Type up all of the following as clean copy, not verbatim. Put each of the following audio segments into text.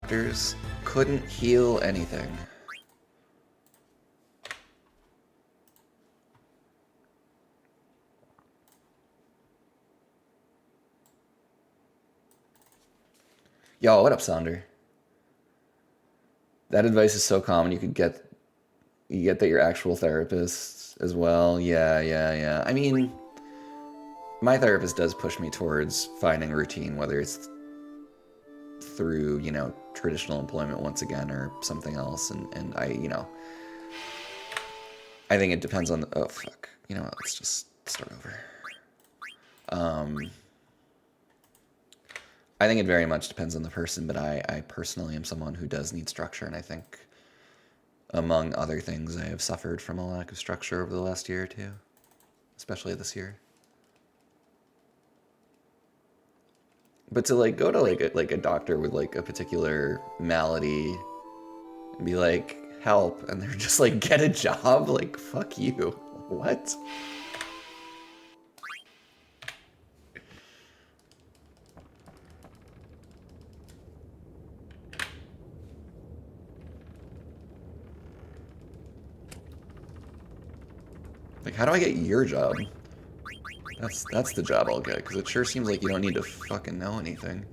doctors couldn't heal anything. Yo, what up, Sonder? That advice is so common. You get that your actual therapist as well. Yeah. I mean, my therapist does push me towards finding a routine, whether it's through, you know, traditional employment once again or something else. And I, you know, I think it depends on the, oh, fuck. You know what, let's just start over. I think it very much depends on the person, but I personally am someone who does need structure, and I think, among other things, I have suffered from a lack of structure over the last year or two, especially this year. But to like go to like a doctor with like a particular malady and be like, help, and they're just like, get a job, like, fuck you. What? Like, how do I get your job? That's the job I'll get, because it sure seems like you don't need to fucking know anything.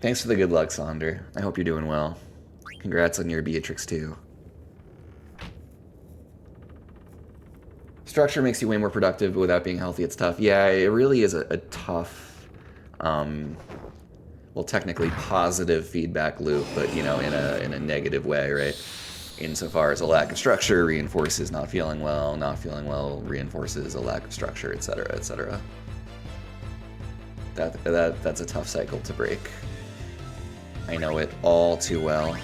Thanks for the good luck, Sonder. I hope you're doing well. Congrats on your Beatrix too. Structure makes you way more productive, but without being healthy, it's tough. Yeah, it really is a tough, well, technically positive feedback loop, but, you know, in a negative way, right? Insofar as a lack of structure reinforces not feeling well reinforces a lack of structure, etc., etc. That's a tough cycle to break. I know it all too well.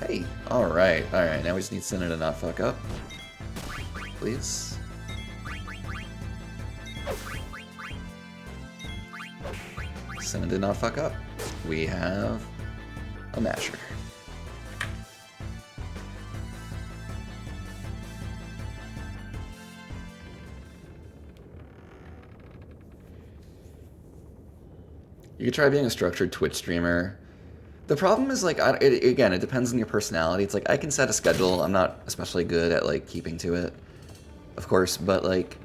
Hey, alright, now we just need Senna to not fuck up. Please. Senna did not fuck up. We have a masher. You could try being a structured Twitch streamer. The problem is, like, again, it depends on your personality. It's like, I can set a schedule. I'm not especially good at, like, keeping to it, of course, but, like,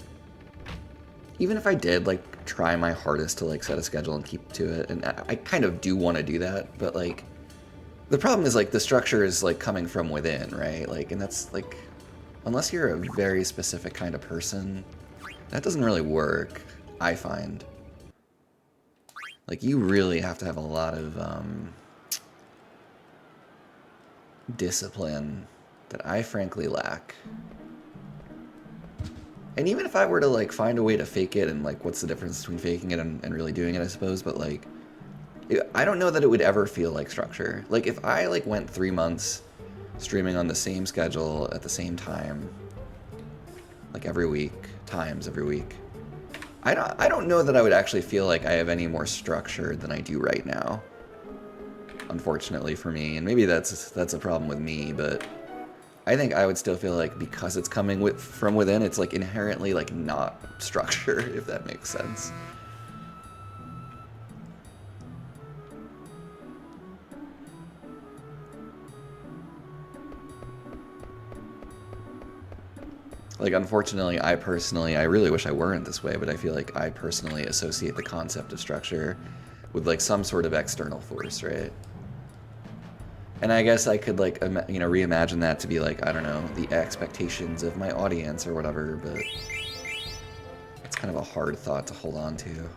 even if I did, like, try my hardest to, like, set a schedule and keep to it, and I kind of do want to do that, but, like, the problem is, like, the structure is, like, coming from within, right? Like, and that's, like, unless you're a very specific kind of person, that doesn't really work, I find. Like, you really have to have a lot of, discipline that I frankly lack. And even if I were to, like, find a way to fake it, and, like, what's the difference between faking it and really doing it, I suppose, but, like, I don't know that it would ever feel like structure. Like, if I, like, went 3 months streaming on the same schedule at the same time, like, every week, I don't know that I would actually feel like I have any more structure than I do right now. Unfortunately for me, and maybe that's a problem with me, but I think I would still feel like because it's coming from within, it's like inherently like not structure, if that makes sense. Like, unfortunately, I really wish I weren't this way, but I feel like I personally associate the concept of structure with like some sort of external force, right? And I guess I could, like, you know, reimagine that to be like, I don't know, the expectations of my audience or whatever, but it's kind of a hard thought to hold on to.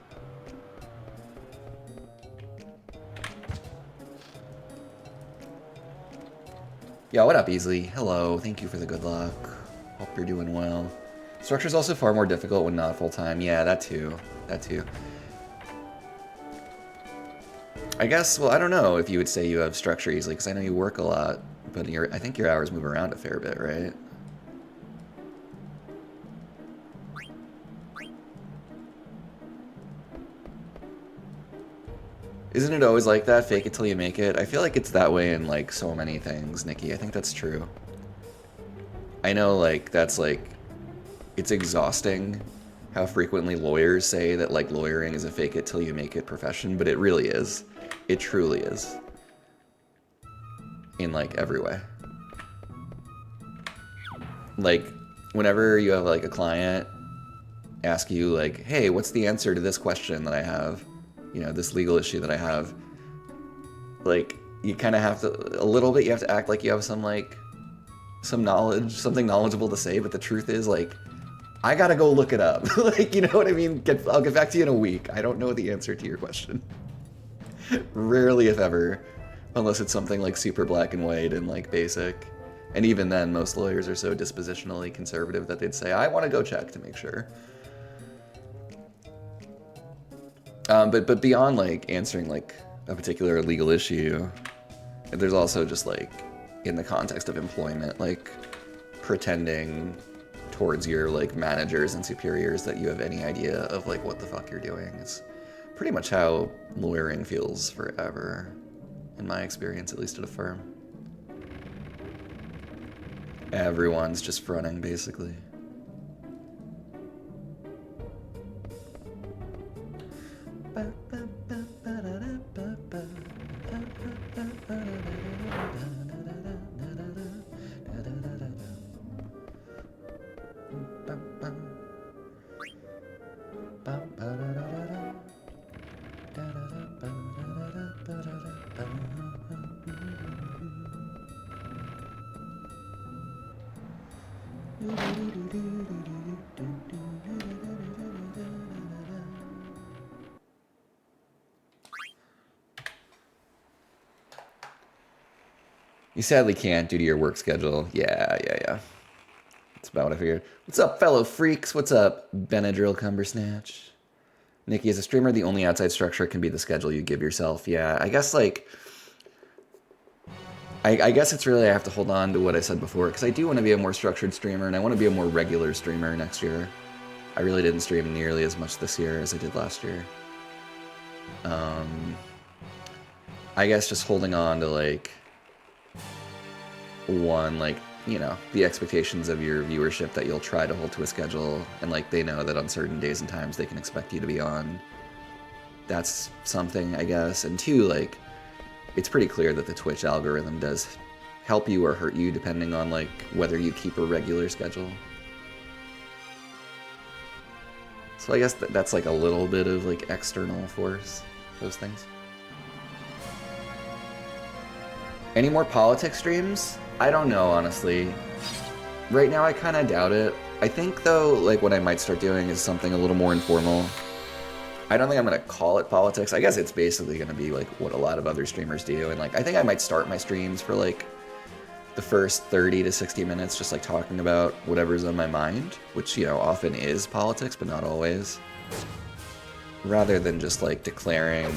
Yeah, what up, Easley? Hello, thank you for the good luck. Hope you're doing well. Structure's also far more difficult when not full-time. Yeah, that too. I guess, well, I don't know if you would say you have structure easily, because I know you work a lot, but I think your hours move around a fair bit, right? Isn't it always like that? Fake it till you make it? I feel like it's that way in, like, so many things, Nikki. I think that's true. I know, like, that's, like, it's exhausting how frequently lawyers say that, like, lawyering is a fake it till you make it profession, but it really is. It truly is. In, like, every way. Like, whenever you have, like, a client ask you, like, hey, what's the answer to this question that I have? You know, this legal issue that I have. Like, you kind of have to, a little bit, you have to act like you have some, like, some knowledge, something knowledgeable to say, but the truth is, like, I gotta go look it up. Like, you know what I mean? I'll get back to you in a week. I don't know the answer to your question. Rarely, if ever, unless it's something, like, super black and white and, like, basic. And even then, most lawyers are so dispositionally conservative that they'd say, I want to go check to make sure. But beyond, like, answering, like, a particular legal issue, there's also just, like, in the context of employment, like, pretending towards your, like, managers and superiors that you have any idea of, like, what the fuck you're doing. It's pretty much how lawyering feels forever, in my experience, at least at a firm. Everyone's just fronting, basically. You sadly can't due to your work schedule. Yeah. That's about what I figured. What's up, fellow freaks? What's up, Benadryl Cumbersnatch? Nikki, as a streamer, the only outside structure can be the schedule you give yourself. Yeah, I guess, like... I guess it's really I have to hold on to what I said before, because I do want to be a more structured streamer, and I want to be a more regular streamer next year. I really didn't stream nearly as much this year as I did last year. I guess just holding on to, like... one, like, you know, the expectations of your viewership that you'll try to hold to a schedule, and, like, they know that on certain days and times they can expect you to be on. That's something, I guess. And two, like, it's pretty clear that the Twitch algorithm does help you or hurt you depending on, like, whether you keep a regular schedule. So I guess that's, like, a little bit of, like, external force, those things. Any more politics streams? I don't know, honestly. Right now, I kind of doubt it. I think, though, like, what I might start doing is something a little more informal. I don't think I'm going to call it politics. I guess it's basically going to be, like, what a lot of other streamers do. And, like, I think I might start my streams for, like, the first 30 to 60 minutes just, like, talking about whatever's on my mind, which, you know, often is politics, but not always. Rather than just, like, declaring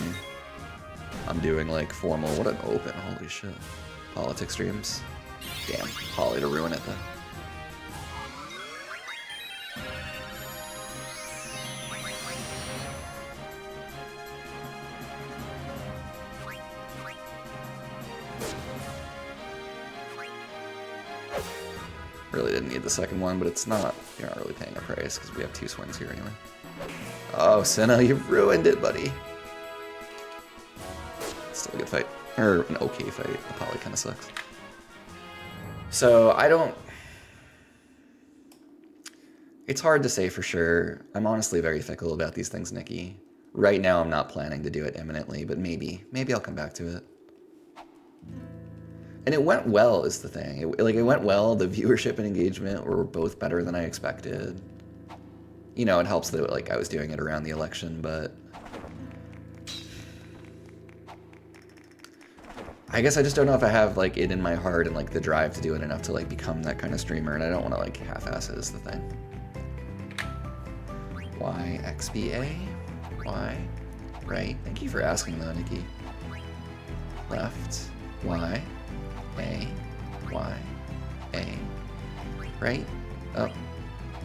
I'm doing, like, formal... What an open, holy shit. Politics streams. Damn, Holly to ruin it, though. Really didn't need the second one, but it's not... You're not really paying a price, because we have 2 swings here anyway. Oh, Senna, you've ruined it, buddy. Still a good fight. Or an okay fight. The poly kind of sucks. So, I don't... It's hard to say for sure. I'm honestly very fickle about these things, Nikki. Right now, I'm not planning to do it imminently, but maybe. Maybe I'll come back to it. And it went well, is the thing. It went well. The viewership and engagement were both better than I expected. You know, it helps that, like, I was doing it around the election, but... I guess I just don't know if I have, like, it in my heart and, like, the drive to do it enough to, like, become that kind of streamer, and I don't want to, like, half-ass it is the thing. Why XBA? Why? Right? Thank you for asking, though, Nikki. Left. Why? A. Y. A. Right. Up.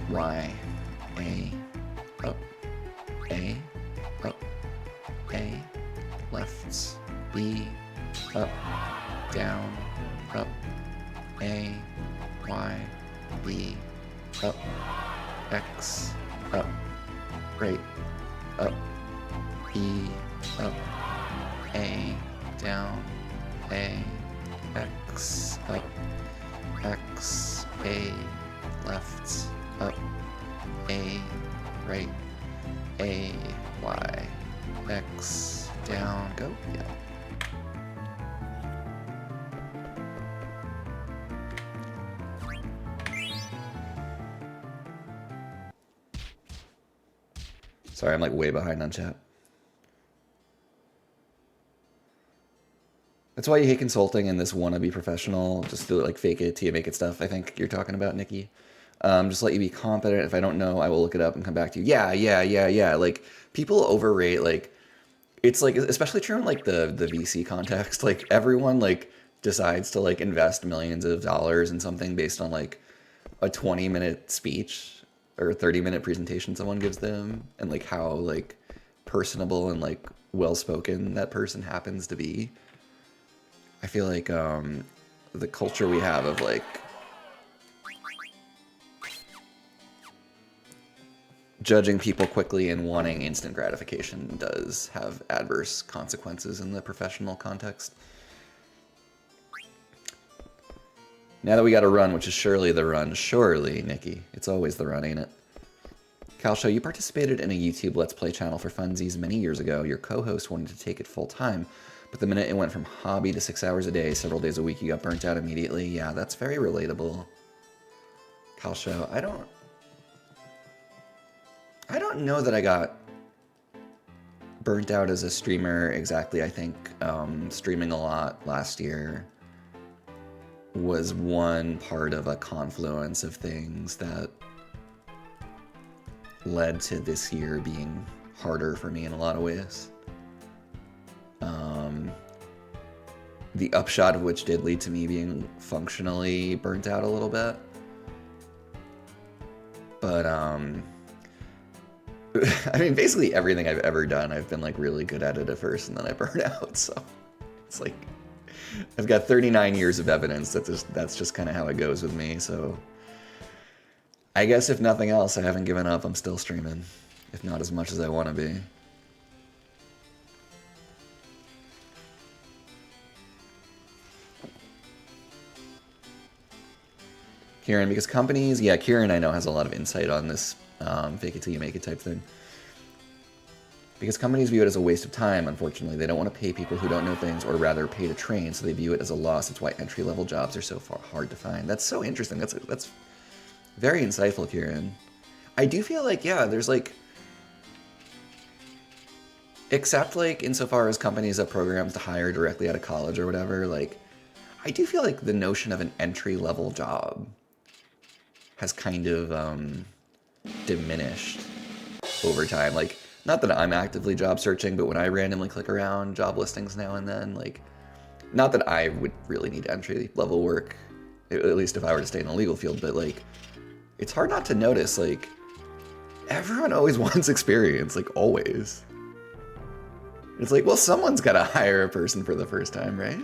Y. A. Up. A. Up. A. Left. B. Up. Down. Up. A. Y. B, up, X, up, right, up, E, up, A, down, A, X, up, X, A, left, up, A, right, A, Y, X, down, go, yeah. Sorry, I'm like way behind on chat. That's why you hate consulting and this wannabe professional, just to like fake it till you make it stuff. I think you're talking about, Nikki. Just let you be competent. If I don't know, I will look it up and come back to you. Yeah. Like people overrate, like it's like, especially true in like the VC context, like everyone like decides to like invest millions of dollars in something based on like a 20-minute speech or a 30-minute presentation someone gives them, and like how like personable and like well-spoken that person happens to be. I feel like the culture we have of like judging people quickly and wanting instant gratification does have adverse consequences in the professional context. Now that we got a run, which is surely the run, surely, Nikki. It's always the run, ain't it? Calshow, you participated in a YouTube Let's Play channel for funsies many years ago. Your co-host wanted to take it full time, but the minute it went from hobby to 6 hours a day, several days a week, you got burnt out immediately. Yeah, that's very relatable. Calshow, I don't know that I got burnt out as a streamer exactly. I think streaming a lot last year was one part of a confluence of things that led to this year being harder for me in a lot of ways. The upshot of which did lead to me being functionally burnt out a little bit. But, I mean, basically everything I've ever done, I've been like really good at it at first and then I burn out. So it's like, I've got 39 years of evidence that that's just kind of how it goes with me. So I guess if nothing else, I haven't given up. I'm still streaming, if not as much as I want to be. Kieran, because companies, yeah, Kieran I know has a lot of insight on this fake it till you make it type thing. Because companies view it as a waste of time, unfortunately. They don't want to pay people who don't know things, or rather pay to train, so they view it as a loss. That's why entry-level jobs are so hard to find. That's so interesting. That's very insightful, Kieran. I do feel like, yeah, there's like, except like insofar as companies have programs to hire directly out of college or whatever, like, I do feel like the notion of an entry-level job has kind of diminished over time. Like, not that I'm actively job searching, but when I randomly click around job listings now and then, like, not that I would really need entry-level work, at least if I were to stay in the legal field, but like, it's hard not to notice, like, everyone always wants experience, like, always. It's like, well, someone's got to hire a person for the first time, right?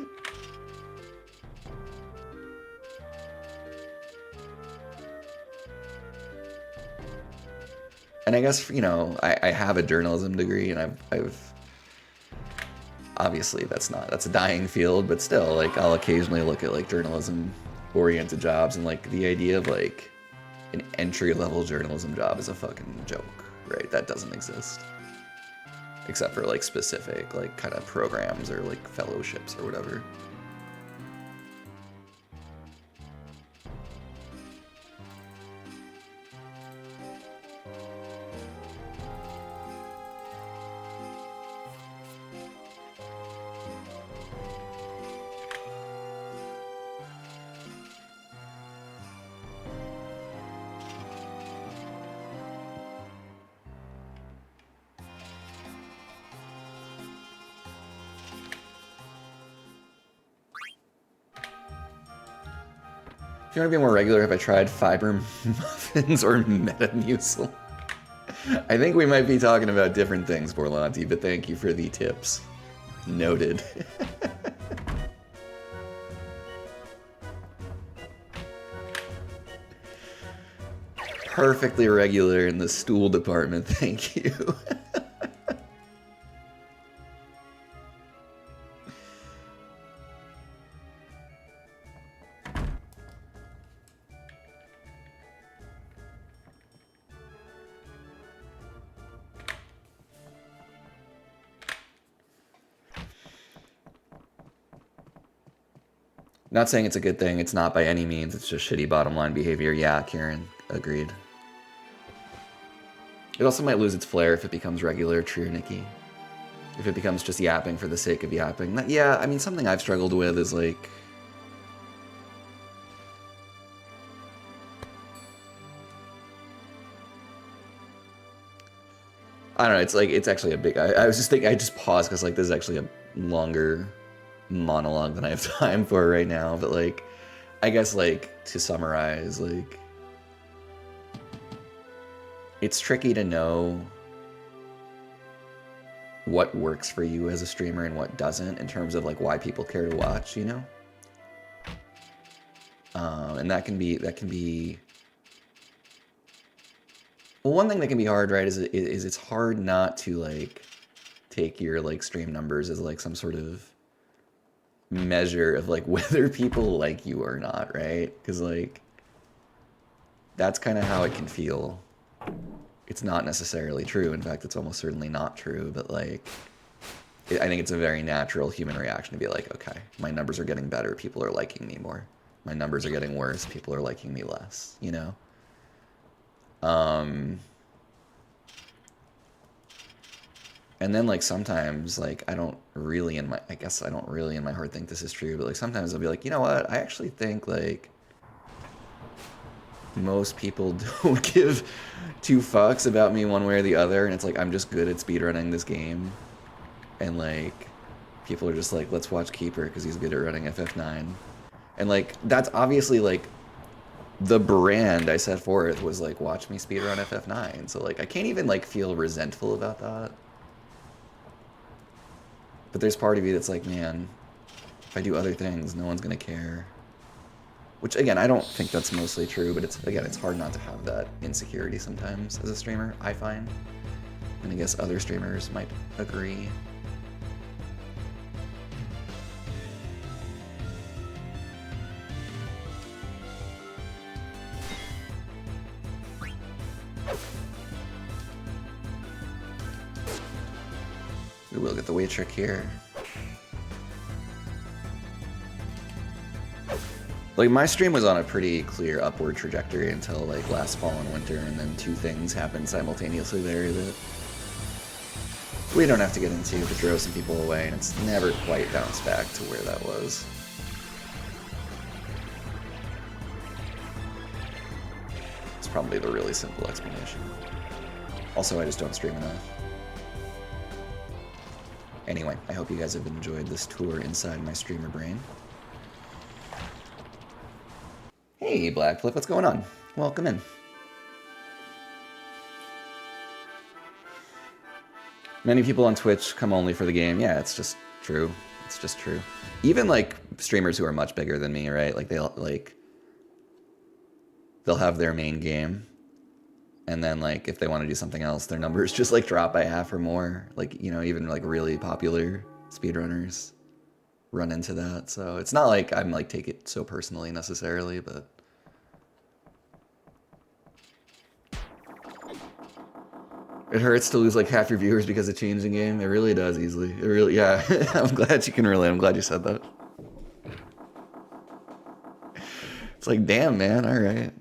And I guess, you know, I have a journalism degree, and I've obviously that's a dying field, but still, like, I'll occasionally look at like journalism-oriented jobs, and like the idea of like an entry-level journalism job is a fucking joke, right? That doesn't exist, except for like specific like kind of programs or like fellowships or whatever. If you want to be more regular, have I tried fiber muffins or Metamucil? I think we might be talking about different things, Borlanti, but thank you for the tips. Noted. perfectly regular in the stool department, thank you. Not saying it's a good thing, it's not by any means, it's just shitty bottom line behavior. Yeah, Kieran, agreed. It also might lose its flair if it becomes regular, true, Nikki. If it becomes just yapping for the sake of yapping. Yeah, I mean, something I've struggled with is like... I don't know, it's like, it's actually a big... I was just thinking, I just paused because like this is actually a longer monologue than I have time for right now, but like, I guess like, to summarize, like... It's tricky to know what works for you as a streamer and what doesn't in terms of like why people care to watch, you know? And that can be... Well, one thing that can be hard, right, is it's hard not to like take your like stream numbers as like some sort of measure of like whether people like you or not, right? Because like that's kind of how it can feel. It's not necessarily true. In fact, it's almost certainly not true. But like, I think it's a very natural human reaction to be like, okay, my numbers are getting better. People are liking me more. My numbers are getting worse. People are liking me less, you know? And then like sometimes like I don't really in my heart think this is true, but like sometimes I'll be like, you know what? I actually think like most people don't give two fucks about me one way or the other, and it's like I'm just good at speedrunning this game, and like people are just like, let's watch Keeper because he's good at running FF9, and like that's obviously like the brand I set forth was like, watch me speedrun FF9, so like I can't even like feel resentful about that. But there's part of you that's like, man, if I do other things, no one's gonna care. Which, again, I don't think that's mostly true, but it's, again, it's hard not to have that insecurity sometimes as a streamer, I find. And I guess other streamers might agree. We will get the weight trick here. Like, my stream was on a pretty clear upward trajectory until, like, last fall and winter, and then two things happened simultaneously there that we don't have to get into, but drove some people away, and it's never quite bounced back to where that was. It's probably the really simple explanation. Also, I just don't stream enough. Anyway, I hope you guys have enjoyed this tour inside my streamer brain. Hey, Blackflip, what's going on? Welcome in. Many people on Twitch come only for the game. Yeah, it's just true. It's just true. Even like streamers who are much bigger than me, right? Like they'll have their main game, and then like if they want to do something else, their numbers just like drop by half or more. Like, you know, even like really popular speedrunners run into that. So it's not like I'm like take it so personally necessarily, but it hurts to lose like half your viewers because of changing game. It really does easily. It really, yeah. I'm glad you can relate. I'm glad you said that. It's like, damn, man. All right.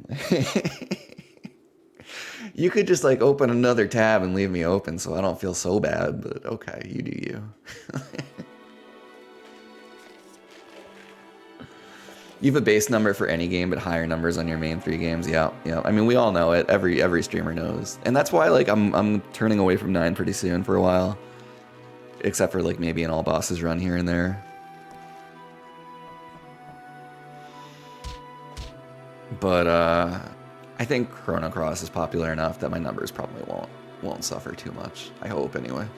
You could just like open another tab and leave me open so I don't feel so bad, but okay, you do you. You have a base number for any game, but higher numbers on your main 3 games. Yeah, yeah. I mean, we all know it. Every streamer knows, and that's why like I'm turning away from 9 pretty soon for a while, except for like maybe an all bosses run here and there. But I think Chrono Cross is popular enough that my numbers probably won't suffer too much. I hope anyway.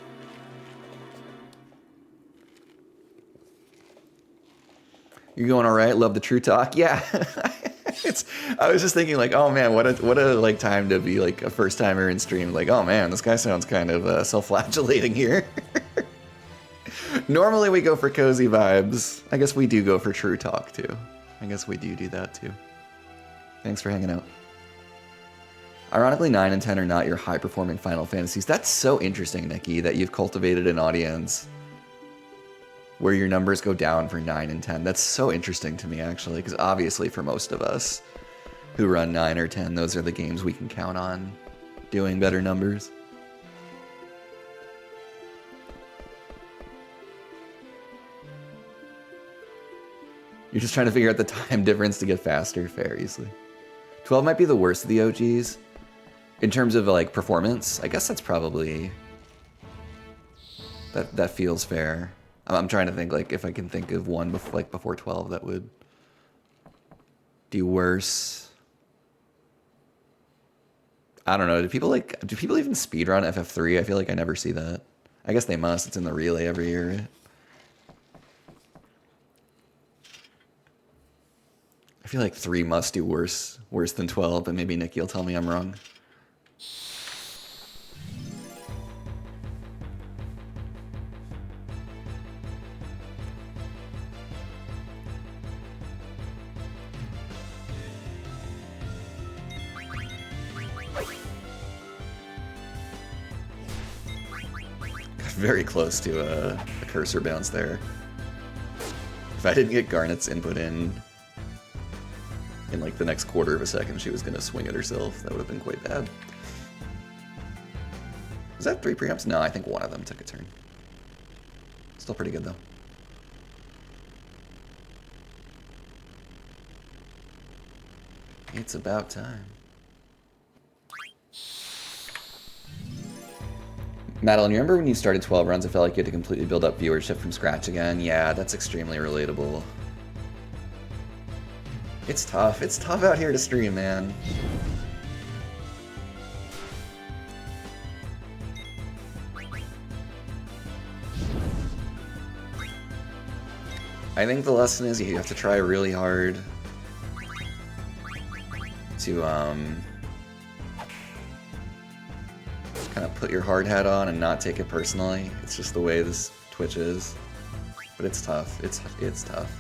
You going all right? Love the true talk. Yeah. I was just thinking like, oh man, what a like time to be like a first timer in stream. Like, oh man, this guy sounds kind of self-flagellating here. Normally we go for cozy vibes. I guess we do go for true talk too. I guess we do that too. Thanks for hanging out. Ironically, 9 and 10 are not your high-performing Final Fantasies. That's so interesting, Nikki, that you've cultivated an audience where your numbers go down for 9 and 10. That's so interesting to me, actually, because obviously for most of us who run 9 or 10, those are the games we can count on doing better numbers. You're just trying to figure out the time difference to get faster. Fair, easily. 12 might be the worst of the OGs. In terms of like performance, I guess that's probably... That feels fair. I'm trying to think like if I can think of one before 12 that would do worse. I don't know. Do people even speedrun FF3? I feel like I never see that. I guess they must. It's in the relay every year, right? I feel like 3 must do worse than 12, but maybe Nikki will tell me I'm wrong. Very close to a cursor bounce there. If I didn't get Garnet's input in like the next quarter of a second, she was gonna swing it herself. That would have been quite bad. Was that 3 preamps? No, I think one of them took a turn. Still pretty good though. It's about time. Madeline, you remember when you started 12 runs, I felt like you had to completely build up viewership from scratch again? Yeah, that's extremely relatable. It's tough. It's tough out here to stream, man. I think the lesson is you have to try really hard to, kind of put your hard hat on and not take it personally. It's just the way this Twitch is. But it's tough. It's tough.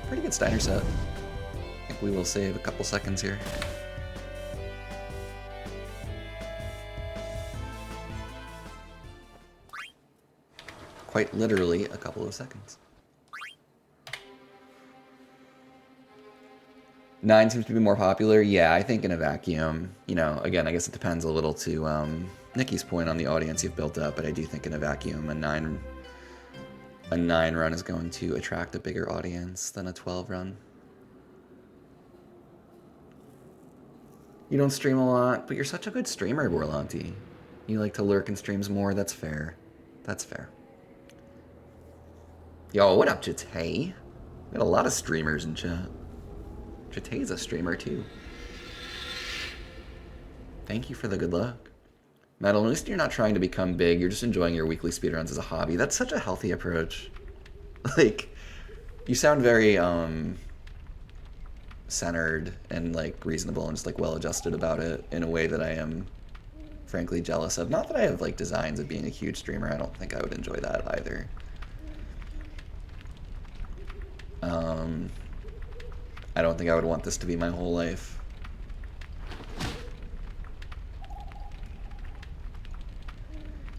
Pretty good Steiner set. I think we will save a couple seconds here. Quite literally a couple of seconds. 9 seems to be more popular. Yeah, I think in a vacuum. You know, again, I guess it depends a little to Nikki's point on the audience you've built up, but I do think in a vacuum a 9 run is going to attract a bigger audience than a 12 run. You don't stream a lot, but you're such a good streamer, Borlanti. You like to lurk in streams more. That's fair. That's fair. Yo, what up, Jatay? Got a lot of streamers in chat. Jatay's a streamer too. Thank you for the good luck. Madeline, at least you're not trying to become big. You're just enjoying your weekly speedruns as a hobby. That's such a healthy approach. Like, you sound very centered and like reasonable and just like well-adjusted about it in a way that I am frankly jealous of. Not that I have like designs of being a huge streamer. I don't think I would enjoy that either. I don't think I would want this to be my whole life.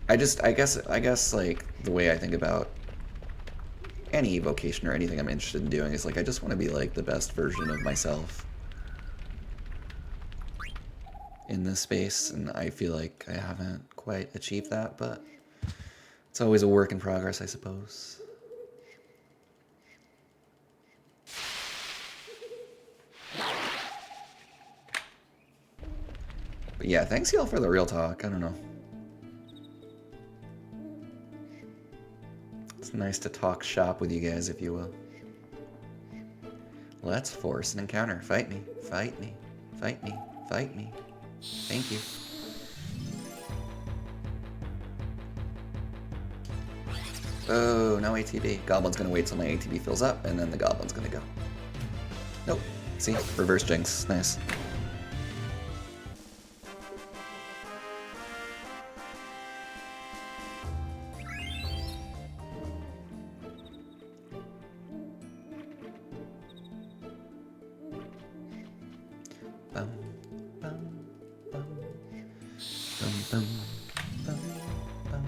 I guess like the way I think about any vocation or anything I'm interested in doing is like I just want to be like the best version of myself in this space, and I feel like I haven't quite achieved that, but it's always a work in progress, I suppose. But yeah, thanks y'all for the real talk. I don't know. It's nice to talk shop with you guys, if you will. Let's force an encounter. Fight me. Fight me. Fight me. Fight me. Thank you. Oh, no ATB. Goblin's gonna wait till my ATB fills up, and then the Goblin's gonna go. Nope. See? Reverse Jinx. Nice. Bum, bum, bum, bum, bum, bum, bum.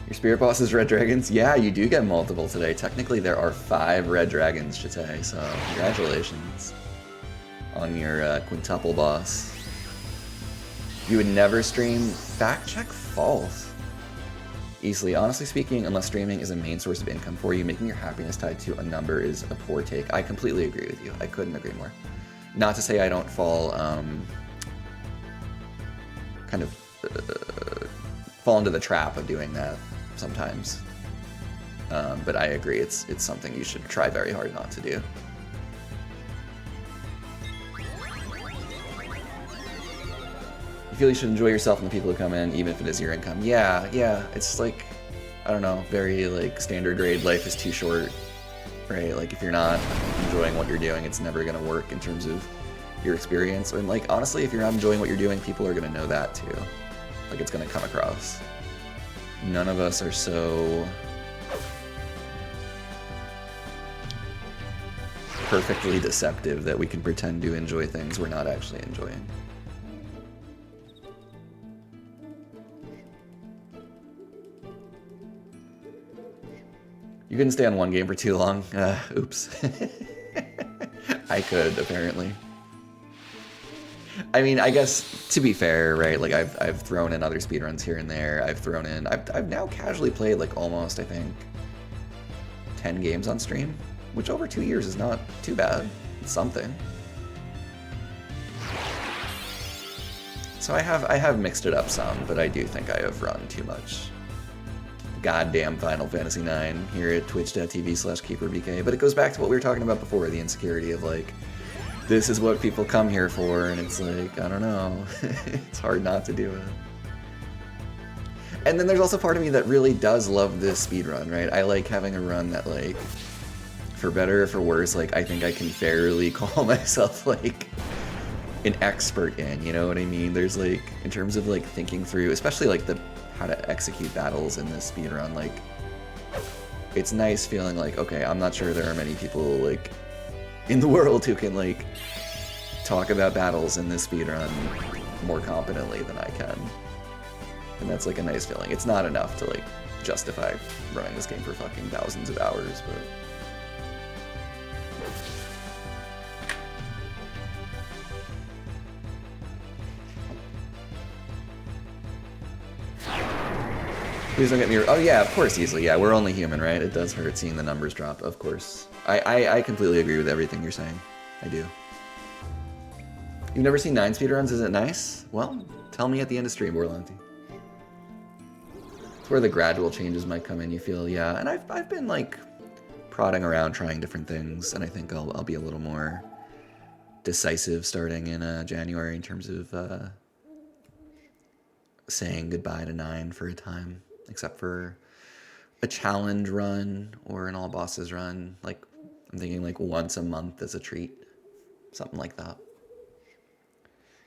Your spirit boss is red dragons? Yeah, you do get multiple today. Technically, there are 5 red dragons today, so congratulations on your quintuple boss. You would never stream? Fact check false. Easily, honestly speaking, unless streaming is a main source of income for you, making your happiness tied to a number is a poor take. I completely agree with you. I couldn't agree more. Not to say I don't fall, kind of fall into the trap of doing that sometimes. But I agree, it's something you should try very hard not to do. You feel you should enjoy yourself and the people who come in, even if it is your income. Yeah, it's like, I don't know, very like standard grade, life is too short, right? Like if you're not enjoying what you're doing, it's never gonna work in terms of your experience. And like, honestly, if you're not enjoying what you're doing, people are gonna know that too. Like it's gonna come across. None of us are so perfectly deceptive that we can pretend to enjoy things we're not actually enjoying. You couldn't stay on one game for too long. Oops. I could, apparently. I mean, I guess, to be fair, right, like, I've thrown in other speedruns here and there. I've now casually played, like, almost, I think, 10 games on stream, which over 2 years is not too bad. It's something. So I have mixed it up some, but I do think I have run too much goddamn Final Fantasy IX here at twitch.tv/KeeperBK. But it goes back to what we were talking about before, the insecurity of, like, this is what people come here for, and it's like, I don't know. It's hard not to do it. And then there's also part of me that really does love this speedrun, right? I like having a run that, like, for better or for worse, like, I think I can fairly call myself, like, an expert in, you know what I mean? There's, like, in terms of, like, thinking through, especially, like, how to execute battles in this speedrun, like, it's nice feeling like, okay, I'm not sure there are many people, like, in the world who can, like, talk about battles in this speedrun more competently than I can. And that's, like, a nice feeling. It's not enough to, like, justify running this game for fucking thousands of hours, but... Please don't get me... Oh yeah, of course, easily. Yeah, we're only human, right? It does hurt seeing the numbers drop, of course. I completely agree with everything you're saying. I do. You've never seen 9 speedruns? Is it nice? Well, tell me at the end of stream, Borlanti. It's where the gradual changes might come in, you feel, yeah. And I've been, like, prodding around, trying different things, and I think I'll be a little more decisive starting in January in terms of saying goodbye to 9 for a time. Except for a challenge run or an all bosses run. Like, I'm thinking like once a month as a treat. Something like that.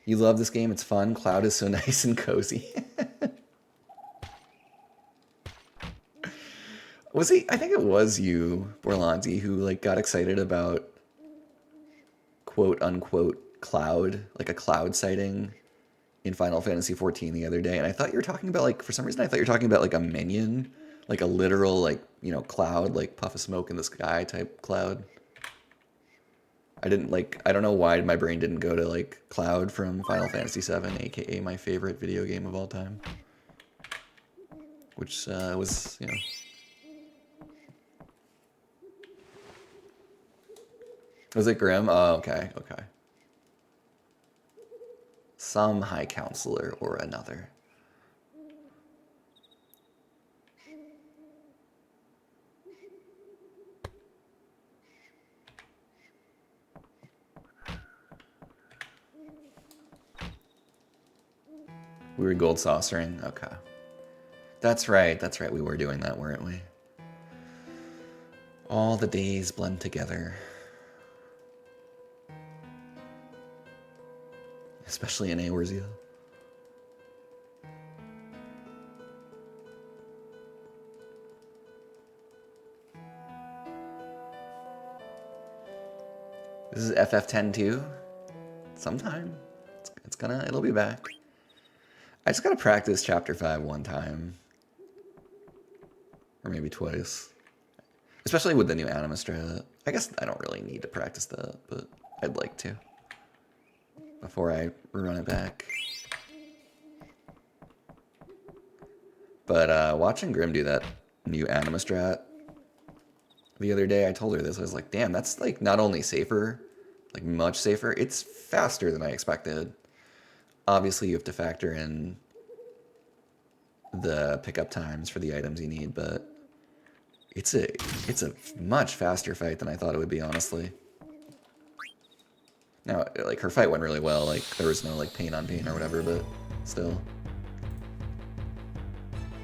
You love this game, it's fun. Cloud is so nice and cozy. Was he? I think it was you, Borlanzi, who like got excited about quote unquote Cloud, like a Cloud sighting in Final Fantasy XIV the other day, and I thought you were talking about, like, for some reason I thought you were talking about, like, a minion, like a literal, like, you know, cloud, like puff of smoke in the sky type cloud. I didn't, like, I don't know why my brain didn't go to, like, Cloud from Final Fantasy VII, aka my favorite video game of all time. Which was, you know... Was it Grim? Oh, okay, okay. Some High Counselor or another. We were gold saucering? Okay. That's right, we were doing that, weren't we? All the days blend together. Especially in Eorzea. This is FF10 too? Sometime. It'll be back. I just gotta practice chapter 5 one time. Or maybe twice. Especially with the new anima strat. I guess I don't really need to practice that, but I'd like to. Before I run it back. But watching Grim do that new anima strat the other day, I told her this. I was like, damn, that's like not only safer, like much safer, it's faster than I expected. Obviously, you have to factor in the pickup times for the items you need, but it's a much faster fight than I thought it would be, honestly. Now, like, her fight went really well. Like, there was no like pain on pain or whatever, but still.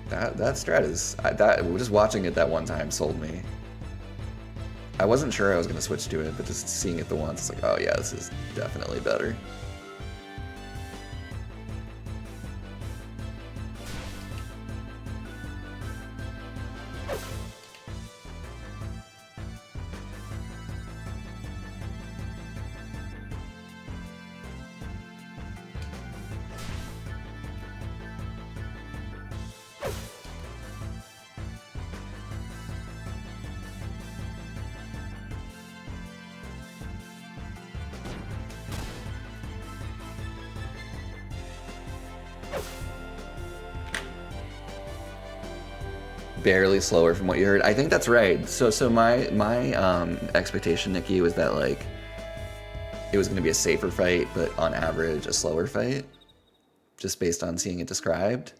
That strat is just watching it that one time sold me. I wasn't sure I was gonna switch to it, but just seeing it the once, it's like, oh yeah, this is definitely better. Barely slower from what you heard. I think that's right. So my expectation, Nikki, was that like it was going to be a safer fight, but on average a slower fight, just based on seeing it described.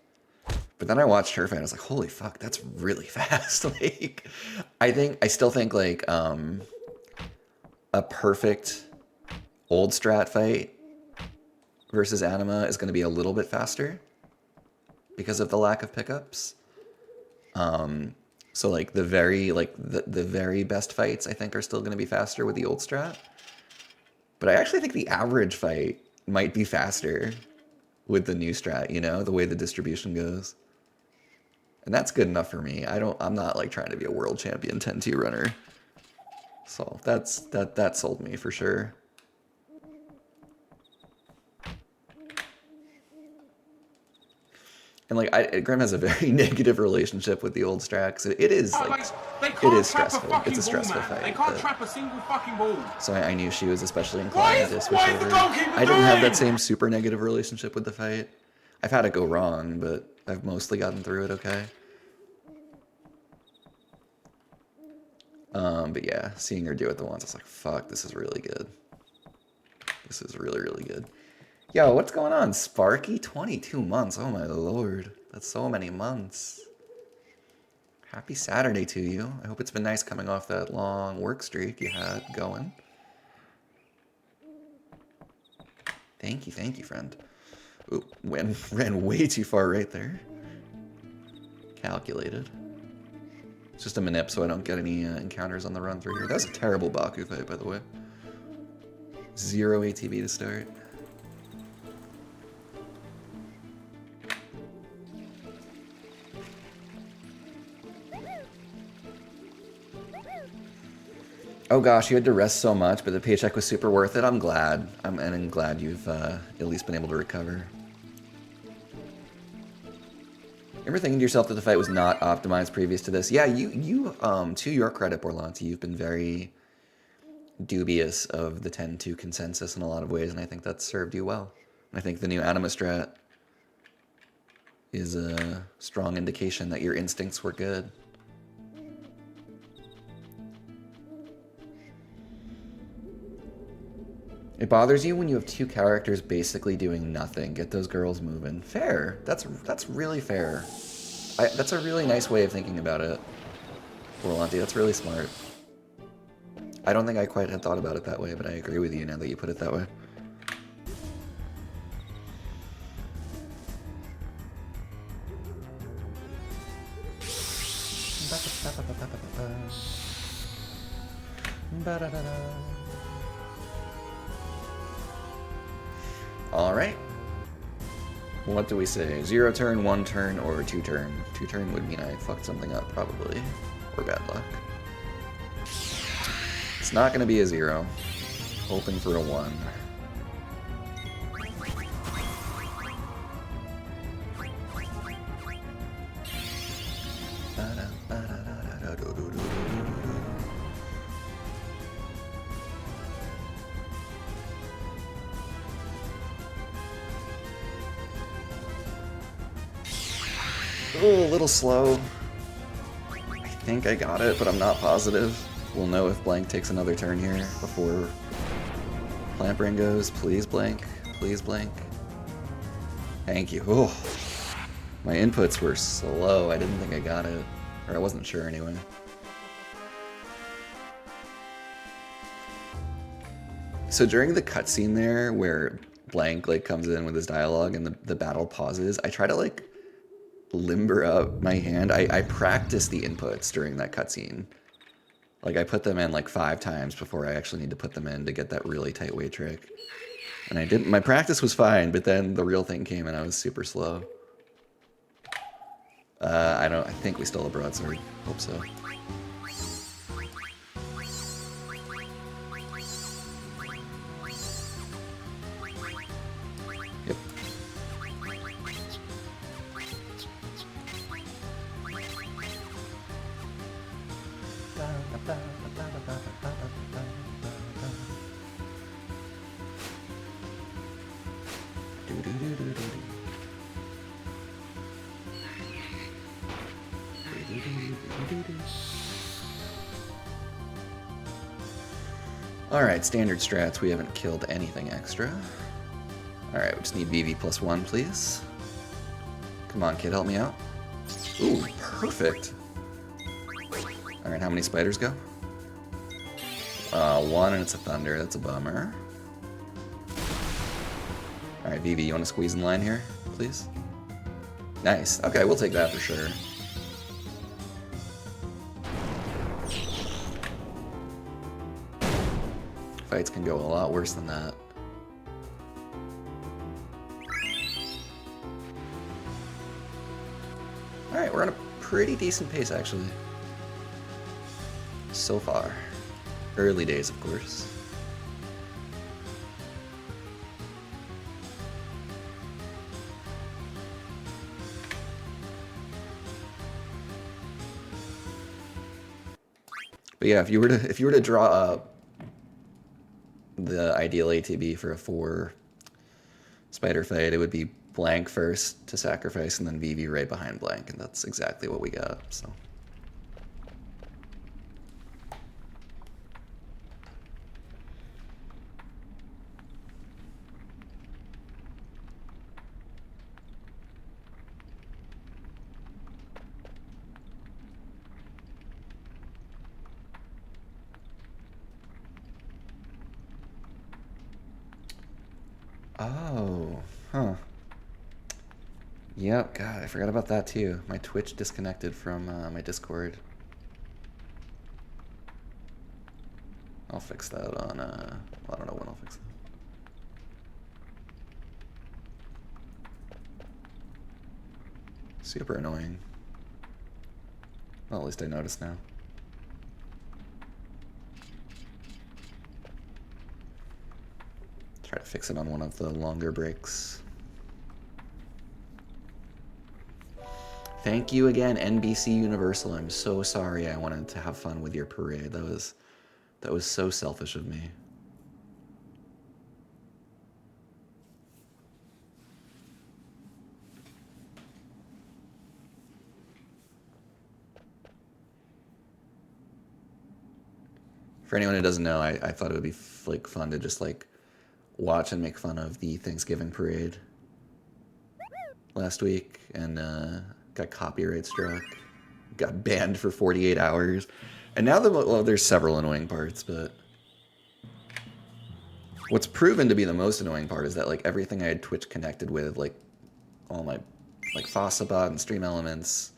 But then I watched her fight. I was like, holy fuck, that's really fast. Like, I still think like a perfect old strat fight versus anima is going to be a little bit faster because of the lack of pickups. So like the very best fights I think are still going to be faster with the old strat. But I actually think the average fight might be faster with the new strat, you know, the way the distribution goes. And that's good enough for me. I'm not like trying to be a world champion 10-2 runner. So that sold me for sure. And like Grim has a very negative relationship with the old strat, so it is like it is stressful. It's a stressful fight. They can't trap a single fucking ball. So I knew she was especially inclined to switch over. I didn't have that same super negative relationship with the fight. I've had it go wrong, but I've mostly gotten through it okay. But yeah, seeing her do it the once, I was like, fuck, this is really good. This is really, really good. Yo, what's going on? Sparky? 22 months. Oh my lord. That's so many months. Happy Saturday to you. I hope it's been nice coming off that long work streak you had going. Thank you, friend. Ooh, ran way too far right there. Calculated. It's just a manip so I don't get any encounters on the run through here. That was a terrible Baku fight, by the way. 0 ATB to start. Oh gosh, you had to rest so much, but the paycheck was super worth it. I'm glad. I'm glad you've at least been able to recover. Remember thinking to yourself that the fight was not optimized previous to this? Yeah, you to your credit, Borlanti, you've been very dubious of the 10-2 consensus in a lot of ways, and I think that's served you well. I think the new anima strat is a strong indication that your instincts were good. It bothers you when you have two characters basically doing nothing. Get those girls moving. Fair. That's really fair. That's a really nice way of thinking about it, Borlanti. That's really smart. I don't think I quite had thought about it that way, but I agree with you now that you put it that way. Alright. What do we say? 0 turn, 1 turn, or 2 turn? 2 turn would mean I fucked something up, probably. Or bad luck. It's not gonna be a 0. Hoping for a 1. Oh, a little slow. I think I got it, but I'm not positive. We'll know if blank takes another turn here before Plant Brain goes. Please blank. Please blank. Thank you. Oh, my inputs were slow. I didn't think I got it. Or I wasn't sure anyway. So during the cutscene there, where blank like comes in with his dialogue and the battle pauses, I try to like limber up my hand. I practice the inputs during that cutscene. Like I put them in like 5 times before I actually need to put them in to get that really tight weight trick. And I didn't. My practice was fine, but then the real thing came and I was super slow. I think we stole a broadsword. Hope so. Yep. Alright, standard strats. We haven't killed anything extra. Alright, we just need VV plus 1, please. Come on, kid, help me out. Ooh, perfect. Alright, how many spiders go? 1, and it's a thunder. That's a bummer. Alright, VV, you want to squeeze in line here, please? Nice. Okay, we'll take that for sure. Fights can go a lot worse than that. Alright, we're on a pretty decent pace, actually. So far. Early days, of course. But yeah, if you were to draw up the ideal ATB for a 4 spider fight, it would be blank first to sacrifice and then VV right behind blank, and that's exactly what we got, so. Oh, huh. Yep, God, I forgot about that too. My Twitch disconnected from my Discord. I'll fix that on, well, I don't know when I'll fix that. Super annoying. Well, at least I noticed now. Try to fix it on one of the longer breaks. Thank you again, NBC Universal. I'm so sorry I wanted to have fun with your parade. That was so selfish of me. For anyone who doesn't know, I thought it would be like fun to just like watch and make fun of the Thanksgiving parade last week, and got copyright struck, got banned for 48 hours, and now well, there's several annoying parts, but what's proven to be the most annoying part is that like everything I had Twitch connected with, like all my like Fossabot and Stream Elements,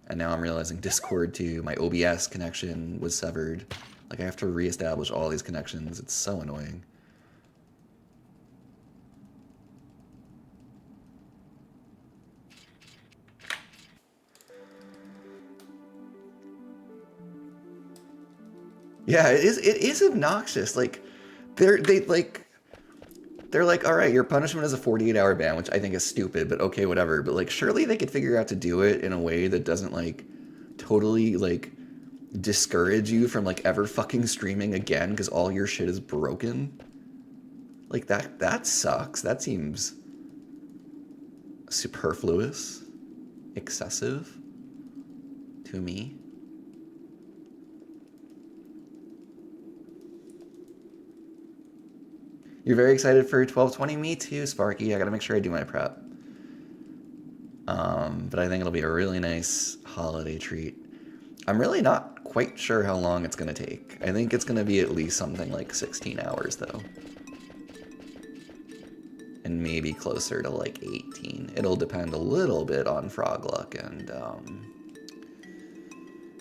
And now I'm realizing Discord too. My OBS connection was severed. Like I have to reestablish all these connections. It's so annoying. Yeah, it is obnoxious. Like they're like, all right, your punishment is a 48-hour ban, which I think is stupid, but okay, whatever. But like, surely they could figure out to do it in a way that doesn't like totally like discourage you from like ever fucking streaming again because all your shit is broken. Like that sucks. That seems superfluous, excessive to me. You're very excited for 1220? Me too, Sparky. I gotta make sure I do my prep. But I think it'll be a really nice holiday treat. I'm really not quite sure how long it's gonna take. I think it's gonna be at least something like 16 hours though. And maybe closer to like 18. It'll depend a little bit on frog luck and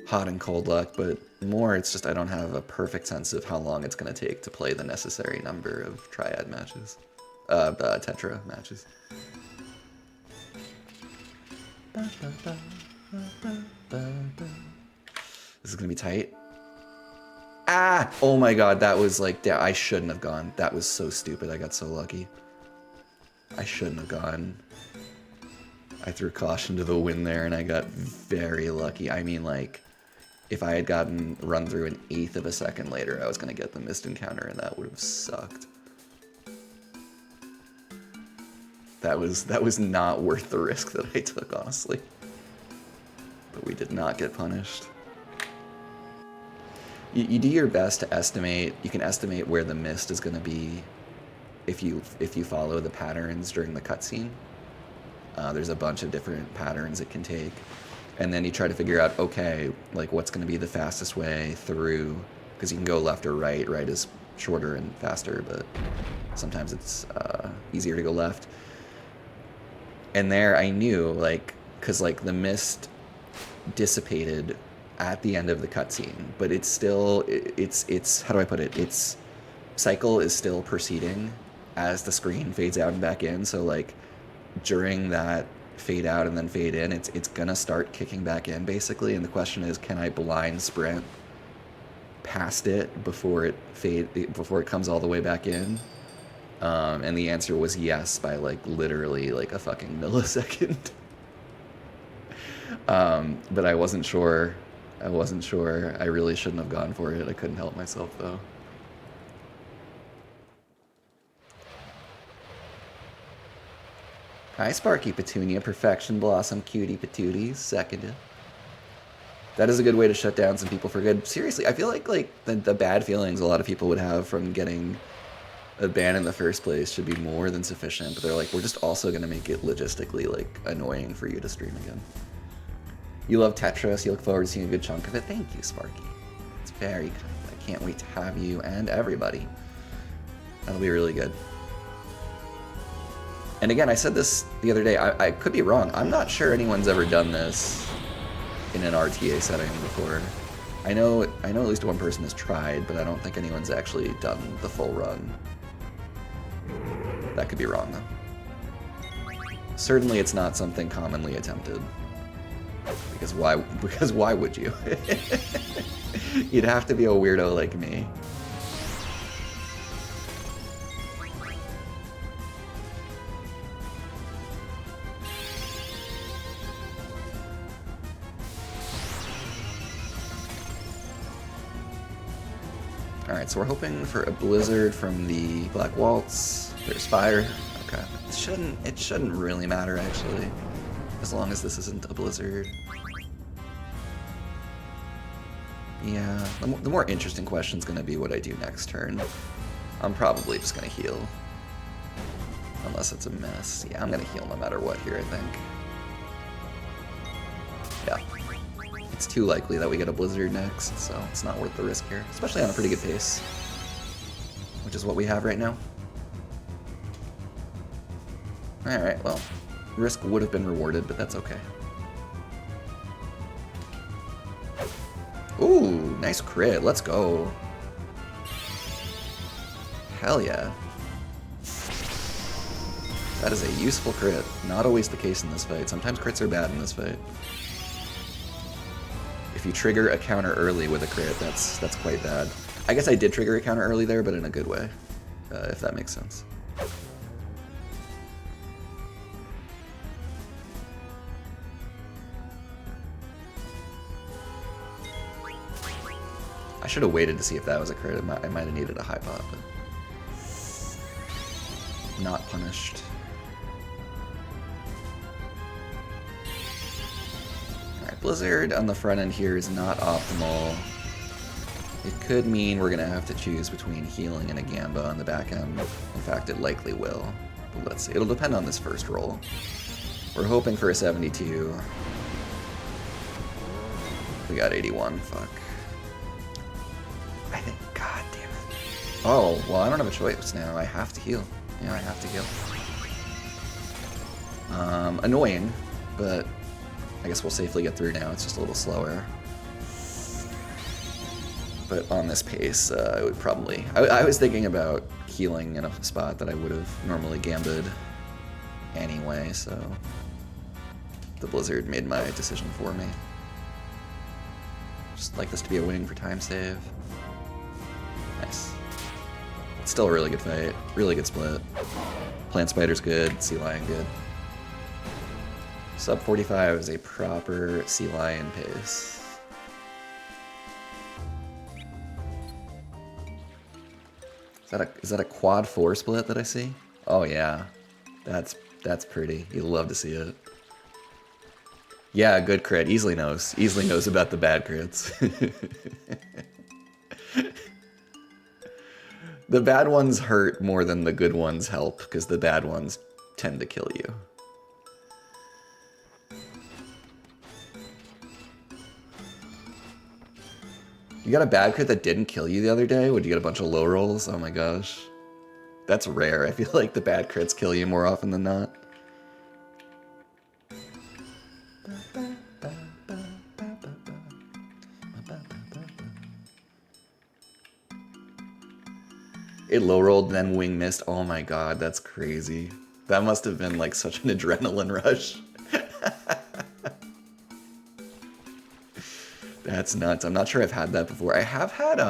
hot and cold luck, but more it's just I don't have a perfect sense of how long it's going to take to play the necessary number of triad matches. Tetra matches. This is going to be tight. Ah! Oh my god, that was like, I shouldn't have gone. That was so stupid. I got so lucky. I shouldn't have gone. I threw caution to the wind there and I got very lucky. I mean, like, if I had gotten run through an 1/8 of a second later, I was going to get the missed encounter and that would have sucked. That was not worth the risk that I took, honestly. But we did not get punished. You do your best to estimate. You can estimate where the mist is going to be if you follow the patterns during the cutscene. There's a bunch of different patterns it can take. And then you try to figure out, okay, like what's going to be the fastest way through, because you can go left or right. Right is shorter and faster, but sometimes it's easier to go left. And there I knew, like, because like the mist dissipated at the end of the cutscene, but it's still, it's how do I put it? Its cycle is still proceeding as the screen fades out and back in. So like during that fade out and then fade in, it's gonna start kicking back in basically. And the question is, can I blind sprint past it before it comes all the way back in? And the answer was yes by like literally like a fucking millisecond. But I wasn't sure. I really shouldn't have gone for it. I couldn't help myself though. Hi, Sparky Petunia, Perfection Blossom, Cutie Patooties, seconded. That is a good way to shut down some people for good. Seriously, I feel like the bad feelings a lot of people would have from getting a ban in the first place should be more than sufficient. But they're like, we're just also going to make it logistically like annoying for you to stream again. You love Tetris. You look forward to seeing a good chunk of it. Thank you, Sparky. It's very kind. I can't wait to have you and everybody. That'll be really good. And again, I said this the other day. I could be wrong. I'm not sure anyone's ever done this in an RTA setting before. I know at least one person has tried, but I don't think anyone's actually done the full run. That could be wrong, though. Certainly it's not something commonly attempted. Because why would you? You'd have to be a weirdo like me. Alright, so we're hoping for a blizzard from the Black Waltz. There's fire. Okay. It shouldn't really matter, actually. As long as this isn't a blizzard. Yeah, the more interesting question is going to be what I do next turn. I'm probably just going to heal. Unless it's a mess. Yeah, I'm going to heal no matter what here, I think. Yeah. It's too likely that we get a blizzard next, so it's not worth the risk here. Especially on a pretty good pace. Which is what we have right now. Alright, well. Risk would have been rewarded, but that's okay. Ooh, nice crit. Let's go. Hell yeah. That is a useful crit. Not always the case in this fight. Sometimes crits are bad in this fight. If you trigger a counter early with a crit, that's quite bad. I guess I did trigger a counter early there, but in a good way, if that makes sense. I should have waited to see if that was a crit. I might have needed a high pop, but not punished. Alright, Blizzard on the front end here is not optimal. It could mean we're going to have to choose between healing and a Gamba on the back end. In fact, it likely will. But let's see. It'll depend on this first roll. We're hoping for a 72. We got 81. Fuck. I think, god damn it. Oh, well, I don't have a choice now. I have to heal. Yeah, I have to heal. Annoying, but I guess we'll safely get through now. It's just a little slower. But on this pace, I would probably... I was thinking about healing in a spot that I would have normally gambed anyway, so... The Blizzard made my decision for me. Just like this to be a wing for time save. Nice. It's still a really good fight. Really good split. Plant Spider's good. Sea Lion good. Sub 45 is a proper Sea Lion pace. Is that a quad 4 split that I see? Oh yeah, that's pretty. You'll love to see it. Yeah, good crit. Easily knows about the bad crits. The bad ones hurt more than the good ones help, because the bad ones tend to kill you. You got a bad crit that didn't kill you the other day? Would you get a bunch of low rolls? Oh my gosh. That's rare. I feel like the bad crits kill you more often than not. It low rolled, then wing missed. Oh my god, that's crazy. That must have been like such an adrenaline rush. That's nuts. I'm not sure I've had that before. I have had,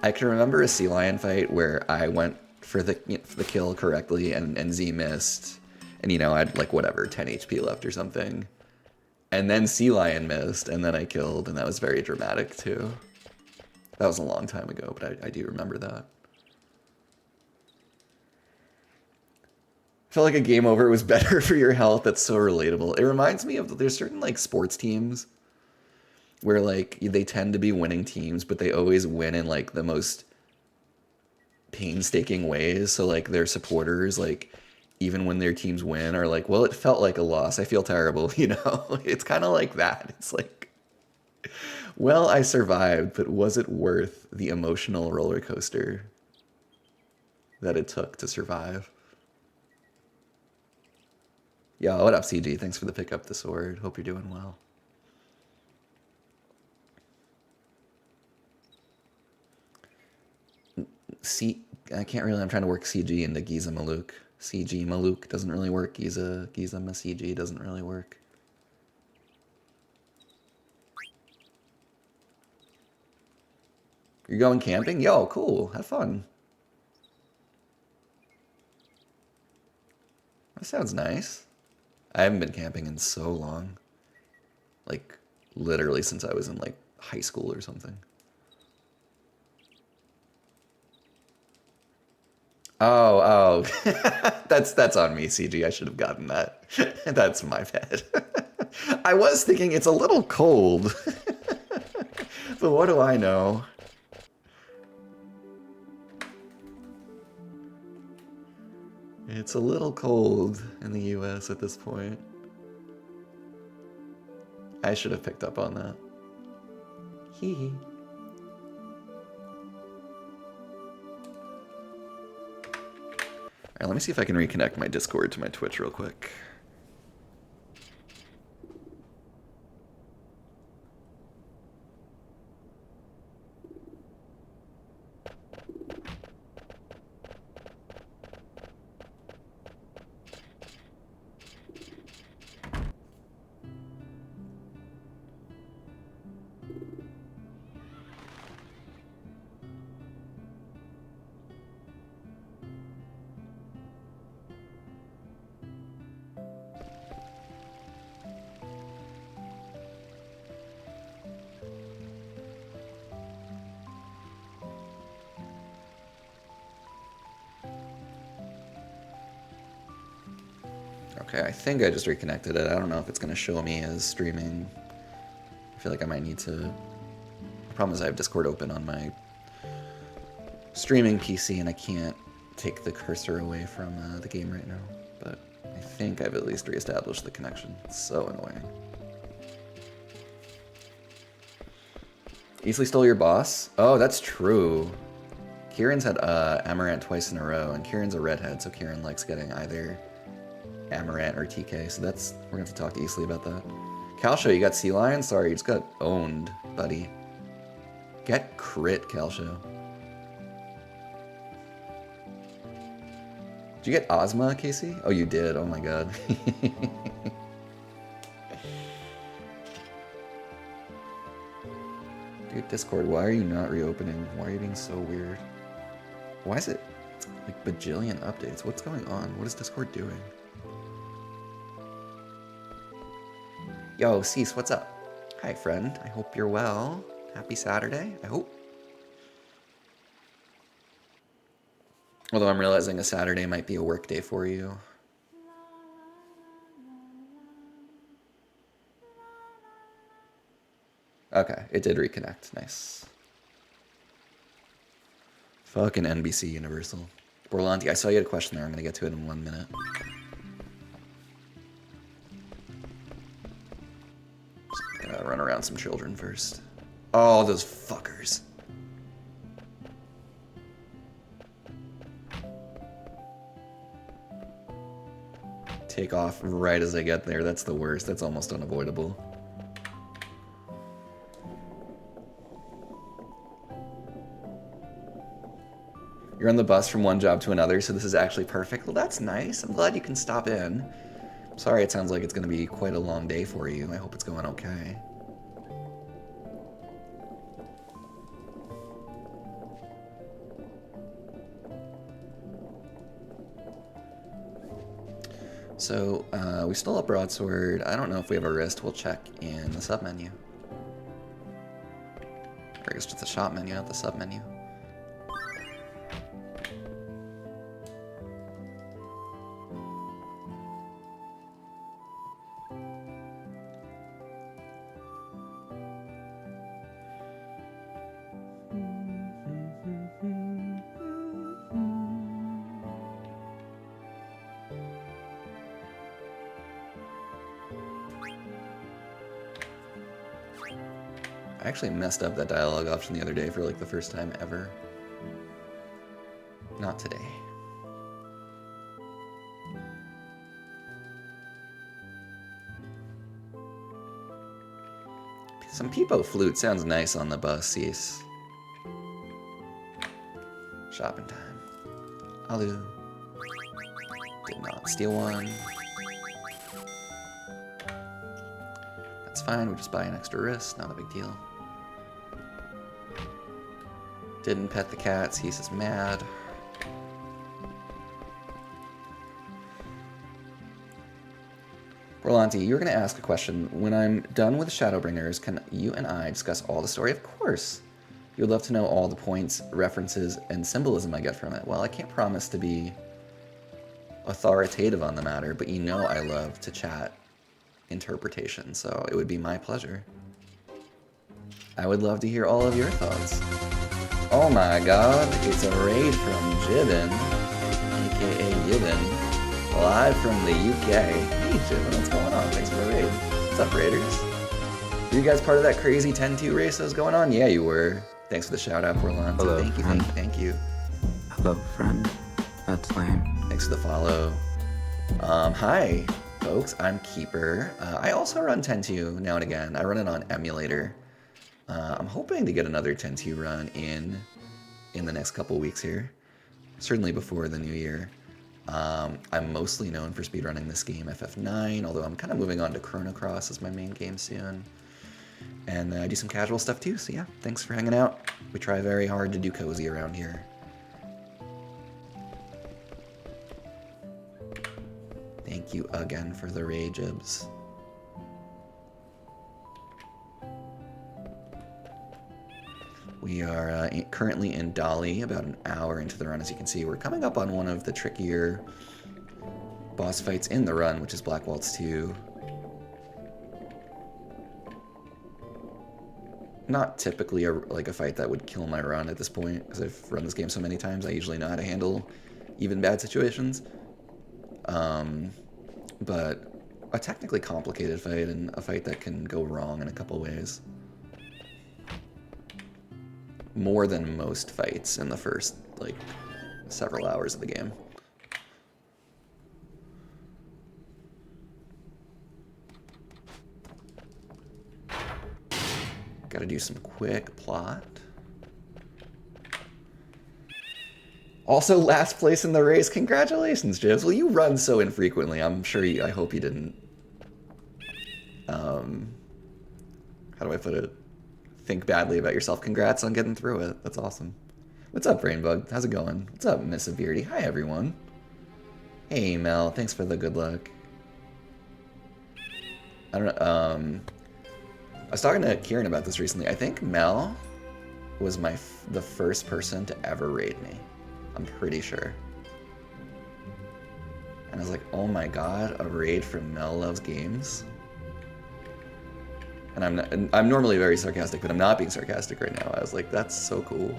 I can remember a Sea Lion fight where I went for the kill correctly and Z missed. And, you know, I had, like, whatever, 10 HP left or something. And then Sea Lion missed, and then I killed, and that was very dramatic, too. That was a long time ago, but I do remember that. I felt like a game over was better for your health. That's so relatable. It reminds me of, there's certain, like, sports teams where, like, they tend to be winning teams, but they always win in, like, the most painstaking ways. So, like, their supporters, like, even when their teams win, are like, well, it felt like a loss. I feel terrible, you know? It's kind of like that. It's like, well, I survived, but was it worth the emotional roller coaster that it took to survive? Yo, what up, CG? Thanks for the pick up the sword. Hope you're doing well. I can't really, I'm trying to work CG into Giza Maluk. CG Maluk doesn't really work. Giza CG doesn't really work. You're going camping? Yo, cool. Have fun. That sounds nice. I haven't been camping in so long. Like, literally since I was in, like, high school or something. Oh. That's on me, CG. I should have gotten that. That's my bad. I was thinking it's a little cold. But what do I know? It's a little cold in the US at this point. I should have picked up on that. Hee hee. Alright, let me see if I can reconnect my Discord to my Twitch real quick. Okay, I think I just reconnected it. I don't know if it's going to show me as streaming. I feel like I might need to... The problem is I have Discord open on my streaming PC and I can't take the cursor away from the game right now. But I think I've at least reestablished the connection. It's so annoying. Easily stole your boss? Oh, that's true. Kieran's had Amaranth twice in a row, and Kieran's a redhead, so Kieran likes getting either Amaranth or TK, so that's... We're gonna have to talk to Easley about that. Calsho, you got Sea Lion? Sorry, you just got owned, buddy. Get crit, Calsho. Did you get Ozma, Casey? Oh, you did. Oh my god. Dude, Discord, why are you not reopening? Why are you being so weird? Why is it like bajillion updates? What's going on? What is Discord doing? Yo, Cease, what's up? Hi, friend. I hope you're well. Happy Saturday, I hope. Although I'm realizing a Saturday might be a work day for you. Okay, it did reconnect. Nice. Fucking NBC Universal. Borlanti, I saw you had a question there. I'm gonna get to it in 1 minute. Just gonna run around some children first. Oh, those fuckers. Take off right as I get there. That's the worst. That's almost unavoidable. You're on the bus from one job to another, so this is actually perfect. Well, that's nice. I'm glad you can stop in. Sorry, it sounds like it's going to be quite a long day for you. I hope it's going okay. So, we stole a broadsword. I don't know if we have a wrist. We'll check in the sub-menu. Or I guess just the shop menu, not the sub-menu. I actually messed up that dialogue option the other day for like the first time ever. Not today. Some peepo flute sounds nice on the bus, Cease. Shopping time. Alu. Did not steal one. That's fine, we'll just buy an extra wrist, not a big deal. Didn't pet the cats, he's just mad. Berlanti, you were going to ask a question. When I'm done with Shadowbringers, can you and I discuss all the story? Of course. You would love to know all the points, references, and symbolism I get from it. Well, I can't promise to be authoritative on the matter, but you know I love to chat interpretation, so it would be my pleasure. I would love to hear all of your thoughts. Oh my god, it's a raid from Jibbin, aka Yibbin, live from the UK. Hey Jibbin, what's going on? Thanks for the raid. What's up, Raiders? Were you guys part of that crazy 10-2 race that was going on? Yeah, you were. Thanks for the shout out, Orlando. Hello, thank you, friend. thank you. Hello, friend. That's lame. Thanks for the follow. Hi, folks. I'm Keeper. I also run 10-2 now and again. I run it on emulator. I'm hoping to get another 10-2 run in the next couple weeks here. Certainly before the new year. I'm mostly known for speedrunning this game, FF9, although I'm kind of moving on to Chrono Cross as my main game soon. And I do some casual stuff too, so yeah, thanks for hanging out. We try very hard to do cozy around here. Thank you again for the raid, Jibs. We are currently in Dolly, about an hour into the run. As you can see, we're coming up on one of the trickier boss fights in the run, which is Black Waltz 2. Not typically like a fight that would kill my run at this point, because I've run this game so many times. I usually know how to handle even bad situations. But a technically complicated fight, and a fight that can go wrong in a couple ways. More than most fights in the first, like, several hours of the game. Gotta do some quick plot. Also, last place in the race. Congratulations, Jibs. Well, you run so infrequently. I'm sure I hope you didn't... how do I put it? Think badly about yourself. Congrats on getting through it. That's awesome. What's up, Brainbug? How's it going? What's up, Miss Beardy? Hi, everyone. Hey, Mel. Thanks for the good luck. I don't know. I was talking to Kieran about this recently. I think Mel was the first person to ever raid me. I'm pretty sure. And I was like, oh my god, a raid from Mel Loves Games? And I'm normally very sarcastic, but I'm not being sarcastic right now. I was like, that's so cool.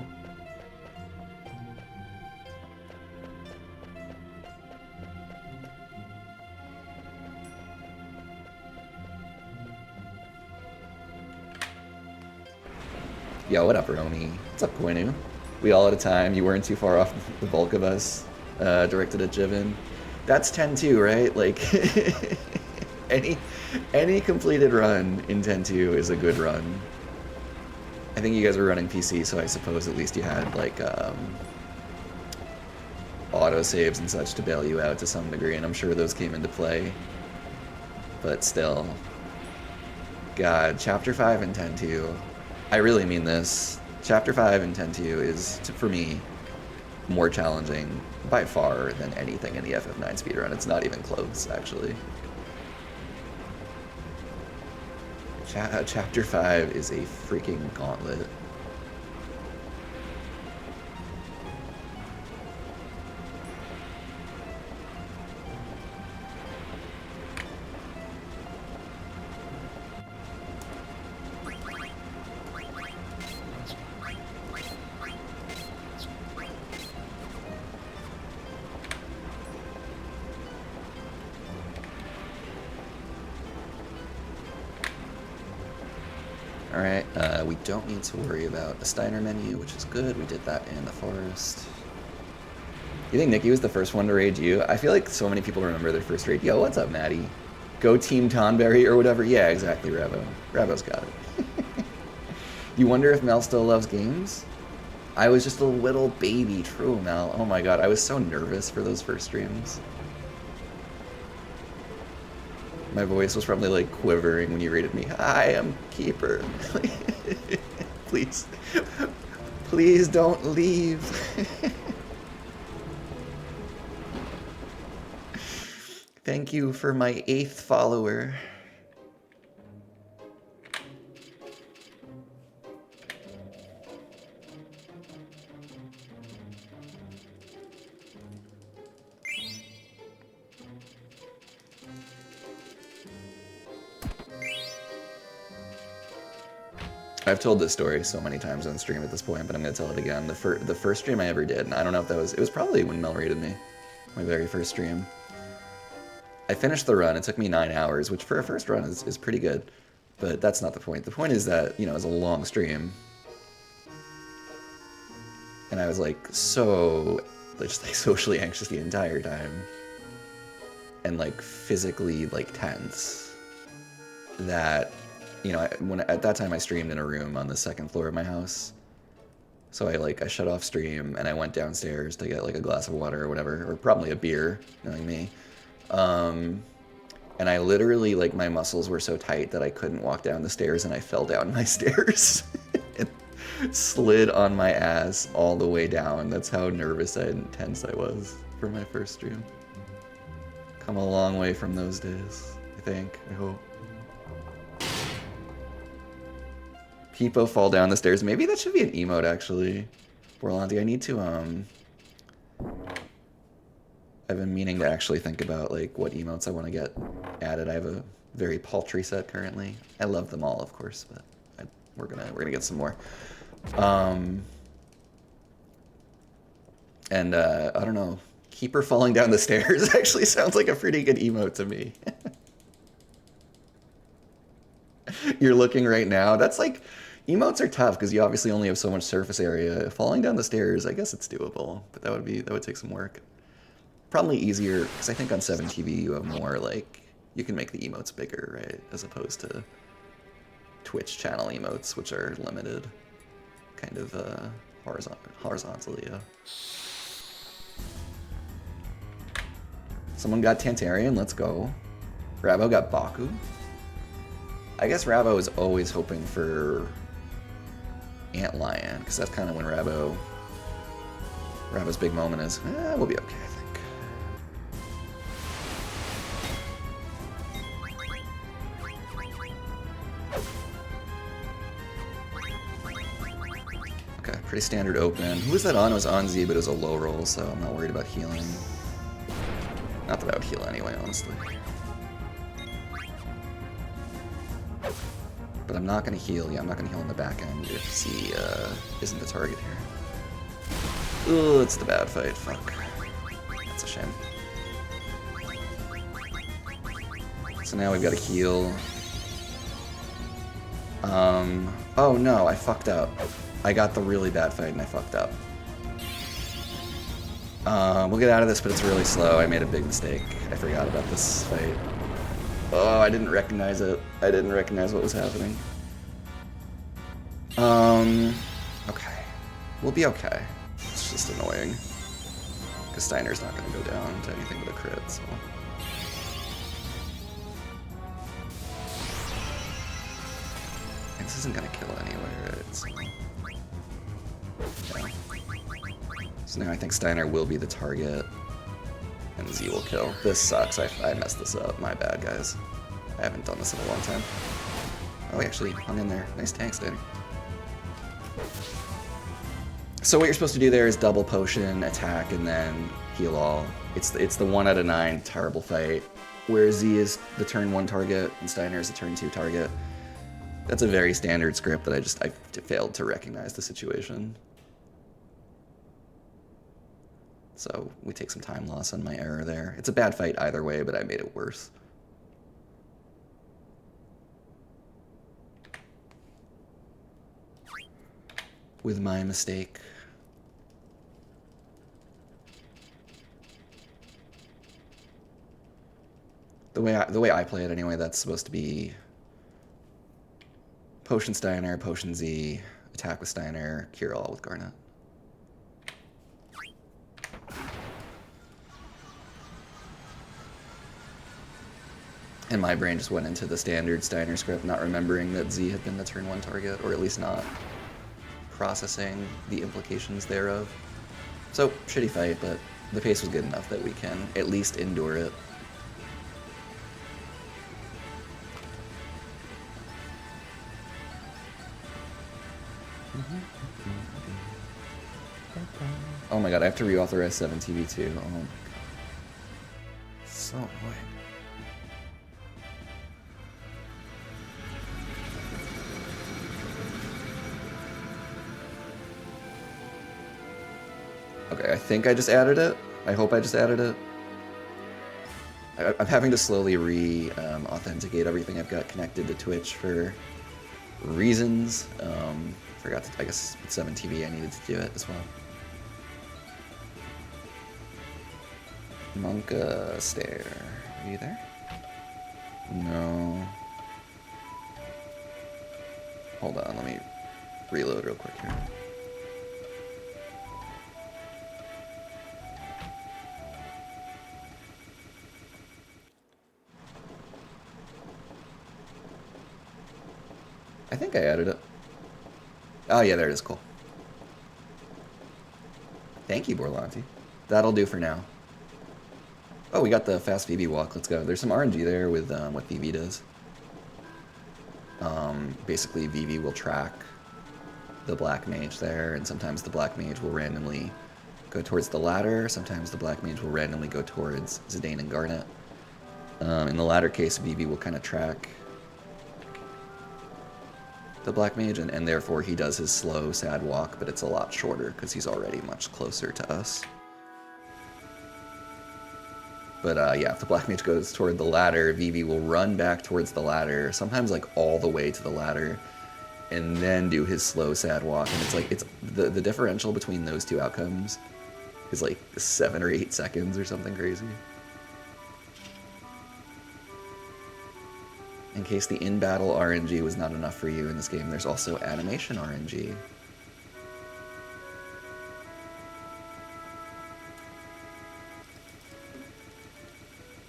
Yo, what up, Romy? What's up, Koinu? We all at a time. You weren't too far off the bulk of us. Directed at Jivin. That's 10-2, right? Like, any completed run in 10-2 is a good run. I think you guys were running PC, so I suppose at least you had, like, auto-saves and such to bail you out to some degree, and I'm sure those came into play. But still. God, Chapter 5 and 10-2. I really mean this. Chapter 5 and 10-2 is, for me, more challenging by far than anything in the FF9 speedrun. It's not even close, actually. Chapter 5 is a freaking gauntlet. Alright, we don't need to worry about a Steiner menu, which is good. We did that in the forest. You think Nikki was the first one to raid you? I feel like so many people remember their first raid. Yo, what's up, Maddie? Go Team Tonberry or whatever? Yeah, exactly, Rabo. Rabo's got it. You wonder if Mel still loves games? I was just a little baby, true, Mel. Oh my god, I was so nervous for those first streams. My voice was probably like quivering when you rated me. Hi, I'm Keeper. Please. Please don't leave. Thank you for my 8th follower. I've told this story so many times on stream at this point, but I'm going to tell it again. The first stream I ever did, and I don't know if that was... It was probably when Mel raided me. My very first stream. I finished the run. It took me 9 hours, which for a first run is pretty good. But that's not the point. The point is that, you know, it was a long stream. And I was, like, so... just, like, socially anxious the entire time. And, like, physically, like, tense. That... You know, at that time I streamed in a room on the 2nd floor of my house. So I shut off stream and I went downstairs to get like a glass of water or whatever, or probably a beer, knowing me. And I literally, like, my muscles were so tight that I couldn't walk down the stairs and I fell down my stairs. And slid on my ass all the way down. That's how nervous and tense I was for my first stream. Come a long way from those days, I think, I hope. People fall down the stairs. Maybe that should be an emote, actually. Borlanti, I need to, I've been meaning to actually think about like what emotes I want to get added. I have a very paltry set currently. I love them all, of course, but we're gonna get some more. And I don't know. Keeper falling down the stairs actually sounds like a pretty good emote to me. You're looking right now. That's like, emotes are tough because you obviously only have so much surface area. Falling down the stairs, I guess it's doable, but that would take some work. Probably easier because I think on 7TV you have more like, you can make the emotes bigger, right? As opposed to Twitch channel emotes, which are limited, kind of horizontally. Yeah. Someone got Tantarian, let's go. Rabo got Baku. I guess Rabo is always hoping for Antlion, because that's kind of when Rabo's big moment is. We'll be okay, I think. Okay, pretty standard open. Who was that on? It was on Z, but it was a low roll, so I'm not worried about healing. Not that I would heal anyway, honestly. But I'm not going to heal. Yeah, I'm not going to heal in the back end if Z isn't the target here. Ooh, it's the bad fight. Fuck. That's a shame. So now we've got to heal. Oh no, I fucked up. I got the really bad fight and I fucked up. We'll get out of this, but it's really slow. I made a big mistake. I forgot about this fight. Oh, I didn't recognize it. I didn't recognize what was happening. Okay. We'll be okay. It's just annoying. Because Steiner's not going to go down to anything but a crit, so... And this isn't going to kill anyway, right? So... Yeah. So now I think Steiner will be the target. And Z will kill. This sucks. I messed this up. My bad, guys. I haven't done this in a long time. Oh, he actually hung in there. Nice tank, Steiner. So what you're supposed to do there is double potion, attack, and then heal all. It's the 1 out of 9 terrible fight, where Z is the turn 1 target and Steiner is the turn 2 target. That's a very standard script that I failed to recognize the situation. So we take some time loss on my error there. It's a bad fight either way, but I made it worse. With my mistake. The way I play it anyway, that's supposed to be Potion Steiner, Potion Z, attack with Steiner, cure all with Garnet. And my brain just went into the standard Steiner script, not remembering that Z had been the turn 1 target, or at least not processing the implications thereof. So, shitty fight, but the pace was good enough that we can at least endure it. Oh my god, I have to reauthorize 7TV too. Oh my god. So annoying. Okay, I think I just added it. I hope I just added it. I'm having to slowly authenticate everything I've got connected to Twitch for reasons. Forgot to, I guess with 7TV I needed to do it as well. Monka Stare. Are you there? No. Hold on, let me reload real quick here. I think I added it. Oh yeah, there it is, cool. Thank you, Borlanti. That'll do for now. Oh, we got the fast VV walk, let's go. There's some RNG there with what VV does. Basically, VV will track the black mage there, and sometimes the black mage will randomly go towards the ladder. Sometimes the Black Mage will randomly go towards Zidane and Garnet. In the latter case, Vivi will kind of track the Black Mage, and therefore he does his slow, sad walk, but it's a lot shorter because he's already much closer to us. But yeah, if the Black Mage goes toward the ladder, Vivi will run back towards the ladder, sometimes like all the way to the ladder, and then do his slow, sad walk. And it's like, it's the differential between those two outcomes is like 7 or 8 seconds or something crazy. In case the in-battle RNG was not enough for you in this game, there's also animation RNG.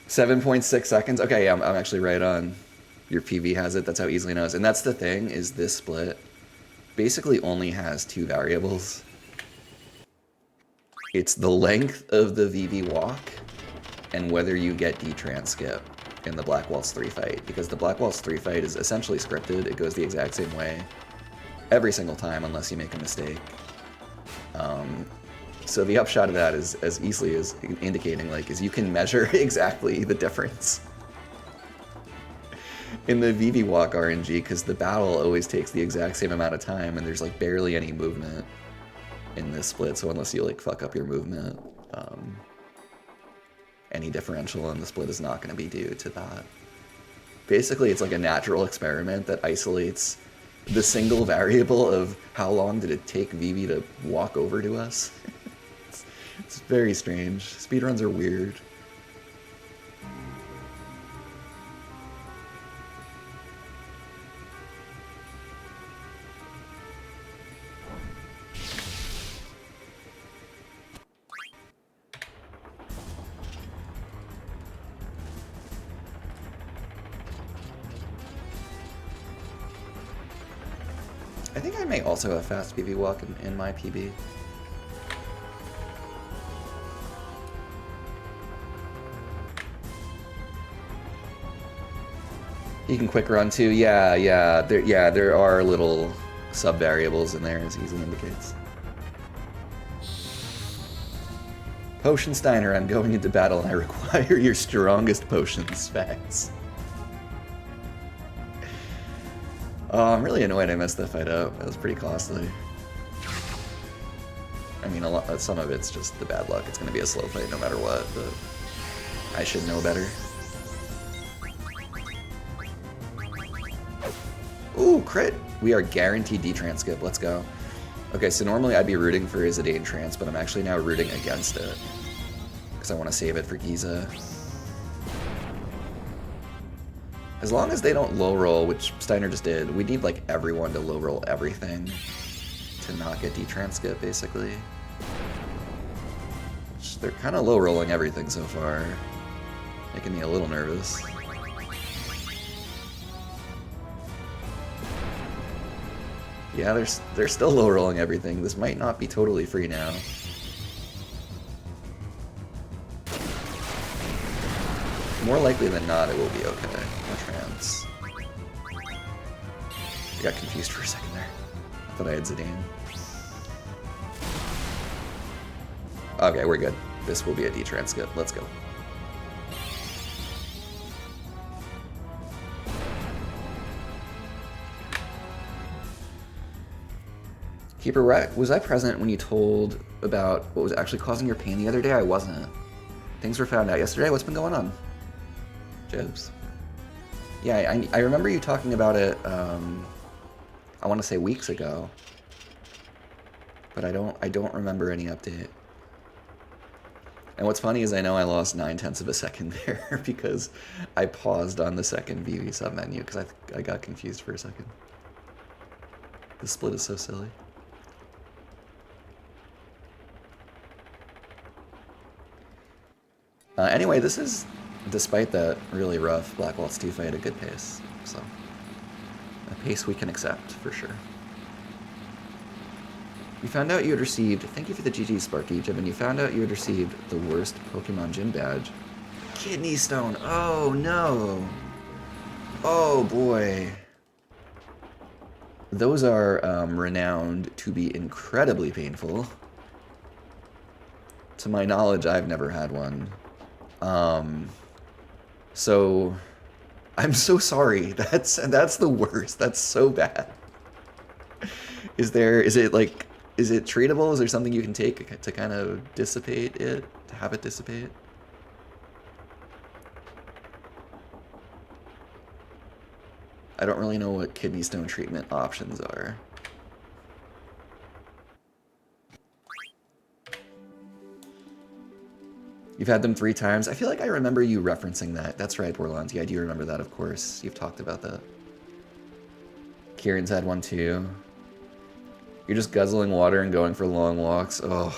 .6 seconds? Okay, yeah, I'm actually right on. Your PV has it, that's how easily it knows. And that's the thing, is this split basically only has 2 variables. It's the length of the VV walk and whether you get D-Trans skip in the Black Waltz 3 fight, because the Black Waltz 3 fight is essentially scripted. It goes the exact same way every single time unless you make a mistake. So the upshot of that is, as easily as indicating, like, is you can measure exactly the difference in the VV walk RNG, because the battle always takes the exact same amount of time and there's like barely any movement in this split, so unless you like fuck up your movement, any differential in the split is not going to be due to that. Basically, it's like a natural experiment that isolates the single variable of how long did it take Vivi to walk over to us. It's very strange. Speedruns are weird. I think I may also have fast PV walk in my PB. You can quick run too. Yeah, there are little sub variables in there, as easily indicates. Potion Steiner, I'm going into battle and I require your strongest potions. Facts. Oh, I'm really annoyed I messed that fight up. That was pretty costly. I mean, some of it's just the bad luck. It's going to be a slow fight no matter what, but I should know better. Ooh, crit! We are guaranteed D-Trans skip. Let's go. Okay, so normally I'd be rooting for Zidane Trance, but I'm actually now rooting against it, because I want to save it for Giza. As long as they don't low roll, which Steiner just did, we need like everyone to low roll everything to not get D-Trans skip, basically. Which they're kind of low rolling everything so far, making me a little nervous. Yeah, they're still low rolling everything. This might not be totally free now. More likely than not, it will be okay. No trans. I got confused for a second there. I thought I had Zidane. Okay, we're good. This will be a D-Trans skip. Let's go. Keeper, was I present when you told about what was actually causing your pain the other day? I wasn't. Things were found out yesterday. What's been going on? Jibs. Yeah, I remember you talking about it, I want to say weeks ago. But I don't remember any update. And what's funny is I know I lost 9/10 of a second there because I paused on the second VV submenu because I got confused for a second. The split is so silly. Anyway, this is, despite that really rough Black Waltz 2 fight, a good pace. So, a pace we can accept, for sure. You found out you had received, thank you for the GG Sparky, Jim, you found out you had received the worst Pokemon Gym badge. Kidney Stone, oh no. Oh boy. Those are renowned to be incredibly painful. To my knowledge, I've never had one. So I'm so sorry. That's the worst. That's so bad. Is it like, is it treatable? Is there something you can take to kind of dissipate it, to have it dissipate? I don't really know what kidney stone treatment options are. You've had them 3 times? I feel like I remember you referencing that. That's right, Borlanti. I do remember that, of course. You've talked about that. Kieran's had one too. You're just guzzling water and going for long walks. Oh,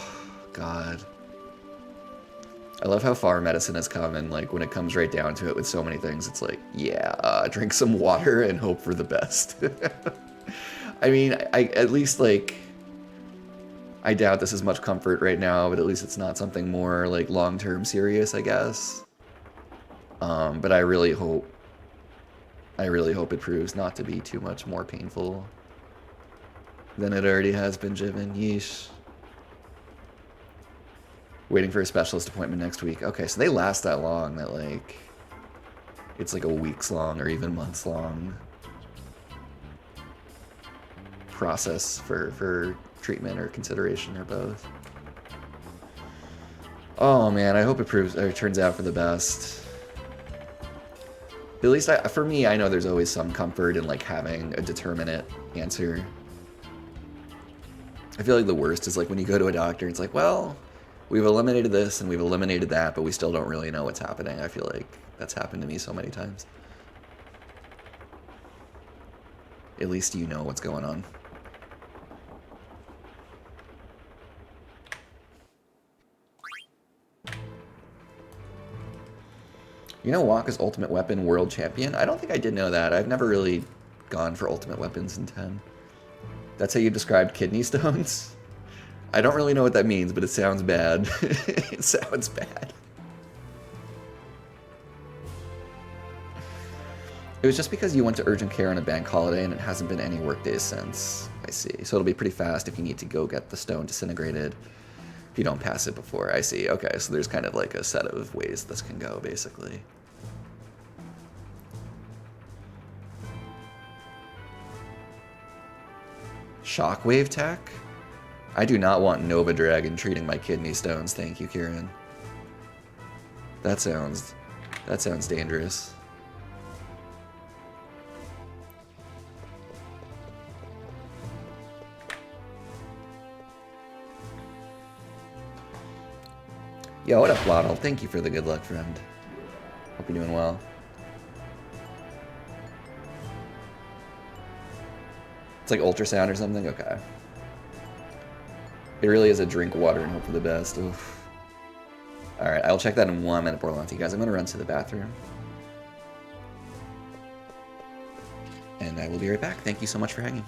God. I love how far medicine has come, and like when it comes right down to it with so many things, it's like, yeah, drink some water and hope for the best. I mean, I at least like, I doubt this is much comfort right now, but at least it's not something more like long-term serious, I guess. But I really hope it proves not to be too much more painful than it already has been, Jiven. Yeesh. Waiting for a specialist appointment next week. Okay, so they last that long, that like, it's like a weeks long or even months long process for treatment or consideration or both. Oh man, I hope it proves or turns out for the best. At least for me, I know there's always some comfort in like having a determinate answer. I feel like the worst is like when you go to a doctor, it's like, well, we've eliminated this and we've eliminated that, but we still don't really know what's happening. I feel like that's happened to me so many times. At least you know what's going on. You know Waka's Ultimate Weapon World Champion? I don't think I did know that. I've never really gone for Ultimate Weapons in 10. That's how you described kidney stones? I don't really know what that means, but it sounds bad. It sounds bad. It was just because you went to urgent care on a bank holiday and it hasn't been any work days since. I see. So it'll be pretty fast if you need to go get the stone disintegrated. If you don't pass it before. I see. Okay, so there's kind of like a set of ways this can go, basically. Shockwave tech? I do not want Nova Dragon treating my kidney stones, thank you, Kieran. That sounds dangerous. Yo, what up, Waddle? Thank you for the good luck, friend. Hope you're doing well. It's like ultrasound or something? Okay. It really is a drink water and hope for the best. Oof. Alright, I'll check that in 1 minute, Borlanti. Guys, I'm going to run to the bathroom. And I will be right back. Thank you so much for hanging.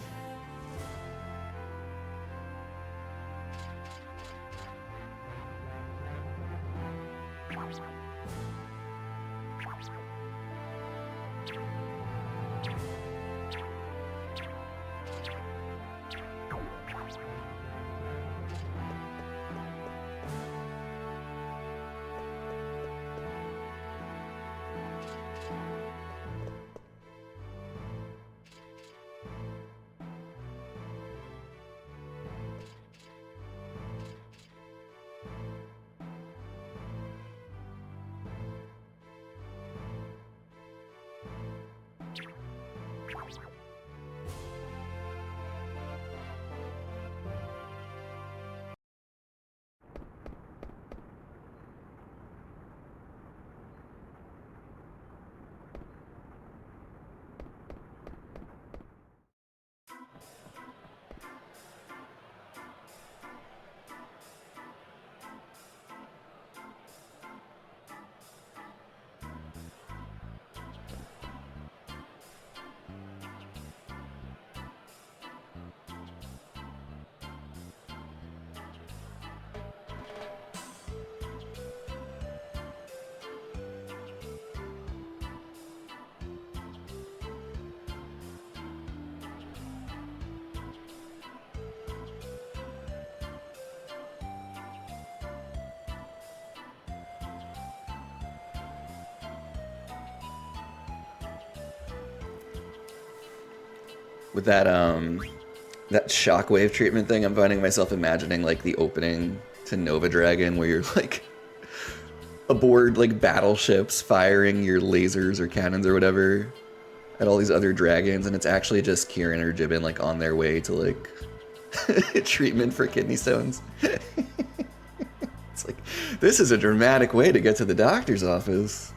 With that shockwave treatment thing, I'm finding myself imagining like the opening to Nova Dragon where you're like aboard like battleships firing your lasers or cannons or whatever at all these other dragons, and it's actually just Kieran or Jibbin like on their way to like treatment for kidney stones. It's like, this is a dramatic way to get to the doctor's office.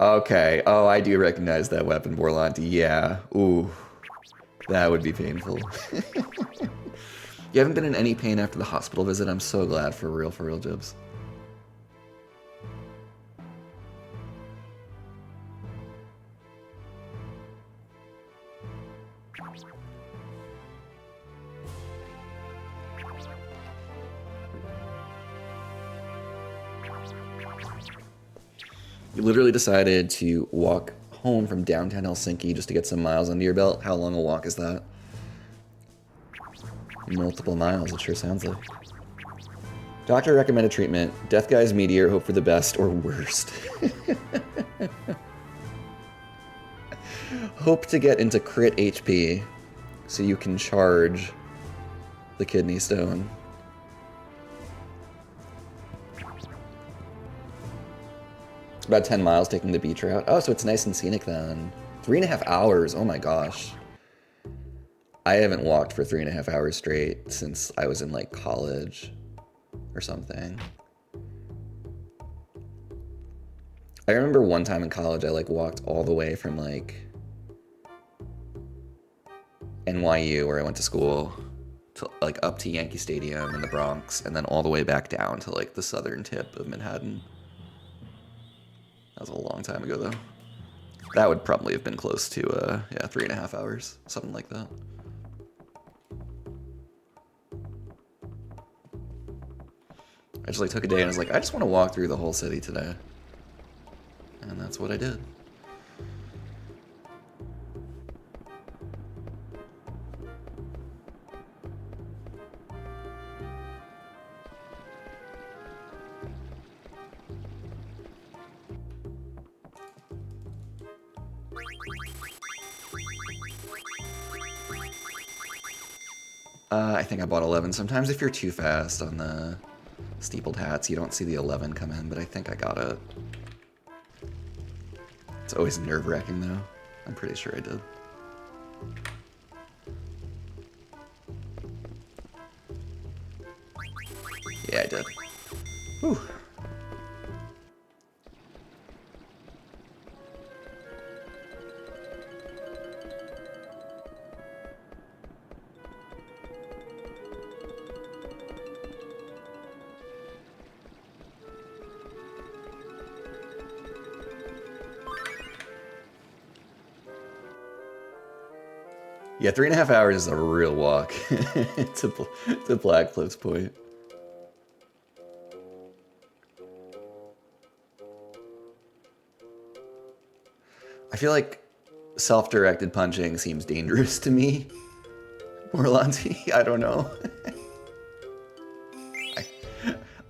Okay, oh, I do recognize that weapon, Borlanti. Yeah, ooh, that would be painful. You haven't been in any pain after the hospital visit? I'm so glad, for real, Jibs. You literally decided to walk home from downtown Helsinki just to get some miles under your belt? How long a walk is that? Multiple miles, it sure sounds like. Doctor recommended treatment. Death Guy's Meteor, hope for the best or worst. Hope to get into crit HP so you can charge the kidney stone. About 10 miles taking the beach route. Oh, so it's nice and scenic then. 3.5 hours, oh my gosh. I haven't walked for 3.5 hours straight since I was in like college or something. I remember one time in college I like walked all the way from like NYU, where I went to school, to like up to Yankee Stadium in the Bronx, and then all the way back down to like the southern tip of Manhattan. That was a long time ago though. That would probably have been close to yeah, 3.5 hours, something like that. I just like took a day and I was like, I just want to walk through the whole city today. And that's what I did. I think I bought 11. Sometimes if you're too fast on the steepled hats, you don't see the 11 come in, but I think I got it. It's always nerve-wracking though. I'm pretty sure I did. Yeah, I did. Whew. Yeah, 3.5 hours is a real walk to Blackcliff's point. I feel like self-directed punching seems dangerous to me. Morlanti, I don't know.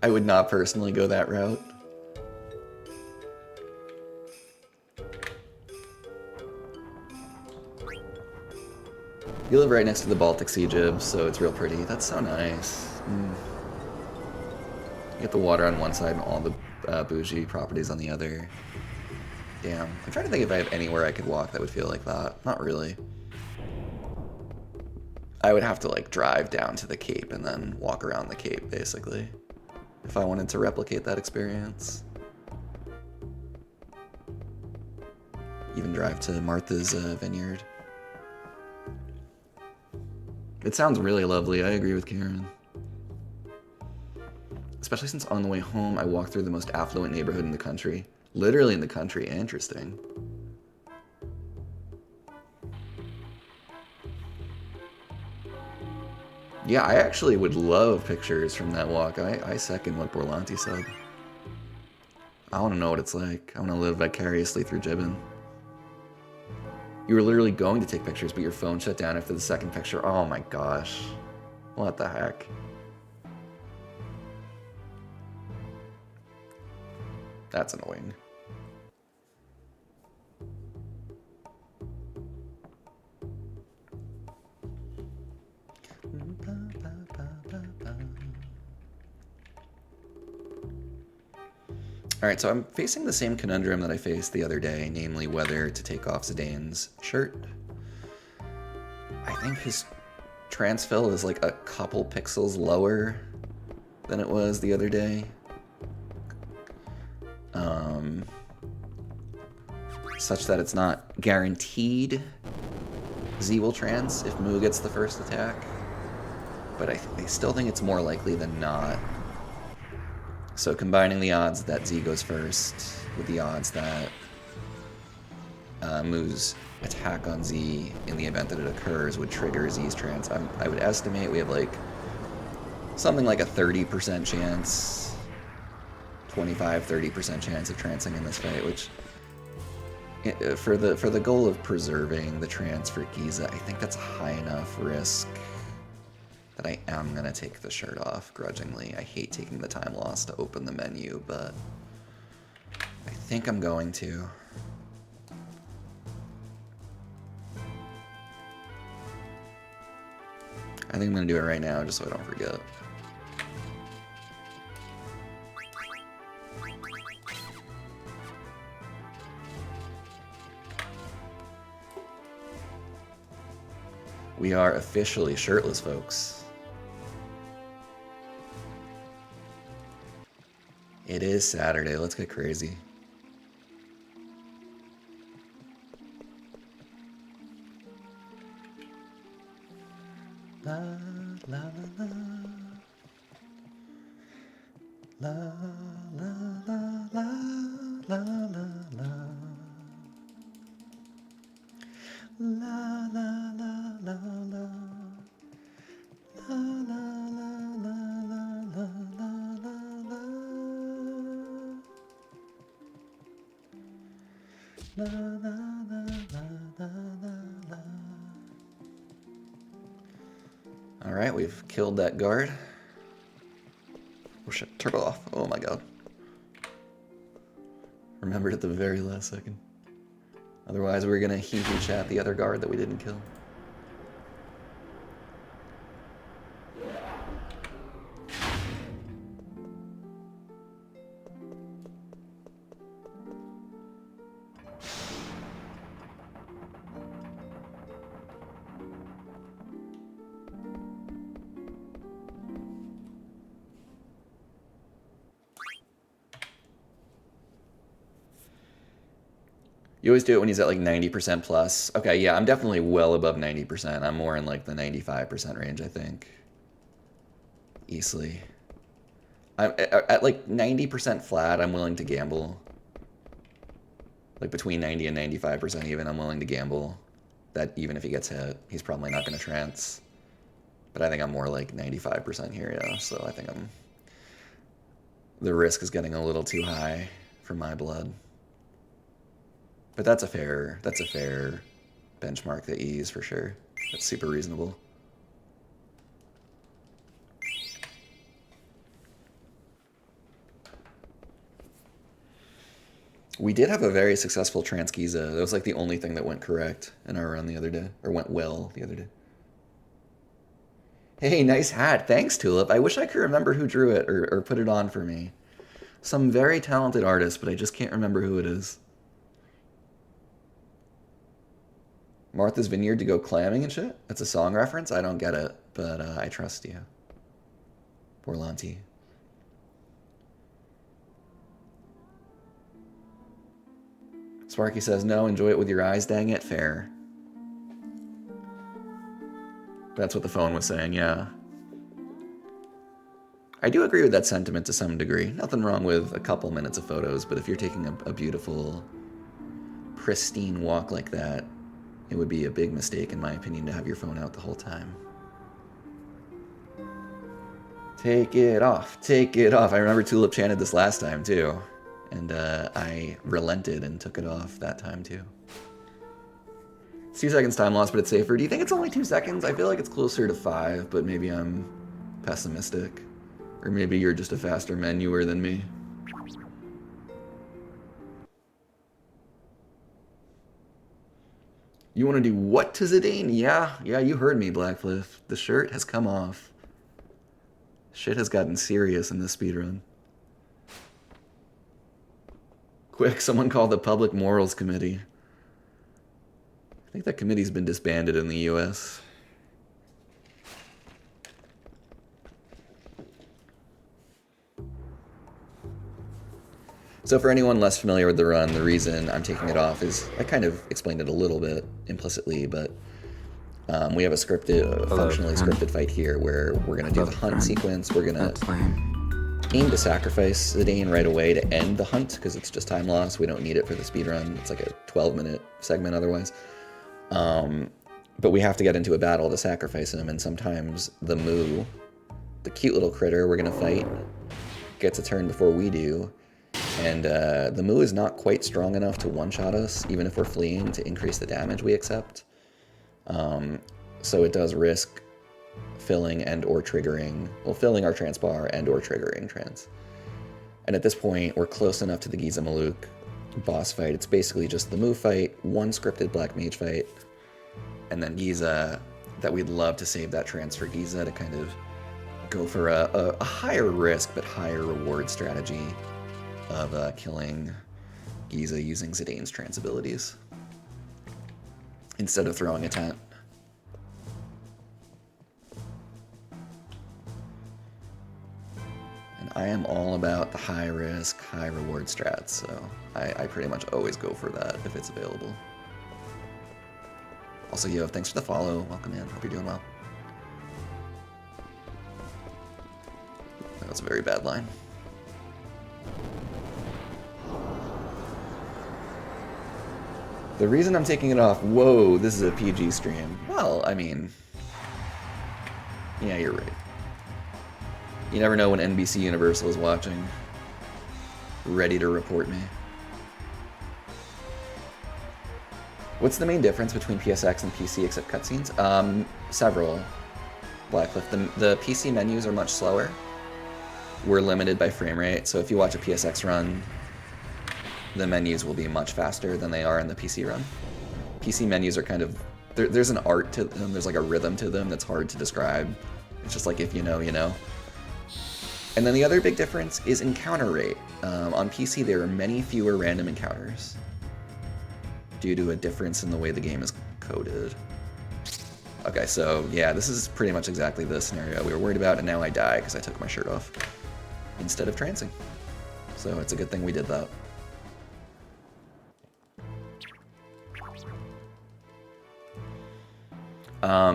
I would not personally go that route. You live right next to the Baltic Sea, Jib, so it's real pretty. That's so nice. Mm. You get the water on one side and all the bougie properties on the other. Damn. I'm trying to think if I have anywhere I could walk that would feel like that. Not really. I would have to like drive down to the Cape and then walk around the Cape, basically, if I wanted to replicate that experience. Even drive to Martha's Vineyard. It sounds really lovely, I agree with Karen. Especially since on the way home, I walked through the most affluent neighborhood in the country. Literally in the country, interesting. Yeah, I actually would love pictures from that walk. I second what Borlanti said. I want to know what it's like. I want to live vicariously through Jibbin. You were literally going to take pictures, but your phone shut down after the second picture. Oh my gosh. What the heck? That's annoying. Alright, so I'm facing the same conundrum that I faced the other day, namely whether to take off Zidane's shirt. I think his transfill is like a couple pixels lower than it was the other day. Such that it's not guaranteed Z will trans if Mu gets the first attack. But I still think it's more likely than not. So combining the odds that Z goes first with the odds that Mu's attack on Z in the event that it occurs would trigger Z's trans. I would estimate we have like something like a 30% chance, 25-30% chance of transing in this fight, which for the goal of preserving the trans for Giza, I think that's a high enough risk that I am gonna take the shirt off grudgingly. I hate taking the time lost to open the menu, but I think I'm going to. I think I'm gonna do it right now just so I don't forget. We are officially shirtless, folks. It is Saturday. Let's get crazy. La la la la la la la la la la la. La la la la la la la la la la la la la. All right, we've killed that guard. Oh shit, turbo off. Oh my god. Remembered at the very last second. Otherwise, we're gonna hee-hee chat the other guard that we didn't kill. You always do it when he's at like 90% plus. Okay, yeah, I'm definitely well above 90%. I'm more in like the 95% range, I think. Easily. I'm at like 90% flat, I'm willing to gamble. Like between 90 and 95% even, I'm willing to gamble that even if he gets hit, he's probably not going to trance. But I think I'm more like 95% here, yeah. So I think the risk is getting a little too high for my blood. But that's a fair benchmark that you use for sure. That's super reasonable. We did have a very successful trans Giza. That was like the only thing that went correct in our run the other day, or went well the other day. Hey, nice hat. Thanks, Tulip. I wish I could remember who drew it or put it on for me. Some very talented artist, but I just can't remember who it is. Martha's Vineyard to go clamming and shit? That's a song reference? I don't get it, but I trust you. Borlanti. Sparky says, no, enjoy it with your eyes, dang it. Fair. That's what the phone was saying, yeah. I do agree with that sentiment to some degree. Nothing wrong with a couple minutes of photos, but if you're taking a beautiful, pristine walk like that, it would be a big mistake, in my opinion, to have your phone out the whole time. Take it off, take it off. I remember Tulip chanted this last time, too. And I relented and took it off that time, too. It's 2 seconds time loss, but it's safer. Do you think it's only 2 seconds? I feel like it's closer to 5, but maybe I'm pessimistic. Or maybe you're just a faster menuer than me. You want to do what to Zidane? Yeah, you heard me, Blackcliff. The shirt has come off. Shit has gotten serious in this speedrun. Quick, someone call the Public Morals Committee. I think that committee's been disbanded in the US. So for anyone less familiar with the run, the reason I'm taking it off is, I kind of explained it a little bit implicitly, but we have a functionally scripted fight here where we're going to do the hunt sequence. We're going to aim to sacrifice Zidane right away to end the hunt, because it's just time loss. We don't need it for the speed run. It's like a 12-minute segment otherwise. But we have to get into a battle to sacrifice him, and sometimes the Moo, the cute little critter we're going to fight, gets a turn before we do. And the Moo is not quite strong enough to one-shot us, even if we're fleeing, to increase the damage we accept. So it does risk filling and or triggering, well, filling our trance bar and or triggering trance. And at this point, we're close enough to the Giza Maluk boss fight. It's basically just the Moo fight, one scripted Black Mage fight, and then Giza, that we'd love to save that trance for Giza to kind of go for a higher risk but higher reward strategy of killing Giza using Zidane's trance abilities instead of throwing a tent. And I am all about the high risk, high reward strats, so I pretty much always go for that if it's available. Also, yo, thanks for the follow. Welcome in. Hope you're doing well. That was a very bad line. The reason I'm taking it off, whoa, this is a PG stream. Well, I mean, yeah, you're right. You never know when NBC Universal is watching, ready to report me. What's the main difference between PSX and PC except cutscenes? Several, Blackcliff. The PC menus are much slower. We're limited by frame rate, so if you watch a PSX run, the menus will be much faster than they are in the PC run. PC menus are kind of, there's an art to them, there's like a rhythm to them that's hard to describe. It's just like, if you know, you know. And then the other big difference is encounter rate. On PC, there are many fewer random encounters due to a difference in the way the game is coded. Okay, so yeah, this is pretty much exactly the scenario we were worried about, and now I die because I took my shirt off instead of trancing. So it's a good thing we did that.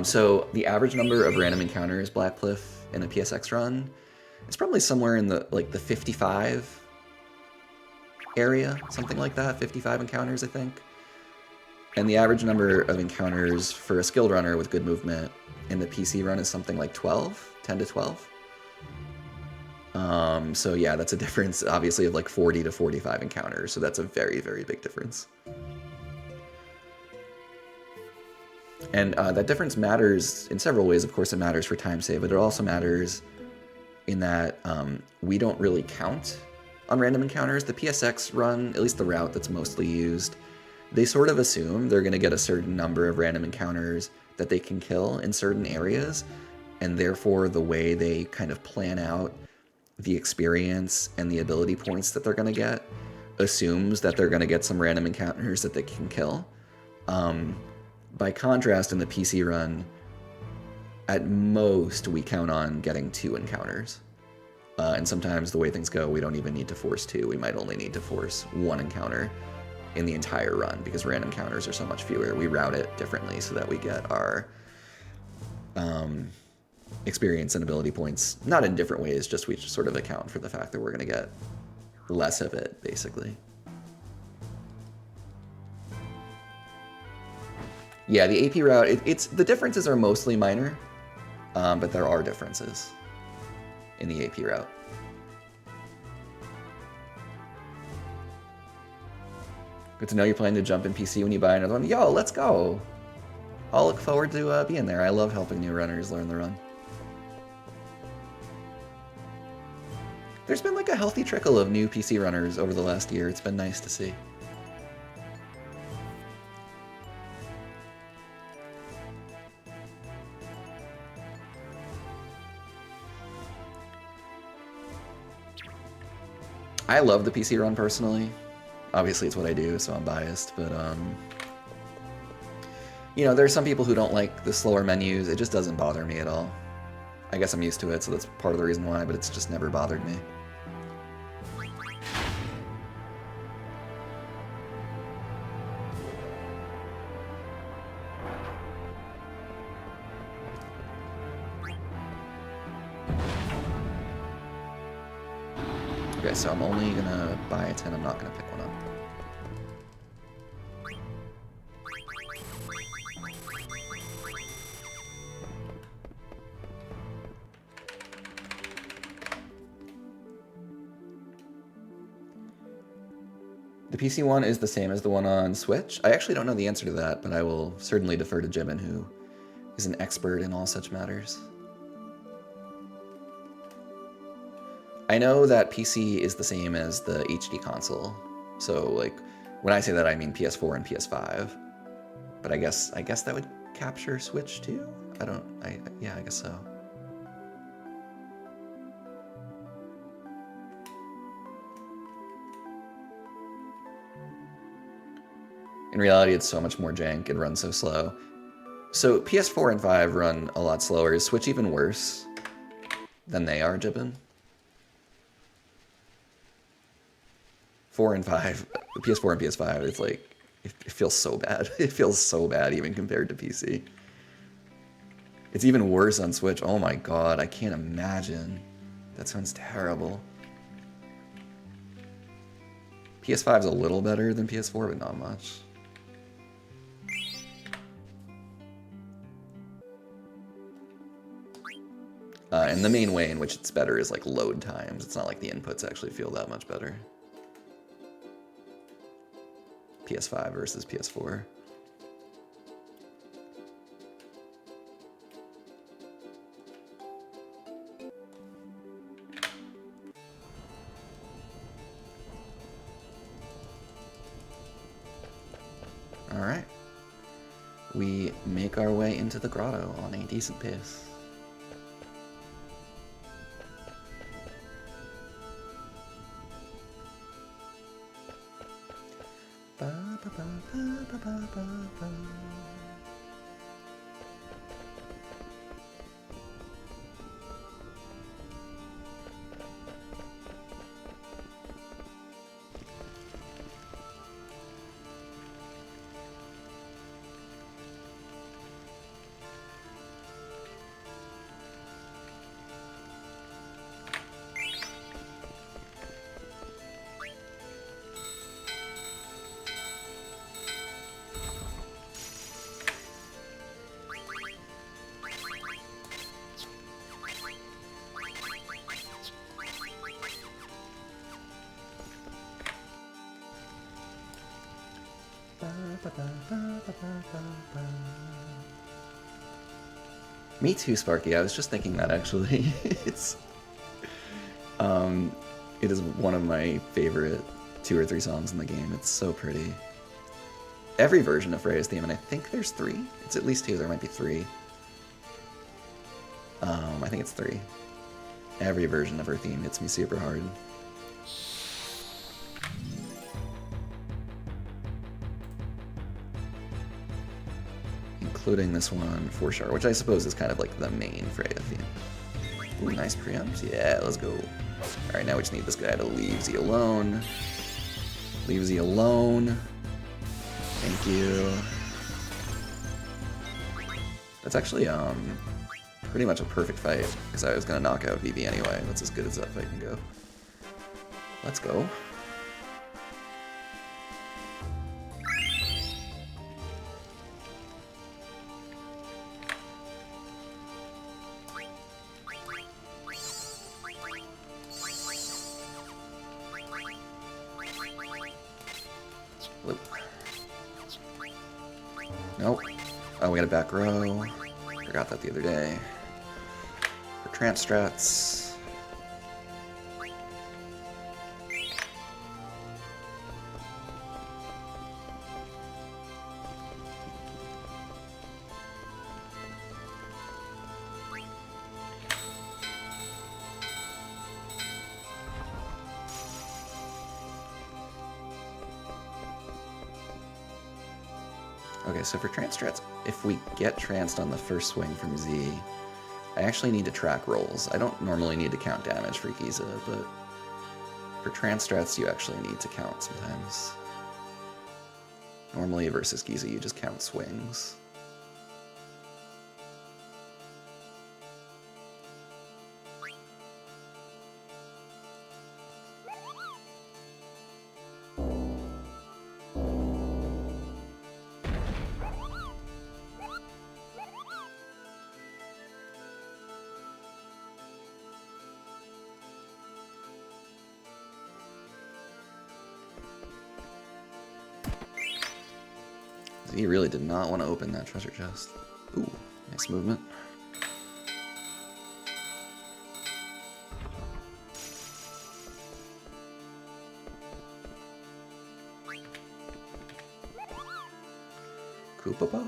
So the average number of random encounters Blackcliff in a PSX run is probably somewhere in the like the 55 area, something like that, 55 encounters, I think. And the average number of encounters for a skilled runner with good movement in the PC run is something like 12, 10 to 12. So yeah, that's a difference, obviously, of like 40 to 45 encounters. So that's a very, very big difference. And that difference matters in several ways. Of course, it matters for time save, but it also matters in that we don't really count on random encounters. The PSX run, at least the route that's mostly used, they sort of assume they're going to get a certain number of random encounters that they can kill in certain areas, and therefore the way they kind of plan out the experience and the ability points that they're going to get assumes that they're going to get some random encounters that they can kill. By contrast, in the PC run, at most we count on getting 2 encounters. And sometimes the way things go, we don't even need to force 2. We might only need to force 1 encounter in the entire run because random encounters are so much fewer. We route it differently so that we get our experience and ability points, not in different ways, just we just sort of account for the fact that we're going to get less of it, basically. Yeah, the AP route, it's the differences are mostly minor, but there are differences in the AP route. Good to know you're planning to jump in PC when you buy another one. Yo, let's go! I'll look forward to being there. I love helping new runners learn the run. There's been like a healthy trickle of new PC runners over the last year. It's been nice to see. I love the PC run personally. Obviously, it's what I do, so I'm biased, but you know, there are some people who don't like the slower menus. It just doesn't bother me at all. I guess I'm used to it, so that's part of the reason why, but it's just never bothered me. Okay, so I'm only gonna buy a 10, I'm not gonna pick one up. The PC one is the same as the one on Switch? I actually don't know the answer to that, but I will certainly defer to Jimin, who is an expert in all such matters. I know that PC is the same as the HD console, so like when I say that I mean PS4 and PS5. But I guess that would capture Switch too? Yeah, I guess so. In reality, it's so much more jank, it runs so slow. So PS4 and 5 run a lot slower. Is Switch even worse than they are, Jibbin? 4 and 5, PS4 and PS5, it's like, it feels so bad. It feels so bad even compared to PC. It's even worse on Switch. Oh my god, I can't imagine. That sounds terrible. PS5 is a little better than PS4, but not much. And the main way in which it's better is like load times. It's not like the inputs actually feel that much better. PS5 versus PS4. All right. We make our way into the grotto on a decent pace. Me too, Sparky. I was just thinking that actually. It is one of my favorite 2 or 3 songs in the game. It's so pretty. Every version of Freya's theme, and I think there's 3. It's at least 2. There might be 3. I think it's 3. Every version of her theme hits me super hard. Including this one for sure, which I suppose is kind of like the main Freya theme. Ooh, nice preempt. Yeah, let's go. Alright, now we just need this guy to leave Z alone. Leave Z alone. Thank you. That's actually pretty much a perfect fight, because I was going to knock out VV anyway. That's as good as that fight can go. Let's go. Nope. Oh, we got a back row. Forgot that the other day. For tramp strats. Okay, so for trance strats, if we get tranced on the first swing from Z, I actually need to track rolls. I don't normally need to count damage for Giza, but for trance strats, you actually need to count sometimes. Normally versus Giza, you just count swings. He really did not want to open that treasure chest. Ooh, nice movement. Koopa Ball.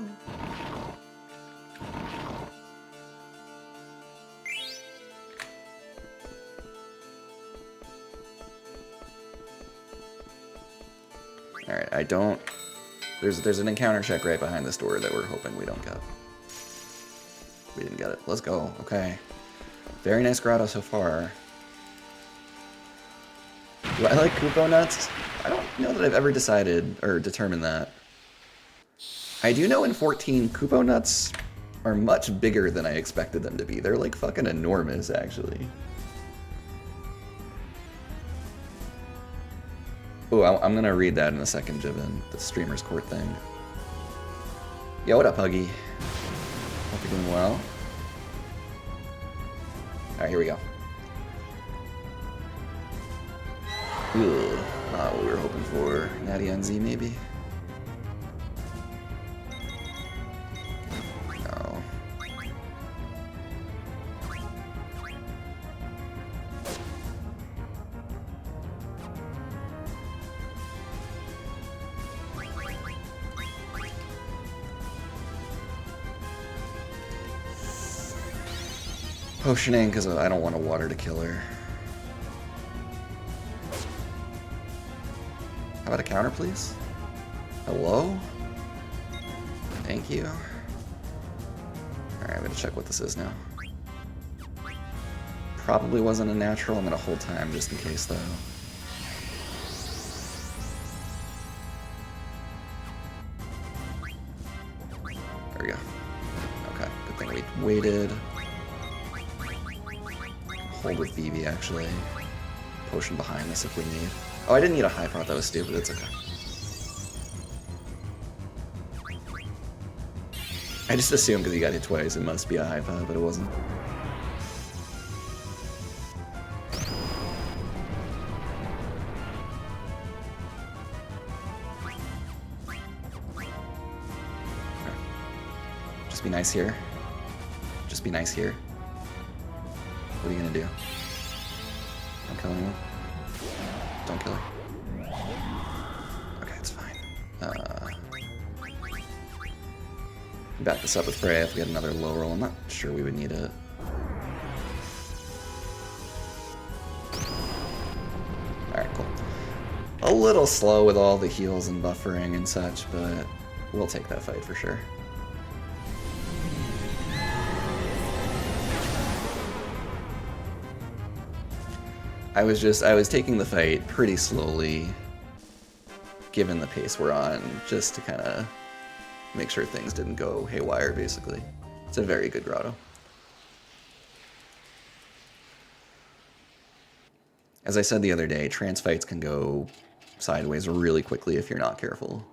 Alright, I don't... There's an encounter check right behind this door that we're hoping we don't get. We didn't get it. Let's go. Okay. Very nice grotto so far. Do I like Koopo nuts? I don't know that I've ever decided or determined that. I do know in 14, Koopo nuts are much bigger than I expected them to be. They're like fucking enormous, actually. Oh, I'm gonna read that in a second, Jibin. The streamer's court thing. Yo, what up, Huggy? Hope you're doing well. Alright, here we go. Ugh, not what we were hoping for. Natty on Z, maybe? No. Potioning, because I don't want a water to kill her. How about a counter, please? Hello? Thank you. Alright, I'm gonna check what this is now. Probably wasn't a natural. I'm gonna hold time just in case, though. There we go. Okay, good thing we waited. Hold with Vivi, actually. Potion behind us if we need. Oh, I didn't need a high pot. That was stupid. It's okay. I just assumed because he got hit twice, it must be a high pot, but it wasn't. Just be nice here. Just be nice here. What are you gonna do? Don't kill anyone? Don't kill her. Okay, it's fine. Back this up with Freya if we had another low roll. I'm not sure we would need it. Alright, cool. A little slow with all the heals and buffering and such, but we'll take that fight for sure. I was taking the fight pretty slowly, given the pace we're on, just to kind of make sure things didn't go haywire, basically. It's a very good grotto. As I said the other day, trance fights can go sideways really quickly if you're not careful.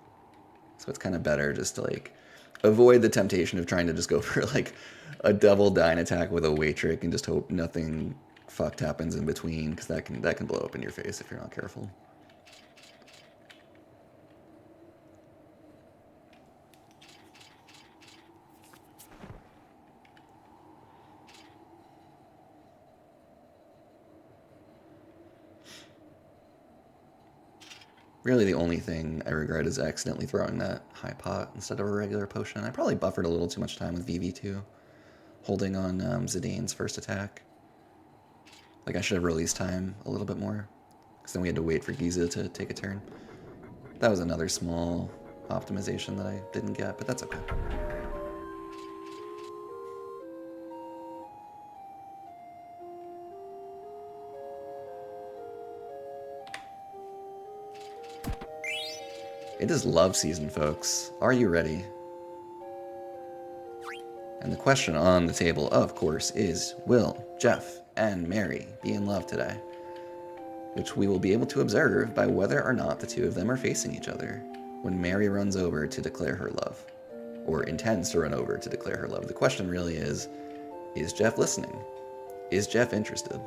So it's kind of better just to, like, avoid the temptation of trying to just go for, like, a double Dyne attack with a weight trick and just hope nothing fucked happens in between, because that can blow up in your face if you're not careful. Really, the only thing I regret is accidentally throwing that high pot instead of a regular potion. I probably buffered a little too much time with VV too, holding on Zidane's first attack. Like, I should have released time a little bit more, because then we had to wait for Giza to take a turn. That was another small optimization that I didn't get, but that's okay. It is love season, folks. Are you ready? And the question on the table, of course, is, will Jeff and Mary be in love today? Which we will be able to observe by whether or not the two of them are facing each other when Mary runs over to declare her love, or intends to run over to declare her love. The question really is Jeff listening? Is Jeff interested?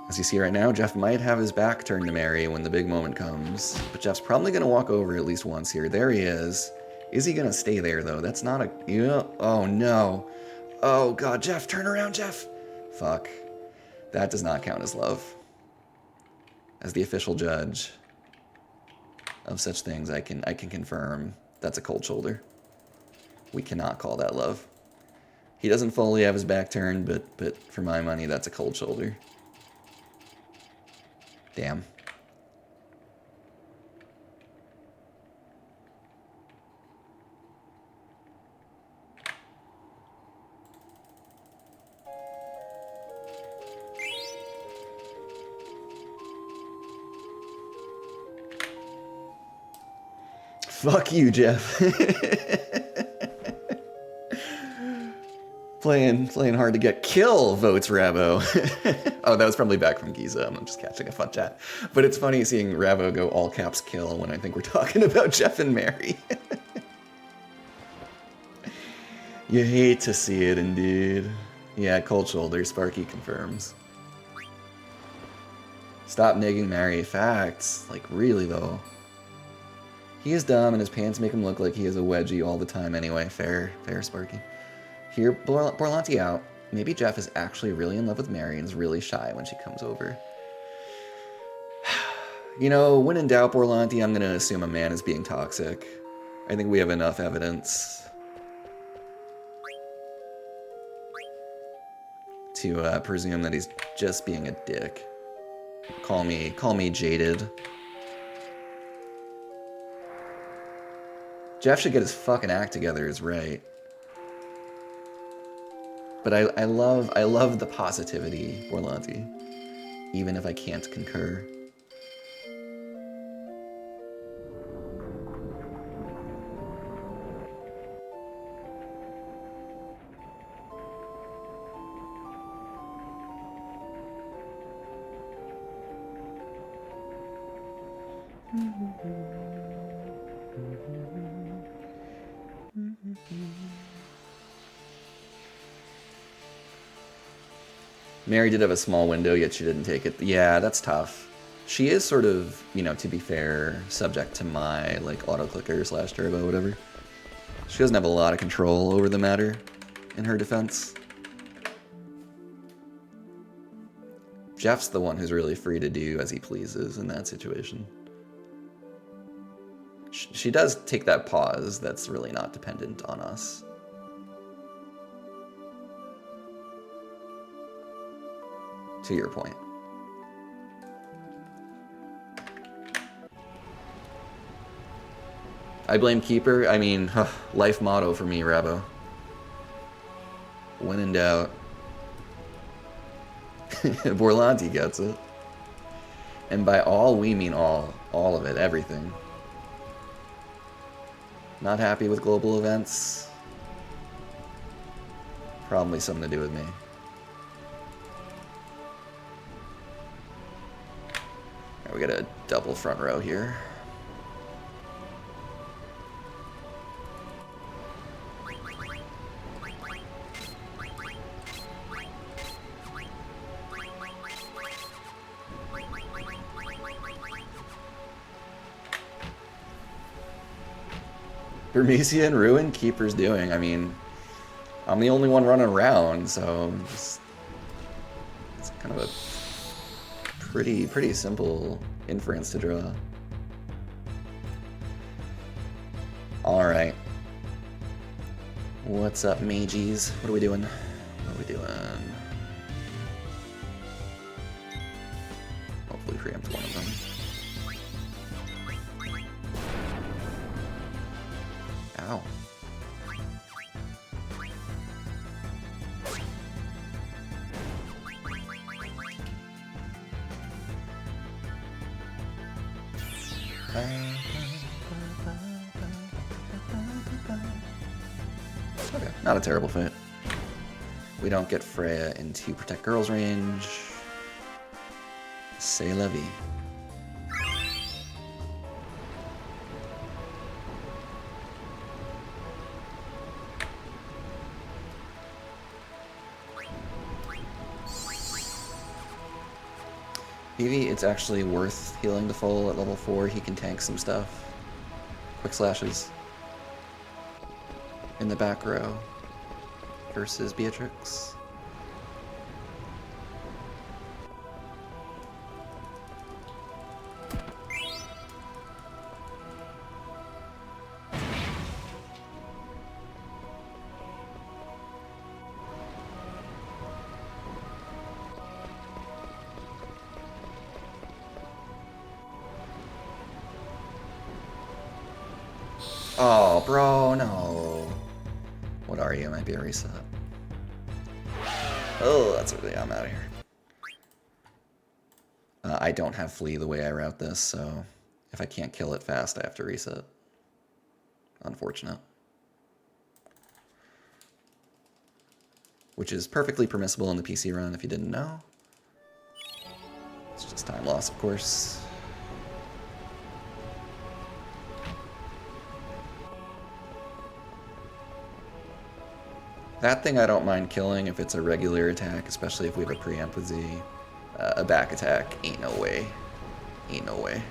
As you see right now, Jeff might have his back turned to Mary when the big moment comes, but Jeff's probably going to walk over at least once here. There he is. Is he going to stay there, though? That's not a... Yeah. Oh, no. Oh, God. Jeff, turn around, Jeff. Fuck. That does not count as love. As the official judge of such things, I can confirm that's a cold shoulder. We cannot call that love. He doesn't fully have his back turned, but for my money, that's a cold shoulder. Damn. Fuck you, Jeff. Playing hard to get. Kill votes Ravo. Oh, that was probably back from Giza. I'm just catching a fun chat. But it's funny seeing Ravo go all caps kill when I think we're talking about Jeff and Mary. You hate to see it, indeed. Yeah, cold shoulder. Sparky confirms. Stop nigging Mary. Facts. Like, really, though. He is dumb, and his pants make him look like he is a wedgie all the time anyway. Fair, Sparky. Hear Borlanti out. Maybe Jeff is actually really in love with Mary and is really shy when she comes over. You know, when in doubt, Borlanti, I'm going to assume a man is being toxic. I think we have enough evidence to presume that he's just being a dick. Call me jaded. Jeff should get his fucking act together is right. But I love the positivity, Borlanti, even if I can't concur. Mary did have a small window, yet she didn't take it. Yeah, that's tough. She is sort of, you know, to be fair, subject to my, like, auto-clicker / turbo, whatever. She doesn't have a lot of control over the matter, in her defense. Jeff's the one who's really free to do as he pleases in that situation. She does take that pause that's really not dependent on us. To your point. I blame Keeper. I mean, life motto for me, Rabo. When in doubt. Borlanti gets it. And by all, we mean all. All of it, everything. Not happy with global events? Probably something to do with me. We got a double front row here. Bermesia and Ruin, Keeper's doing. I mean, I'm the only one running around, so it's kind of a pretty simple inference to draw. Alright. What's up, mages? What are we doing? Hopefully preempt one of them. Okay, not a terrible fight. We don't get Freya into Protect Girls range. C'est la vie. Maybe it's actually worth healing the full at level 4. He can tank some stuff. Quick slashes. In the back row. Versus Beatrix. Oh, bro, no. What are you? Might be a reset. Oh, that's really, I'm out of here. I don't have flee the way I route this, so if I can't kill it fast, I have to reset. Unfortunate. Which is perfectly permissible in the PC run if you didn't know. It's just time loss, of course. That thing I don't mind killing if it's a regular attack, especially if we have a preamp with Z. A back attack, ain't no way. Ain't no way.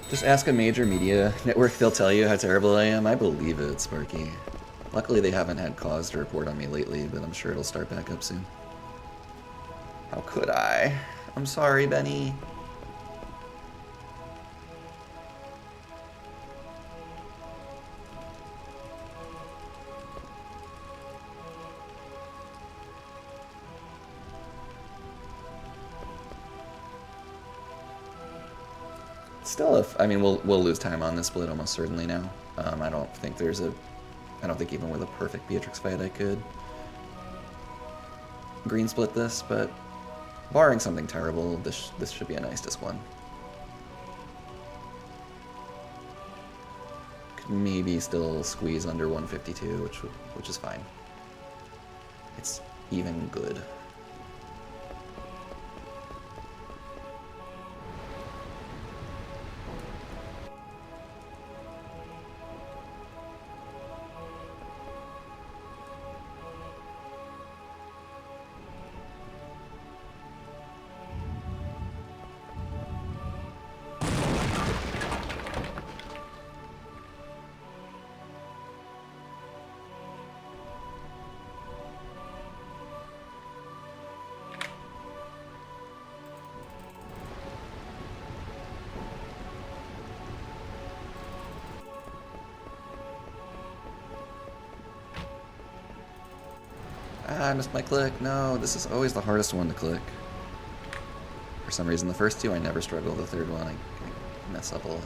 Just ask a major media network, they'll tell you how terrible I am. I believe it, Sparky. Luckily they haven't had cause to report on me lately, but I'm sure it'll start back up soon. How could I? I'm sorry, Benny. Still, I mean, we'll lose time on this split almost certainly now. I don't think even with a perfect Beatrix fight I could green split this, but barring something terrible, this should be a nice disc one. Could maybe still squeeze under 152, which is fine. It's even good. Ah, I missed my click. No, this is always the hardest one to click. For some reason, the first two I never struggle. The third one, I mess up a lot.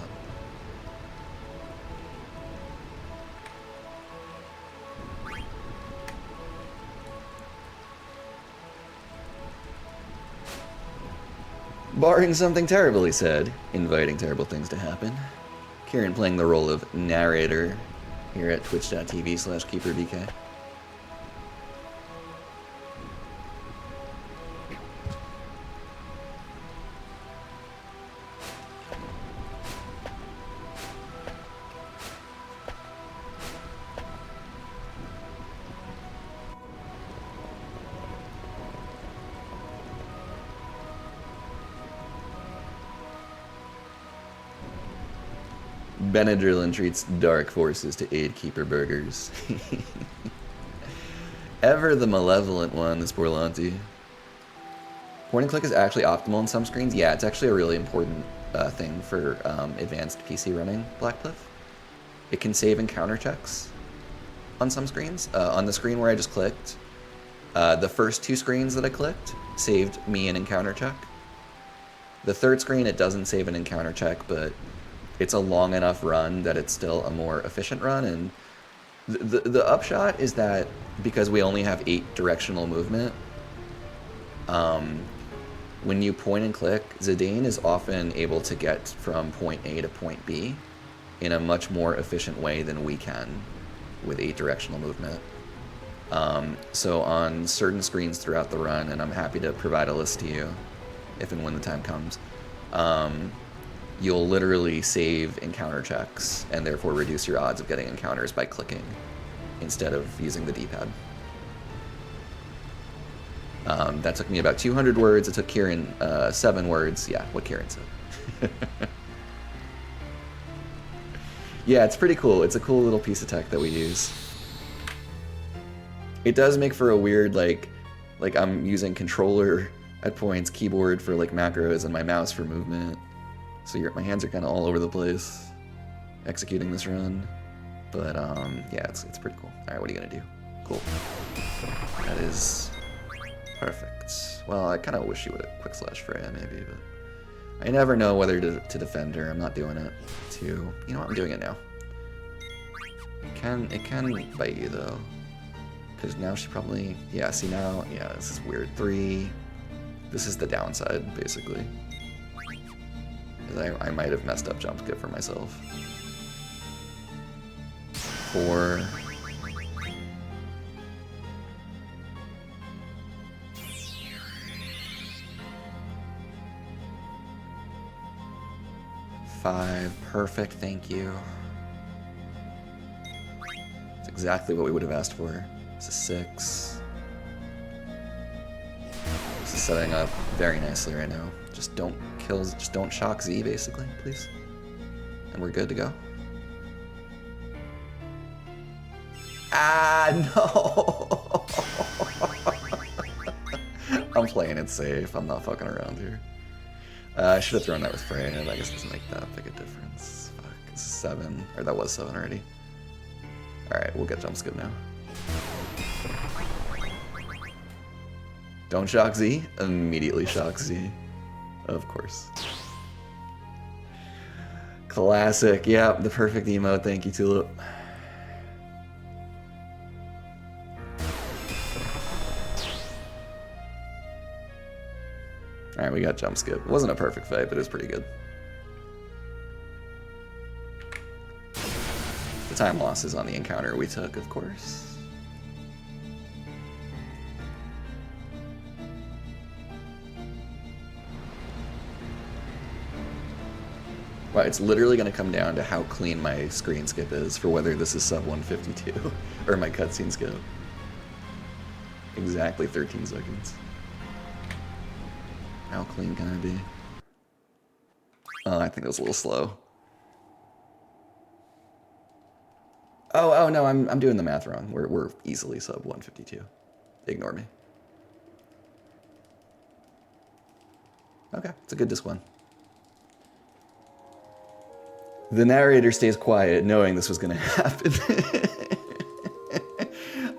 Barring something terrible, he said, inviting terrible things to happen. Kieran playing the role of narrator here at twitch.tv/KeeperBK. Benadryl entreats dark forces to aid Keeper Burgers. Ever the malevolent one, this Borlanti. Point and click is actually optimal on some screens. Yeah, it's actually a really important thing for advanced PC running Blackcliff. It can save encounter checks on some screens. On the screen where I just clicked, the first 2 screens that I clicked saved me an encounter check. The third screen, it doesn't save an encounter check, but it's a long enough run that it's still a more efficient run. And the upshot is that because we only have 8 directional movement, when you point and click, Zidane is often able to get from point A to point B in a much more efficient way than we can with 8 directional movement. So on certain screens throughout the run, and I'm happy to provide a list to you if and when the time comes, you'll literally save encounter checks and therefore reduce your odds of getting encounters by clicking instead of using the D-pad. That took me about 200 words. It took Kieran 7 words. Yeah, what Kieran said. Yeah, it's pretty cool. It's a cool little piece of tech that we use. It does make for a weird, like I'm using controller at points, keyboard for like macros, and my mouse for movement. So my hands are kind of all over the place executing this run. But yeah, it's pretty cool. All right, what are you gonna do? Cool. That is perfect. Well, I kind of wish you would have quick slash Freya maybe, but I never know whether to defend her. I'm not doing it to, you know what, I'm doing it now. It can bite you though. Because now she probably, yeah, see now, yeah, this is weird. 3, this is the downside, basically. I might have messed up jump skip for myself. 4. Five, perfect, thank you. That's exactly what we would have asked for. This is 6. This is setting up very nicely right now. Just don't kill, just don't shock Z, basically, please. And we're good to go. Ah, no! I'm playing it safe. I'm not fucking around here. I should have thrown that with Freya. I guess it doesn't make that big a difference. Fuck, this is 7. Or that was 7 already. Alright, we'll get jump skip now. Don't shock Z. Immediately shock Z. Of course. Classic. Yeah, the perfect emote. Thank you, Tulip. Alright, we got jump skip. It wasn't a perfect fight, but it was pretty good. The time loss is on the encounter we took, of course. Wow, it's literally going to come down to how clean my screen skip is for whether this is sub 152 or my cutscene skip. Exactly 13 seconds. How clean can I be? Oh, I think that was a little slow. Oh no, I'm doing the math wrong. We're easily sub 152. Ignore me. Okay, it's a good disc one. The narrator stays quiet, knowing this was gonna happen.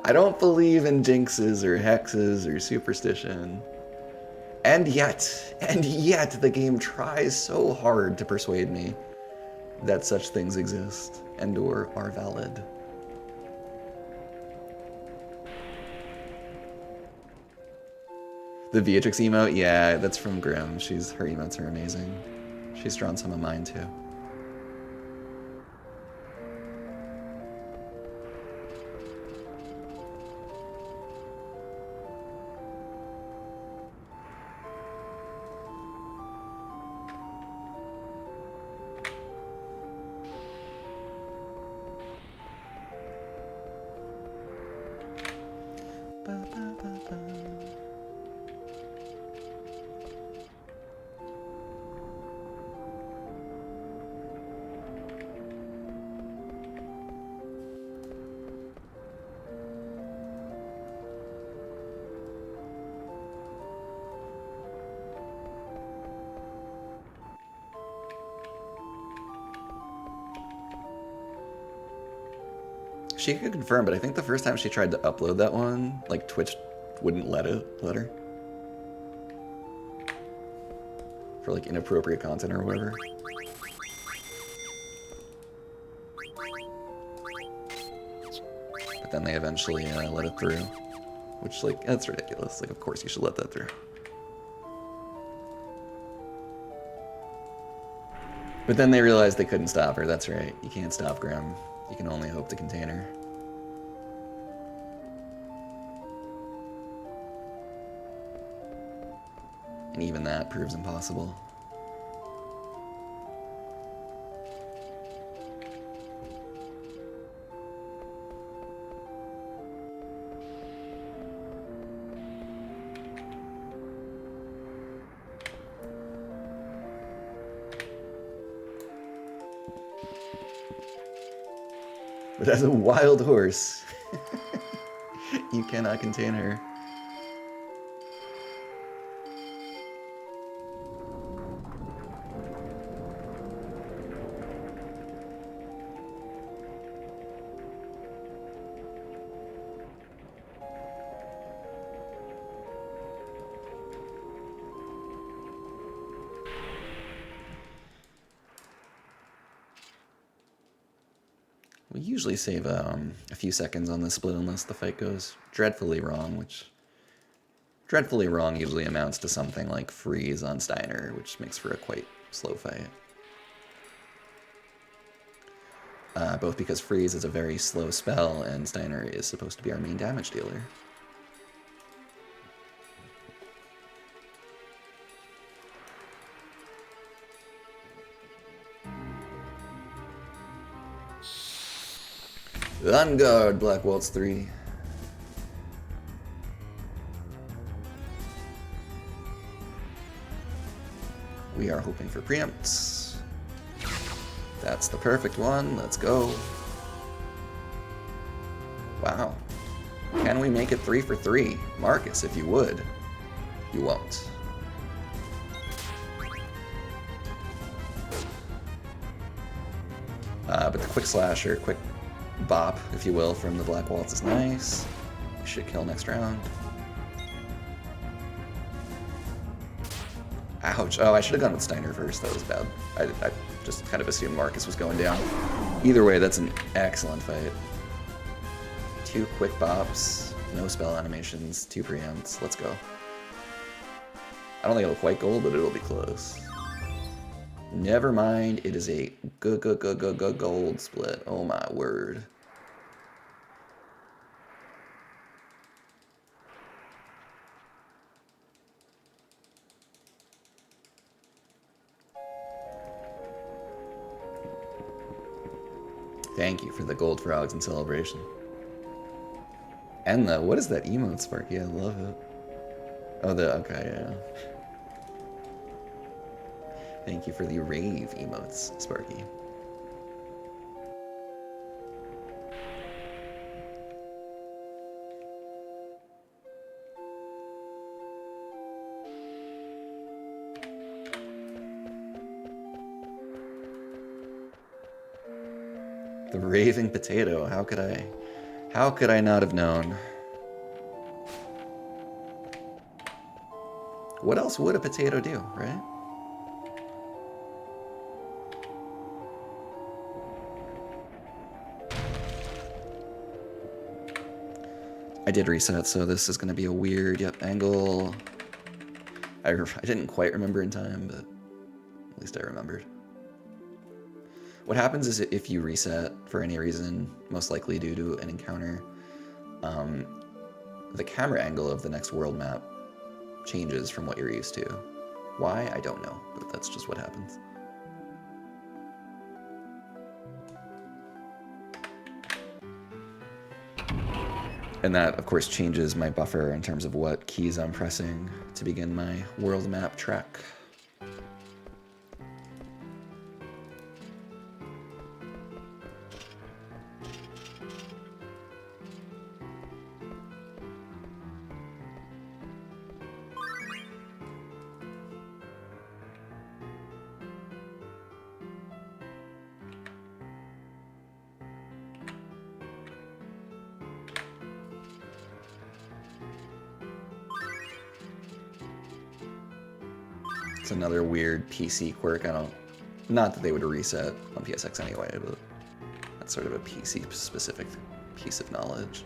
I don't believe in jinxes or hexes or superstition. And yet, the game tries so hard to persuade me that such things exist and or are valid. The Beatrix emote, yeah, that's from Grim. Her emotes are amazing. She's drawn some of mine too. She could confirm, but I think the first time she tried to upload that one, like Twitch wouldn't let her. For like inappropriate content or whatever. But then they eventually let it through. Which, like, that's ridiculous. Like, of course you should let that through. But then they realized they couldn't stop her. That's right. You can't stop Grim. You can only hope to contain her. And even that proves impossible. But as a wild horse, you cannot contain her. We usually save a few seconds on this split unless the fight goes dreadfully wrong, which dreadfully wrong usually amounts to something like freeze on Steiner, which makes for a quite slow fight. Both because freeze is a very slow spell and Steiner is supposed to be our main damage dealer. On guard, Black Waltz 3. We are hoping for preempts. That's the perfect one. Let's go. Wow. Can we make it 3 for 3? Marcus, if you would. You won't. But the quick slasher, quick bop, if you will, from the Black Waltz is nice. We should kill next round. Ouch. Oh, I should have gone with Steiner first. That was bad. I just kind of assumed Marcus was going down. Either way, that's an excellent fight. 2 quick bops, no spell animations, 2 preempts. Let's go. I don't think it'll quite gold, but it'll be close. Never mind, it is a gold split. Oh my word. Thank you for the gold frogs in celebration. And the, what is that emote, Sparky? I love it. Oh, okay, yeah. Thank you for the rave emotes, Sparky. The raving potato, how could I not have known? What else would a potato do, right? I did reset, so this is going to be a weird, angle. I didn't quite remember in time, but at least I remembered. What happens is if you reset for any reason, most likely due to an encounter, the camera angle of the next world map changes from what you're used to. Why? I don't know, but that's just what happens. And that, of course, changes my buffer in terms of what keys I'm pressing to begin my world map track. It's another weird PC quirk. Not that they would reset on PSX anyway, but that's sort of a PC specific piece of knowledge.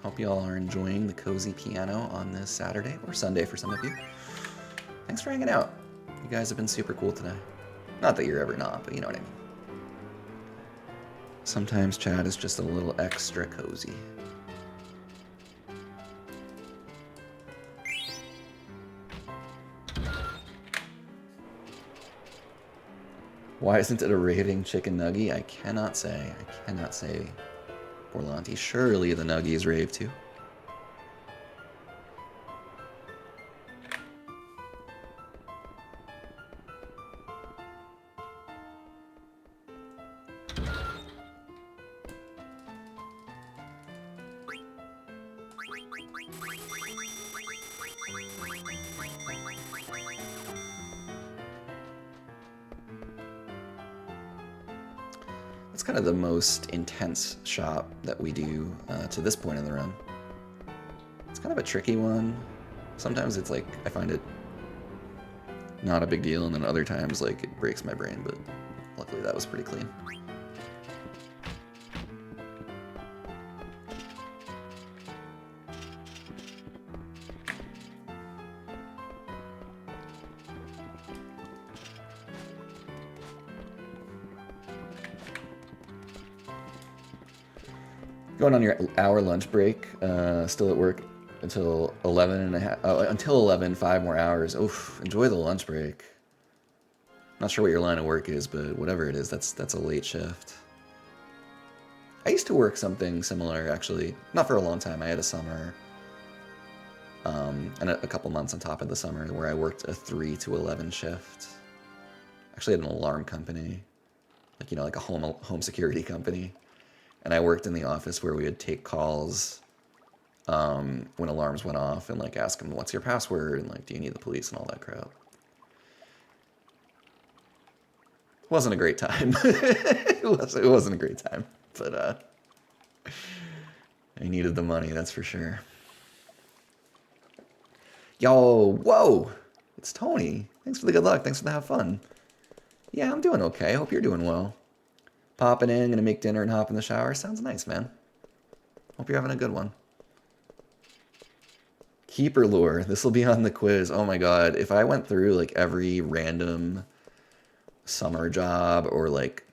Hope you all are enjoying the cozy piano on this Saturday, or Sunday for some of you. Thanks for hanging out. You guys have been super cool today. Not that you're ever not, but you know what I mean. Sometimes chat is just a little extra cozy. Why isn't it a raving chicken nugget? I cannot say. I cannot say. Borlanti, surely the nuggies rave too. It's kind of the most intense shop that we do to this point in the run. It's kind of a tricky one. Sometimes it's like, I find it not a big deal, and then other times like it breaks my brain, but luckily that was pretty clean. Going on your hour lunch break, still at work until 11 and a half, until 11, 5 more hours. Oof, enjoy the lunch break. Not sure what your line of work is, but whatever it is, that's a late shift. I used to work something similar, actually. Not for a long time. I had a summer, and a couple months on top of the summer where I worked a 3 to 11 shift. Actually had an alarm company, like, you know, like a home security company. And I worked in the office where we would take calls when alarms went off and like ask them, what's your password? And like, do you need the police and all that crap. It wasn't a great time. it wasn't a great time, but I needed the money, that's for sure. Yo, whoa, it's Tony. Thanks for the good luck. Thanks for the have fun. Yeah, I'm doing okay. Hope you're doing well. Popping in, gonna make dinner and hop in the shower. Sounds nice, man. Hope you're having a good one. Keeper lore. This will be on the quiz. Oh my god. If I went through like every random summer job or like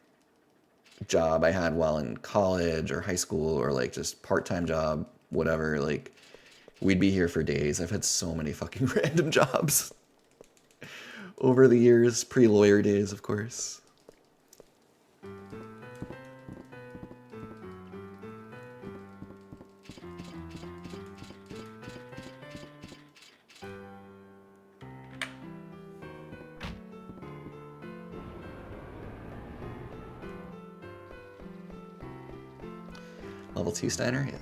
job I had while in college or high school or like just part-time job, whatever, like we'd be here for days. I've had so many fucking random jobs over the years, pre-lawyer days, of course. Level 2 Steiner? Yeah.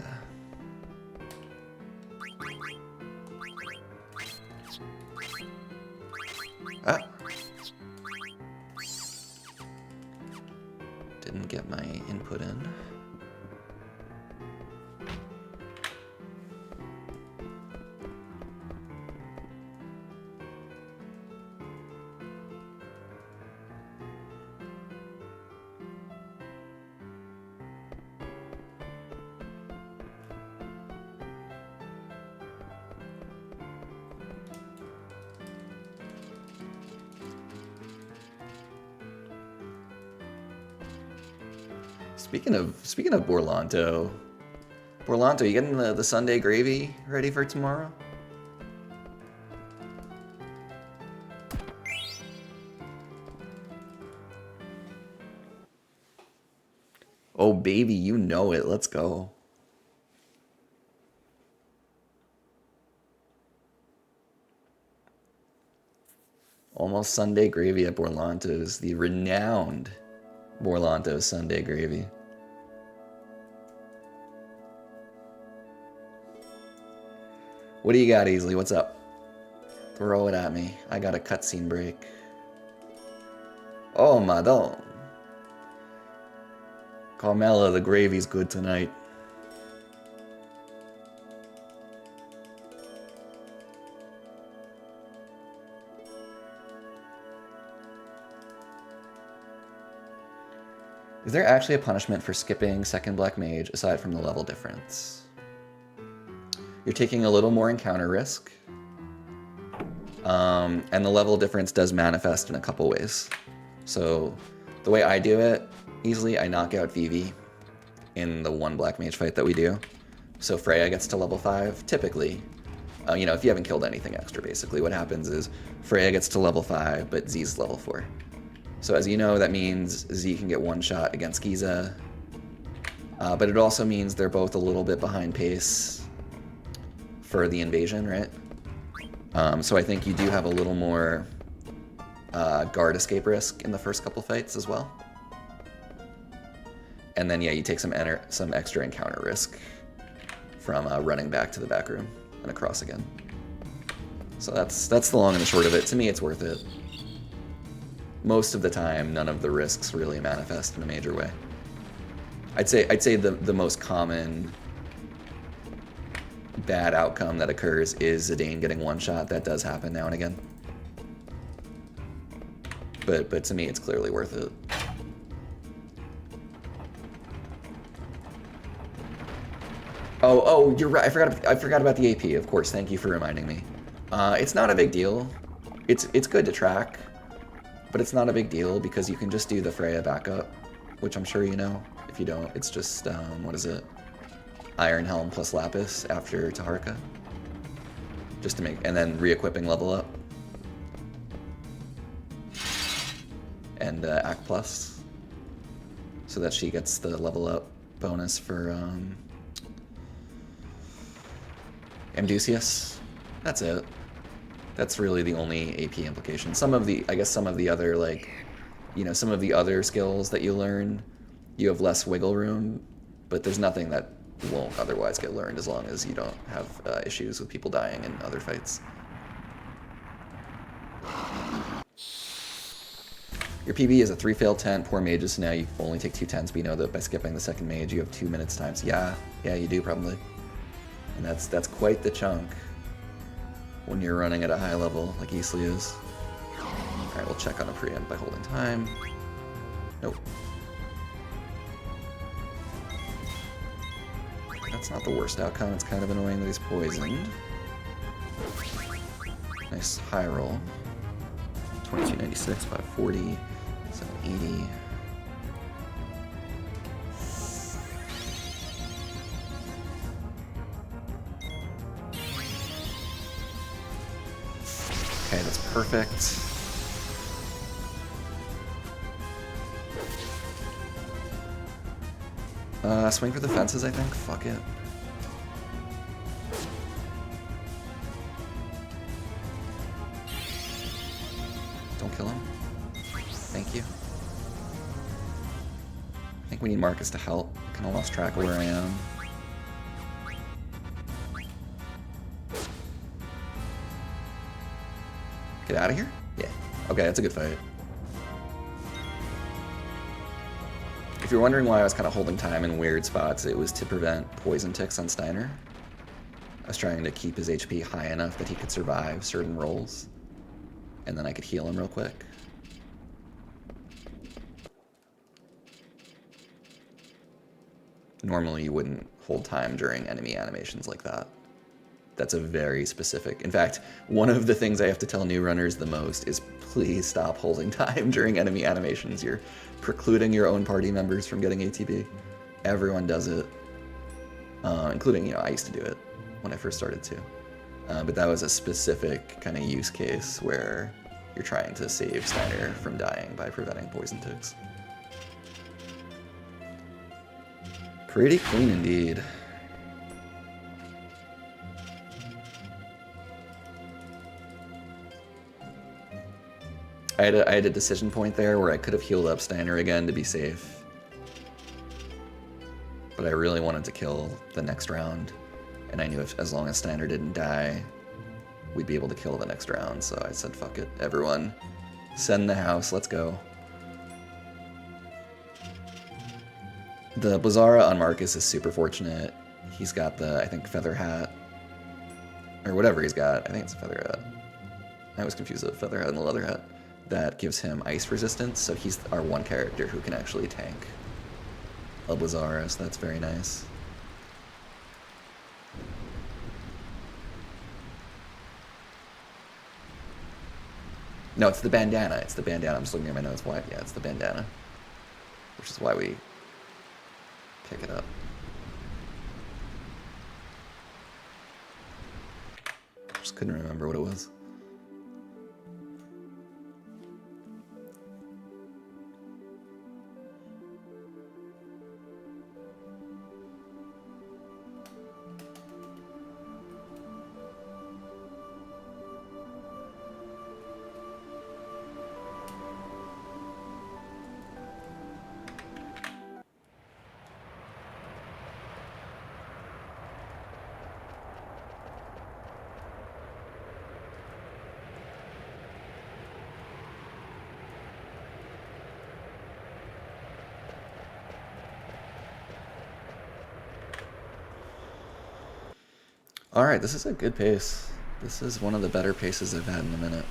Ah! Didn't get my input in. Speaking of Borlanto, you getting the Sunday gravy ready for tomorrow? Oh baby, you know it. Let's go. Almost Sunday gravy at Borlanto's, the renowned Borlanto's Sunday gravy. What do you got, Easily? What's up? Throw it at me. I got a cutscene break. Oh, madame. Carmela, the gravy's good tonight. Is there actually a punishment for skipping second Black Mage aside from the level difference? You're taking a little more encounter risk. And the level difference does manifest in a couple ways. So the way I do it, Easily, I knock out Vivi in the one Black Mage fight that we do. So Freya gets to level 5, typically. You know, if you haven't killed anything extra, basically, what happens is Freya gets to level 5, but Z's level 4. So as you know, that means Z can get one shot against Giza. But it also means they're both a little bit behind pace for the invasion, right? So I think you do have a little more guard escape risk in the first couple fights as well. And then, yeah, you take some extra encounter risk from running back to the back room and across again. So that's the long and the short of it. To me, it's worth it. Most of the time, none of the risks really manifest in a major way. I'd say the most common bad outcome that occurs is Zidane getting one shot. That does happen now and again. But to me, it's clearly worth it. Oh, you're right. I forgot about the AP. Of course, thank you for reminding me. It's not a big deal. It's good to track, but it's not a big deal because you can just do the Freya backup, which I'm sure you know. If you don't, it's just what is it? Iron Helm plus Lapis after Taharka, just to make, and then re-equipping level up, and Act Plus, so that she gets the level up bonus for Amdusius. That's it. That's really the only AP implication. I guess some of the other, like, you know, some of the other skills that you learn, you have less wiggle room, but there's nothing that won't otherwise get learned as long as you don't have issues with people dying in other fights. Your PB is a 3 failed 10, poor mages, so now you only take 2 10s, but you know that by skipping the second mage, you have 2 minutes time. So yeah, you do probably. And that's quite the chunk when you're running at a high level like Easley is. Alright, we'll check on a preempt by holding time. Nope. That's not the worst outcome. It's kind of annoying that he's poisoned. Nice high roll. 2296, 540, 780. Okay, that's perfect. Swing for the fences, I think. Fuck it. Don't kill him. Thank you. I think we need Marcus to help. I kind of lost track of where I am. Get out of here? Yeah. Okay, that's a good fight. If you're wondering why I was kind of holding time in weird spots, it was to prevent poison ticks on Steiner. I was trying to keep his HP high enough that he could survive certain rolls, and then I could heal him real quick. Normally you wouldn't hold time during enemy animations like that. That's a very specific... In fact, one of the things I have to tell new runners the most is please stop holding time during enemy animations. You're precluding your own party members from getting ATB. Everyone does it. Including, you know, I used to do it when I first started too. But that was a specific kind of use case where you're trying to save Steiner from dying by preventing poison ticks. Pretty clean indeed. I had a decision point there where I could have healed up Steiner again to be safe. But I really wanted to kill the next round. and I knew if as long as Steiner didn't die, we'd be able to kill the next round, so I said fuck it. Everyone, send the house, let's go. The Blazara on Marcus is super fortunate. He's got the, I think, feather hat, or whatever he's got. I think it's a feather hat. I was confused with the feather hat and the leather hat. That gives him ice resistance, so he's our one character who can actually tank a Blazara, so that's very nice. No, it's the bandana. It's the bandana. I'm just looking at my notes. Why? Yeah, it's the bandana. Which is why we pick it up. Just couldn't remember what it was. Alright, this is a good pace. This is one of the better paces I've had in a minute.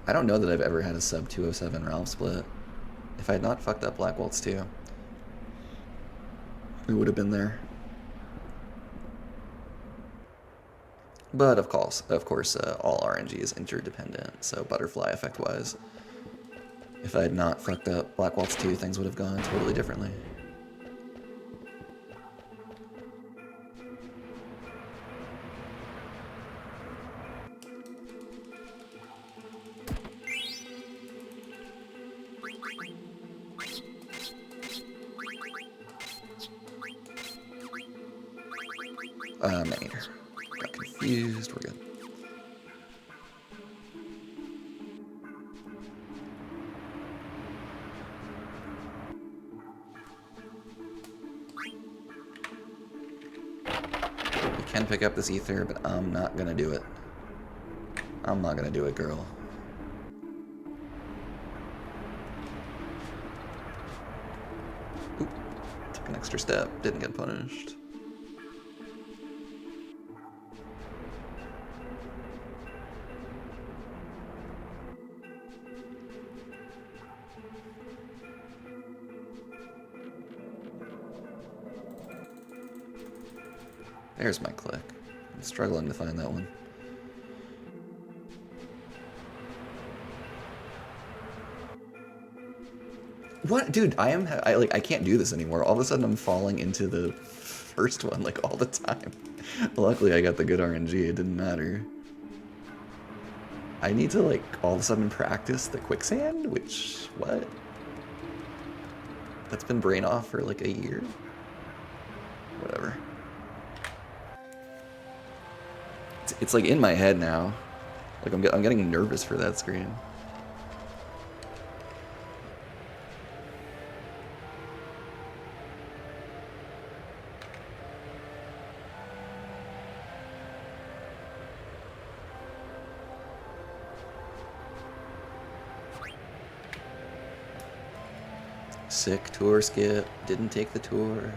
I don't know that I've ever had a sub 207 Ralph split. If I had not fucked up Black Waltz 2, we would have been there. But of course, all RNG is interdependent, so butterfly effect-wise, if I had not fucked up Black Waltz 2, things would have gone totally differently. Maneater. Got confused, we're good. We can pick up this ether, but I'm not gonna do it. I'm not gonna do it, girl. Oop. Took an extra step, didn't get punished. There's my click. I'm struggling to find that one. What? Dude, I can't do this anymore. All of a sudden I'm falling into the first one, like, all the time. Luckily I got the good RNG, it didn't matter. I need to, like, all of a sudden practice the quicksand, which, what? That's been brain off for, like, a year? Whatever. It's like in my head now. Like I'm getting nervous for that screen. Sick tour skip. Didn't take the tour.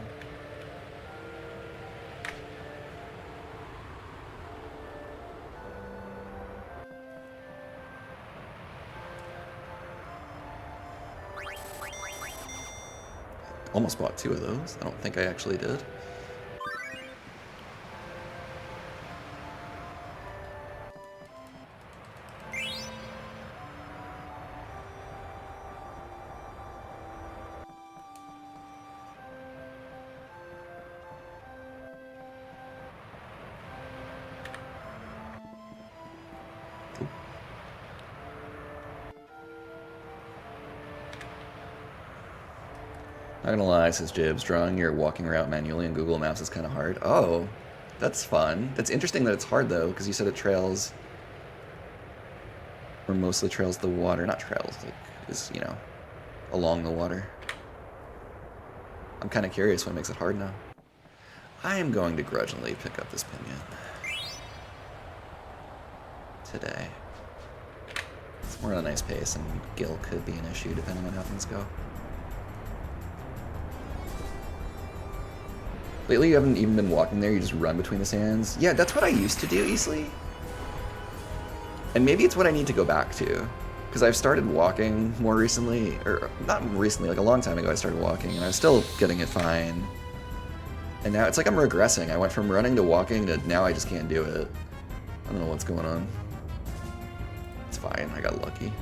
Almost bought 2 of those. I don't think I actually did. Not gonna lie, says Jibs, drawing your walking route manually in Google Maps is kind of hard. Oh, that's fun. That's interesting that it's hard though, because you said it trails, or mostly trails the water. Not trails, like, is, you know, along the water. I'm kind of curious what makes it hard now. I am going to grudgingly pick up this pinion today. We're on a nice pace, and Gil could be an issue depending on how things go. Lately, you haven't even been walking there, you just run between the sands. Yeah, that's what I used to do, easily. And maybe it's what I need to go back to. Because I've started walking more recently, or not recently, like a long time ago I started walking, and I was still getting it fine. And now it's like I'm regressing. I went from running to walking to now I just can't do it. I don't know what's going on. It's fine, I got lucky.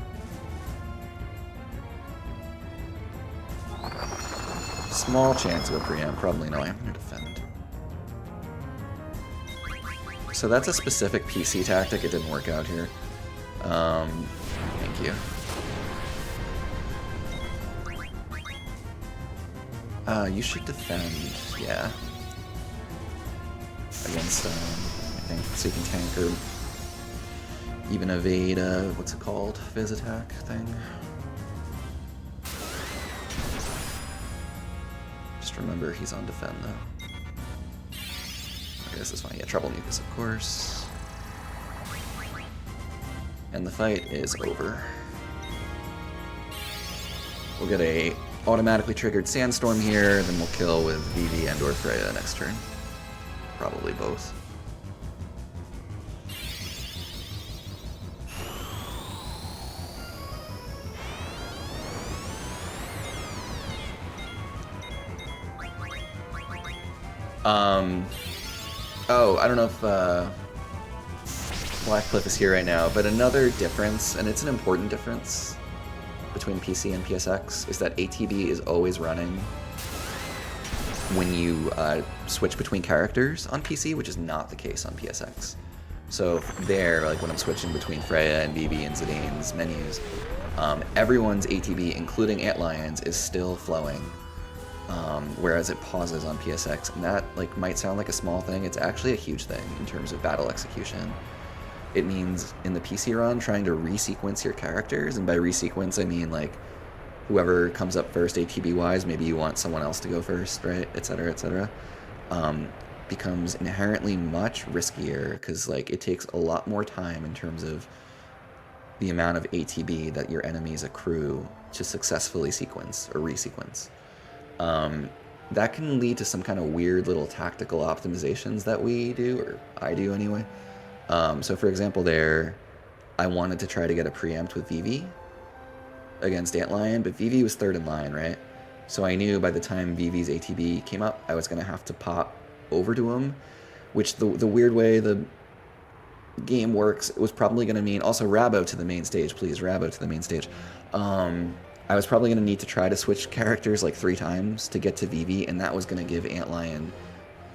Small chance of a preempt, probably no, I'm gonna defend. So that's a specific PC tactic, it didn't work out here. Thank you. You should defend, yeah. Against, I think, so you can tank or even evade, what's it called? Viz attack thing. Just remember he's on defend, though. Okay, this is fine. Yeah, Trouble Mucus, of course. And the fight is over. We'll get a automatically triggered Sandstorm here, then we'll kill with Vivi and or Freya next turn. Probably both. Oh, I don't know if Blackcliff is here right now, but another difference, and it's an important difference between PC and PSX, is that ATB is always running when you switch between characters on PC, which is not the case on PSX. So there, like when I'm switching between Freya and Vivi and Zidane's menus, everyone's ATB, including Antlion's, is still flowing. Whereas it pauses on PSX, and that like might sound like a small thing. It's actually a huge thing in terms of battle execution. It means in the PC run trying to resequence your characters, and by resequence I mean like whoever comes up first ATB wise, maybe you want someone else to go first, right, etc., etc., becomes inherently much riskier because like it takes a lot more time in terms of the amount of ATB that your enemies accrue to successfully sequence or resequence. That can lead to some kind of weird little tactical optimizations that we do, or I do anyway. So for example there, I wanted to try to get a preempt with Vivi against Antlion, but Vivi was third in line, right? So I knew by the time Vivi's ATB came up, I was going to have to pop over to him, which the weird way the game works, it was probably going to mean also Rabo to the main stage, please, Rabo to the main stage. I was probably going to need to try to switch characters like 3 times to get to Vivi, and that was going to give Antlion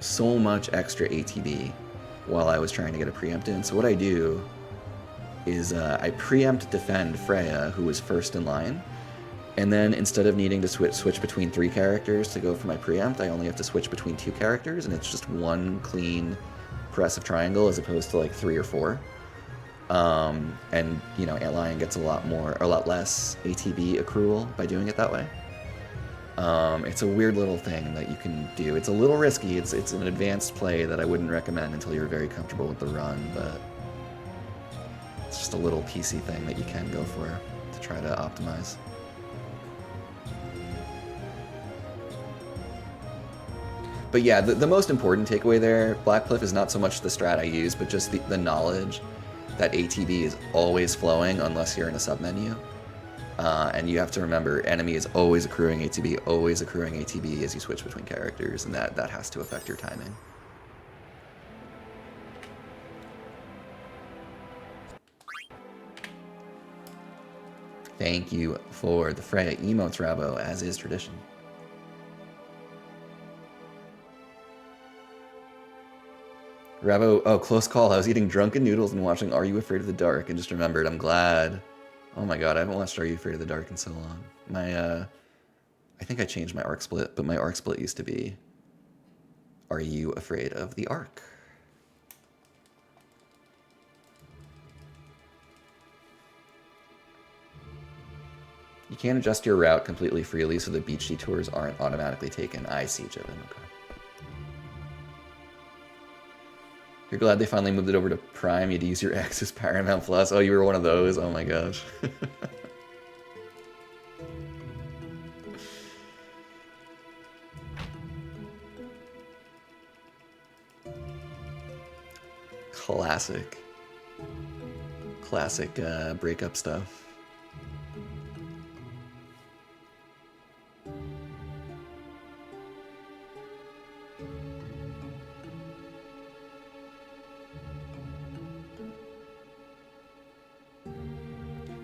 so much extra ATB while I was trying to get a preempt in. So what I do is I preempt defend Freya, who was first in line, and then instead of needing to switch between 3 characters to go for my preempt, I only have to switch between 2 characters, and it's just one clean press of triangle as opposed to like 3 or 4. And you know, Antlion gets a lot less ATB accrual by doing it that way. It's a weird little thing that you can do. It's a little risky. It's an advanced play that I wouldn't recommend until you're very comfortable with the run, but it's just a little PC thing that you can go for to try to optimize. But yeah, the most important takeaway there, Blackcliff is not so much the strat I use, but just the knowledge that ATB is always flowing unless you're in a submenu. And you have to remember, enemy is always accruing ATB as you switch between characters, and that has to affect your timing. Thank you for the Freya emotes, Rabo, as is tradition. Rabo, oh, close call. I was eating drunken noodles and watching Are You Afraid of the Dark and just remembered. I'm glad. Oh my god, I haven't watched Are You Afraid of the Dark in so long. I think I changed my arc split, but my arc split used to be Are You Afraid of the Arc? You can't adjust your route completely freely so the beach detours aren't automatically taken. I see, Jevin. Okay. You're glad they finally moved it over to Prime. You had to use your Access Paramount Plus. Oh, you were one of those? Oh my gosh. Classic. Classic breakup stuff.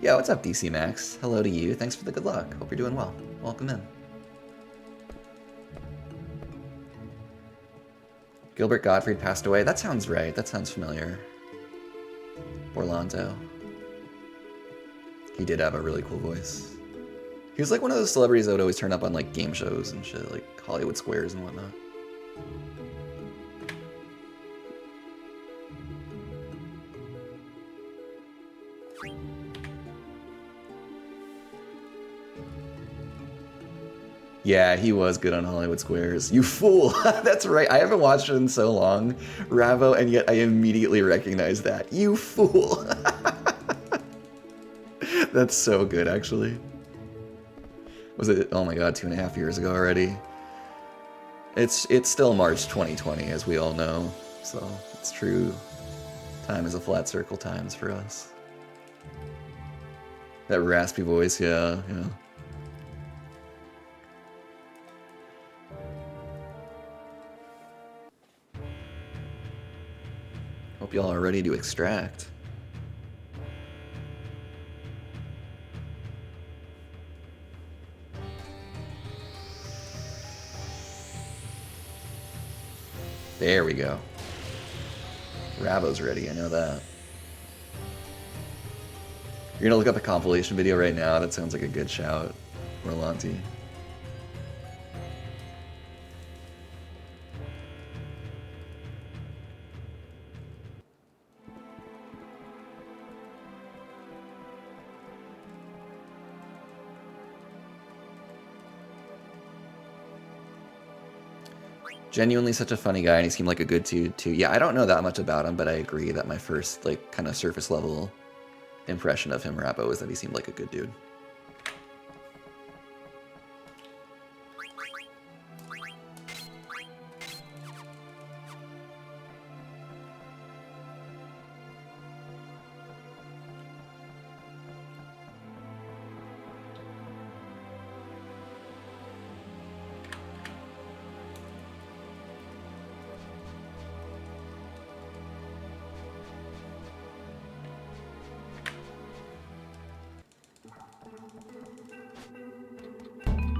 Yeah, what's up, DC Max? Hello to you. Thanks for the good luck. Hope you're doing well. Welcome in. Gilbert Gottfried passed away. That sounds right. That sounds familiar. Orlando. He did have a really cool voice. He was like one of those celebrities that would always turn up on like game shows and shit, like Hollywood Squares and whatnot. Yeah, he was good on Hollywood Squares. You fool! That's right. I haven't watched it in so long, Ravo, and yet I immediately recognize that. You fool! That's so good, actually. Was it? Oh my god, 2.5 years ago already. It's still March 2020, as we all know. So it's true. Time is a flat circle times for us. That raspy voice, yeah. Hope y'all are ready to extract. There we go. Ravo's ready, I know that. You're gonna look up a compilation video right now? That sounds like a good shout, Orlanti. Genuinely such a funny guy, and he seemed like a good dude too. Yeah, I don't know that much about him, but I agree that my first, like, kind of surface level impression of him, Rappo, is that he seemed like a good dude.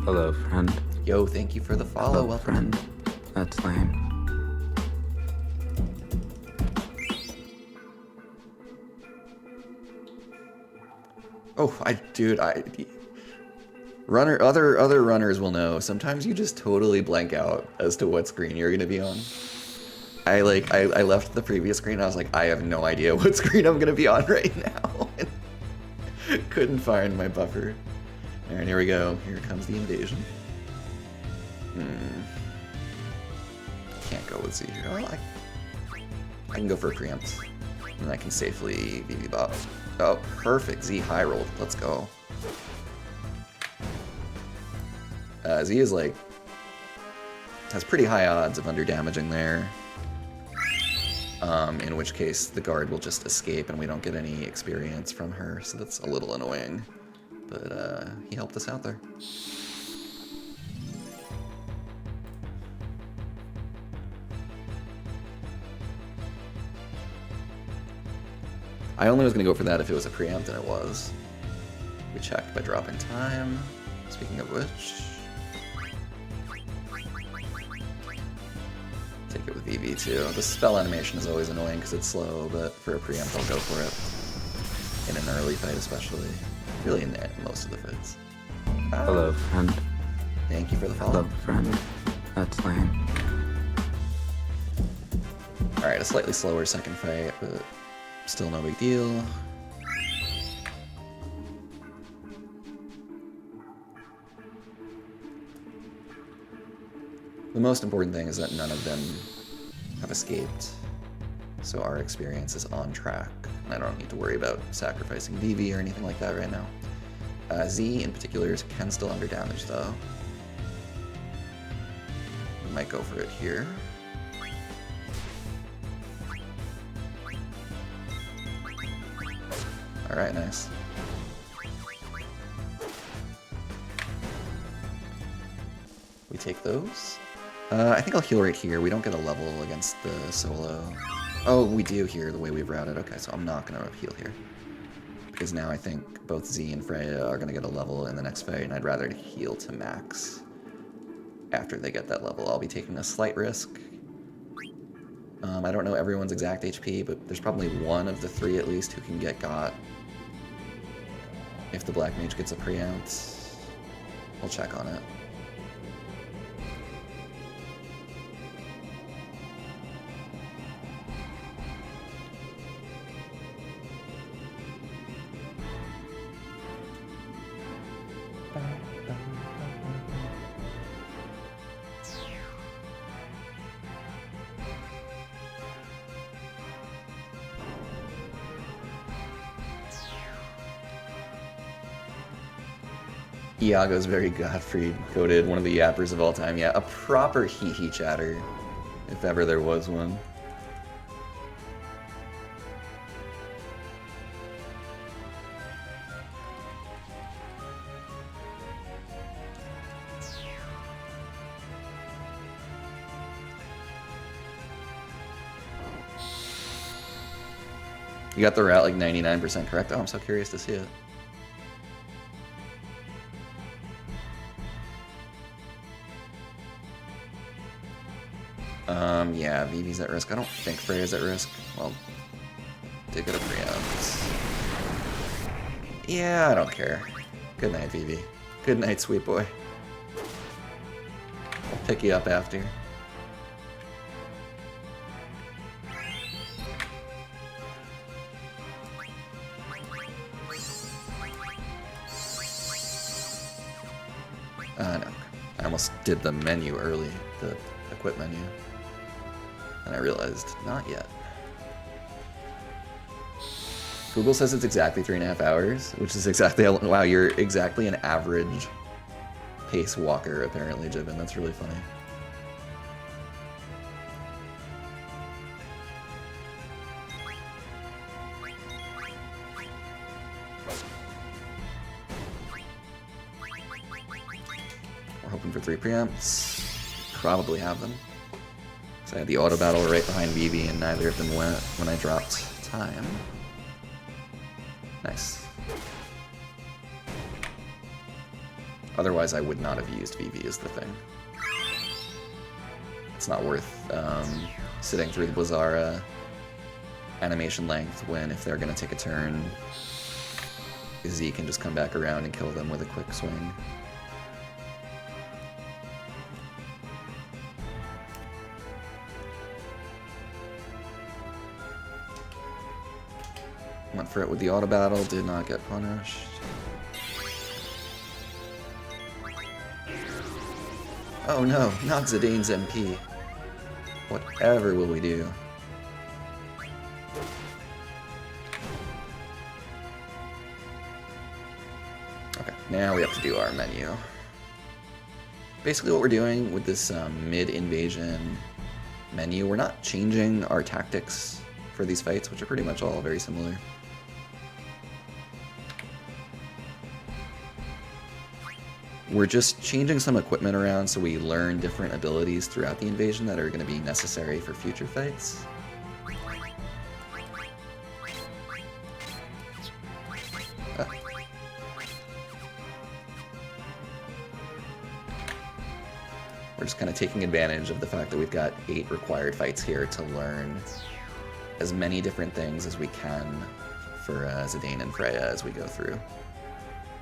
Hello, friend. Yo, thank you for the follow. Hello, Welcome. friend. That's lame. Oh, other runners will know. Sometimes you just totally blank out as to what screen you're gonna be on. I left the previous screen. I was like, I have no idea what screen I'm gonna be on right now. Couldn't find my buffer. All right, here we go. Here comes the invasion. Can't go with Z here. Well, I can go for a preempt, and I can safely BB bop. Oh, perfect. Z high rolled. Let's go. Z is like has pretty high odds of under damaging there. In which case the guard will just escape and we don't get any experience from her, so that's a little annoying. But he helped us out there. I only was going to go for that if it was a preempt, and it was. We checked by dropping time. Speaking of which... take it with EV too. The spell animation is always annoying because it's slow, but for a preempt I'll go for it. In an early fight especially. Really in most of the fights. Hello, friend. Thank you for the follow. Hello, friend. That's lame. Alright, a slightly slower second fight, but still no big deal. The most important thing is that none of them have escaped, so our experience is on track, and I don't need to worry about sacrificing Vivi or anything like that right now. Z in particular can still under damage though. We might go for it here. Alright, nice. We take those. I think I'll heal right here. We don't get a level against the solo. Oh, we do here, the way we've routed. Okay, so I'm not going to heal here. Because now I think both Z and Freya are going to get a level in the next fight, and I'd rather heal to max after they get that level. I'll be taking a slight risk. I don't know everyone's exact HP, but there's probably one of the three at least who can get got if the Black Mage gets a pre-out. We'll check on it. Iago's very Godfrey coded, one of the yappers of all time. Yeah, a proper hee-hee chatter, if ever there was one. You got the route like 99% correct. Oh, I'm so curious to see it. Yeah, Vivi's at risk. I don't think Freya's at risk. Well, did get a preempt. Yeah, I don't care. Good night, Vivi. Good night, sweet boy. I'll pick you up after. No. I almost did the menu early, the equip menu. And I realized, not yet. Google says it's exactly 3.5 hours, which is exactly, wow, you're exactly an average pace walker, apparently, Jibbin. That's really funny. We're hoping for 3 preempts. Probably have them. So I had the auto battle right behind Vivi, and neither of them went when I dropped time. Nice. Otherwise, I would not have used Vivi, is the thing. It's not worth sitting through the Blizzara animation length when, if they're going to take a turn, Z can just come back around and kill them with a quick swing. Went for it with the auto battle, did not get punished. Oh no, not Zidane's MP. Whatever will we do? Okay, now we have to do our menu. Basically what we're doing with this mid-invasion menu, we're not changing our tactics for these fights, which are pretty much all very similar. We're just changing some equipment around so we learn different abilities throughout the invasion that are going to be necessary for future fights. We're just kind of taking advantage of the fact that we've got 8 required fights here to learn as many different things as we can for Zidane and Freya as we go through.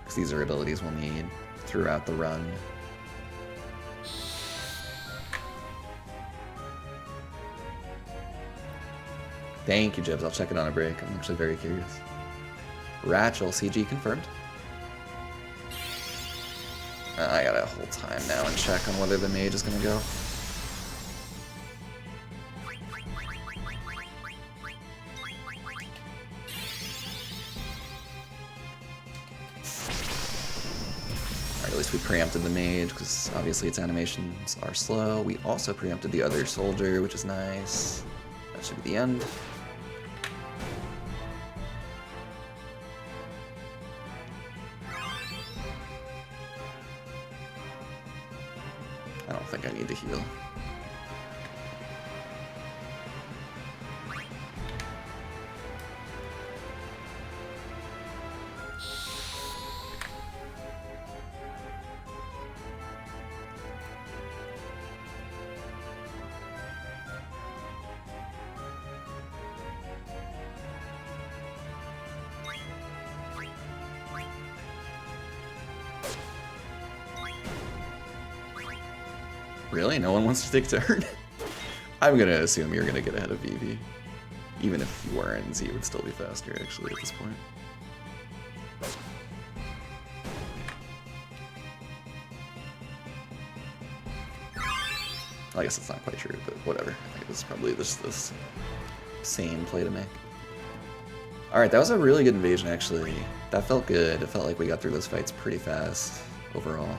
Because these are abilities we'll need throughout the run. Thank you, Jibs. I'll check it on a break. I'm actually very curious. Ratchel, CG confirmed. I gotta hold time now and check on whether the mage is gonna go. least we preempted the mage, because obviously its animations are slow. We also preempted the other soldier, which is nice. That should be the end. I don't think I need to heal. Really? No one wants to take turn? I'm gonna assume you're gonna get ahead of Vivi. Even if you weren't, Z would still be faster, actually, at this point. I guess it's not quite true, but whatever. I think it's probably just this same play to make. Alright, that was a really good invasion, actually. That felt good. It felt like we got through those fights pretty fast, overall.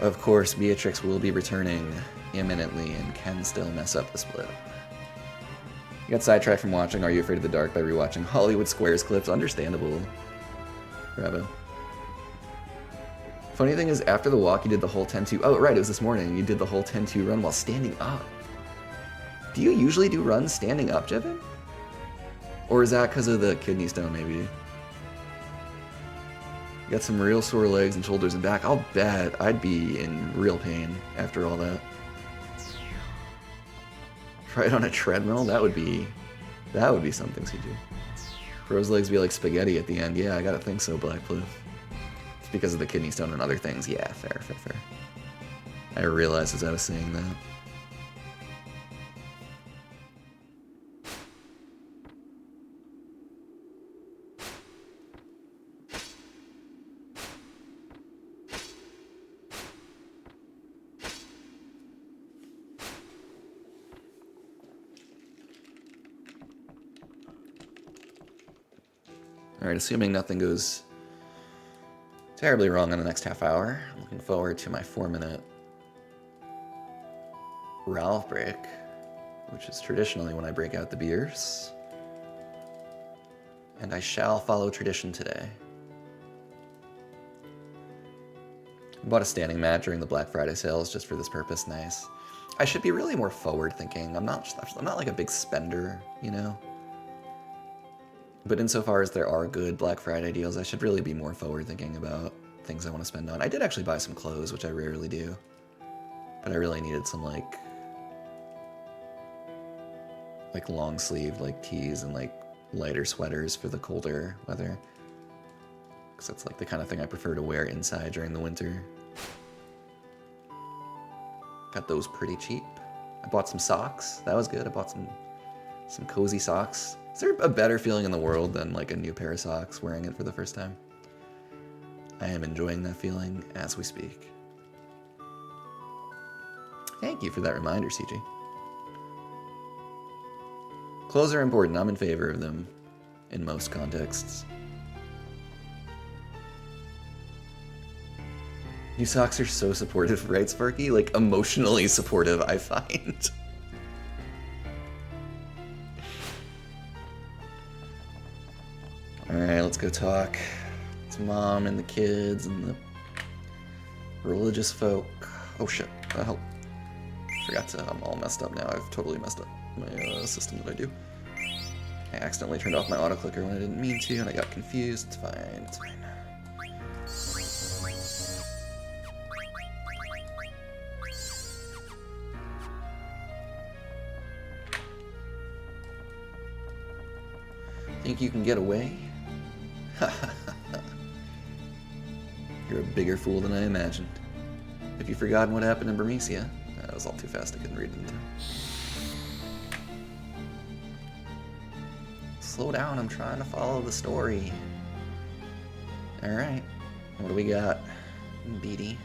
Of course, Beatrix will be returning imminently and can still mess up the split. You got sidetracked from watching Are You Afraid of the Dark by rewatching Hollywood Squares clips. Understandable. Bravo. Funny thing is, after the walk, you did the whole 10-2. Oh, right, it was this morning. You did the whole 10-2 run while standing up. Do you usually do runs standing up, Jevin? Or is that because of the kidney stone, maybe? You got some real sore legs and shoulders and back. I'll bet I'd be in real pain after all that. Try it on a treadmill? That would be something, CG. Bro's legs be like spaghetti at the end. Yeah, I gotta think so, Blackcliff. It's because of the kidney stone and other things. Yeah, fair. I realized as I was saying that. Alright, assuming nothing goes terribly wrong in the next half hour, I'm looking forward to my 4-minute Ralph break, which is traditionally when I break out the beers. And I shall follow tradition today. I bought a standing mat during the Black Friday sales just for this purpose. Nice. I should be really more forward thinking. I'm not like a big spender, you know? But insofar as there are good Black Friday deals, I should really be more forward-thinking about things I want to spend on. I did actually buy some clothes, which I rarely do. But I really needed some, like long-sleeve, like, tees and, like, lighter sweaters for the colder weather. Because that's, like, the kind of thing I prefer to wear inside during the winter. Got those pretty cheap. I bought some socks. That was good. I bought some cozy socks. Is there a better feeling in the world than like a new pair of socks wearing it for the first time? I am enjoying that feeling as we speak. Thank you for that reminder, CG. Clothes are important. I'm in favor of them in most contexts. New socks are so supportive, right, Sparky? Like, emotionally supportive, I find. Alright, let's go talk to Mom and the kids and the religious folk. Oh shit, hell. I'm all messed up now. I've totally messed up my system that I do. I accidentally turned off my auto-clicker when I didn't mean to, and I got confused. It's fine, it's fine. Think you can get away? You're a bigger fool than I imagined. Have you forgotten what happened in Bermesia? That was all too fast, I couldn't read it in time. Slow down, I'm trying to follow the story. Alright, what do we got? Beatty.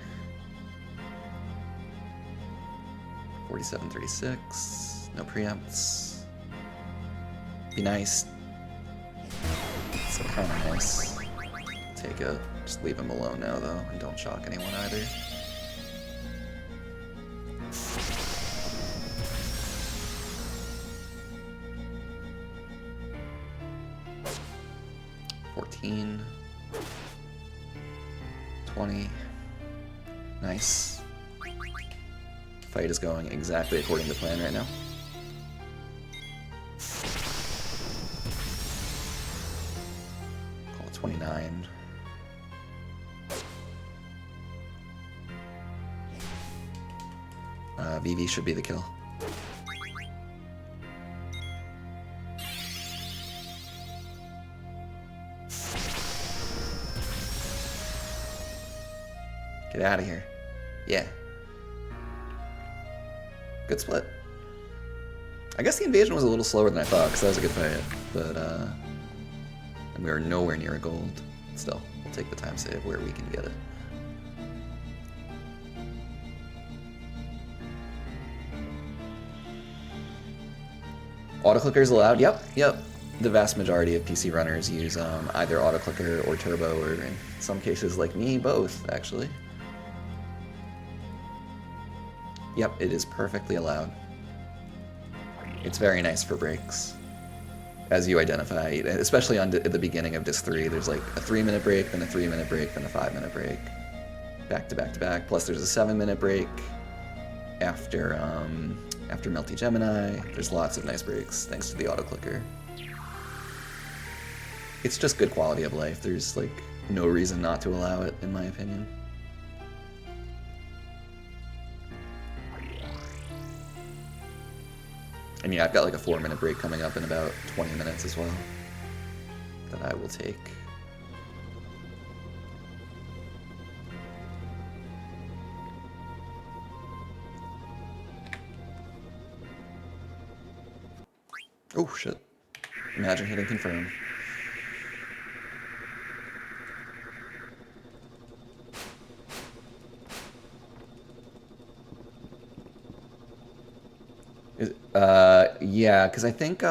4736, no preempts. Be nice. It's kind of nice. take it. Just leave him alone now, though, and don't shock anyone either. $14. $20. Nice. Fight is going exactly according to plan right now. Call it 29. VV should be the kill. Get out of here. Yeah. Good split. I guess the invasion was a little slower than I thought, because that was a good fight. But, and we are nowhere near a gold. Still, we'll take the time save where we can get it. Autoclickers allowed? Yep. The vast majority of PC runners use either autoclicker or turbo, or in some cases, like me, both, actually. Yep, it is perfectly allowed. It's very nice for breaks. As you identify, especially at the beginning of Disc 3, there's like a 3-minute break, then a 3-minute break, then a 5-minute break. Back to back to back. Plus there's a 7-minute break after Melty Gemini. There's lots of nice breaks thanks to the autoclicker. It's just good quality of life. There's like no reason not to allow it, in my opinion. And yeah, I've got like a 4-minute break coming up in about 20 minutes as well that I will take. Oh shit. Imagine hitting confirm. Yeah, because I think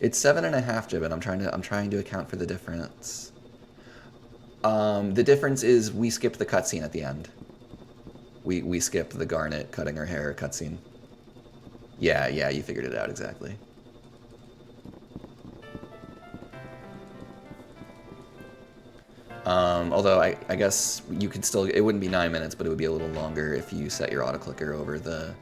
it's 7.5 gibbet. I'm trying to account for the difference. The difference is we skipped the cutscene at the end. We skipped the Garnet cutting her hair cutscene. Yeah, you figured it out exactly. Although I guess you could still, it wouldn't be 9 minutes, but it would be a little longer if you set your autoclicker over the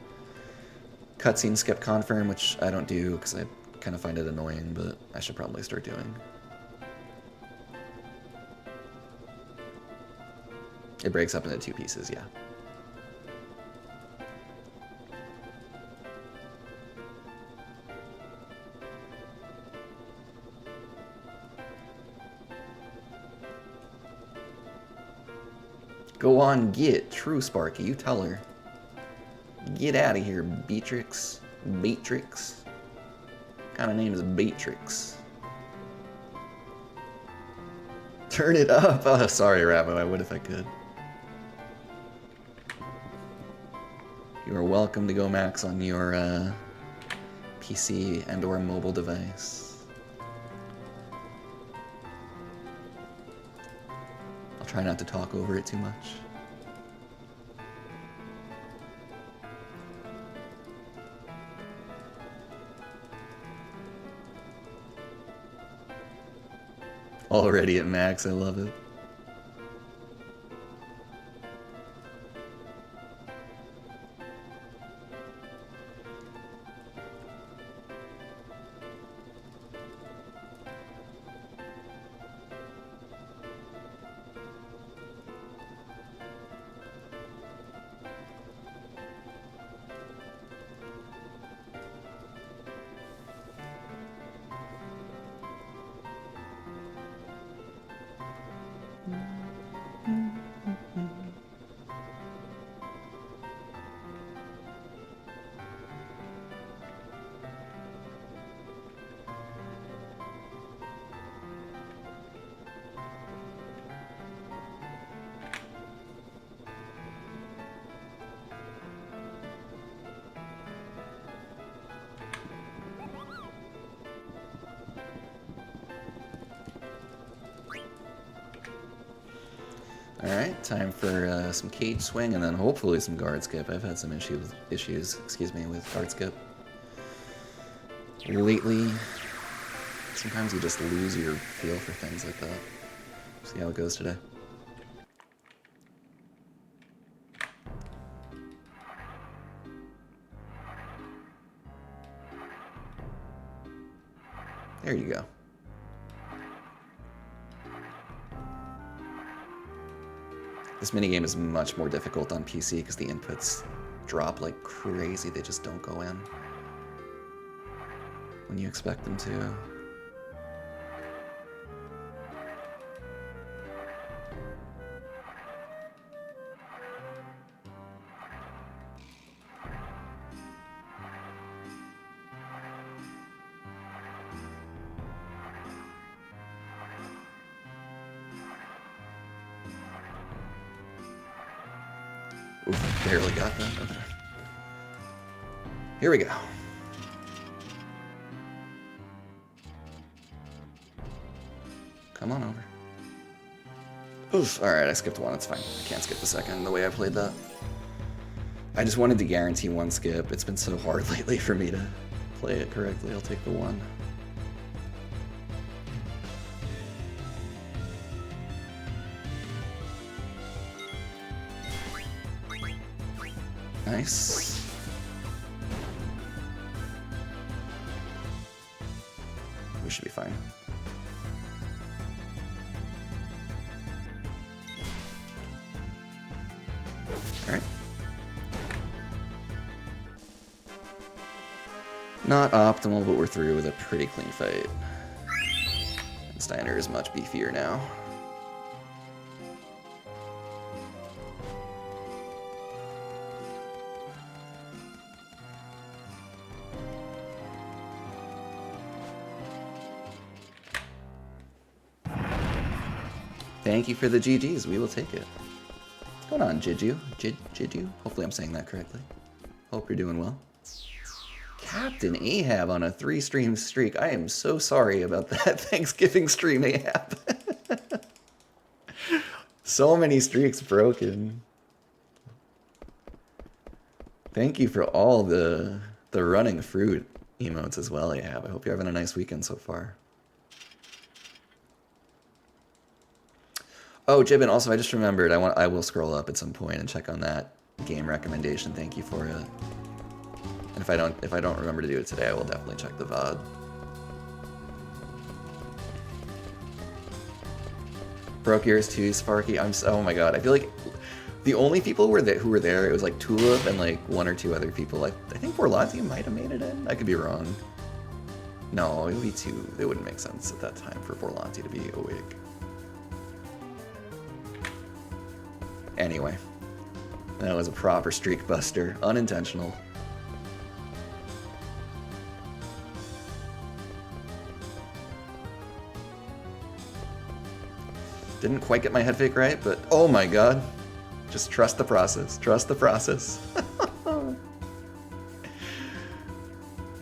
cutscene skip confirm, which I don't do because I kind of find it annoying, but I should probably start doing. It breaks up into 2 pieces, yeah. Go on, get. True, Sparky. You tell her. Get out of here, Beatrix. Beatrix. What kind of name is Beatrix? Turn it up. Oh, sorry, Rabo. I would if I could. You are welcome to go max on your PC and/or mobile device. I'll try not to talk over it too much. Already at max, I love it. Alright, time for some cage swing and then hopefully some guard skip. I've had some issues, with guard skip lately. Sometimes you just lose your feel for things like that. See how it goes today. There you go. This minigame is much more difficult on PC because the inputs drop like crazy. They just don't go in when you expect them to. Oof, barely got that. Okay. Here we go. Come on over. Oof, alright, I skipped one, it's fine. I can't skip the second the way I played that. I just wanted to guarantee one skip. It's been so hard lately for me to play it correctly. I'll take the one. Nice. We should be fine. Alright. Not optimal, but we're through with a pretty clean fight. And Steiner is much beefier now. Thank you for the GGs. We will take it. What's going on, Jiju? Jiju? Hopefully I'm saying that correctly. Hope you're doing well. Captain Ahab on a 3-stream streak. I am so sorry about that Thanksgiving stream, Ahab. So many streaks broken. Thank you for all the running fruit emotes as well, Ahab. I hope you're having a nice weekend so far. Oh, Jibbin, also I just remembered I will scroll up at some point and check on that game recommendation. Thank you for it. And if I don't remember to do it today, I will definitely check the VOD. Broke yours too, Sparky. Oh my god, I feel like the only people who were there, it was like Tulip and like one or two other people. I think Borlati might have made it in. I could be wrong. No, it would be too. It wouldn't make sense at that time for Borlati to be awake. Anyway, that was a proper streak buster. Unintentional. Didn't quite get my head fake right, but oh my god. Just trust the process. Trust the process.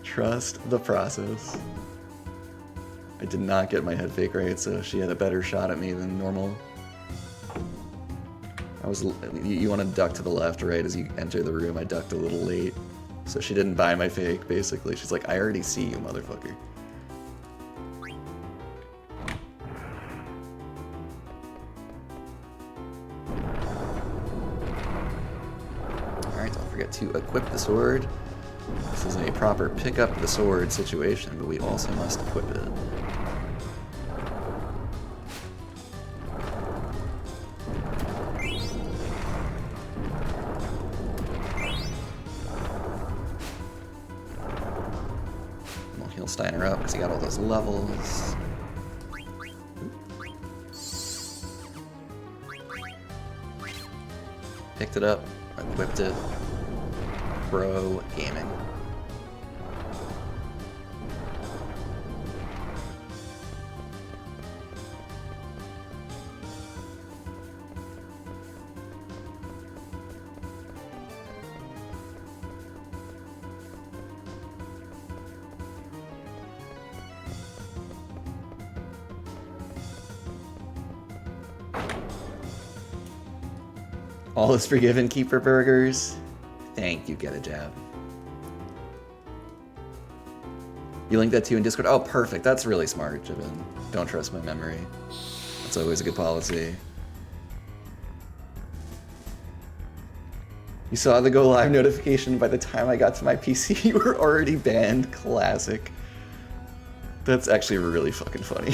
Trust the process. I did not get my head fake right, so she had a better shot at me than normal. You want to duck to the left, right, as you enter the room. I ducked a little late, so she didn't buy my fake, basically. She's like, I already see you, motherfucker. Alright, don't forget to equip the sword. This is a proper pick up the sword situation, but we also must equip it. Steiner up because he got all those levels. Picked it up, equipped it. Pro gaming. All is forgiven, Keeper Burgers. Thank you, Get a Jab. You linked that to you in Discord? Oh, perfect. That's really smart, Jibin. Don't trust my memory. That's always a good policy. You saw the go live notification by the time I got to my PC. You were already banned. Classic. That's actually really fucking funny.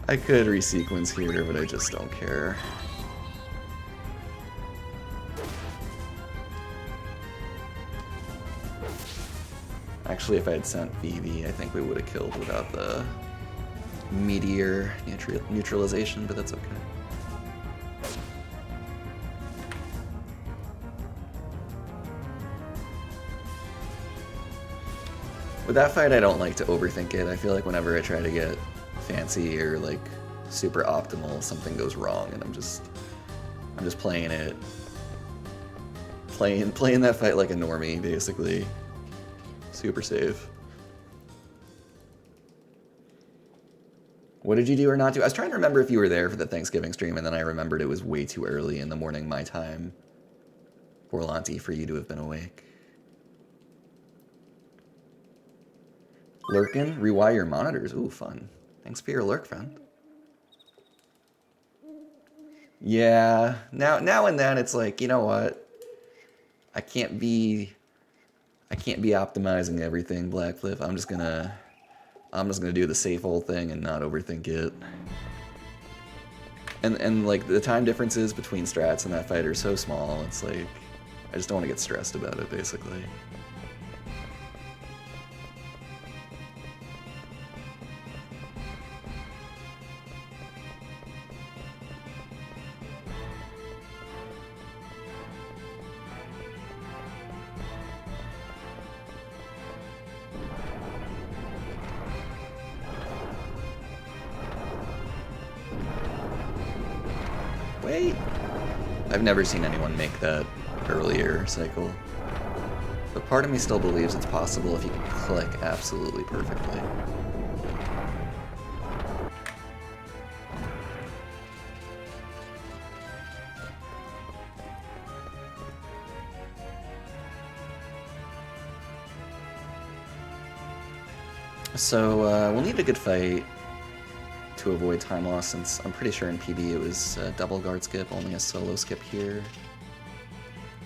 I could resequence here, but I just don't care. Actually, if I had sent Vivi, I think we would have killed without the meteor neutralization, but that's okay. With that fight, I don't like to overthink it. I feel like whenever I try to get fancy or like super optimal, something goes wrong, and I'm just playing it, playing that fight like a normie, basically. Super safe. What did you do or not do? I was trying to remember if you were there for the Thanksgiving stream, and then I remembered it was way too early in the morning my time, Orlanti, for you to have been awake. Lurkin, rewire your monitors. Ooh, fun. Thanks for your lurk, friend. Yeah, now and then it's like, you know what? I can't be optimizing everything, Blackcliff. I'm just gonna do the safe old thing and not overthink it. And like the time differences between strats in that fight are so small. It's like I just don't want to get stressed about it, basically. Wait. I've never seen anyone make that earlier cycle. But part of me still believes it's possible if you can click absolutely perfectly. So we'll need a good fight to avoid time loss, since I'm pretty sure in PB it was double guard skip, only a solo skip here.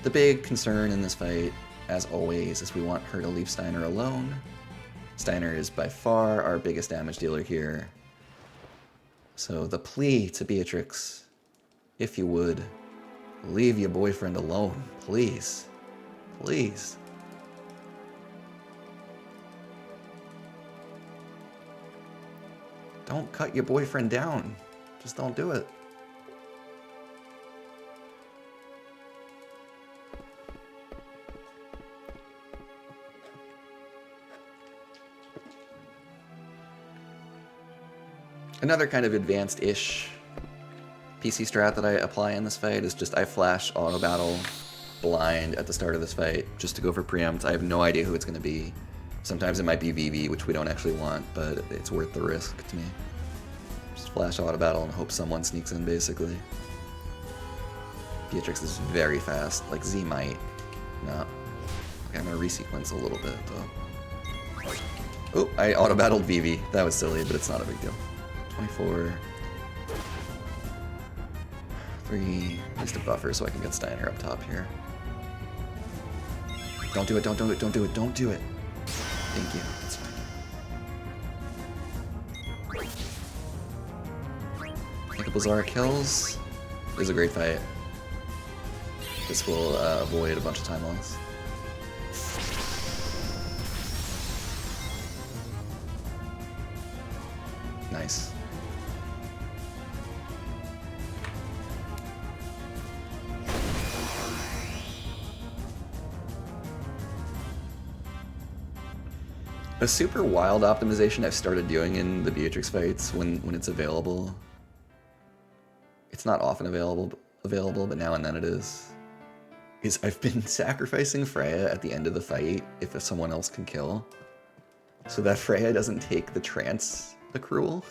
The big concern in this fight, as always, is we want her to leave Steiner alone. Steiner is by far our biggest damage dealer here. So the plea to Beatrix, if you would, leave your boyfriend alone, please. Please. Don't cut your boyfriend down. Just don't do it. Another kind of advanced-ish PC strat that I apply in this fight is just I flash auto battle blind at the start of this fight just to go for preempt. I have no idea who it's going to be. Sometimes it might be VV, which we don't actually want, but it's worth the risk to me. Just flash auto battle and hope someone sneaks in, basically. Beatrix is very fast, like Z might. No. Okay, I'm gonna resequence a little bit, though. Oh, I auto battled VV. That was silly, but it's not a big deal. 24. 3. Just a buffer so I can get Steiner up top here. Don't do it, don't do it, don't do it, don't do it. Thank you. That's fine. I think Blizzara kills. This is a great fight. This will avoid a bunch of time loss. Nice. A super wild optimization I've started doing in the Beatrix fights when it's available. It's not often available, but now and then it is I've been sacrificing Freya at the end of the fight if someone else can kill, so that Freya doesn't take the trance accrual.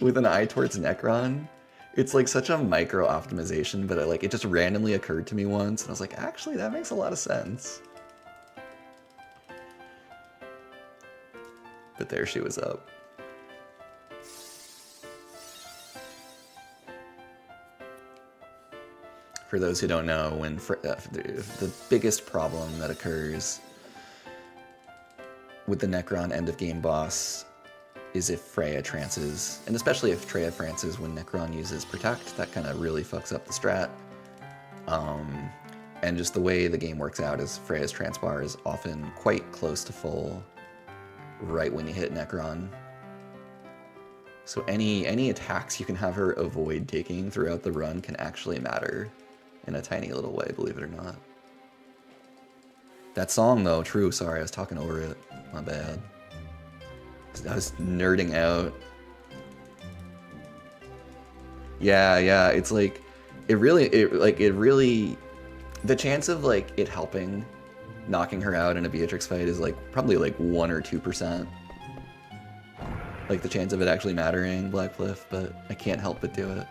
with an eye towards Necron. It's like such a micro optimization, but it just randomly occurred to me once, and I was like, actually, that makes a lot of sense. But there she was up. For those who don't know, when the biggest problem that occurs with the Necron end of game boss is if Freya trances, and especially if Freya trances when Necron uses Protect, that kind of really fucks up the strat. And just the way the game works out is Freya's trance bar is often quite close to full right when you hit Necron. So any attacks you can have her avoid taking throughout the run can actually matter in a tiny little way, believe it or not. That song though, true, sorry, I was talking over it. My bad. I was nerding out. Yeah, it's like, it really, the chance of like it helping knocking her out in a Beatrix fight is like probably like 1 or 2%. Like the chance of it actually mattering, Blackcliff, but I can't help but do it.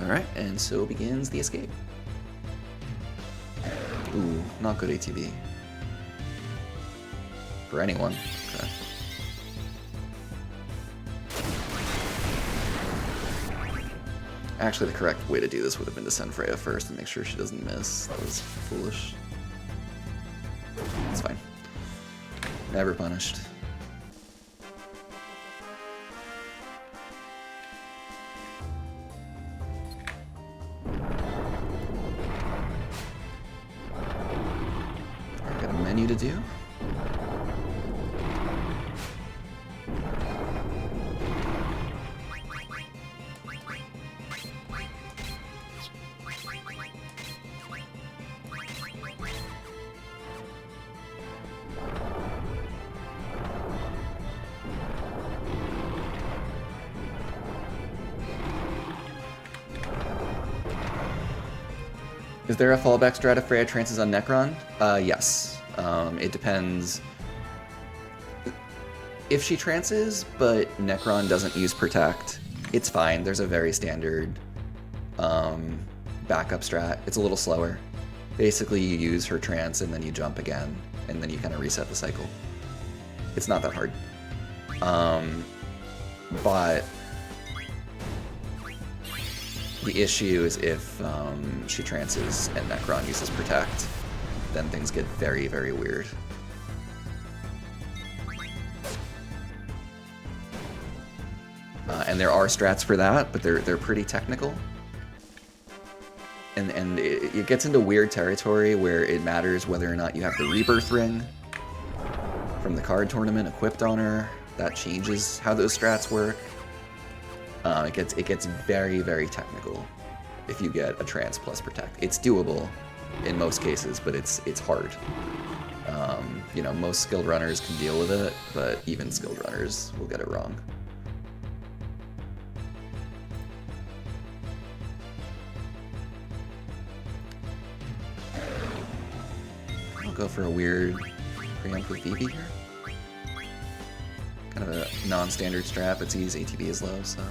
Alright, and so begins the escape. Ooh, not good ATB. For anyone. Okay. Actually, the correct way to do this would have been to send Freya first and make sure she doesn't miss. That was foolish. It's fine. Never punished. Got a menu to do. Is there a fallback strat if Freya trances on Necron? Yes. It depends. If she trances, but Necron doesn't use Protect, it's fine. There's a very standard backup strat. It's a little slower. Basically, you use her trance and then you jump again, and then you kind of reset the cycle. It's not that hard. But the issue is if she trances and Necron uses Protect, then things get very, very weird. And there are strats for that, but they're pretty technical. And it gets into weird territory where it matters whether or not you have the Rebirth Ring from the card tournament equipped on her. That changes how those strats work. It gets very, very technical if you get a trance plus Protect. It's doable in most cases, but it's hard. You know, most skilled runners can deal with it, but even skilled runners will get it wrong. I'll go for a weird preempt with Phoebe here. Kind of a non-standard strat, but Z's ATB is low, so.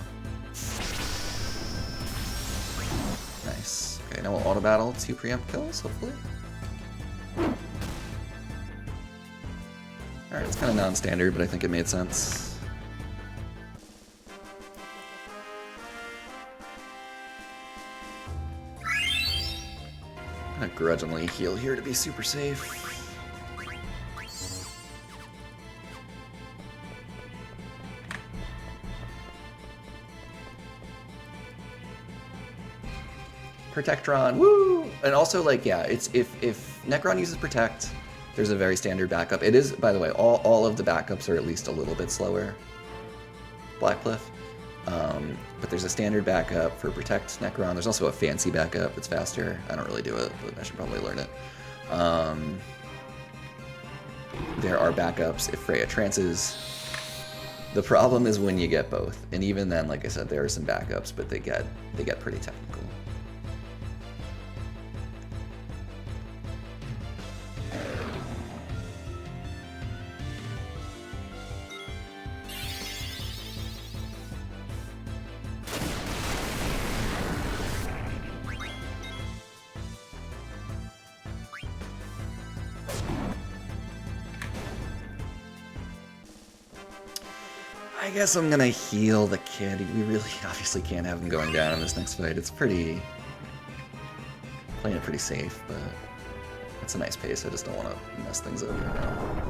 Nice. Okay, now we'll auto battle 2 preempt kills, hopefully. Alright, it's kind of non-standard, but I think it made sense. I'm gonna grudgingly heal here to be super safe. Protectron, woo! And also, like, yeah, it's if Necron uses Protect, there's a very standard backup. It is, by the way, all of the backups are at least a little bit slower. Blackcliff. But there's a standard backup for Protect Necron. There's also a fancy backup that's faster. I don't really do it, but I should probably learn it. There are backups if Freya trances. The problem is when you get both, and even then, like I said, there are some backups, but they get pretty technical. I guess I'm gonna heal the kid. We really obviously can't have him going down in this next fight. It's playing it pretty safe, but it's a nice pace. I just don't want to mess things up right now.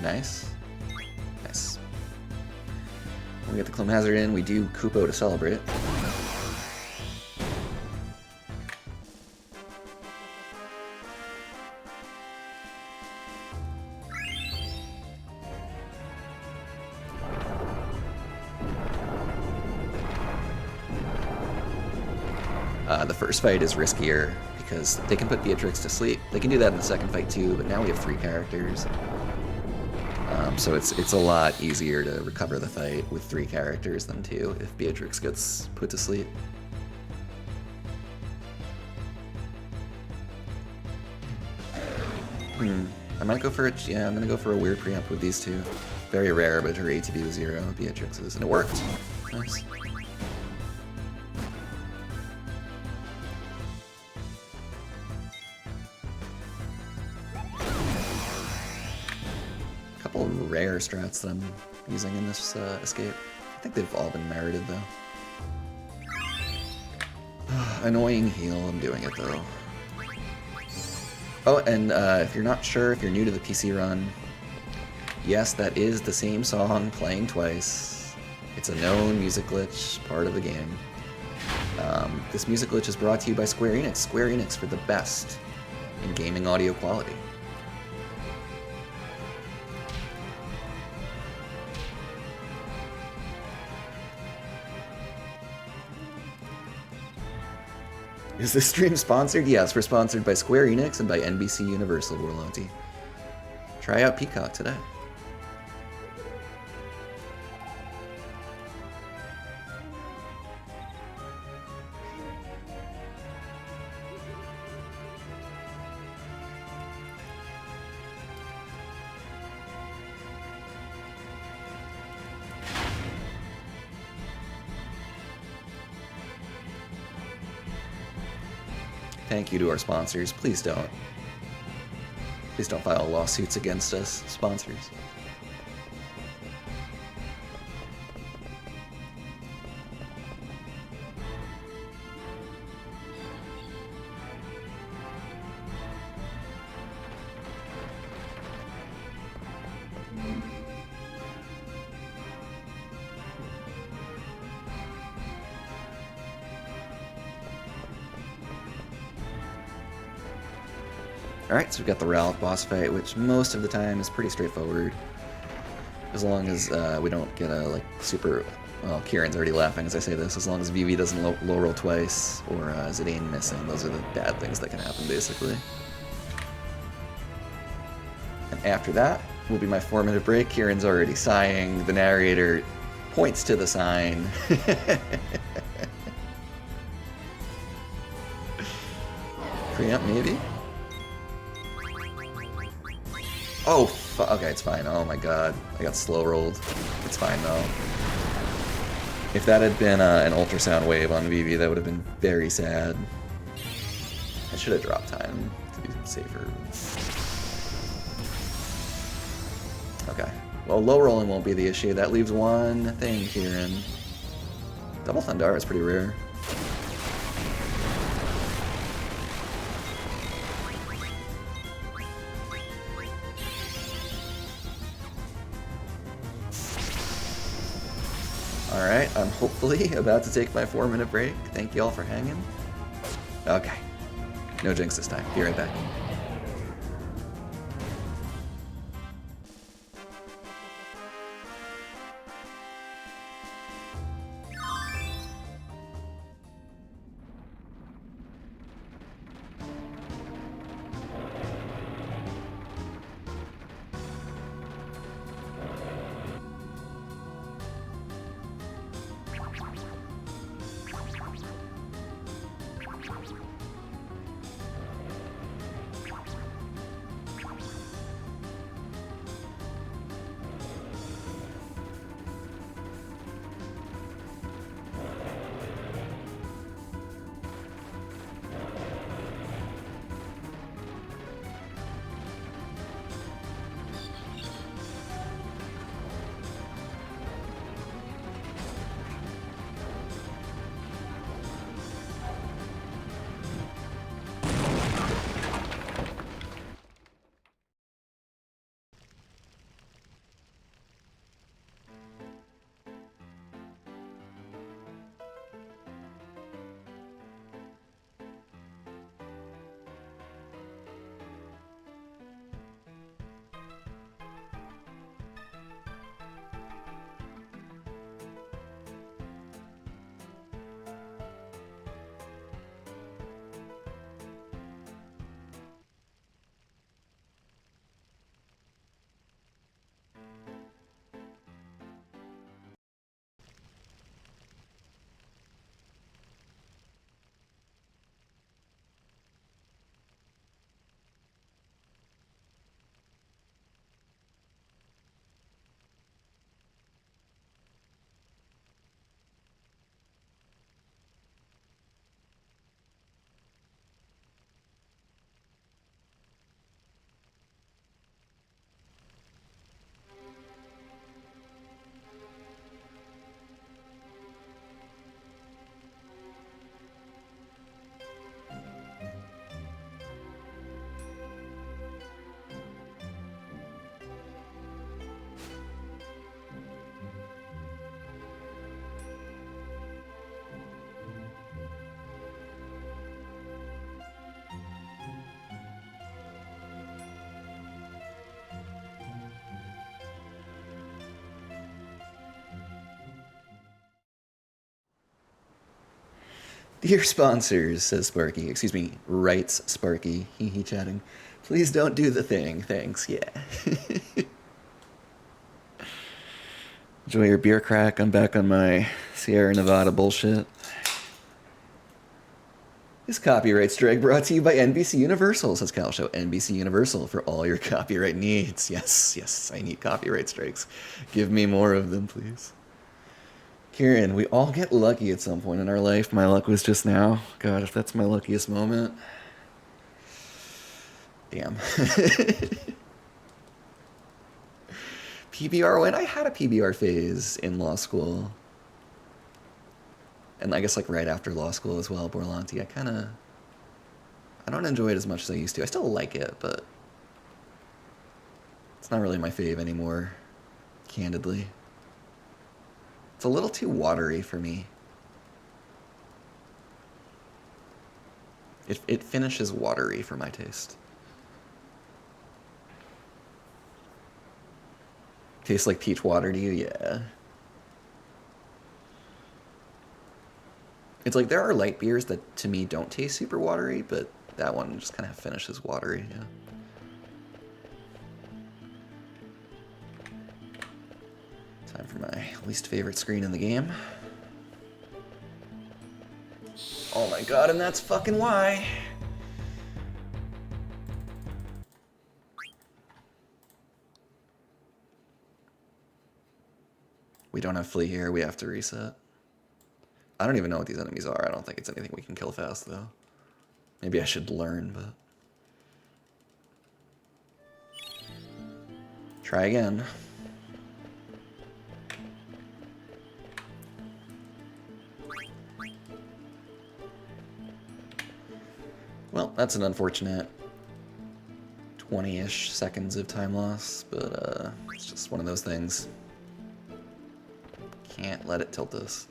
Nice. Nice. When we get the Clone Hazard in, we do Kupo to celebrate. The first fight is riskier because they can put Beatrix to sleep. They can do that in the second fight too, but now we have 3 characters. So it's a lot easier to recover the fight with 3 characters than 2 if Beatrix gets put to sleep. I might go for I'm gonna go for a weird preempt with these 2. Very rare, but her ATB was 0, Beatrix's, and it worked. Nice. Rare strats that I'm using in this escape. I think they've all been merited though. Annoying heal, I'm doing it though. Oh, and if you're not sure, if you're new to the PC run, yes, that is the same song playing twice. It's a known music glitch, part of the game. This music glitch is brought to you by Square Enix. Square Enix for the best in gaming audio quality. Is this stream sponsored? Yes, we're sponsored by Square Enix and by NBC Universal, Warlonti. Try out Peacock today. Thank you to our sponsors. Please don't file lawsuits against us, sponsors. Alright, so we've got the Ralph boss fight, which most of the time is pretty straightforward. As long as we don't get a, like, super... Well, Kieran's already laughing as I say this. As long as Vivi doesn't low roll twice, or Zidane missing. Those are the bad things that can happen, basically. And after that will be my 4-minute break. Kieran's already sighing. The narrator points to the sign. Preempt, maybe? Oh, okay, it's fine. Oh my god. I got slow rolled. It's fine, though. If that had been an ultrasound wave on Vivi, that would have been very sad. I should have dropped time to be safer. Okay. Well, low rolling won't be the issue. That leaves one thing, Kieran. Double Thundara is pretty rare. Alright, I'm hopefully about to take my 4-minute break. Thank you all for hanging. Okay. No jinx this time. Be right back. Dear sponsors, says Sparky. Excuse me, writes Sparky. Hee chatting. Please don't do the thing. Thanks. Yeah. Enjoy your beer crack. I'm back on my Sierra Nevada bullshit. This copyright strike brought to you by NBC Universal, says Cal Show. NBC Universal for all your copyright needs. Yes, yes, I need copyright strikes. Give me more of them, please. Kieran, we all get lucky at some point in our life. My luck was just now. God, if that's my luckiest moment. Damn. PBR win? I had a PBR phase in law school. And I guess like right after law school as well, Borlanti. I don't enjoy it as much as I used to. I still like it, but it's not really my fave anymore, candidly. It's a little too watery for me. It finishes watery for my taste. Tastes like peach water to you? Yeah. It's like there are light beers that to me don't taste super watery, but that one just kind of finishes watery, yeah. Time for my least favorite screen in the game. Oh my god, and that's fucking why. We don't have Flea here, we have to reset. I don't even know what these enemies are. I don't think it's anything we can kill fast, though. Maybe I should learn, but... Try again. Well, that's an unfortunate 20-ish seconds of time loss, but it's just one of those things. can't let it tilt us.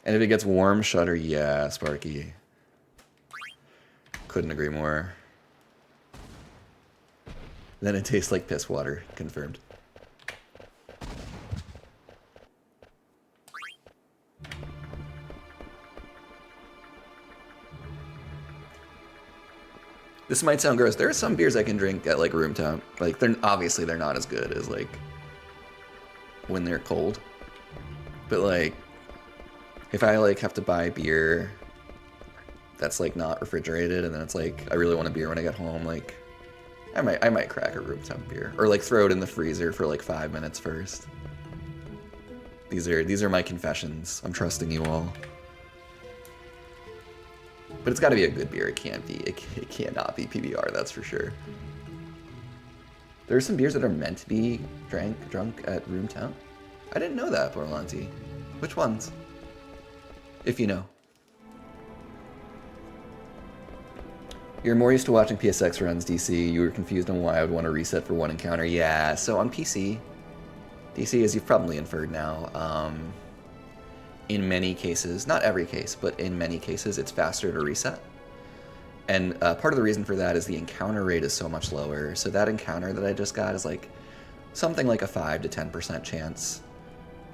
And if it gets warm, shutter, yeah, Sparky. Couldn't agree more. Then it tastes like piss water, confirmed. This might sound gross. There are some beers I can drink at like room temp. Like they're obviously they're not as good as like when they're cold. But like if I like have to buy beer that's like not refrigerated and then it's like I really want a beer when I get home, like I might crack a room temp beer or like throw it in the freezer for like 5 minutes first. These are my confessions. I'm trusting you all. But it's got to be a good beer. It can't be. It cannot be PBR. That's for sure. There are some beers that are meant to be drunk at room temp. I didn't know that, Borlanti. Which ones? If you know. You're more used to watching PSX runs, DC. You were confused on why I would want to reset for one encounter. Yeah, so on PC, DC, as you've probably inferred now, in many cases, not every case, but in many cases, it's faster to reset. And part of the reason for that is the encounter rate is so much lower. So that encounter that I just got is like something like a 5 to 10% chance.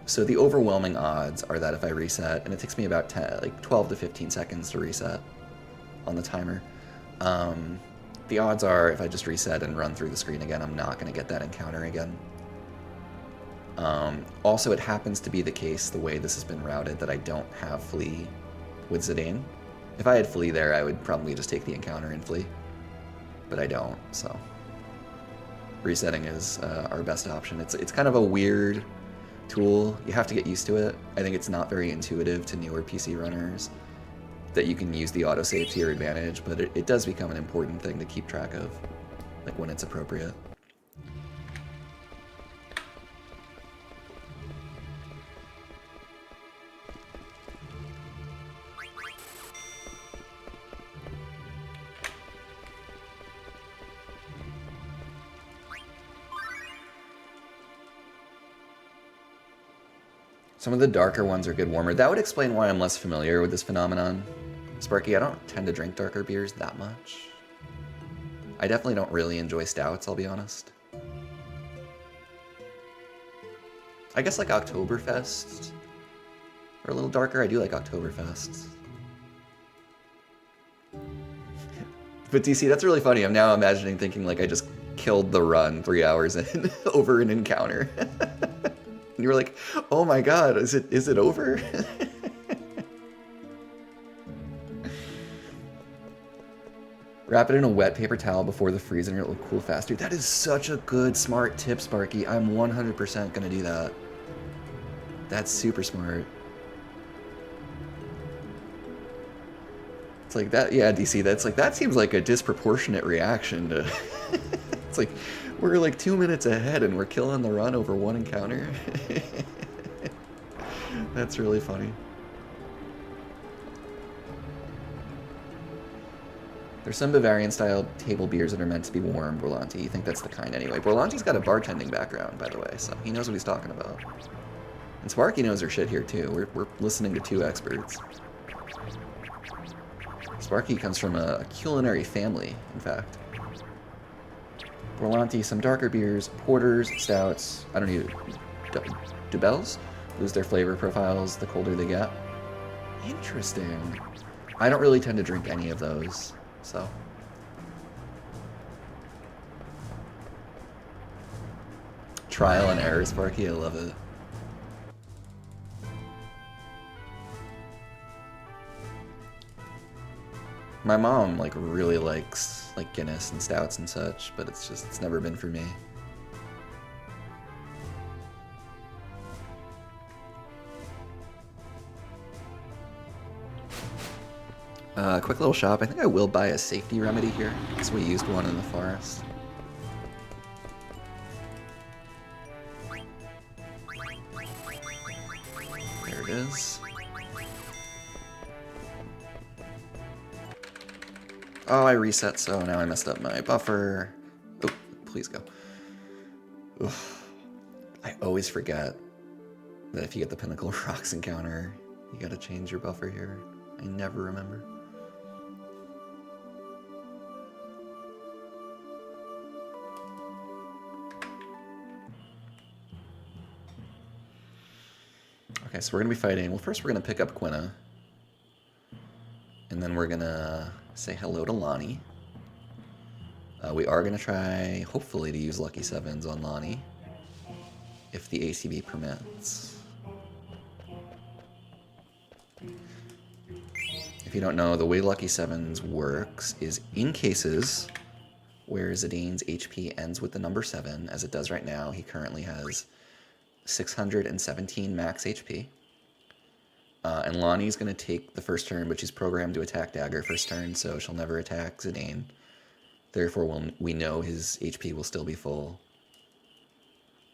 So the overwhelming odds are that if I reset, and it takes me about 12 to 15 seconds to reset on the timer, the odds are if I just reset and run through the screen again, I'm not going to get that encounter again. Also, it happens to be the case, the way this has been routed, that I don't have Flea with Zidane. If I had Flea there, I would probably just take the encounter in Flea. But I don't, so... resetting is our best option. It's kind of a weird tool. You have to get used to it. I think it's not very intuitive to newer PC runners that you can use the autosave to your advantage, but it does become an important thing to keep track of, like when it's appropriate. Some of the darker ones are good warmer. That would explain why I'm less familiar with this phenomenon. Sparky, I don't tend to drink darker beers that much. I definitely don't really enjoy stouts, I'll be honest. I guess like Oktoberfest are a little darker. I do like Oktoberfest. But DC, that's really funny. I'm now imagining thinking like I just killed the run 3 hours in over an encounter. And you were like, oh my god, is it over? Wrap it in a wet paper towel before the freeze and it'll cool faster. That is such a good, smart tip, Sparky. I'm 100% gonna do that. That's super smart. It's like that, yeah, DC, that's like, that seems like a disproportionate reaction to... It's like, we're like 2 minutes ahead and we're killing the run over one encounter. That's really funny. There's some Bavarian-style table beers that are meant to be warm, Borlanti. You think that's the kind anyway. Borlanti's got a bartending background, by the way, so he knows what he's talking about. And Sparky knows her shit here, too. We're listening to two experts. Sparky comes from a culinary family, in fact. Borlanti, some darker beers, porters, stouts. I don't need Dubels lose their flavor profiles the colder they get. Interesting. I don't really tend to drink any of those, so. Trial and error, Sparky, I love it. My mom like really likes like Guinness and stouts and such, but it's never been for me. Quick little shop. I think I will buy a safety remedy here, because we used one in the forest. There it is. Oh, I reset, so now I messed up my buffer. Oh, please go. Oof. I always forget that if you get the Pinnacle Rocks encounter, you gotta change your buffer here. I never remember. Okay, so we're gonna be fighting. Well, first we're gonna pick up Quina. And then we're gonna say hello to Lonnie. We are gonna try, hopefully, to use Lucky Sevens on Lonnie, if the ATB permits. If you don't know, the way Lucky Sevens works is in cases where Zidane's HP ends with the number 7, as it does right now. He currently has 617 max HP. And Lonnie's going to take the first turn, but she's programmed to attack Dagger first turn, so she'll never attack Zidane. Therefore, we know his HP will still be full.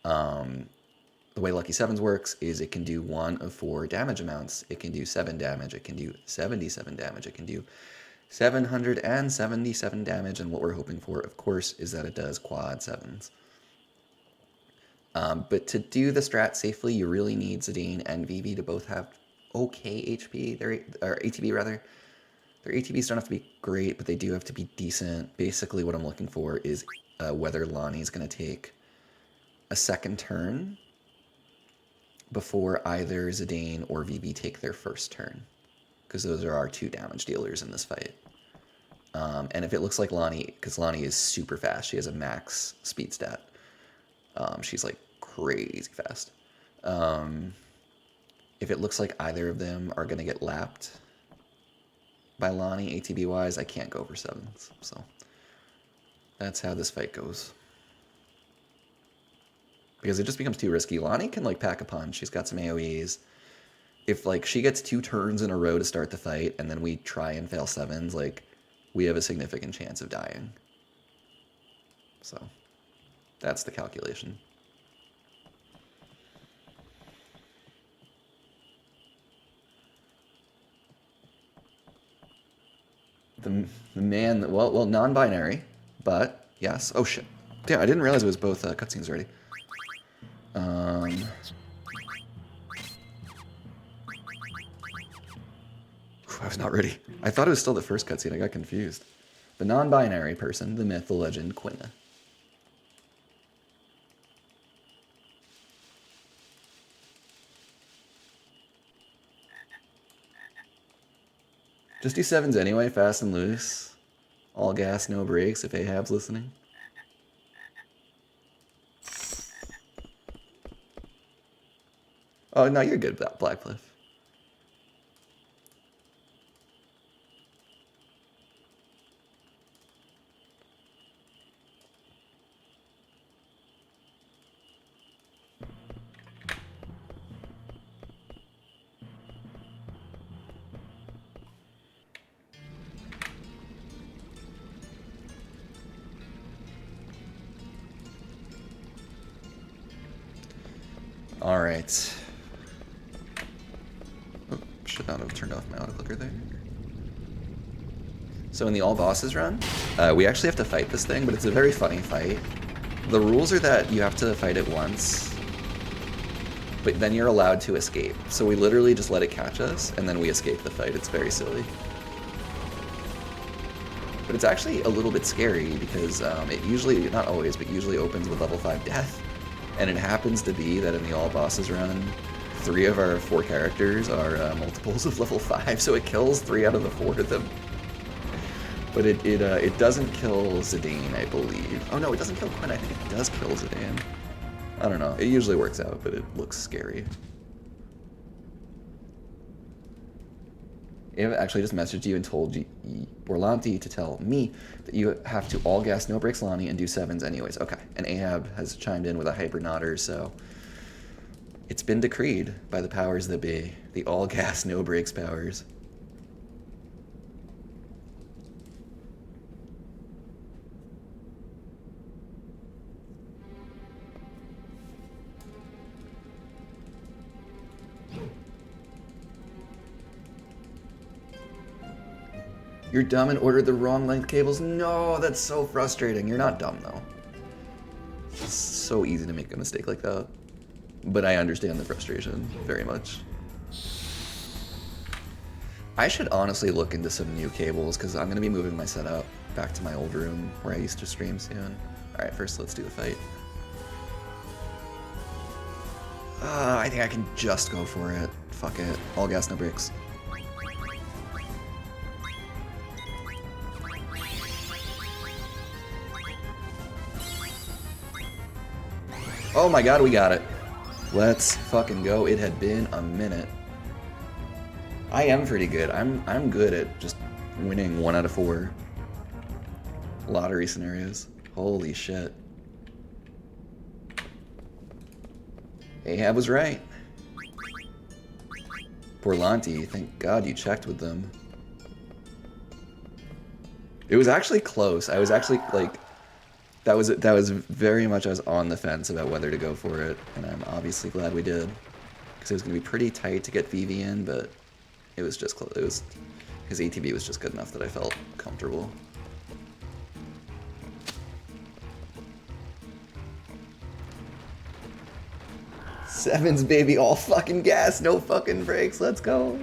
The way Lucky Sevens works is it can do one of 4 damage amounts. It can do 7 damage, it can do 77 damage, it can do 777 damage, and what we're hoping for, of course, is that it does quad 7s. But to do the strat safely, you really need Zidane and Vivi to both have okay HP, or ATB rather. Their ATBs don't have to be great, but they do have to be decent. Basically, what I'm looking for is whether Lonnie's going to take a second turn before either Zidane or Vivi take their first turn, because those are our 2 damage dealers in this fight. And if it looks like Lonnie, because Lonnie is super fast, she has a max speed stat. She's like crazy fast. If it looks like either of them are going to get lapped by Lonnie, ATB-wise, I can't go for 7s. So that's how this fight goes. Because it just becomes too risky. Lonnie can, like, pack a punch. She's got some AoEs. If, like, she gets 2 turns in a row to start the fight, and then we try and fail 7s, like, we have a significant chance of dying. So that's the calculation. The man, well, non-binary, but yes. Oh shit! Damn, I didn't realize it was both cutscenes already. I was not ready. I thought it was still the first cutscene. I got confused. The non-binary person, the myth, the legend, Quina. Just do 7s anyway, fast and loose. All gas, no brakes, if Ahab's listening. Oh, no, you're good, Blackcliff. All right. Oh, should not have turned off my auto-clicker there. So in the all bosses run, we actually have to fight this thing, but it's a very funny fight. The rules are that you have to fight it once, but then you're allowed to escape. So we literally just let it catch us, and then we escape the fight. It's very silly. But it's actually a little bit scary because it usually, not always, but usually opens with level 5 death. And it happens to be that in the all bosses run, 3 of our 4 characters are multiples of level 5, so it kills 3 out of the 4 of them. But it doesn't kill Zidane, I believe. Oh no, it doesn't kill Quinn. I think it does kill Zidane. I don't know. It usually works out, but it looks scary. Ava actually just messaged you and told you, Orlanti, to tell me that you have to all gas, no brakes Lonnie and do 7s anyways. Okay, and Ahab has chimed in with a hyper nodder, so it's been decreed by the powers that be, the all gas, no brakes powers. You're dumb and ordered the wrong length cables? No, that's so frustrating. You're not dumb, though. It's so easy to make a mistake like that. But I understand the frustration very much. I should honestly look into some new cables, because I'm going to be moving my setup back to my old room where I used to stream soon. Alright, first let's do the fight. I think I can just go for it. Fuck it. All gas, no brakes. Oh my god, we got it. Let's fucking go. It had been a minute. I am pretty good. I'm good at just winning 1 out of 4 lottery scenarios. Holy shit. Ahab was right. Porlanti, thank God you checked with them. It was actually close. I was actually like, that was very much, I was on the fence about whether to go for it, and I'm obviously glad we did, because it was going to be pretty tight to get VV in, but it was just close. It was, his ATV was just good enough that I felt comfortable. Sevens, baby, all fucking gas, no fucking brakes, let's go.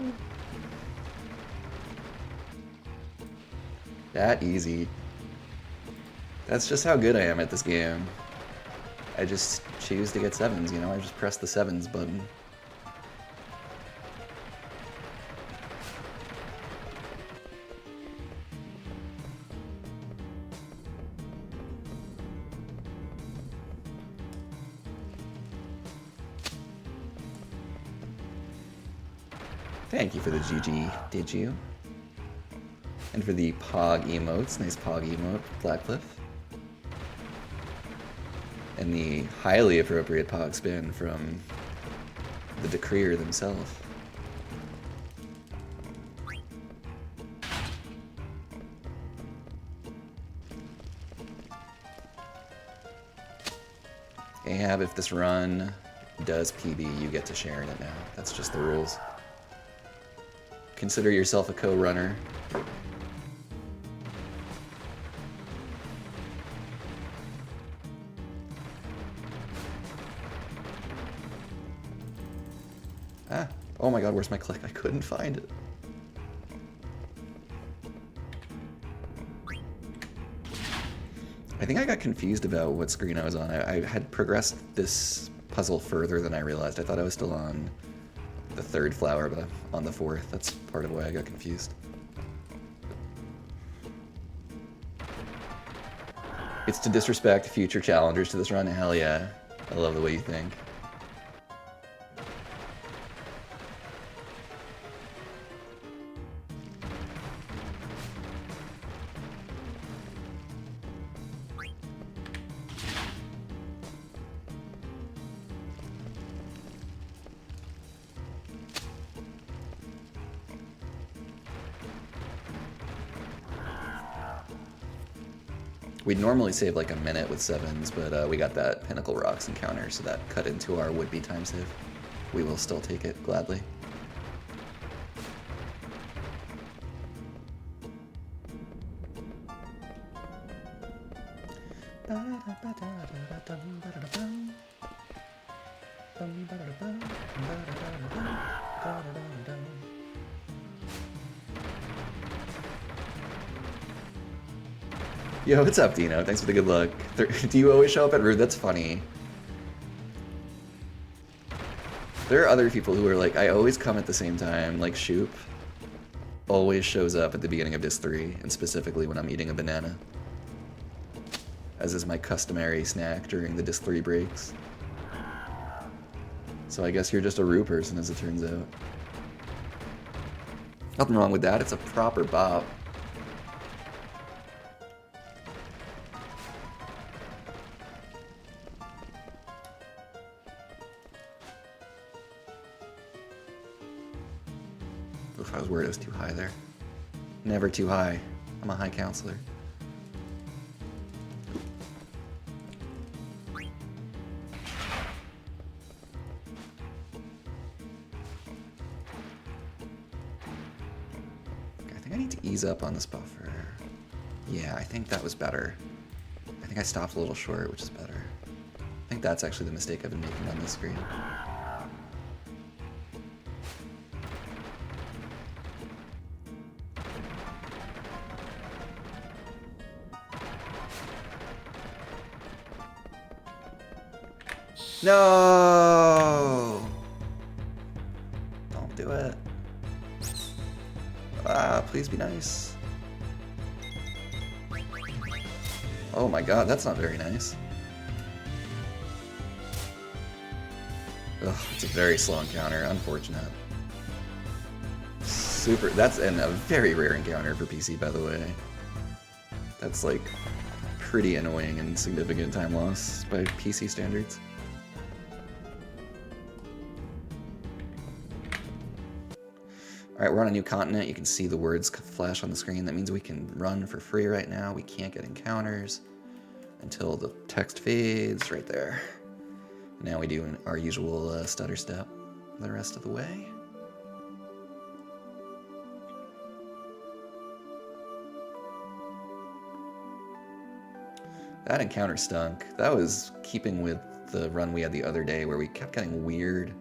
That easy. That's just how good I am at this game. I just choose to get 7s, you know? I just press the 7s button. Thank you for the GG, did you? And for the Pog emotes, nice Pog emote, Blackcliff. And the highly appropriate Pog spin from the Decreer themselves. Ahab, if this run does PB, you get to share in it now. That's just the rules. Consider yourself a co-runner. Ah, oh my god, where's my click? I couldn't find it. I think I got confused about what screen I was on. I had progressed this puzzle further than I realized. I thought I was still on the 3rd flower, but I'm on the 4th. That's part of why I got confused. It's to disrespect future challengers to this run? Hell yeah. I love the way you think. We'd normally save like a minute with 7s, but we got that Pinnacle Rocks encounter, so that cut into our would-be time save. We will still take it, gladly. Yo, what's up, Dino? Thanks for the good luck. Do you always show up at Rude? That's funny. There are other people who are like, I always come at the same time, like Shoop always shows up at the beginning of Disc 3, and specifically when I'm eating a banana, as is my customary snack during the Disc 3 breaks. So I guess you're just a Rue person, as it turns out. Nothing wrong with that, it's a proper bop. Oof, I was worried it was too high there. Never too high. I'm a high counselor. I think I need to ease up on this buffer. Yeah, I think that was better. I think I stopped a little short, which is better. I think that's actually the mistake I've been making on this screen. No! Don't do it. Ah, please be nice. Oh my god, that's not very nice. Ugh, it's a very slow encounter, unfortunate. Super, that's a very rare encounter for PC, by the way. That's like pretty annoying and significant time loss by PC standards. Alright, we're on a new continent. You can see the words flash on the screen. That means we can run for free right now. We can't get encounters until the text fades right there. Now we do our usual stutter step the rest of the way. That encounter stunk. That was keeping with the run we had the other day where we kept getting weird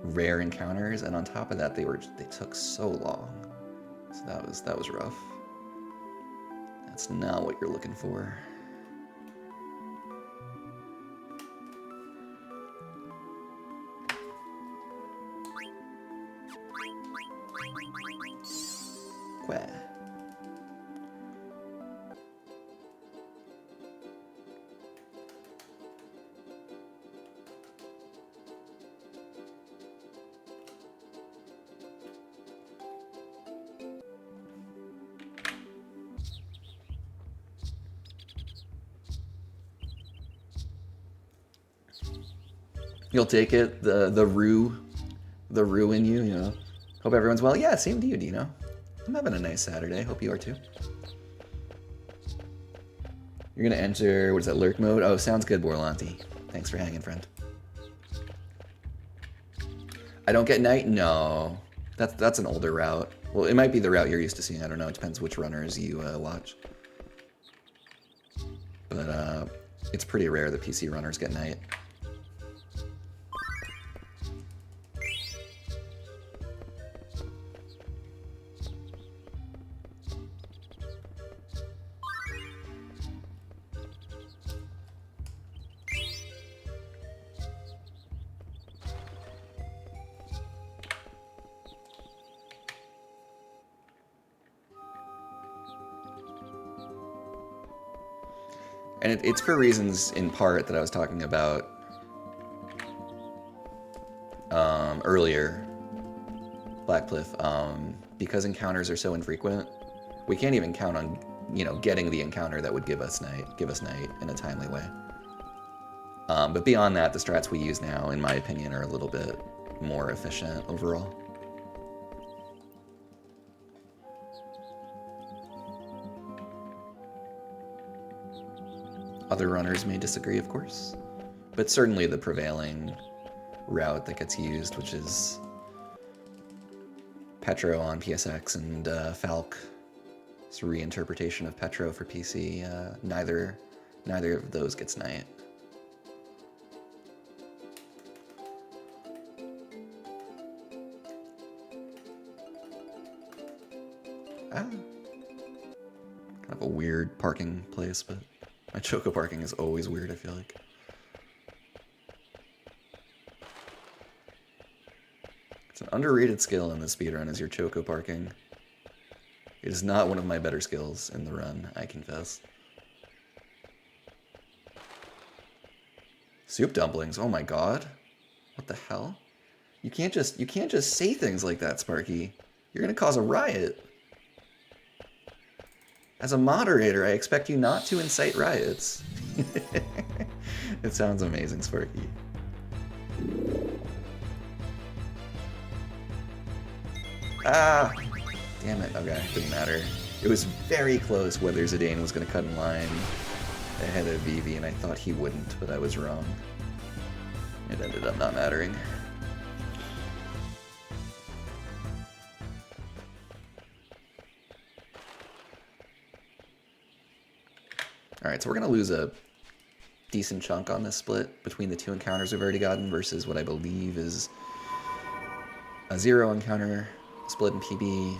rare encounters, and on top of that they took so long. So that was rough. That's not what you're looking for. Quah. You'll take it, the rue in you, you know. Hope everyone's well. Yeah, same to you, Dino. I'm having a nice Saturday. Hope you are too. You're gonna enter, what is that, lurk mode? Oh, sounds good, Borlanti. Thanks for hanging, friend. I don't get night? No. That's an older route. Well, it might be the route you're used to seeing. I don't know. It depends which runners you watch. But it's pretty rare that PC runners get night. And it's for reasons, in part, that I was talking about earlier, Blackcliff. Because encounters are so infrequent, we can't even count on, you know, getting the encounter that would give us night in a timely way. But beyond that, the strats we use now, in my opinion, are a little bit more efficient overall. Other runners may disagree, of course, but certainly the prevailing route that gets used, which is Petro on PSX and Falc's reinterpretation of Petro for PC, neither of those gets night. Kind of a weird parking place, but my choco parking is always weird, I feel like. It's an underrated skill in the speedrun, is your choco parking. It is not one of my better skills in the run, I confess. Soup dumplings, oh my god. What the hell? You can't just say things like that, Sparky. You're gonna cause a riot. As a moderator, I expect you not to incite riots. It sounds amazing, Sparky. Ah! Damn it. Okay, didn't matter. It was very close whether Zidane was going to cut in line ahead of Vivi, and I thought he wouldn't, but I was wrong. It ended up not mattering. Alright, so we're going to lose a decent chunk on this split between the 2 encounters we've already gotten versus what I believe is a 0 encounter split in PB.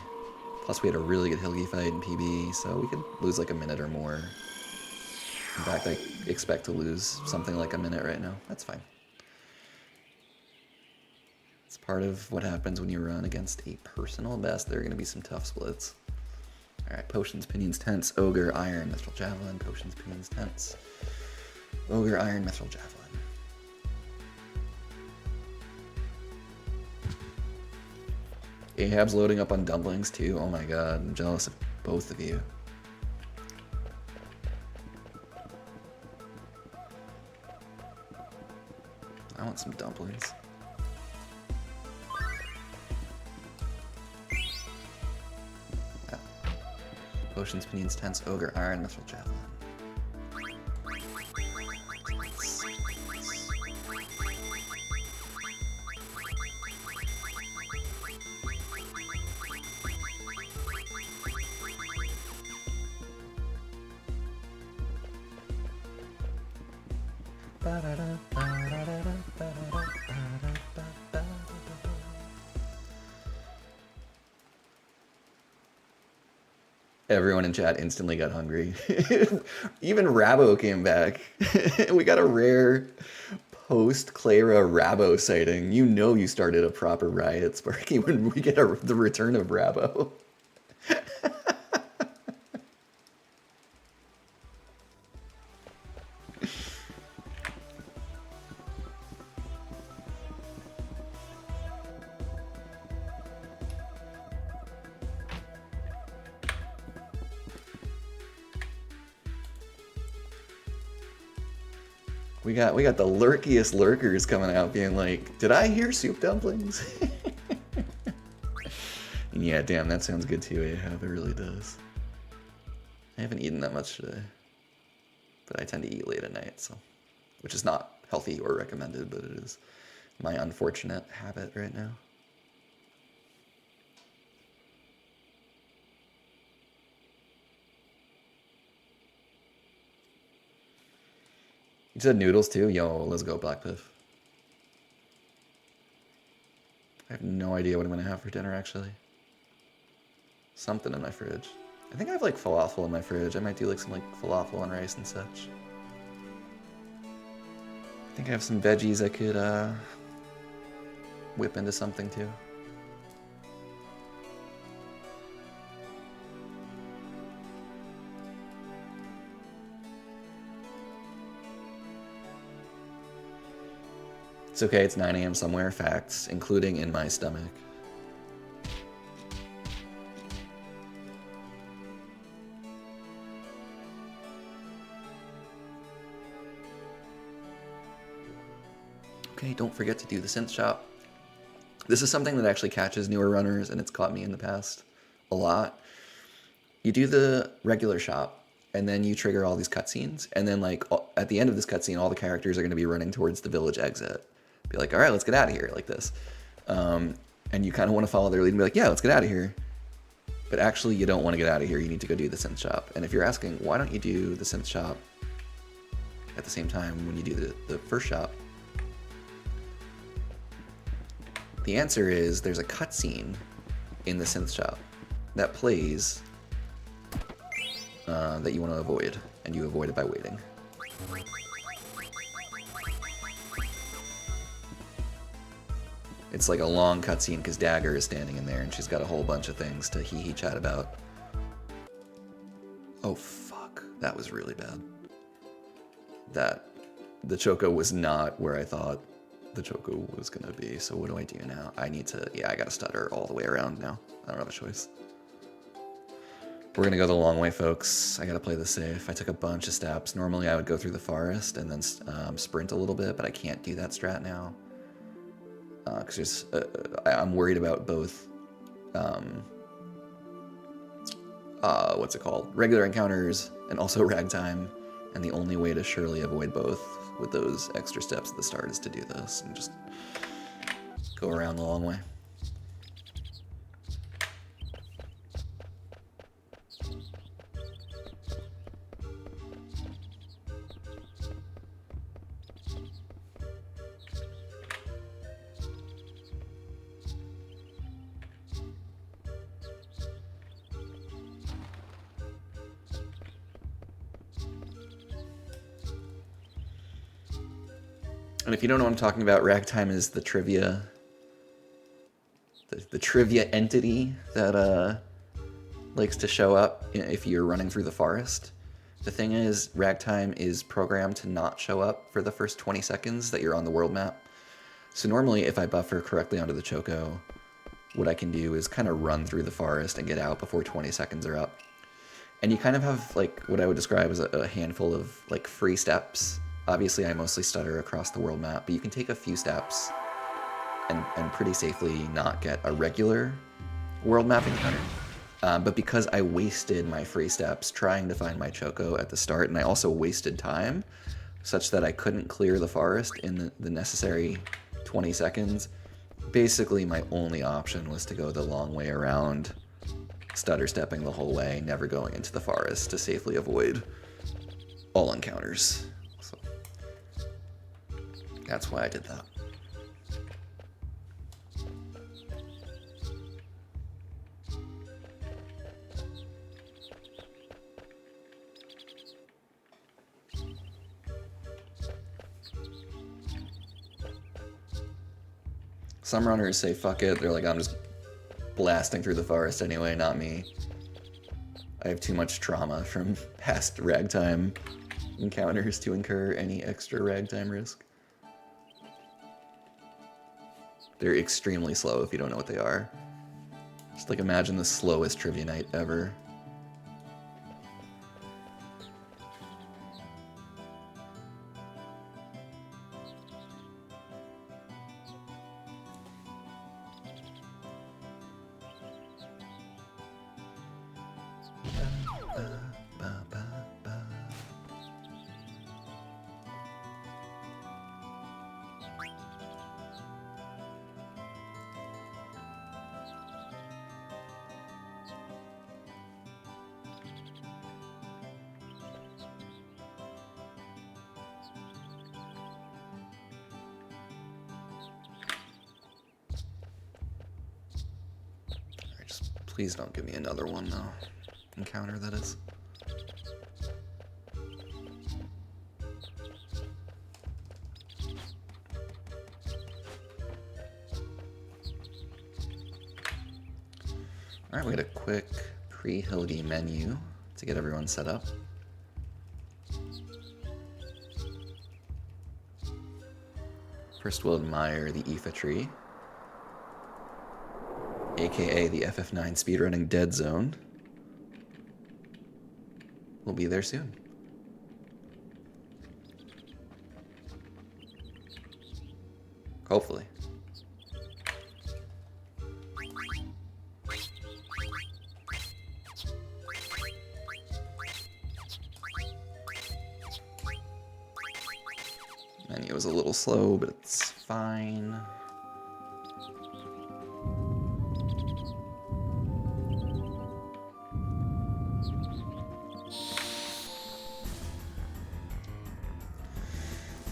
Plus we had a really good Hilgi fight in PB, so we could lose like a minute or more. In fact, I expect to lose something like a minute right now. That's fine. It's part of what happens when you run against a personal best. There are going to be some tough splits. Alright, Potions, Pinions, Tents, Ogre, Iron, Mithril Javelin, Potions, Pinions, Tents, Ogre, Iron, Mithril Javelin. Ahab's loading up on dumplings too. Oh my god, I'm jealous of both of you. I want some dumplings. Ah. Potions, Pinions, Tents, Ogre, Iron, Mithril Javelin. Everyone in chat instantly got hungry. Even Rabo came back. We got a rare post-Clara Rabo sighting. You know you started a proper riot, Sparky, when we get the return of Rabo. We got the lurkiest lurkers coming out being like, did I hear soup dumplings? And yeah, damn, that sounds good too, Ahab, it really does. I haven't eaten that much today, but I tend to eat late at night, so, which is not healthy or recommended, but it is my unfortunate habit right now. You said noodles too? Yo, let's go, Black Piff. I have no idea what I'm gonna have for dinner, actually. Something in my fridge. I think I have like falafel in my fridge. I might do like some like falafel and rice and such. I think I have some veggies I could whip into something too. It's okay, it's 9 AM somewhere, facts, including in my stomach. Okay, don't forget to do the synth shop. This is something that actually catches newer runners, and it's caught me in the past a lot. You do the regular shop, and then you trigger all these cutscenes, and then like at the end of this cutscene, all the characters are going to be running towards the village exit. Be like, all right, let's get out of here, like this. And you kind of want to follow their lead and be like, yeah, let's get out of here. But actually, you don't want to get out of here. You need to go do the synth shop. And if you're asking, why don't you do the synth shop at the same time when you do the first shop? The answer is there's a cutscene in the synth shop that plays that you want to avoid, and you avoid it by waiting. It's like a long cutscene because Dagger is standing in there and she's got a whole bunch of things to hee-hee chat about. Oh fuck, that was really bad. The Choco was not where I thought the Choco was gonna be, so what do I do now? I gotta stutter all the way around now. I don't have a choice. We're gonna go the long way, folks. I gotta play this safe. I took a bunch of steps. Normally I would go through the forest and then sprint a little bit, but I can't do that strat now. Because I'm worried about both, what's it called? Regular encounters and also ragtime. And the only way to surely avoid both with those extra steps at the start is to do this and just go around the long way. And if you don't know what I'm talking about, ragtime is the trivia, the trivia entity that likes to show up if you're running through the forest. The thing is, ragtime is programmed to not show up for the first 20 seconds that you're on the world map. So normally, if I buffer correctly onto the Choco, what I can do is kind of run through the forest and get out before 20 seconds are up. And you kind of have like what I would describe as a handful of like free steps. Obviously, I mostly stutter across the world map, but you can take a few steps and pretty safely not get a regular world map encounter. But because I wasted my free steps trying to find my Choco at the start, and I also wasted time, such that I couldn't clear the forest in the necessary 20 seconds, basically my only option was to go the long way around, stutter stepping the whole way, never going into the forest to safely avoid all encounters. So that's why I did that. Some runners say fuck it, they're like, I'm just blasting through the forest anyway, not me. I have too much trauma from past ragtime encounters to incur any extra ragtime risk. They're extremely slow if you don't know what they are. Just like imagine the slowest trivia night ever. Please don't give me another one, though. Encounter, that is. Alright, we got a quick pre-Hildy menu to get everyone set up. First, we'll admire the Aoife tree, aka the FF9 speedrunning dead zone. We'll be there soon. Hopefully. Menu was a little slow, but it's fine.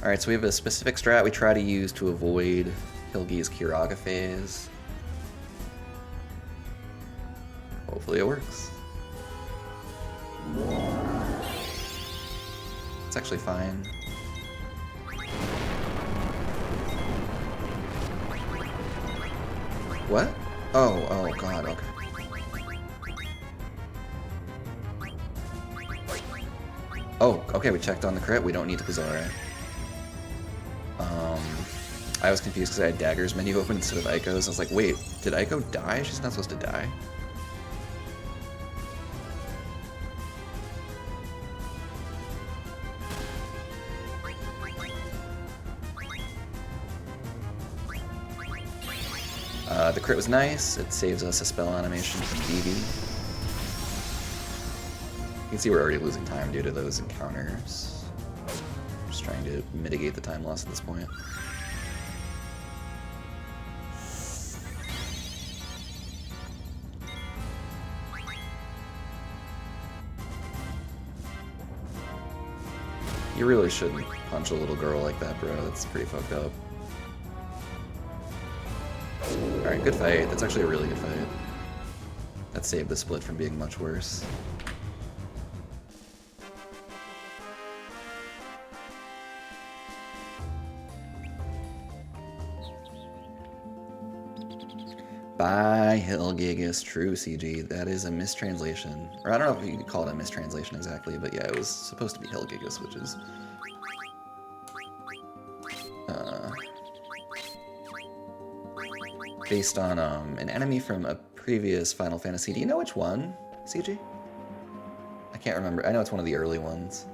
Alright, so we have a specific strat we try to use to avoid Hilgi's Kiraga phase. Hopefully it works. It's actually fine. What? Oh god, okay. Oh, okay, we checked on the crit, we don't need to Kazara. I was confused because I had Dagger's menu open instead of Aiko's. I was like, wait, did Aiko die? She's not supposed to die. The crit was nice. It saves us a spell animation from Vivi. You can see we're already losing time due to those encounters. Just trying to mitigate the time loss at this point. You really shouldn't punch a little girl like that, bro. That's pretty fucked up. Alright, good fight. That's actually a really good fight. That saved the split from being much worse. By Helgigus, true CG. That is a mistranslation. Or I don't know if you could call it a mistranslation exactly, but yeah, it was supposed to be Helgigus, which is based on an enemy from a previous Final Fantasy. Do you know which one, CG? I can't remember. I know it's one of the early ones.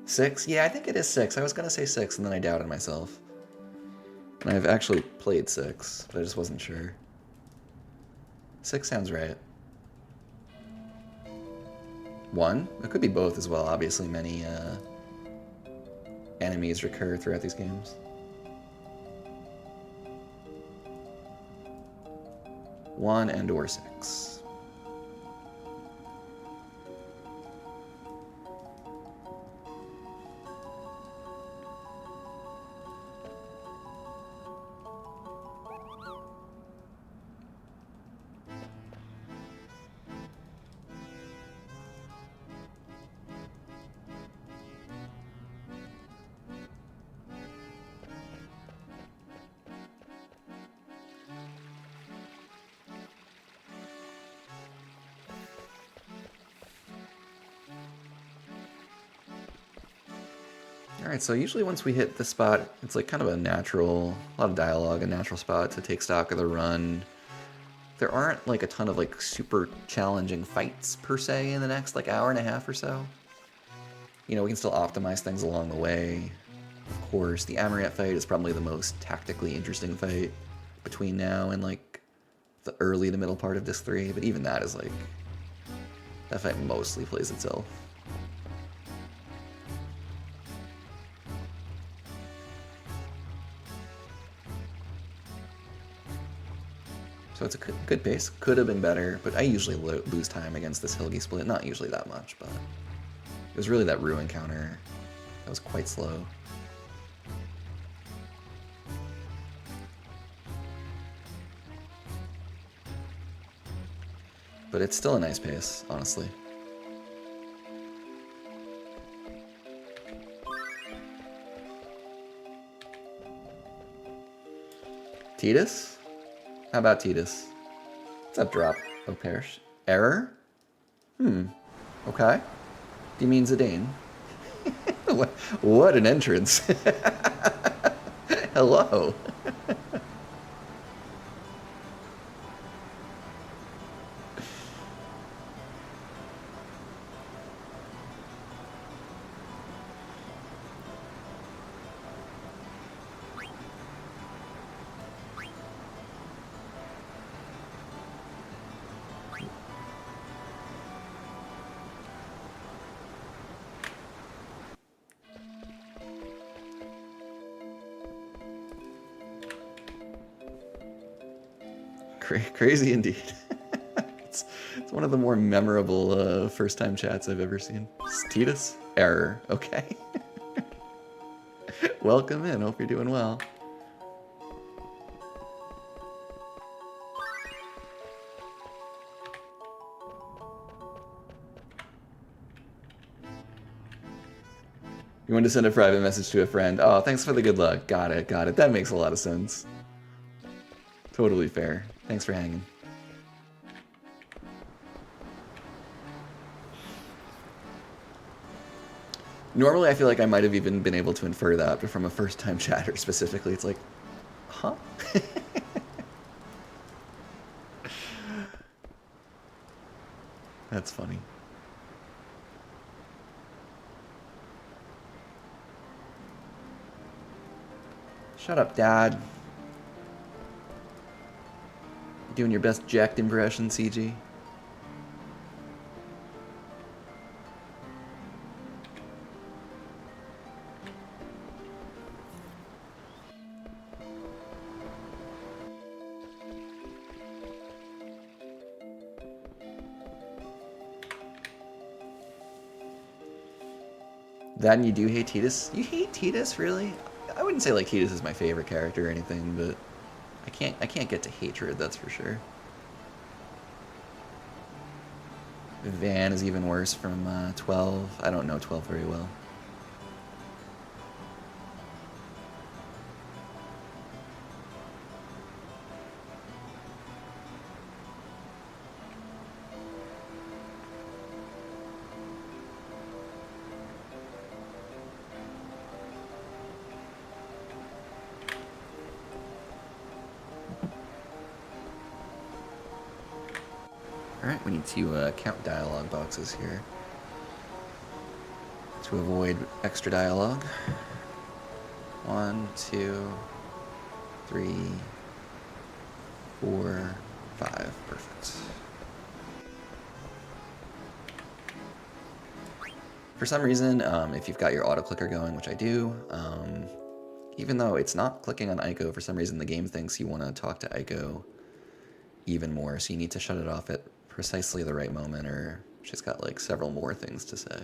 Six? Yeah, I think it is 6. I was gonna say 6, and then I doubted myself. And I've actually played 6, but I just wasn't sure. 6 sounds right. 1? It could be both as well. Obviously, many enemies recur throughout these games. 1 and or 6. Alright, so usually once we hit this spot, it's like kind of a natural, a lot of dialogue, a natural spot to take stock of the run. There aren't like a ton of like super challenging fights per se in the next like hour and a half or so. You know, we can still optimize things along the way. Of course, the Amarant fight is probably the most tactically interesting fight between now and like the early to middle part of Disc 3, but even that is like, that fight mostly plays itself. So it's a good pace. Could have been better, but I usually lose time against this Hilgi split. Not usually that much, but it was really that Rue encounter that was quite slow. But it's still a nice pace, honestly. Tidus? How about Tidus? What's up, Drop? Oh, perish. Error? Okay. Do you mean Zidane? What an entrance. Hello. Crazy indeed. it's one of the more memorable first-time chats I've ever seen. Tidus? Error. Okay. Welcome in. Hope you're doing well. You wanted to send a private message to a friend. Oh, thanks for the good luck. Got it, got it. That makes a lot of sense. Totally fair. Thanks for hanging. Normally, I feel like I might have even been able to infer that, but from a first-time chatter specifically, it's like, huh? That's funny. Shut up, Dad. Doing your best jacked impression, CG. Then you do hate Tidus? You hate Tidus, really? I wouldn't say like Tidus is my favorite character or anything, but I can't get to hatred, that's for sure. Van is even worse from 12. I don't know 12 very well. Alright, we need to count dialogue boxes here to avoid extra dialogue. 1, 2, 3, 4, 5. Perfect. For some reason, if you've got your auto clicker going, which I do, even though it's not clicking on Aiko, for some reason the game thinks you want to talk to Aiko even more, so you need to shut it off at precisely the right moment, or she's got like several more things to say.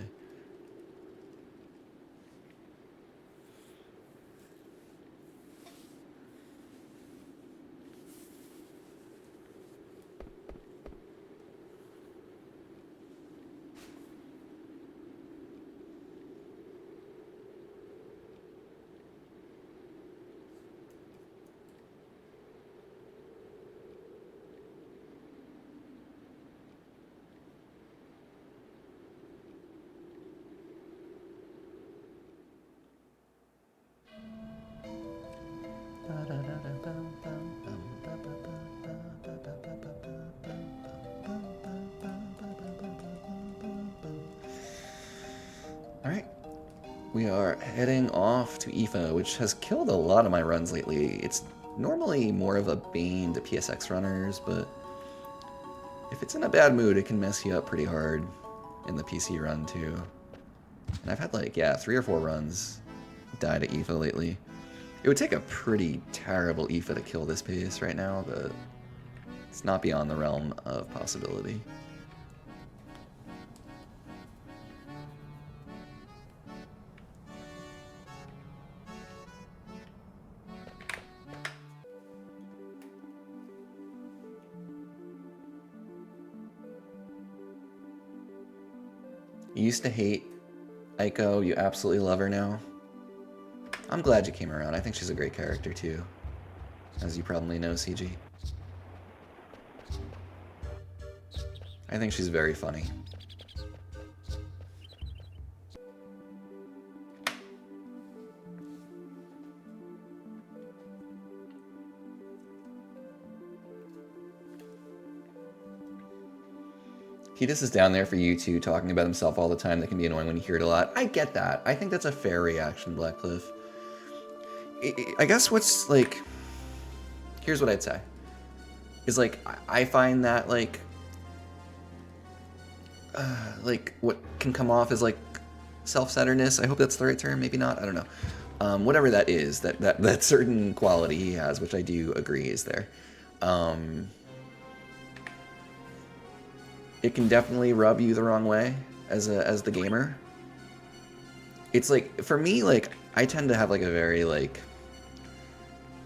Alright, we are heading off to IFA, which has killed a lot of my runs lately. It's normally more of a bane to PSX runners, but if it's in a bad mood, it can mess you up pretty hard in the PC run too. And I've had like, yeah, 3 or 4 runs die to IFA lately. It would take a pretty terrible IFA to kill this pace right now, but it's not beyond the realm of possibility. You used to hate Aiko, you absolutely love her now. I'm glad you came around. I think she's a great character too, as you probably know, CG. I think she's very funny. Titus is down there for you two, talking about himself all the time. That can be annoying when you hear it a lot. I get that. I think that's a fair reaction, Blackcliff. I guess what's, like... Here's what I'd say. Is, like, I find that, like, what can come off as, like, self-centeredness. I hope that's the right term. Maybe not. I don't know. Whatever that is, that certain quality he has, which I do agree is there. It can definitely rub you the wrong way as the gamer. It's like, for me, like, I tend to have like a very like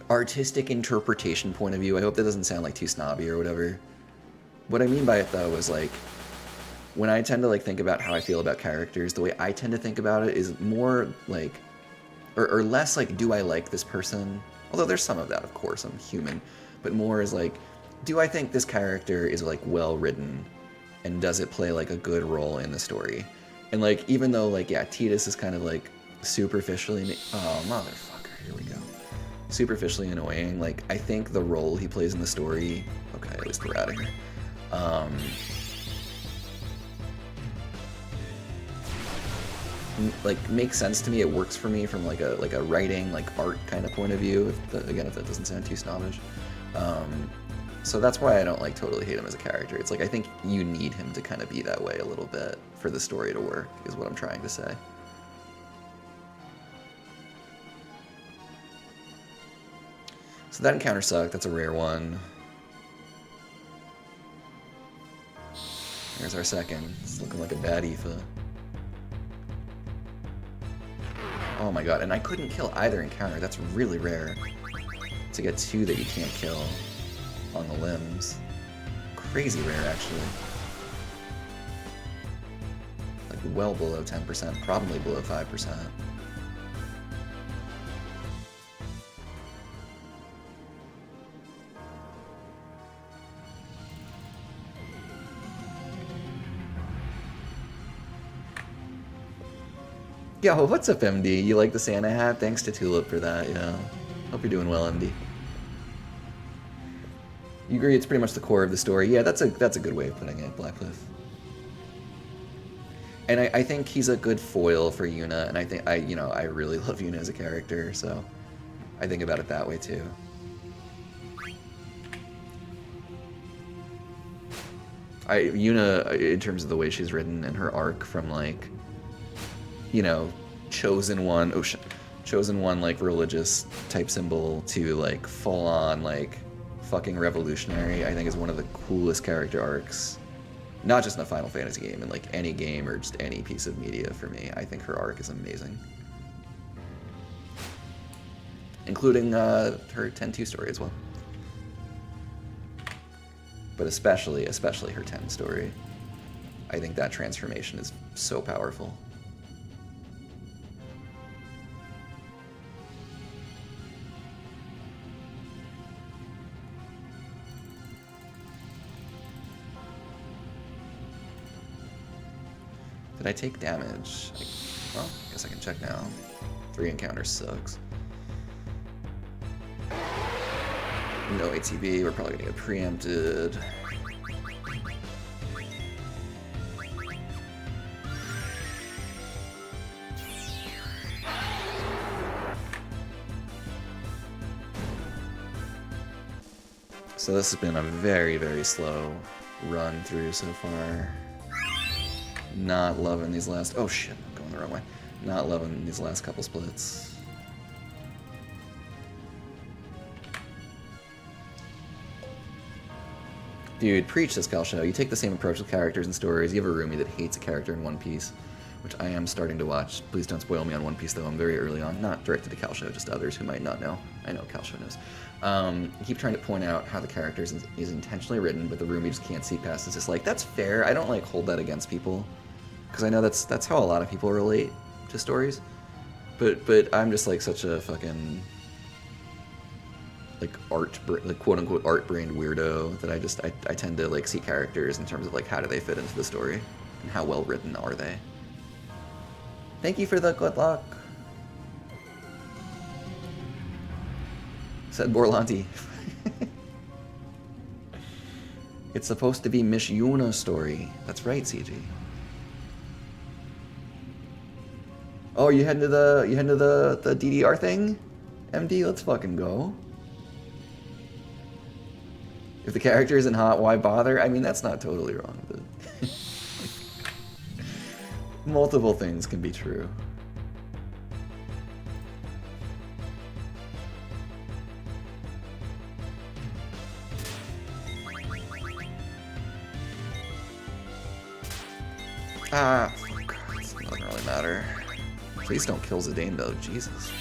artistic interpretation point of view. I hope that doesn't sound like too snobby or whatever. What I mean by it though is like, when I tend to like think about how I feel about characters, the way I tend to think about it is more like, or less like, do I like this person? Although there's some of that, of course, I'm human, but more is like, do I think this character is like well written? And does it play like a good role in the story? And like, even though like, yeah, Titus is kind of like superficially, oh motherfucker, here we go. Superficially annoying. Like, I think the role he plays in the story, okay, at least we're out of here. Like, makes sense to me. It works for me from like a writing, like art kind of point of view. Again, if that doesn't sound too snobbish. So that's why I don't like totally hate him as a character. It's like, I think you need him to kind of be that way a little bit for the story to work, is what I'm trying to say. So that encounter sucked. That's a rare one. There's our second. It's looking like a bad Aoife. Oh my god, and I couldn't kill either encounter. That's really rare. To get 2 that you can't kill on the limbs. Crazy rare, actually. well below 10%, probably below 5%. Yo, what's up, MD? You like the Santa hat? Thanks to Tulip for that, yeah. Hope you're doing well, MD. You agree it's pretty much the core of the story? Yeah, that's a good way of putting it, Blackcliff. And I think he's a good foil for Yuna, and I really love Yuna as a character, so I think about it that way too. Yuna, in terms of the way she's written and her arc from like, you know, chosen one like religious type symbol to like full on like fucking revolutionary, I think is one of the coolest character arcs. Not just in a Final Fantasy game, in like any game or just any piece of media for me. I think her arc is amazing. Including her 10-2 story as well. But especially her 10 story. I think that transformation is so powerful. Did I take damage? Well, I guess I can check now. 3 encounters sucks. No ATB, we're probably gonna get preempted. So this has been a very, very slow run through so far. Not loving these last... Oh shit, I'm going the wrong way. Not loving these last couple splits. Dude, preach this, Calsho. You take the same approach with characters and stories. You have a roomie that hates a character in One Piece, which I am starting to watch. Please don't spoil me on One Piece, though. I'm very early on. Not directed to Calsho, just others who might not know. I know Calsho knows. I keep trying to point out how the character is intentionally written, but the roomie just can't see past it. It's just like, that's fair. I don't like hold that against people. Because I know that's how a lot of people relate to stories, but I'm just like such a fucking like quote unquote art-brained weirdo that I tend to like see characters in terms of like how do they fit into the story and how well written are they. Thank you for the good luck, said Borlanti. It's supposed to be Miss Yuna's story. That's right, CG. Oh, you heading to the DDR thing? MD, let's fucking go. If the character isn't hot, why bother? I mean, that's not totally wrong, but multiple things can be true. Ah, fuck. It doesn't really matter. Please don't kill Zidane, though. Jesus.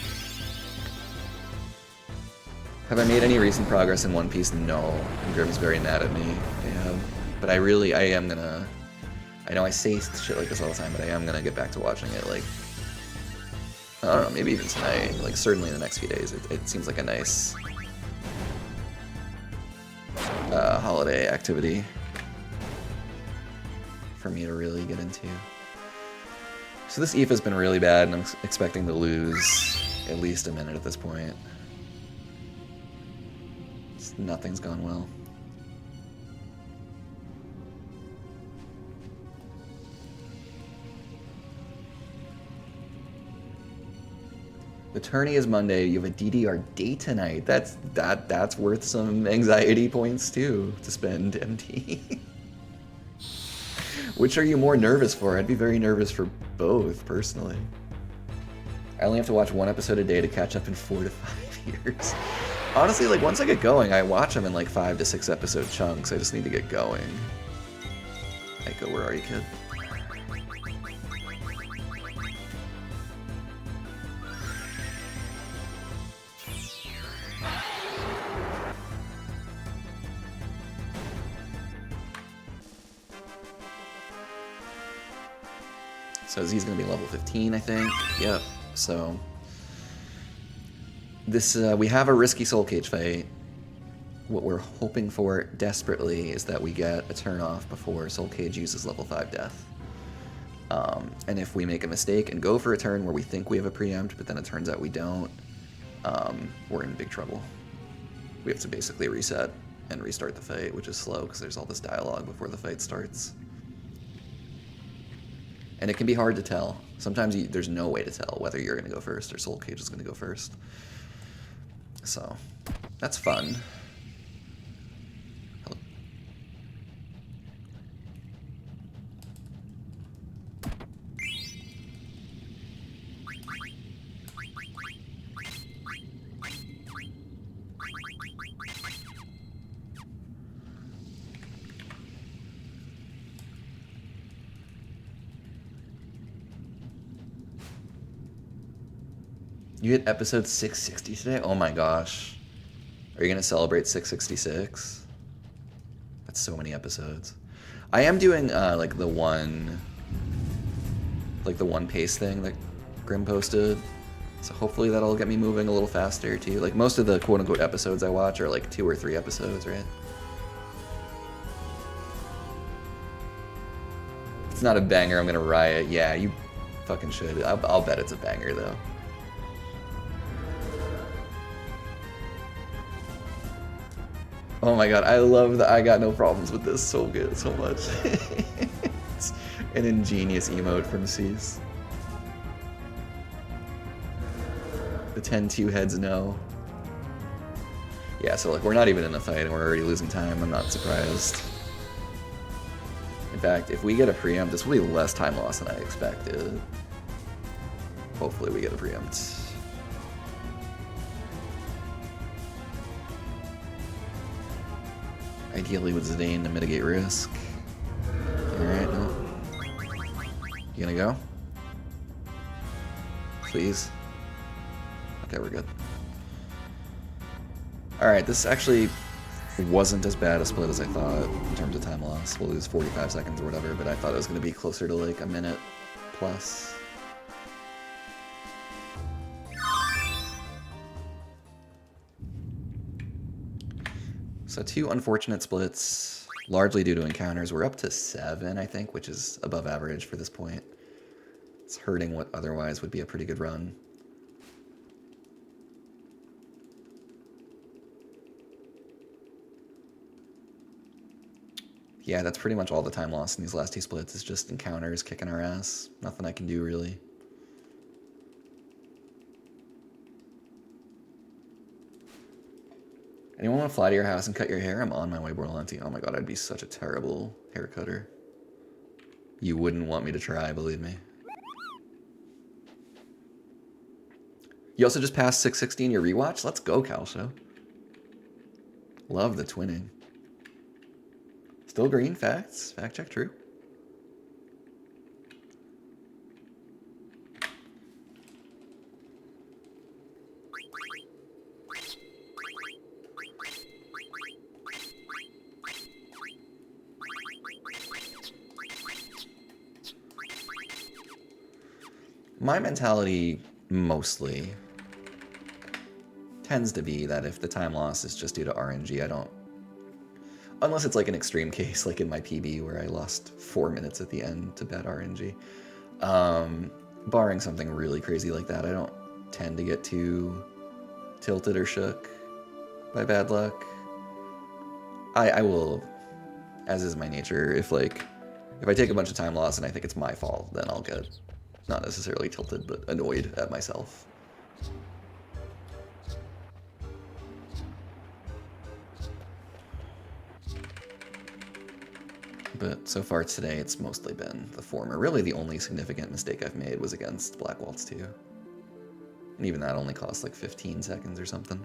Have I made any recent progress in One Piece? No. And Grim's very mad at me. Yeah. But I am gonna... I know I say shit like this all the time, but I am gonna get back to watching it, like... I don't know, maybe even tonight. Like, certainly in the next few days. It seems like a nice... holiday activity for me to really get into. So this EVA has been really bad, and I'm expecting to lose at least a minute at this point. Nothing's gone well. The tourney is Monday. You have a DDR day tonight. That's worth some anxiety points too to spend, MT. Which are you more nervous for? I'd be very nervous for both, personally. I only have to watch one episode a day to catch up in 4 to 5 years. Honestly, like, once I get going, I watch them in, like, 5 to 6 episode chunks. I just need to get going. Echo, where are you, kid? So Z's gonna be level 15, I think. Yep. So this we have a risky Soul Cage fight. What we're hoping for desperately is that we get a turn off before Soul Cage uses level 5 death. And if we make a mistake and go for a turn where we think we have a preempt, but then it turns out we don't, we're in big trouble. We have to basically reset and restart the fight, which is slow because there's all this dialogue before the fight starts. And it can be hard to tell. Sometimes there's no way to tell whether you're going to go first or Soul Cage is going to go first. So, that's fun. Hello. You hit episode 660 today? Oh my gosh. Are you going to celebrate 666? That's so many episodes. I am doing like the one pace thing that Grim posted. So hopefully that'll get me moving a little faster too. Like most of the quote unquote episodes I watch are like 2 or 3 episodes, right? It's not a banger, I'm gonna riot. Yeah, you fucking should. I'll bet it's a banger though. Oh my god, I love that. I got no problems with this. So good, so much. It's an ingenious emote from Cease. The 10-2 heads no. Yeah, so like we're not even in a fight and we're already losing time. I'm not surprised. In fact, if we get a preempt, this will be less time loss than I expected. Hopefully we get a preempt. Ideally with Zidane to mitigate risk. Alright, no. You gonna go? Please? Okay, we're good. Alright, this actually wasn't as bad a split as I thought in terms of time loss. We'll lose 45 seconds or whatever, but I thought it was gonna be closer to like a minute plus. So 2 unfortunate splits, largely due to encounters. We're up to 7, I think, which is above average for this point. It's hurting what otherwise would be a pretty good run. Yeah, that's pretty much all the time lost in these last 2 splits. It's just encounters kicking our ass. Nothing I can do, really. Anyone want to fly to your house and cut your hair? I'm on my way, Borlanti. Oh my god, I'd be such a terrible hair cutter. You wouldn't want me to try, believe me. You also just passed 660 in your rewatch? Let's go, Calcio. Love the twinning. Still green, facts. Fact check, true. My mentality, mostly, tends to be that if the time loss is just due to RNG, I don't... Unless it's like an extreme case, like in my PB, where I lost 4 minutes at the end to bad RNG. Barring something really crazy like that, I don't tend to get too tilted or shook by bad luck. I will, as is my nature, if I take a bunch of time loss and I think it's my fault, then I'll get... not necessarily tilted, but annoyed at myself. But so far today, it's mostly been the former. Really, the only significant mistake I've made was against Black Waltz 2. And even that only cost like 15 seconds or something.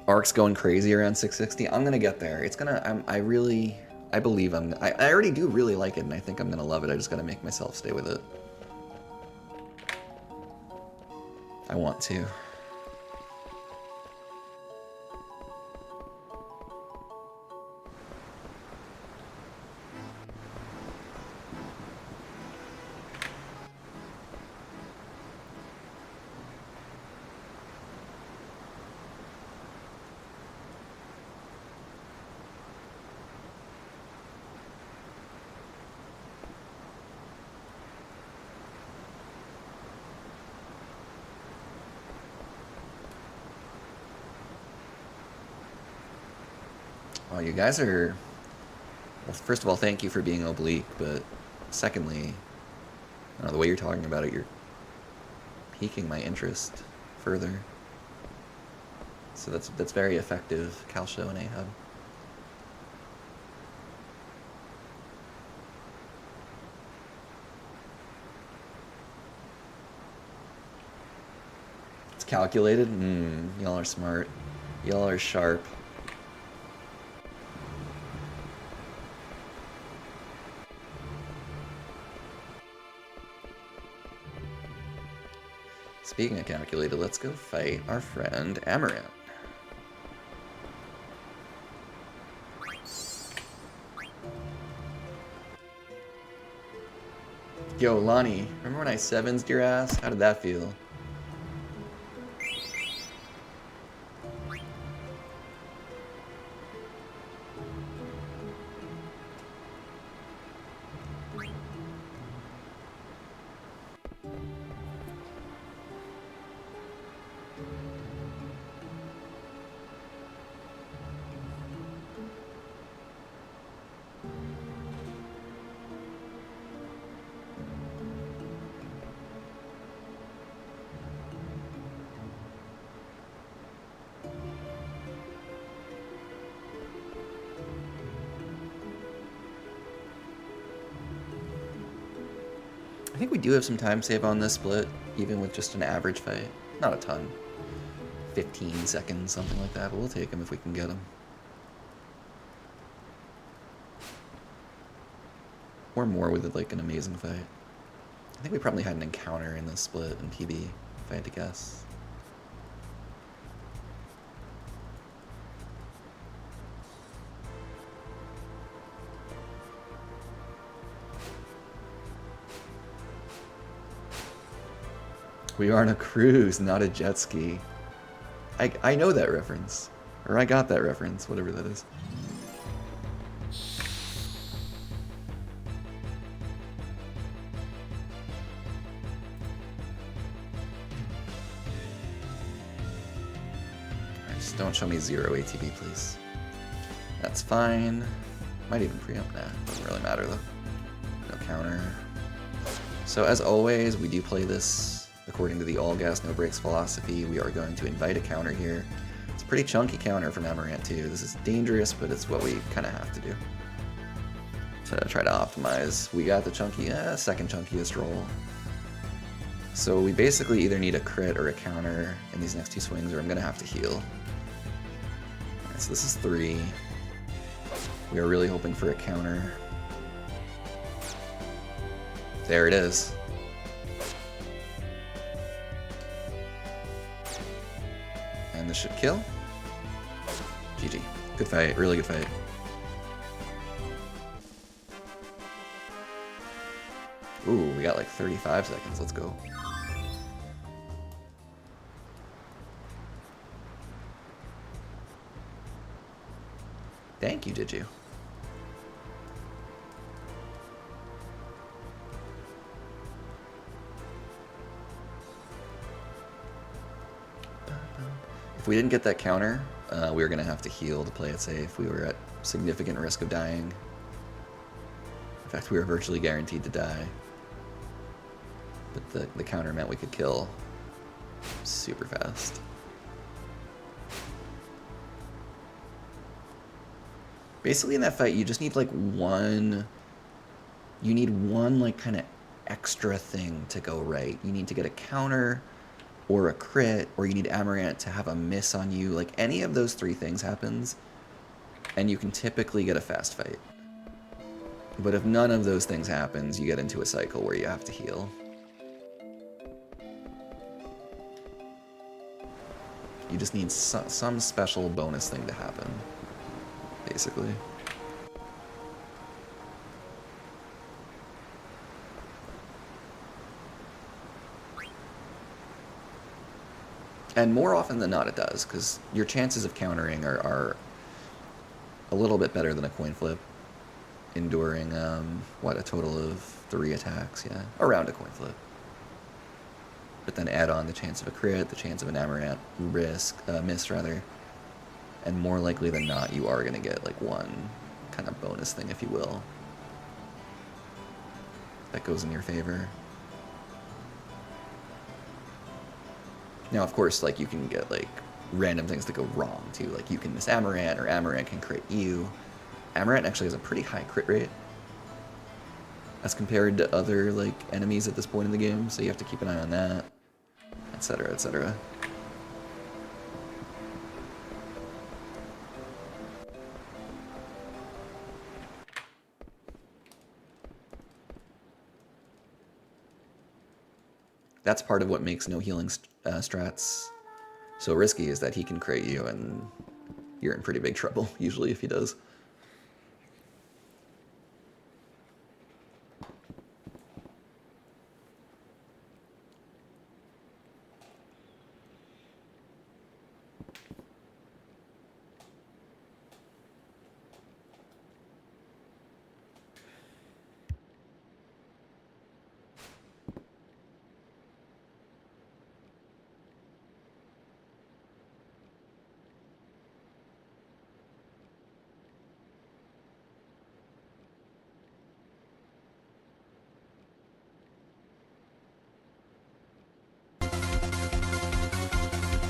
Arc's going crazy around 660. I'm gonna get there. It's gonna. I believe I already do really like it, and I think I'm gonna love it. I just gotta make myself stay with it. I want to. Oh, you guys are... Well, first of all, thank you for being oblique, but secondly, I don't know, the way you're talking about it, you're piquing my interest further. So that's very effective, Calsho and Ahab. It's calculated? Y'all are smart. Y'all are sharp. Speaking of calculated, let's go fight our friend Amaranth. Yo, Lonnie, remember when I sevens'd your ass? How did that feel? I think we do have some time save on this split, even with just an average fight. Not a ton. 15 seconds, something like that, but we'll take him if we can get him. Or more with like an amazing fight. I think we probably had an encounter in this split in PB, if I had to guess. We are on a cruise, not a jet ski. I know that reference. Or I got that reference, whatever that is. Alright, just don't show me 0 ATB, please. That's fine. Might even preempt. Nah, doesn't really matter though. No counter. So as always, we do play this according to the all gas, no brakes philosophy. We are going to invite a counter here. It's a pretty chunky counter from Amaranth too. This is dangerous, but it's what we kind of have to do to try to optimize. We got the chunky, second chunkiest roll. So we basically either need a crit or a counter in these next two swings, or I'm gonna have to heal. Alright, so this is 3. We are really hoping for a counter. There it is. And this should kill. GG. Good fight, really good fight. Ooh, we got like 35 seconds, let's go. Thank you, did you? If we didn't get that counter, we were going to have to heal to play it safe. We were at significant risk of dying. In fact, we were virtually guaranteed to die. But the counter meant we could kill super fast. Basically in that fight, you just need like one... You need one like kind of extra thing to go right. You need to get a counter or a crit, or you need Amaranth to have a miss on you. Like any of those 3 things happens, and you can typically get a fast fight. But if none of those things happens, you get into a cycle where you have to heal. You just need some special bonus thing to happen, basically. And more often than not it does, because your chances of countering are a little bit better than a coin flip, enduring, what, a total of 3 attacks, yeah, around a coin flip. But then add on the chance of a crit, the chance of an Amaranth miss rather, And more likely than not, you are going to get like one kind of bonus thing, if you will, that goes in your favor. Now, of course, like you can get like random things that go wrong too. Like you can miss Amaranth, or Amaranth can crit you. Amaranth actually has a pretty high crit rate as compared to other like enemies at this point in the game, so you have to keep an eye on that, etc., etc. That's part of what makes no healing strats so risky, is that he can crit you and you're in pretty big trouble, usually, if he does.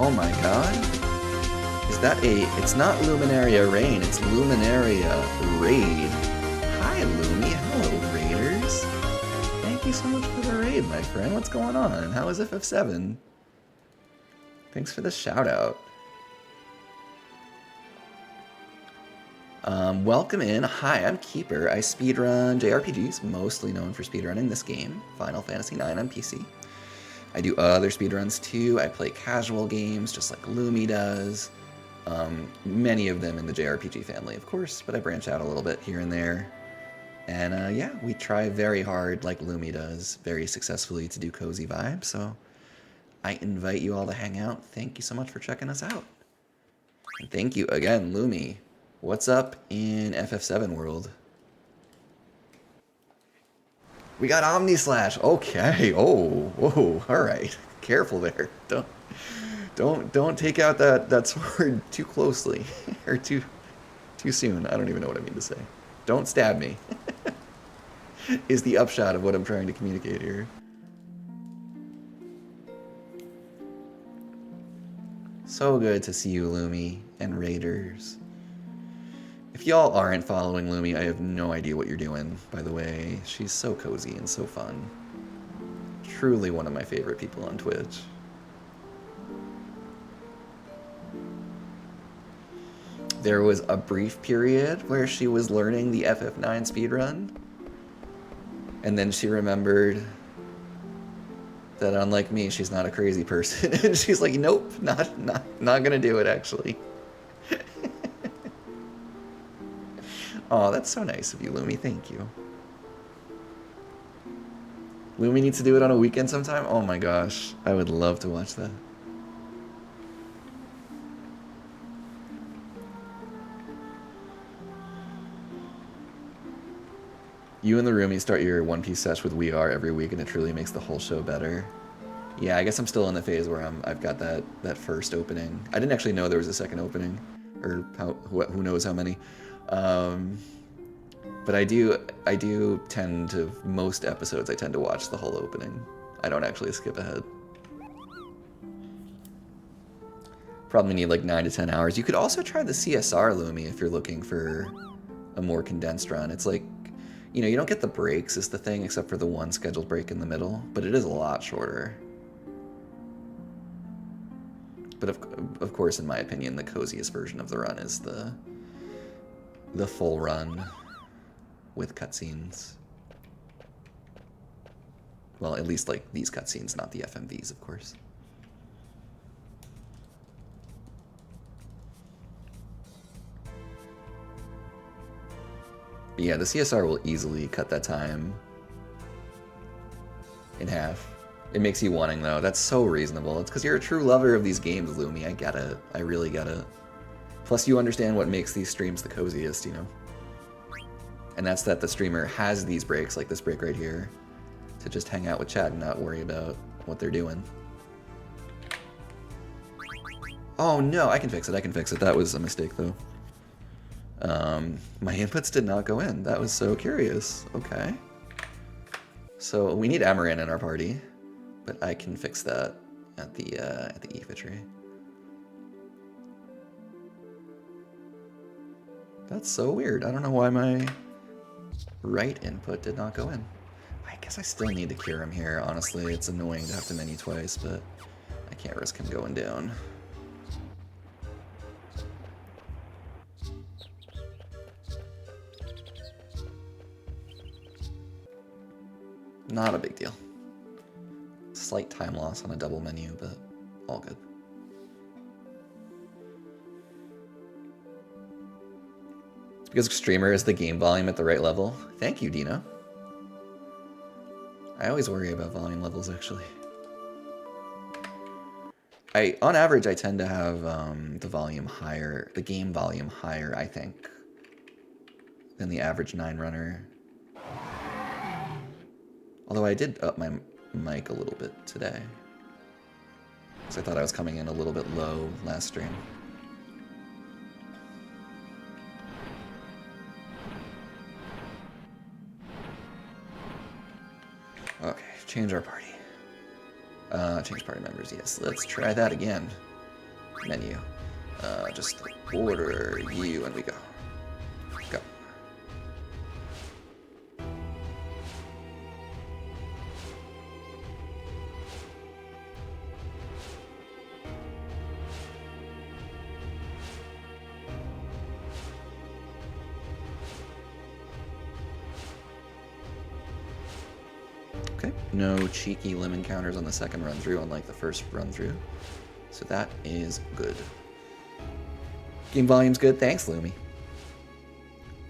Oh my god. Is that a... It's not Luminaria Rain, it's Luminaria Raid. Hi, Lumi. Hello, Raiders. Thank you so much for the raid, my friend. What's going on? How is FF7? Thanks for the shout-out. Welcome in. Hi, I'm Keeper. I speedrun JRPGs, mostly known for speedrunning this game, Final Fantasy IX on PC. I do other speedruns too. I play casual games, just like Lumi does. Many of them in the JRPG family, of course, but I branch out a little bit here and there. And yeah, we try very hard, like Lumi does, very successfully to do cozy vibes. So I invite you all to hang out. Thank you so much for checking us out. And thank you again, Lumi. What's up in FF7 world? We got Omni Slash. Okay. Oh, whoa. All right. Careful there. Don't take out that sword too closely or too soon. I don't even know what I mean to say. Don't stab me. Is the upshot of what I'm trying to communicate here. So good to see you, Lumi and Raiders. If y'all aren't following Lumi, I have no idea what you're doing, by the way. She's so cozy and so fun. Truly one of my favorite people on Twitch. There was a brief period where she was learning the FF9 speedrun, and then she remembered that unlike me, she's not a crazy person, and she's like, nope, not gonna do it, actually. Oh, that's so nice of you, Lumi. Thank you. Lumi needs to do it on a weekend sometime? Oh my gosh. I would love to watch that. You and the roomies start your One Piece sesh with We Are every week, and it truly makes the whole show better. Yeah, I guess I'm still in the phase where I've got that first opening. I didn't actually know there was a second opening, or who knows how many. But I do tend to, most episodes, I tend to watch the whole opening. I don't actually skip ahead. Probably need like 9 to 10 hours. You could also try the CSR Lumi if you're looking for a more condensed run. It's like, you know, you don't get the breaks is the thing, except for the one scheduled break in the middle, but it is a lot shorter. But of course, in my opinion, the coziest version of the run is the full run with cutscenes. Well, at least like these cutscenes, not the FMVs, of course. But yeah, the CSR will easily cut that time in half. It makes you wanting, though. That's so reasonable. It's because you're a true lover of these games, Lumi. I get it. I really get it. Plus, you understand what makes these streams the coziest, you know? And that's that the streamer has these breaks, like this break right here, to just hang out with chat and not worry about what they're doing. Oh no, I can fix it. I can fix it. That was a mistake though. My inputs did not go in. That was so curious. Okay. So we need Amaran in our party, but I can fix that at the Aoife tree. That's so weird. I don't know why my right input did not go in. I guess I still need to cure him here. Honestly, it's annoying to have to menu twice, but I can't risk him going down. Not a big deal. Slight time loss on a double menu, but all good. It's because streamer is the game volume at the right level. Thank you, Dino. I always worry about volume levels, actually. On average, I tend to have the volume higher, the game volume higher, I think, than the average 9 runner. Although I did up my mic a little bit today, because I thought I was coming in a little bit low last stream. Okay, change our party. Change party members, yes. Let's try that again. Menu. Just order you and we go. Go. Okay, no cheeky lemon counters on the second run through, unlike the first run through. So that is good. Game volume's good. Thanks, Lumi.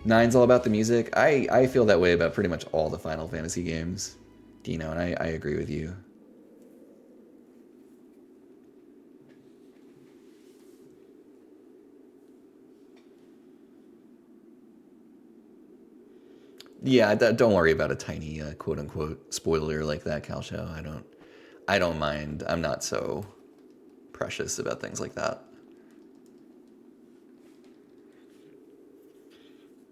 9's all about the music. I feel that way about pretty much all the Final Fantasy games, Dino, and I agree with you. Yeah, don't worry about a tiny quote-unquote spoiler like that, Calshow. I don't mind. I'm not so precious about things like that.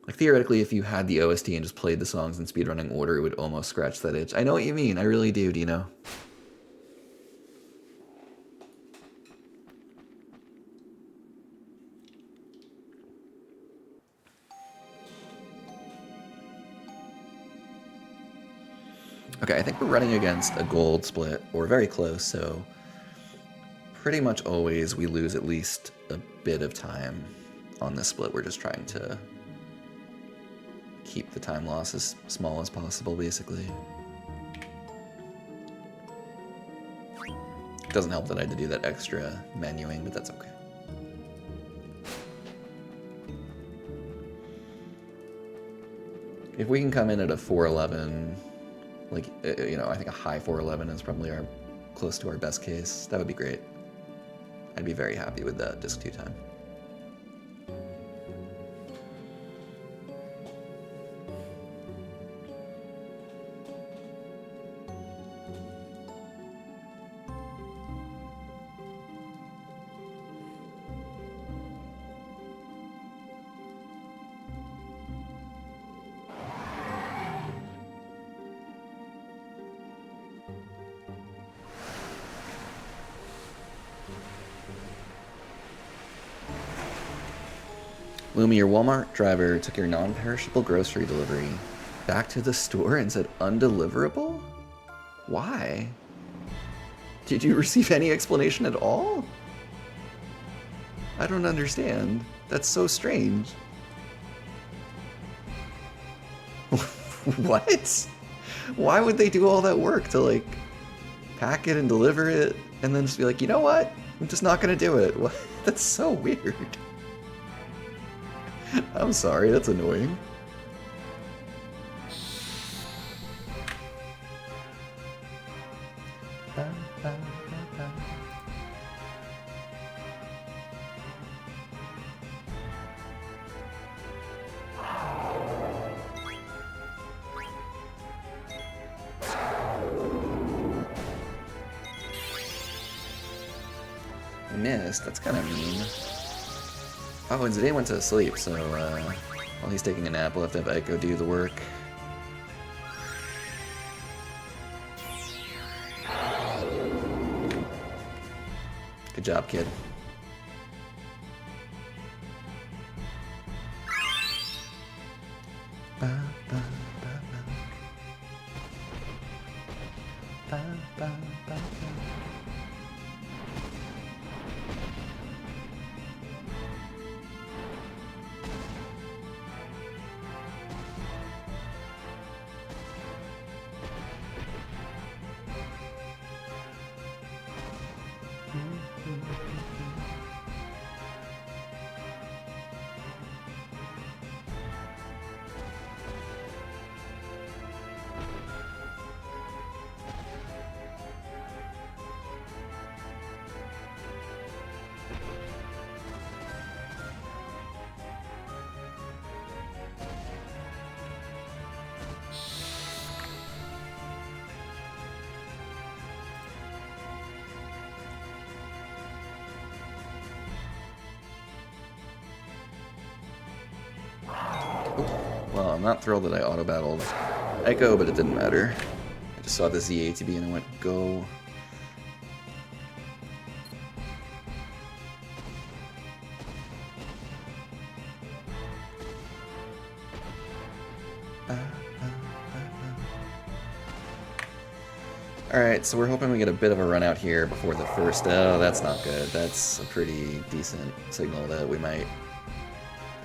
Like, theoretically, if you had the OST and just played the songs in speedrunning order, it would almost scratch that itch. I know what you mean. I really do, Dino. Okay, I think we're running against a gold split, or very close, so pretty much always we lose at least a bit of time on this split. We're just trying to keep the time loss as small as possible, basically. It doesn't help that I had to do that extra menuing, but that's okay. If we can come in at a 411, like, you know, I think a high 411 is probably close to our best case. That would be great. I'd be very happy with that disc 2 time. Lumi, your Walmart driver took your non-perishable grocery delivery back to the store and said undeliverable? Why? Did you receive any explanation at all? I don't understand. That's so strange. What? Why would they do all that work to, like, pack it and deliver it and then just be like, you know what? I'm just not gonna do it. What? That's so weird. I'm sorry, that's annoying. Missed? That's kind of mean. Oh, and Zidane went to sleep, so while he's taking a nap, we'll have to have Echo do the work. Good job, kid. Well, I'm not thrilled that I auto-battled Echo, but it didn't matter. I just saw the ZATB and I went, go. Alright, so we're hoping we get a bit of a run out here before the first... Oh, that's not good. That's a pretty decent signal that we might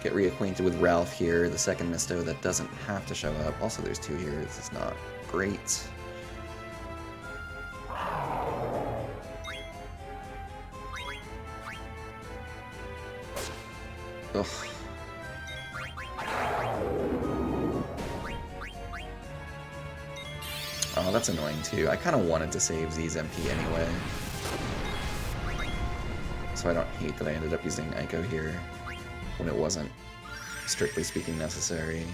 get reacquainted with Ralph here, the second Misto that doesn't have to show up. Also, there's two here. This is not great. Ugh. Oh, that's annoying too. I kind of wanted to save Z's MP anyway. So I don't hate that I ended up using Echo here when it wasn't, strictly speaking, necessary.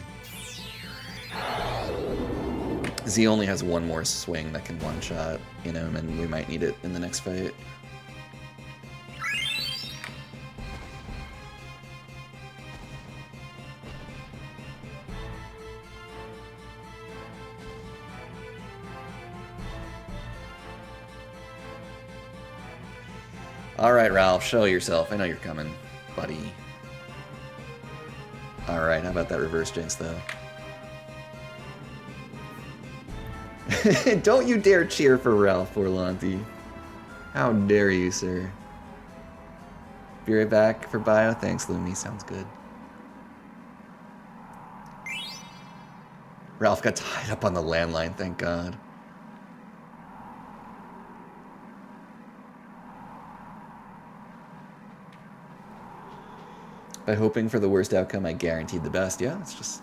Z only has one more swing that can one-shot, you know, and we might need it in the next fight. Alright, Ralph, show yourself. I know you're coming, buddy. Alright, how about that reverse jinx, though? Don't you dare cheer for Ralph Orlanti. How dare you, sir. Be right back for bio. Thanks, Lumi. Sounds good. Ralph got tied up on the landline, thank God. By hoping for the worst outcome, I guaranteed the best. Yeah, it's just...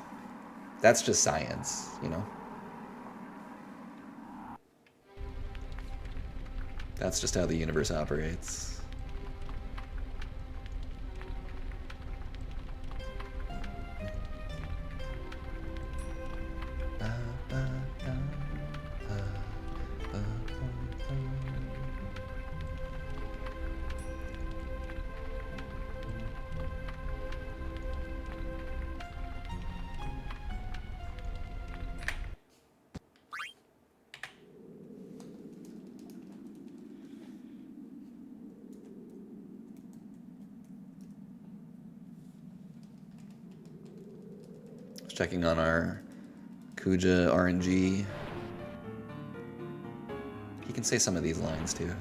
That's just science, you know? That's just how the universe operates. Checking on our Kuja RNG. He can say some of these lines too.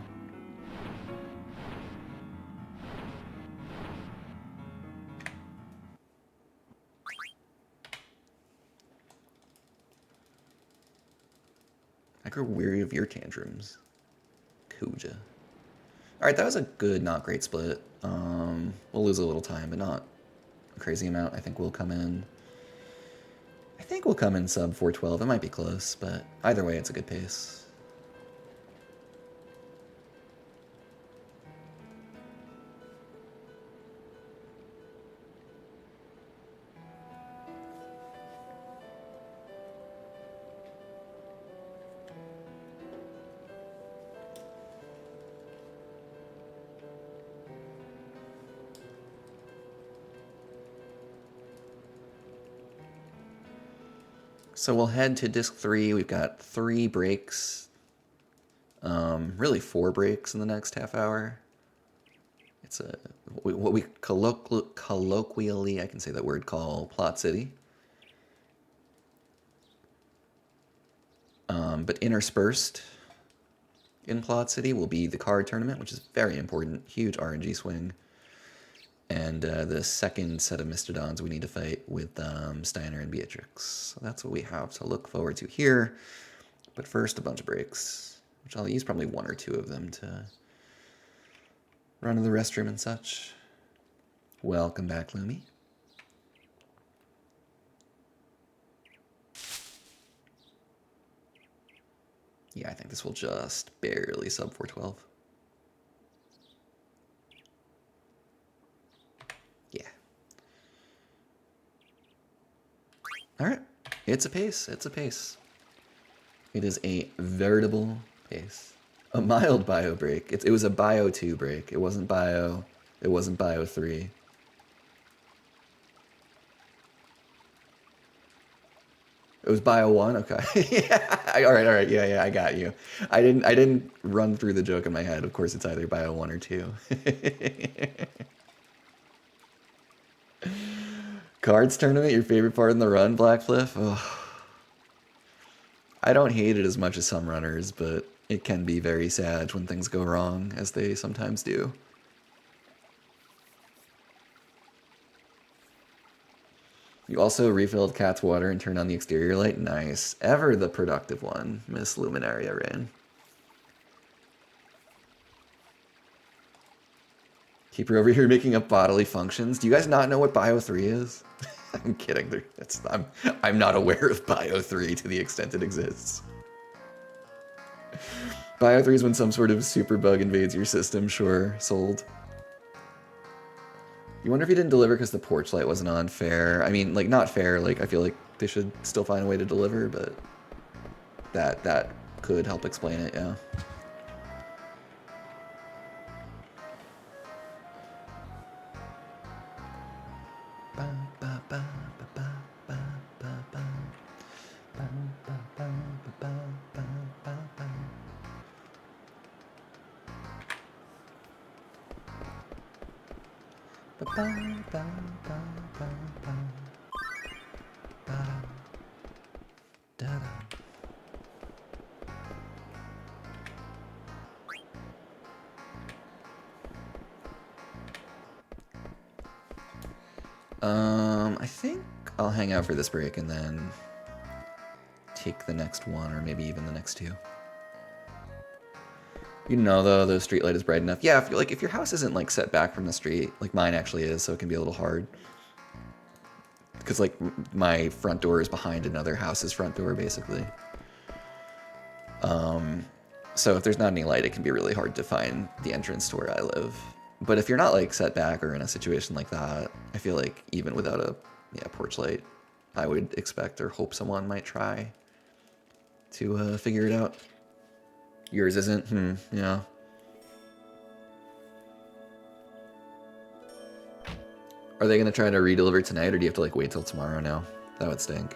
I grow weary of your tantrums, Kuja. Alright, that was a good, not great split. We'll lose a little time, but not a crazy amount. I think we'll come in sub 412. It might be close, but either way, it's a good pace. So we'll head to disc 3. We've got 3 breaks. Really 4 breaks in the next half hour. It's what we colloquially, I can say that word, call Plot City. But interspersed in Plot City will be the card tournament, which is very important, huge RNG swing. And the second set of Mistodons we need to fight with Steiner and Beatrix. So that's what we have to look forward to here. But first, a bunch of breaks, which I'll use probably 1 or 2 of them to run to the restroom and such. Welcome back, Lumi. Yeah, I think this will just barely sub 412. Yeah. All right. It's a pace. It's a pace. It is a veritable pace. A mild bio break. It was a bio 2 break. It wasn't bio 3. It was bio 1? Okay. Yeah. All right. Yeah, I got you. I didn't run through the joke in my head. Of course, it's either bio 1 or 2. Cards tournament, your favorite part in the run, Blackcliff? Oh. I don't hate it as much as some runners, but it can be very sad when things go wrong, as they sometimes do. You also refilled Cat's water and turned on the exterior light? Nice. Ever the productive one, Miss Luminaria Rain. Keep her over here making up bodily functions. Do you guys not know what Bio 3 is? I'm kidding. I'm not aware of Bio 3 to the extent it exists. Bio 3 is when some sort of super bug invades your system, sure, sold. You wonder if he didn't deliver because the porch light wasn't on. Fair. I mean, like, not fair. Like, I feel like they should still find a way to deliver, but that could help explain it, yeah. I think I'll hang out for this break and then take the next one, or maybe even the next 2. You know, though, the street light is bright enough. Yeah, if your house isn't like set back from the street, like mine actually is, so it can be a little hard. Because like my front door is behind another house's front door, basically. So if there's not any light, it can be really hard to find the entrance to where I live. But if you're not like set back or in a situation like that, I feel like even without a porch light, I would expect or hope someone might try to figure it out. Yours isn't? Yeah. Are they going to try to redeliver tonight, or do you have to like wait till tomorrow now? That would stink.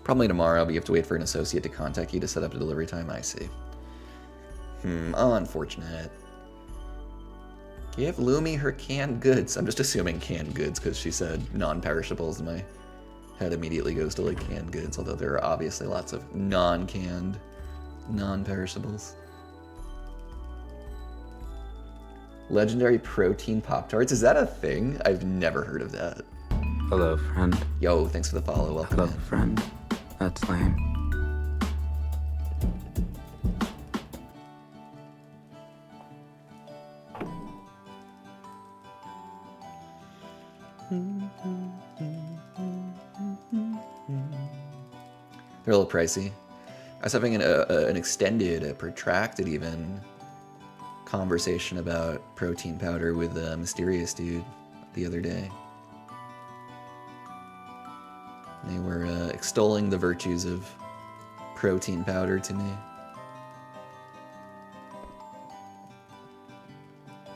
Probably tomorrow, but you have to wait for an associate to contact you to set up a delivery time. I see. Unfortunate. Give Lumi her canned goods. I'm just assuming canned goods because she said non-perishables, and my head immediately goes to like canned goods, although there are obviously lots of non-canned, non-perishables. Legendary protein Pop-Tarts? Is that a thing? I've never heard of that. Hello, friend. Yo, thanks for the follow. Welcome Hello, in. friend. That's lame. They're a little pricey. I was having an extended, a protracted even, conversation about protein powder with a mysterious dude the other day. They were extolling the virtues of protein powder to me.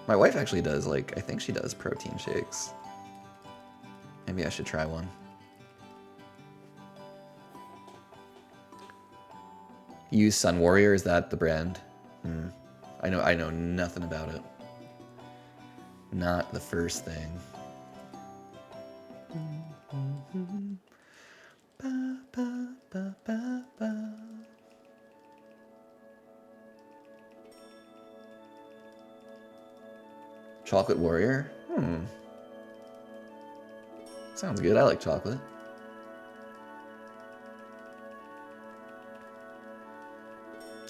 My wife actually does, like, I think she does protein shakes. Maybe I should try one. Use Sun Warrior, is that the brand? I know nothing about it. Not the first thing. Ba, ba, ba, ba, ba. Chocolate Warrior? Sounds good. I like chocolate.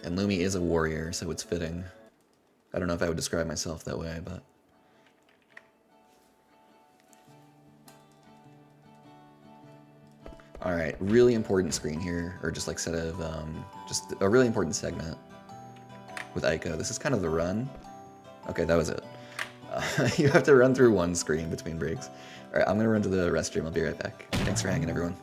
And Lumi is a warrior, so it's fitting. I don't know if I would describe myself that way, but... Alright, really important screen here, or just like set of, just a really important segment with Aiko. This is kind of the run. Okay, that was it. You have to run through one screen between breaks. Alright, I'm gonna run to the restroom. I'll be right back. Thanks for hanging, everyone.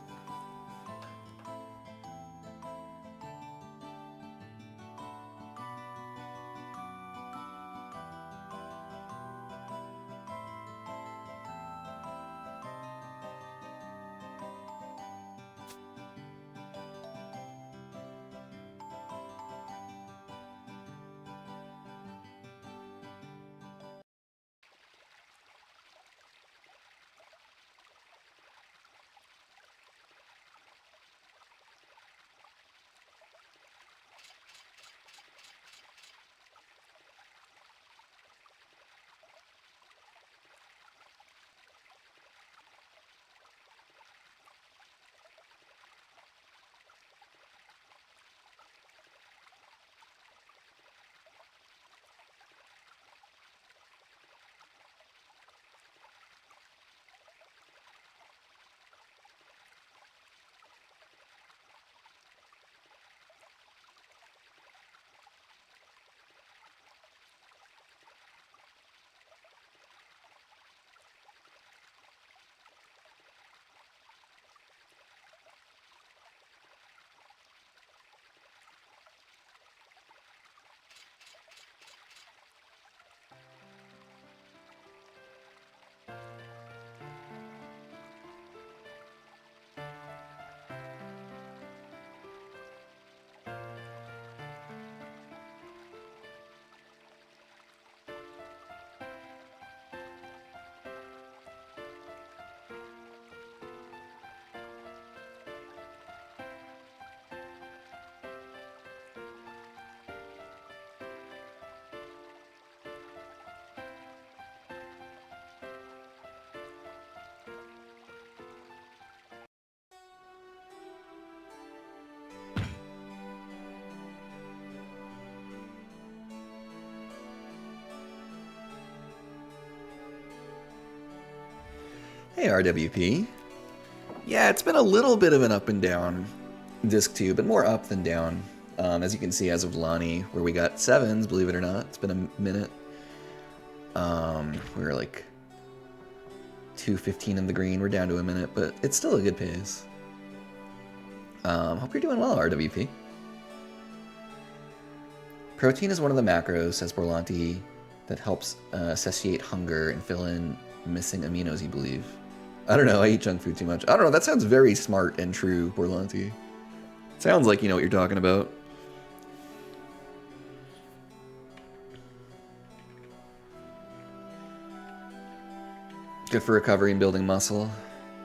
Hey RWP. Yeah, it's been a little bit of an up and down disc 2, but more up than down. As you can see, as of Lonnie, where we got 7s, believe it or not. It's been a minute. We were like 2:15 in the green. We're down to a minute, but it's still a good pace. Hope you're doing well, RWP. Protein is one of the macros, says Borlanti, that helps satiate hunger and fill in missing aminos, you believe. I don't know, I eat junk food too much. I don't know, that sounds very smart and true, Borlanti. Sounds like you know what you're talking about. Good for recovery and building muscle.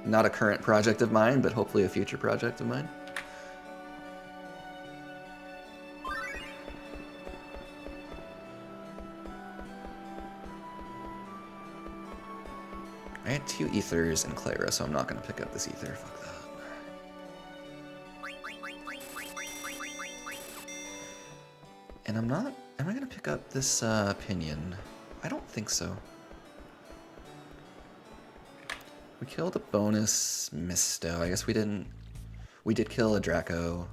Not a current project of mine, but hopefully a future project of mine. I had 2 ethers and Clara, so I'm not going to pick up this ether. Fuck that. And I'm not... Am I going to pick up this opinion? I don't think so. We killed a bonus Misto. I guess we didn't... We did kill a Draco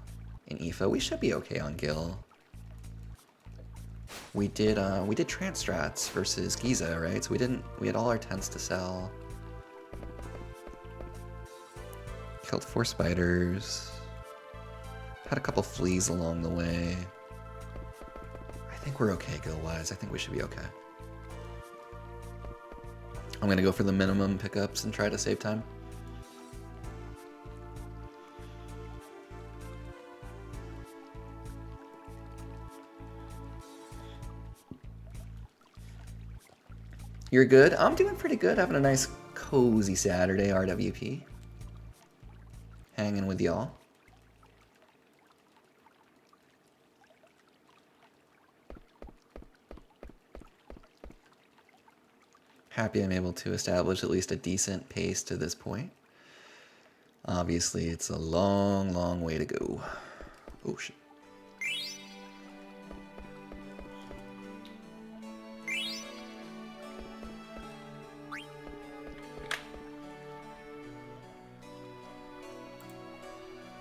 in Aoife. We should be okay on Gil. We did Trance Strats versus Giza, right? So we had all our tents to sell. Killed 4 spiders. Had a couple fleas along the way. I think we're okay gil-wise. I think we should be okay. I'm gonna go for the minimum pickups and try to save time. You're good? I'm doing pretty good. Having a nice cozy Saturday, RWP. Hanging with y'all. Happy I'm able to establish at least a decent pace to this point. Obviously, it's a long, long way to go. Oh, shit.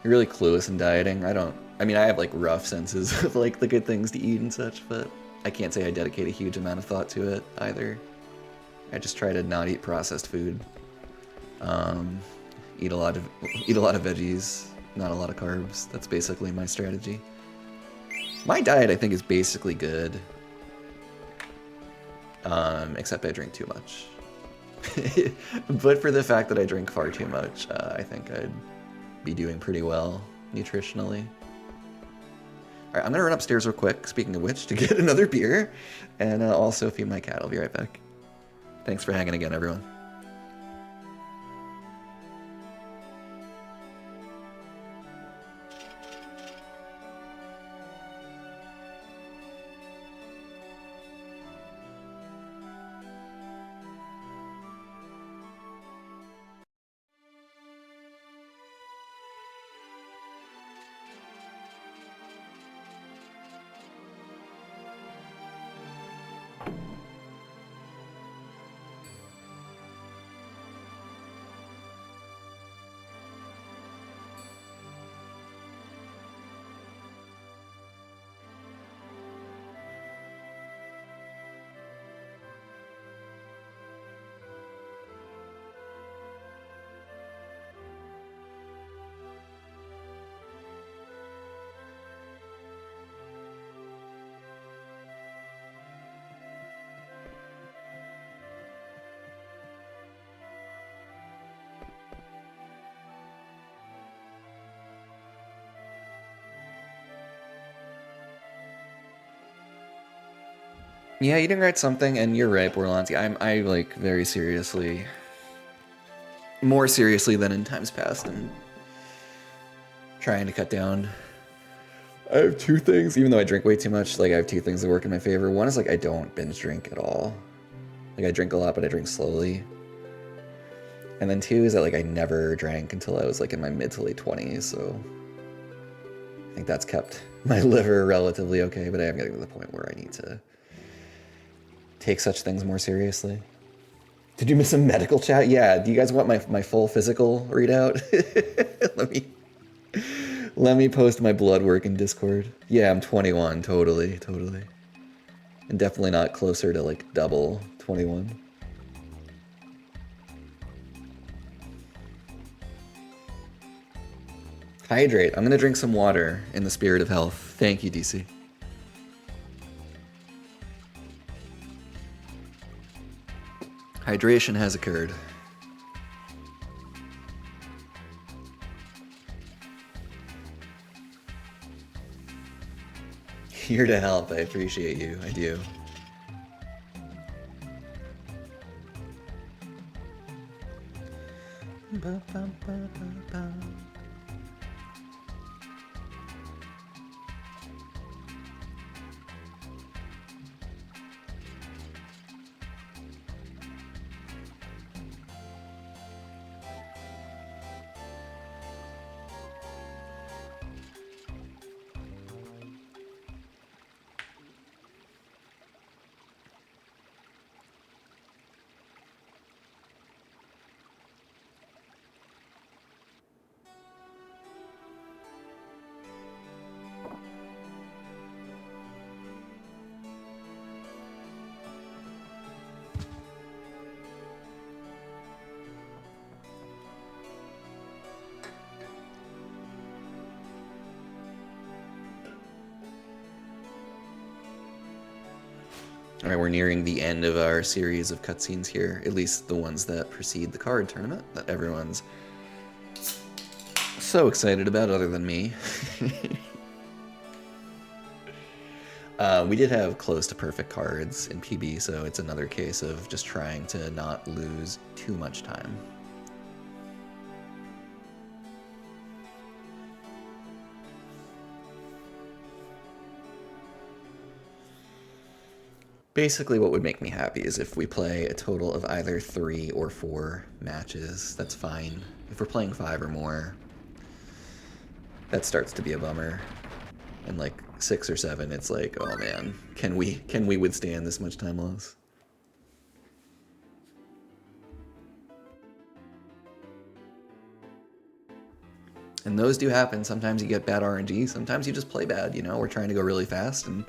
You're really clueless in dieting. I mean, I have like rough senses of like the good things to eat and such, but I can't say I dedicate a huge amount of thought to it either. I just try to not eat processed food. Eat a lot of veggies, not a lot of carbs. That's basically my strategy. My diet, I think, is basically good. Except I drink too much. But for the fact that I drink far too much, I think I'd be doing pretty well nutritionally. Alright, I'm gonna run upstairs real quick, speaking of which, to get another beer, and also feed my cat. I'll be right back. Thanks for hanging again, everyone. Yeah, eating right something, and you're right, Borlanti. I like very seriously, more seriously than in times past, I'm trying to cut down. I have 2 things, even though I drink way too much, like I have 2 things that work in my favor. One is like I don't binge drink at all. Like I drink a lot, but I drink slowly. And then 2 is that like I never drank until I was like in my mid to late 20s, so I think that's kept my liver relatively okay, but I am getting to the point where I need to take such things more seriously. Did you miss a medical chat? Yeah, do you guys want my full physical readout? Let me post my blood work in Discord. Yeah, I'm 21, totally. And definitely not closer to like double 21. Hydrate. I'm gonna drink some water in the spirit of health. Thank you, DC. Hydration has occurred. Here to help. I appreciate you. I do. Ba, ba, ba, ba, ba. Alright, we're nearing the end of our series of cutscenes here, at least the ones that precede the card tournament that everyone's so excited about, other than me. We did have close to perfect cards in PB, so it's another case of just trying to not lose too much time. Basically, what would make me happy is if we play a total of either 3 or 4 matches. That's fine. If we're playing 5 or more, that starts to be a bummer. And like 6 or 7, it's like, oh man, can we withstand this much time loss? And those do happen. Sometimes you get bad RNG. Sometimes you just play bad. You know, we're trying to go really fast, and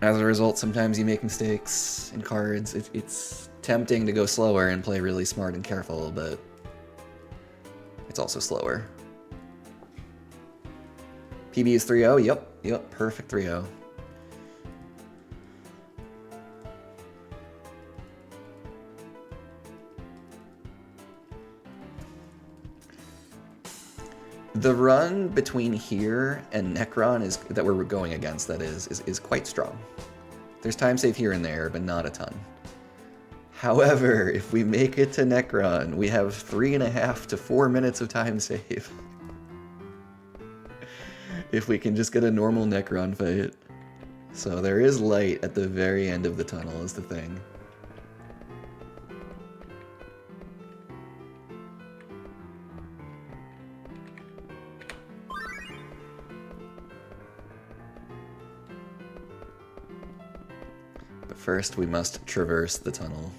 as a result, sometimes you make mistakes in cards. It's tempting to go slower and play really smart and careful, but it's also slower. PB is 3-0. Yep, perfect 3-0. The run between here and Necron that we're going against, that is quite strong. There's time save here and there, but not a ton. However, if we make it to Necron, we have 3.5 to 4 minutes of time save. If we can just get a normal Necron fight. So there is light at the very end of the tunnel is the thing. But first we must traverse the tunnel.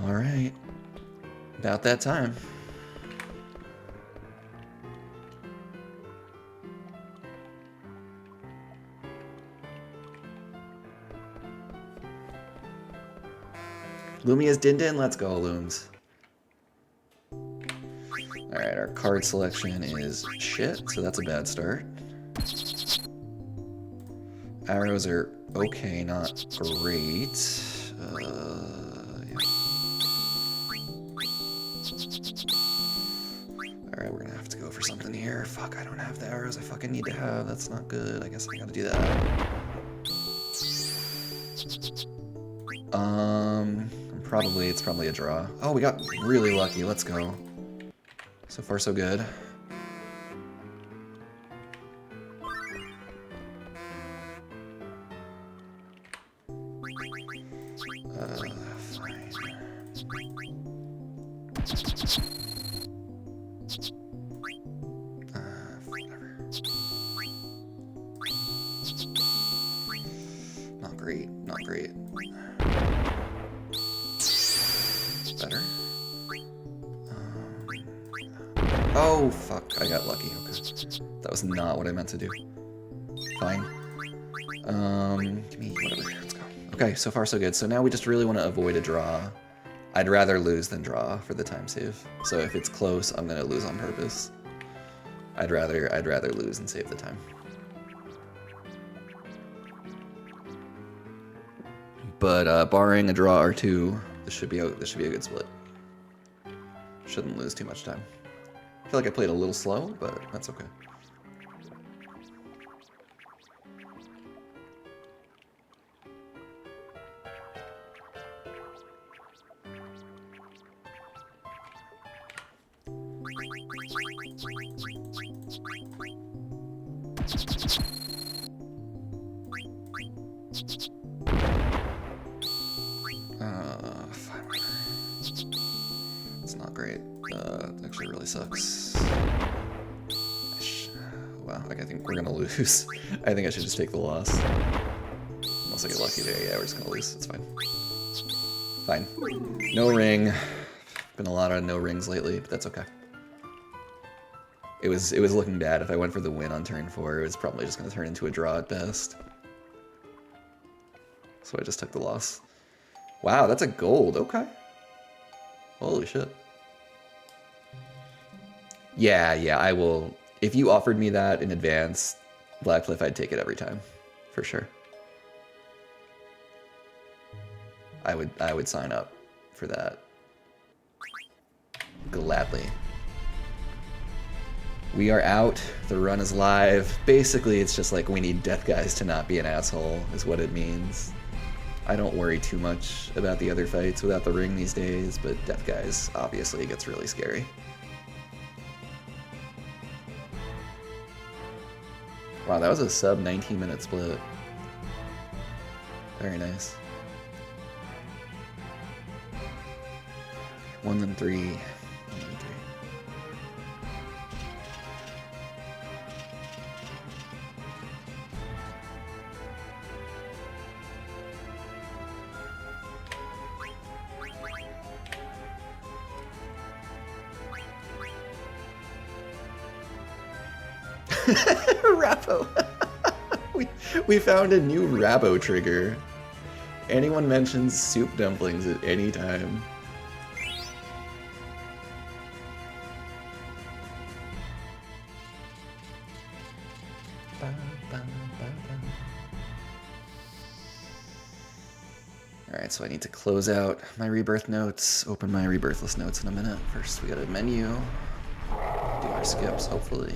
Alright. About that time. Lumia's Din-Din? Let's go, Looms. Alright, our card selection is shit, so that's a bad start. Arrows are okay, not great. Yeah. Alright, we're gonna have to go for something here. Fuck, I don't have the arrows I fucking need to have. That's not good. I guess I gotta do that. It's probably a draw. Oh, we got really lucky. Let's go. So far, so good. Fine. Whatever. Not great. Not great. Better. Oh, fuck. I got lucky. Okay. That was not what I meant to do. Fine. Give me whatever. Let's go. Okay, so far so good. So now we just really want to avoid a draw. I'd rather lose than draw for the time save. So if it's close, I'm gonna lose on purpose. I'd rather lose and save the time. But barring a draw or two, this should be a good split. Shouldn't lose too much time. I feel like I played a little slow, but that's okay. Fine, whatever. It's not great. It actually really sucks. Wow, I think we're gonna lose. I think I should just take the loss. Unless I get lucky there. Yeah, we're just gonna lose. It's fine. Fine. No ring. Been a lot of no rings lately, but that's okay. It was looking bad. If I went for the win on turn 4, it was probably just gonna turn into a draw at best. So I just took the loss. Wow, that's a gold. Okay. Holy shit. Yeah, I will. If you offered me that in advance, Blackcliff, I'd take it every time, for sure. I would sign up for that. Gladly. We are out. The run is live. Basically, it's just like we need Death Guys to not be an asshole, is what it means. I don't worry too much about the other fights without the ring these days, but Death Guys obviously gets really scary. Wow, that was a sub 19-minute split. Very nice. 1 and 3. 1 and 3. Rabo. we found a new Rabo trigger. Anyone mentions soup dumplings at any time. Alright, so I need to close out my rebirth notes, open my rebirthless notes in a minute. First, we got a menu, do our skips, hopefully.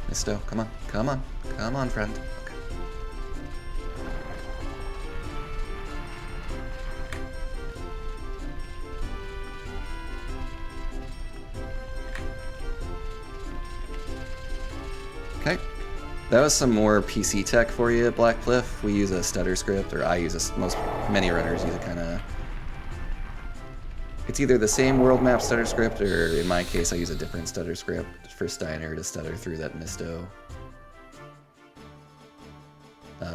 Misto, come on, come on, come on, friend. Okay, that was some more PC tech for you, Blackcliff. We use a stutter script, or I use many runners use a kind of. It's either the same world map stutter script, or in my case, I use a different stutter script for Steiner to stutter through that Misto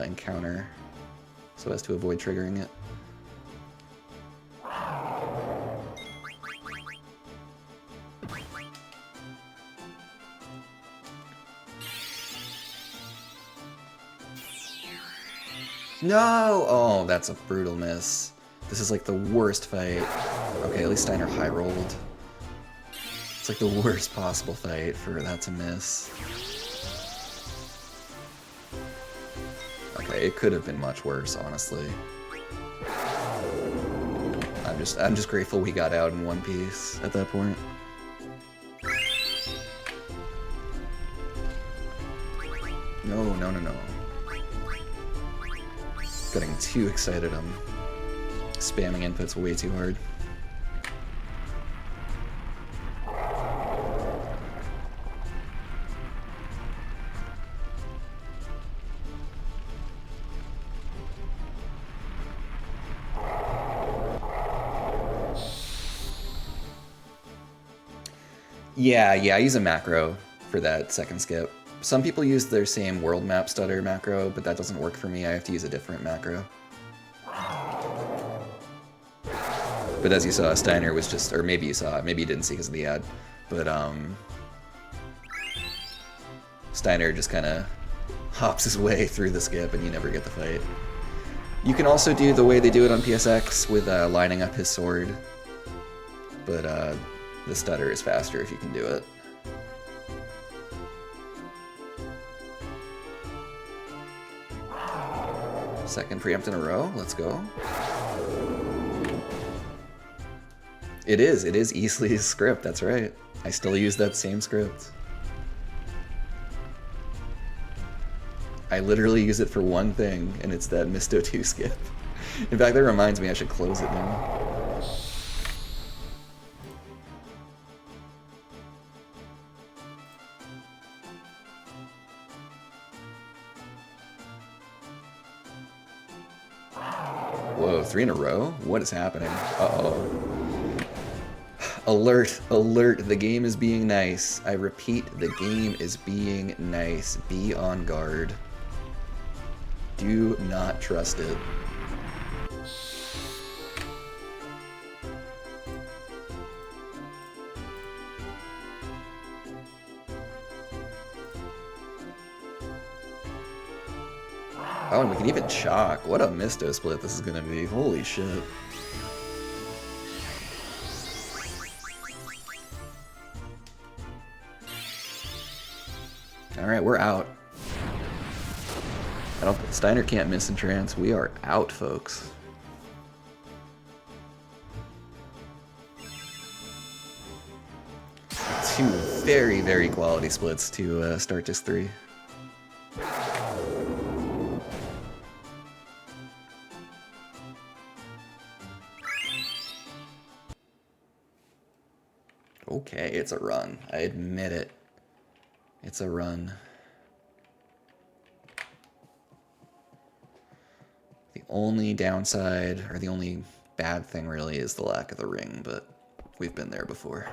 encounter, so as to avoid triggering it. No! Oh, that's a brutal miss. This is like the worst fight. Okay, at least Steiner high rolled. It's like the worst possible fight for that to miss. Okay, it could have been much worse, honestly. I'm just grateful we got out in one piece at that point. No. Getting too excited, I'm spamming inputs way too hard. Yeah, I use a macro for that second skip. Some people use their same world map stutter macro, but that doesn't work for me. I have to use a different macro. But as you saw, Steiner was just, or maybe you saw it, maybe you didn't see because of the ad, but Steiner just kind of hops his way through the skip and you never get the fight. You can also do the way they do it on PSX with lining up his sword, but the stutter is faster if you can do it. Second preempt in a row, let's go. It is Easley's script, that's right. I still use that same script. I literally use it for one thing, and it's that Misto 2 skip. In fact, that reminds me I should close it now. Whoa, 3 in a row? What is happening? Uh-oh. Alert, alert, the game is being nice. I repeat, the game is being nice. Be on guard. Do not trust it. Oh, and we can even chalk. What a misto split this is gonna be. Holy shit. Alright, we're out. Steiner can't miss in trance. We are out, folks. Two very, very quality splits to start disc 3. Okay, it's a run. I admit it. It's a run. The only downside, or the only bad thing really, is the lack of the ring, but we've been there before.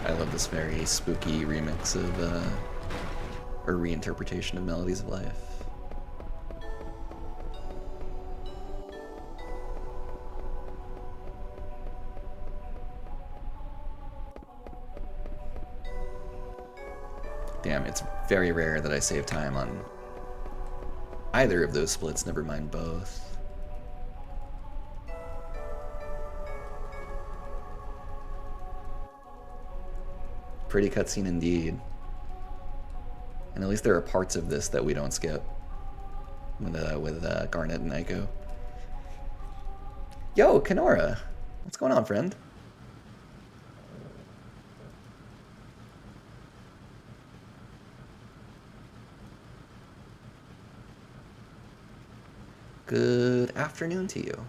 I love this very spooky remix of, or reinterpretation of Melodies of Life. Damn, it's very rare that I save time on either of those splits, never mind both. Pretty cutscene indeed. And at least there are parts of this that we don't skip with Garnet and Aiko. Yo, Kenora! What's going on, friend? Good afternoon to you.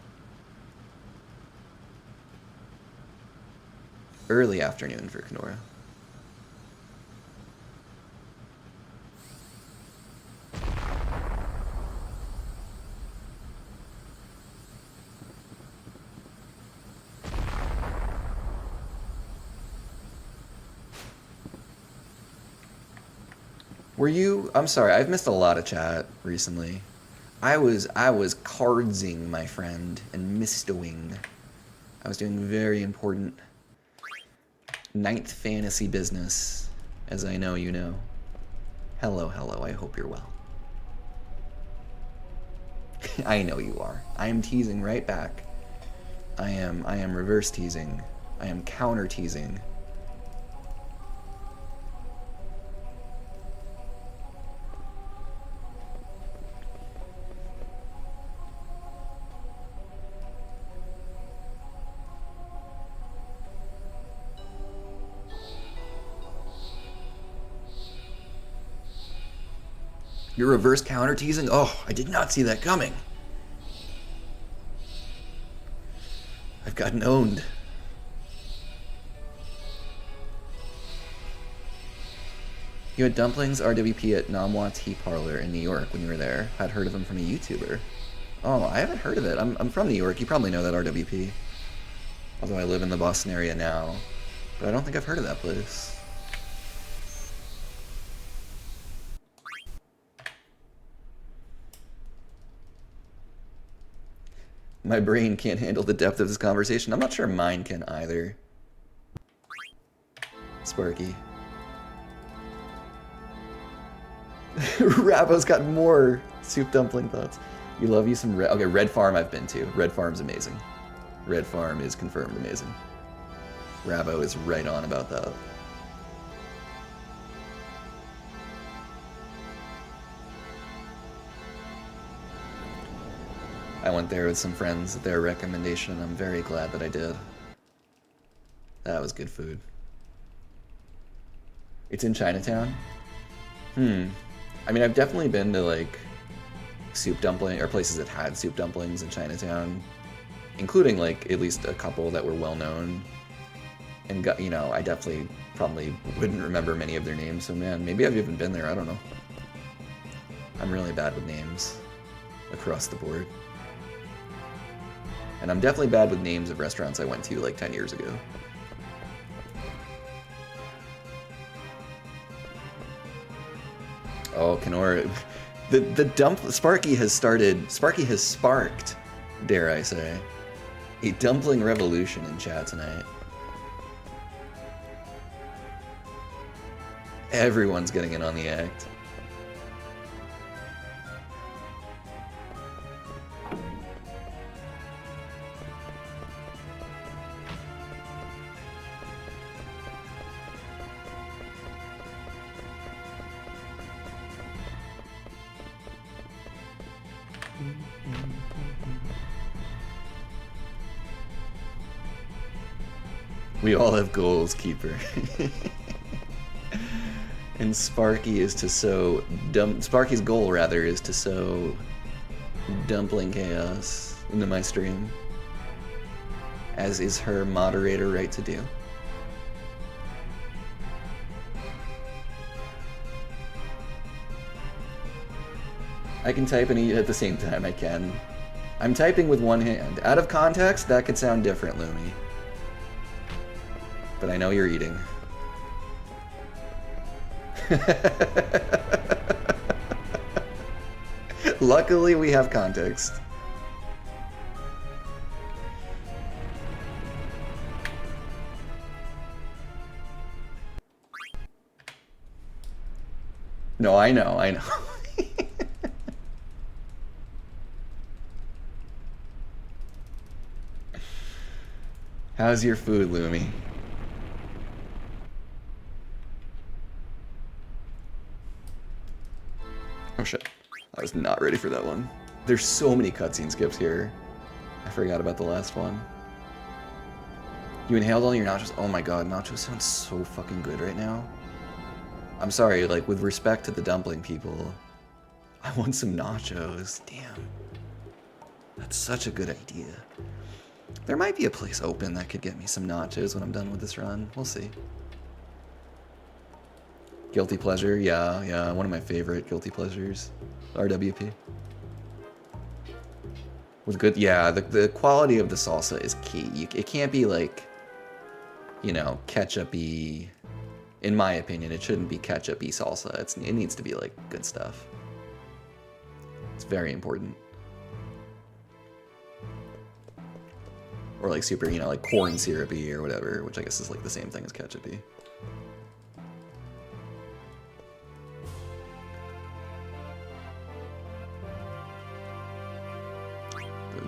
Early afternoon for Kenora. Were you? I'm sorry, I've missed a lot of chat recently. I was cardsing, my friend, and mistoing. I was doing very important 9th fantasy business, as I know you know. Hello, hello, I hope you're well. I know you are. I am teasing right back. I am reverse teasing. I am counter teasing. You're reverse counter teasing? Oh, I did not see that coming. I've gotten owned. You had dumplings RWP at Namwa Tea Parlor in New York when you were there. I'd heard of them from a YouTuber. Oh, I haven't heard of it. I'm from New York. You probably know that RWP. Although I live in the Boston area now. But I don't think I've heard of that place. My brain can't handle the depth of this conversation. I'm not sure mine can either. Sparky. Rabo's got more soup dumpling thoughts. You love you some red. Okay, Red Farm I've been to. Red Farm's amazing. Red Farm is confirmed amazing. Rabo is right on about that. I went there with some friends at their recommendation, and I'm very glad that I did. That was good food. It's in Chinatown? I mean, I've definitely been to, like, soup dumpling, or places that had soup dumplings in Chinatown. including like at least a couple that were well known. And got, you know, I definitely probably wouldn't remember many of their names. So man, maybe I've even been there. I don't know. I'm really bad with names across the board. And I'm definitely bad with names of restaurants I went to like 10 years ago. Oh, Kenora. Sparky has sparked, dare I say, a dumpling revolution in chat tonight. Everyone's getting in on the act. We all have goals, Keeper. And Sparky is to sow Sparky's goal rather is to sow dumpling chaos into my stream, as is her moderator right to do. I can type and eat at the same time. I can. I'm typing with one hand. Out of context, that could sound different, Lumi. But I know you're eating. Luckily, we have context. No, I know, I know. How's your food, Lumi? Oh shit. I was not ready for that one. There's so many cutscene skips here. I forgot about the last one. You inhaled all your nachos? Oh my god, nachos sound so fucking good right now. I'm sorry, like, with respect to the dumpling people, I want some nachos. Damn. That's such a good idea. There might be a place open that could get me some nachos when I'm done with this run. We'll see. Guilty pleasure, yeah, one of my favorite guilty pleasures. RWP. With good, yeah, the quality of the salsa is key. It can't be like, you know, ketchup-y. In my opinion, it shouldn't be ketchup-y salsa. It needs to be like good stuff. It's very important. Or like super, you know, like corn syrupy or whatever, which I guess is like the same thing as ketchup-y.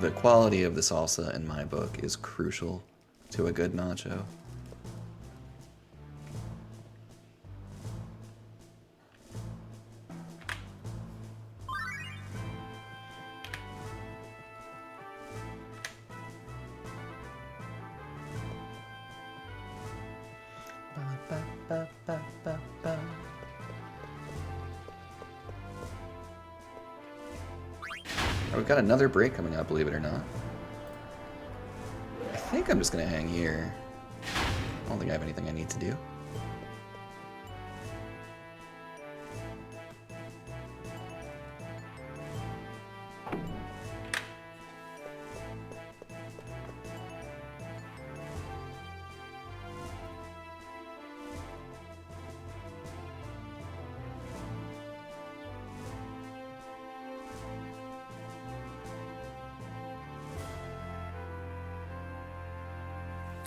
The quality of the salsa in my book is crucial to a good nacho. We've got another break coming up, believe it or not. I think I'm just gonna hang here. I don't think I have anything I need to do.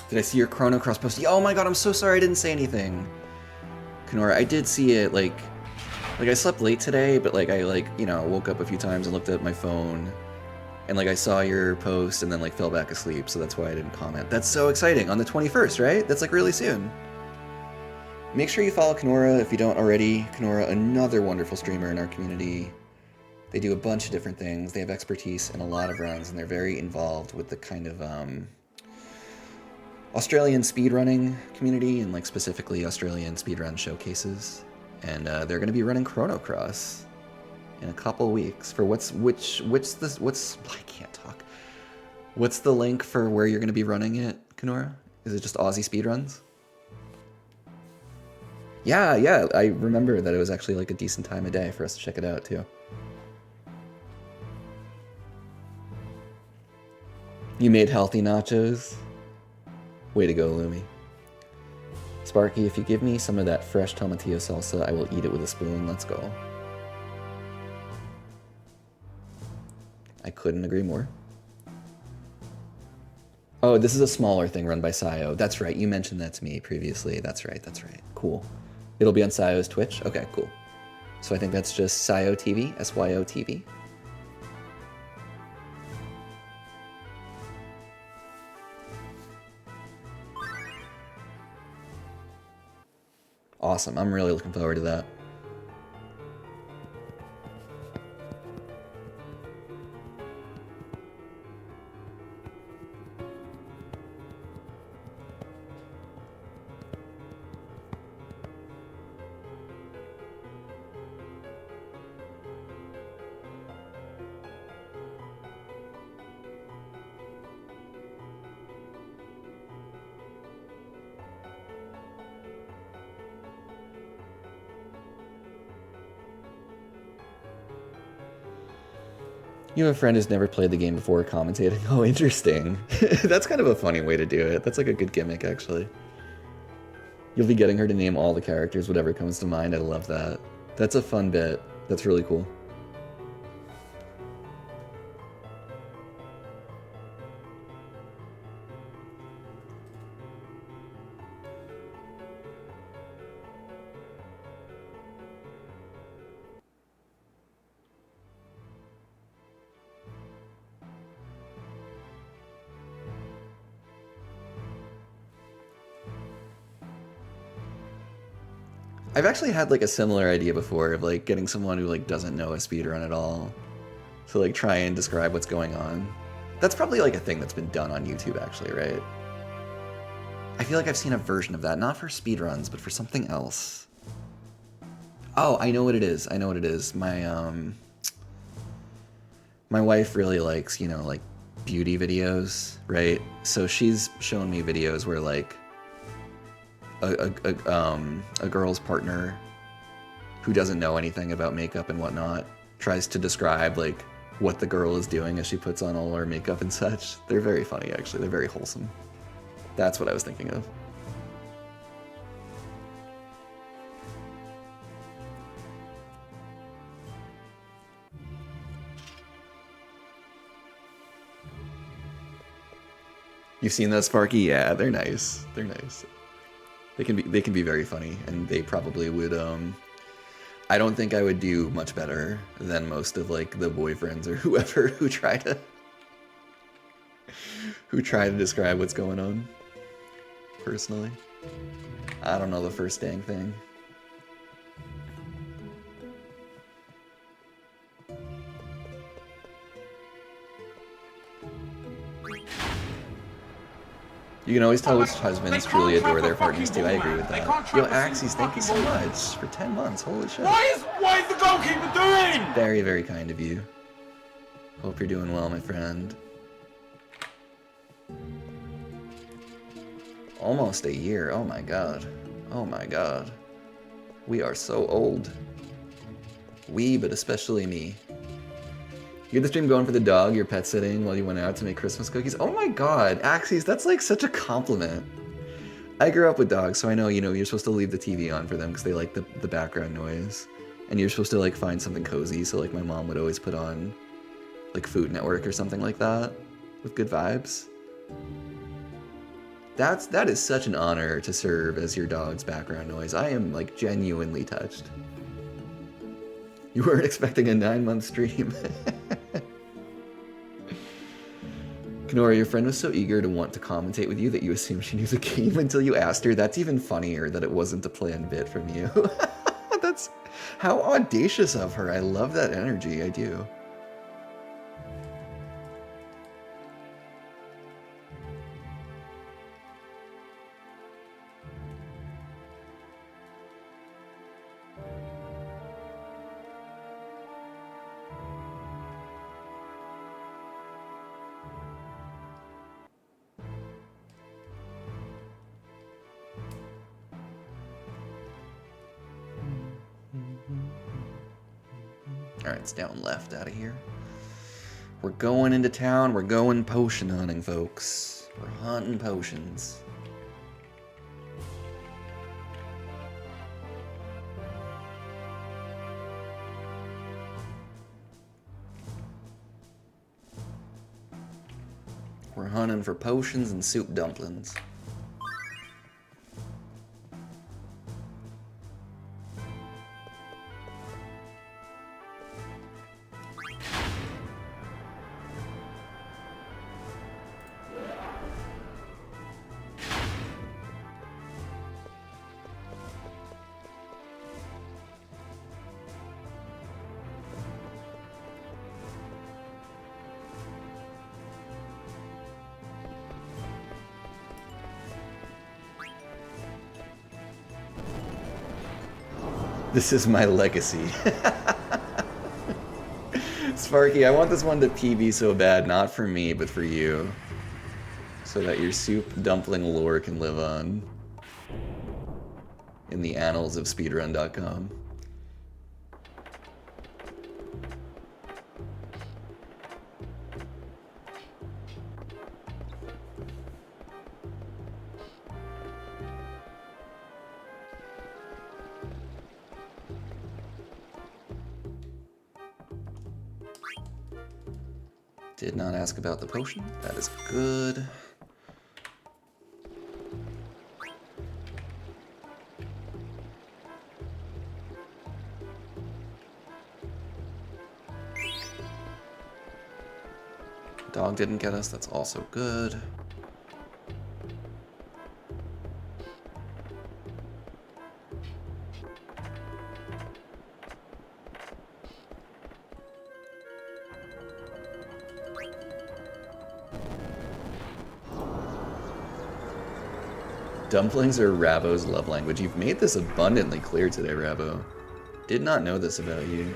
Did I see your Chrono Cross post? Oh my god, I'm so sorry I didn't say anything. Kenora, I did see it, like I slept late today, but like I you know, woke up a few times and looked at my phone. And like I saw your post and then like fell back asleep, so that's why I didn't comment. That's so exciting. On the 21st, right? That's like really soon. Make sure you follow Kenora if you don't already. Kenora, another wonderful streamer in our community. They do a bunch of different things. They have expertise in a lot of runs, and they're very involved with the kind of Australian speedrunning community, and like specifically Australian speedrun showcases. And they're going to be running Chrono Cross in a couple weeks for I can't talk. What's the link for where you're going to be running it, Kenora? Is it just Aussie speedruns? Yeah, yeah, I remember that it was actually like a decent time of day for us to check it out too. You made healthy nachos? Way to go, Lumi. Sparky, if you give me some of that fresh tomatillo salsa, I will eat it with a spoon. Let's go. I couldn't agree more. Oh, this is a smaller thing run by Sayo. That's right, you mentioned that to me previously. That's right, that's right. Cool. It'll be on Sayo's Twitch? Okay, cool. So I think that's just Sayo TV, S-Y-O TV. Awesome, I'm really looking forward to that. You have a friend who's never played the game before commentating. Oh, interesting. That's kind of a funny way to do it. That's like a good gimmick, actually. You'll be getting her to name all the characters, whatever comes to mind. I love that. That's a fun bit. That's really cool. I've actually had like a similar idea before of like getting someone who like doesn't know a speedrun at all to like try and describe what's going on. That's probably like a thing that's been done on YouTube actually, right? I feel like I've seen a version of that, not for speedruns, but for something else. Oh, I know what it is. I know what it is. My wife really likes, you know, like beauty videos, right? So she's shown me videos where like a girl's partner who doesn't know anything about makeup and whatnot tries to describe like what the girl is doing as she puts on all her makeup and such. They're very funny, actually. They're very wholesome. That's what I was thinking of. You've seen those, Sparky? Yeah, they're nice. They're nice. They can be very funny, and they probably would. I don't think I would do much better than most of like the boyfriends or whoever who try to describe what's going on. Personally, I don't know the first dang thing. You can always tell which husbands truly adore their partners too. I agree with that. Yo, Axes, thank you so much for 10 months. Holy shit. What is the goalkeeper doing? Very, very kind of you. Hope you're doing well, my friend. Almost a year. Oh my god. Oh my god. We are so old. We, but especially me. You had the stream going for the dog you're pet sitting while you went out to make Christmas cookies. Oh my god, Axes, that's like such a compliment. I grew up with dogs, so I know, you know, you're supposed to leave the TV on for them because they like the background noise. And you're supposed to like find something cozy, so like my mom would always put on like Food Network or something like that with good vibes. That is such an honor to serve as your dog's background noise. I am like genuinely touched. You weren't expecting a 9-month stream. Kenora, your friend was so eager to want to commentate with you that you assumed she knew the game until you asked her. That's even funnier that it wasn't a planned bit from you. That's how audacious of her. I love that energy, I do. Alright, it's down left out of here. We're going into town. We're going potion hunting, folks. We're hunting potions. We're hunting for potions and soup dumplings. This is my legacy. Sparky, I want this one to PB so bad, not for me, but for you. So that your soup dumpling lore can live on in the annals of speedrun.com. Did not ask about the potion. That is good. Dog didn't get us. That's also good. Dumplings are Rabo's love language. You've made this abundantly clear today, Rabo. Did not know this about you.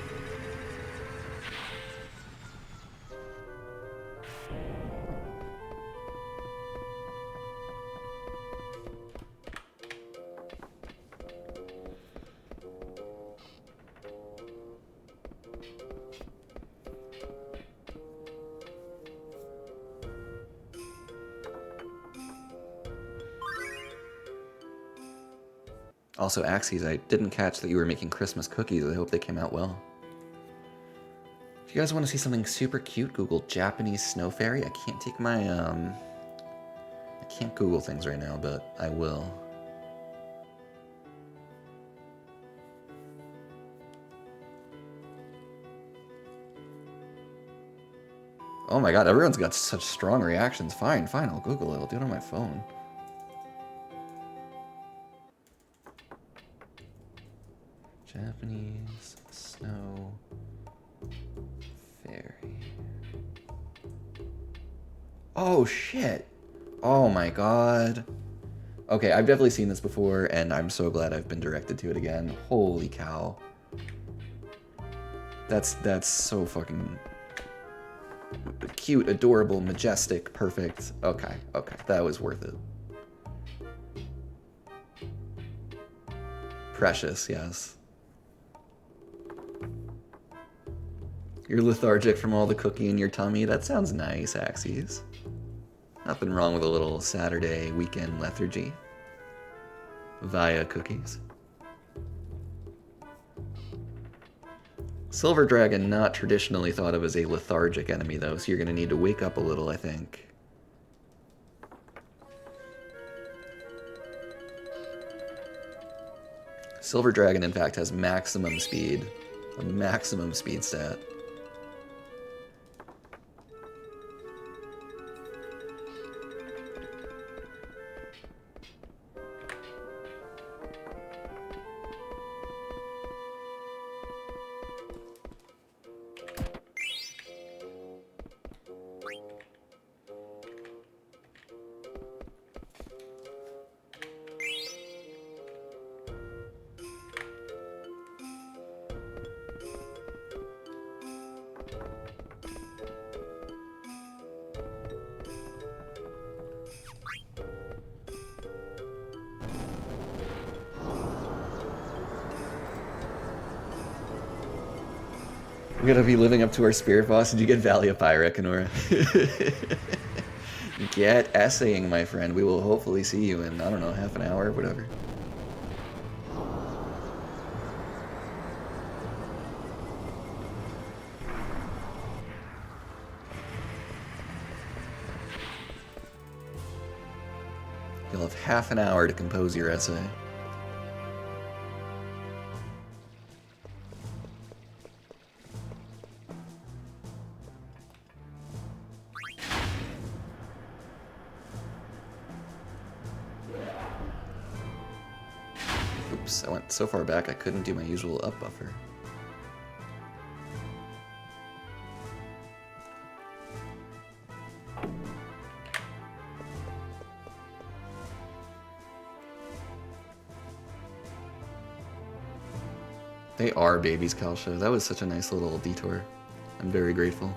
Also, Axies, I didn't catch that you were making Christmas cookies. I hope they came out well. If you guys want to see something super cute, Google Japanese snow fairy. I can't take my, I can't Google things right now, but I will. Oh my god, everyone's got such strong reactions. Fine, I'll Google it. I'll do it on my phone. Japanese snow fairy. Oh shit! Oh my god. Okay, I've definitely seen this before, and I'm so glad I've been directed to it again. Holy cow. That's so fucking cute, adorable, majestic, perfect. Okay, that was worth it. Precious, yes. You're lethargic from all the cookie in your tummy. That sounds nice, Axies. Nothing wrong with a little Saturday weekend lethargy via cookies. Silver Dragon, not traditionally thought of as a lethargic enemy, though, so you're going to need to wake up a little, I think. Silver Dragon, in fact, has maximum speed. A maximum speed stat. We gotta be living up to our spirit boss. Did you get Valley of Pyra, Kenora? Get essaying, my friend. We will hopefully see you in, I don't know, half an hour or whatever. You'll have half an hour to compose your essay. Oops, I went so far back I couldn't do my usual up buffer. They are babies, Kalsha. That was such a nice little detour. I'm very grateful.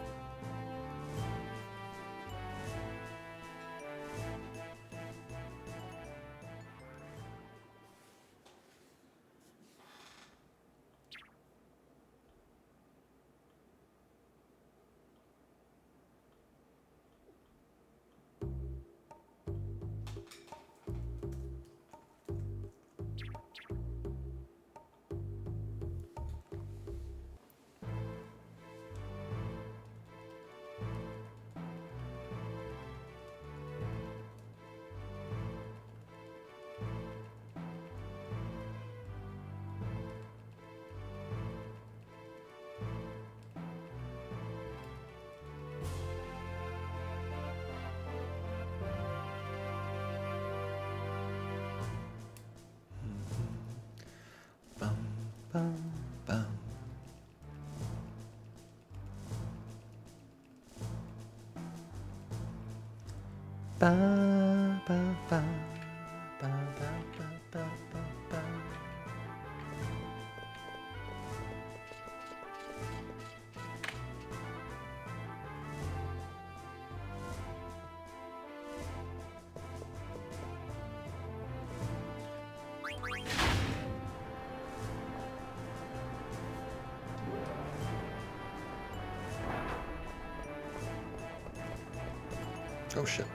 Bum, bum, bum. Ba, ba, ba, ba, ba, ba, ba, ba. Oh shit.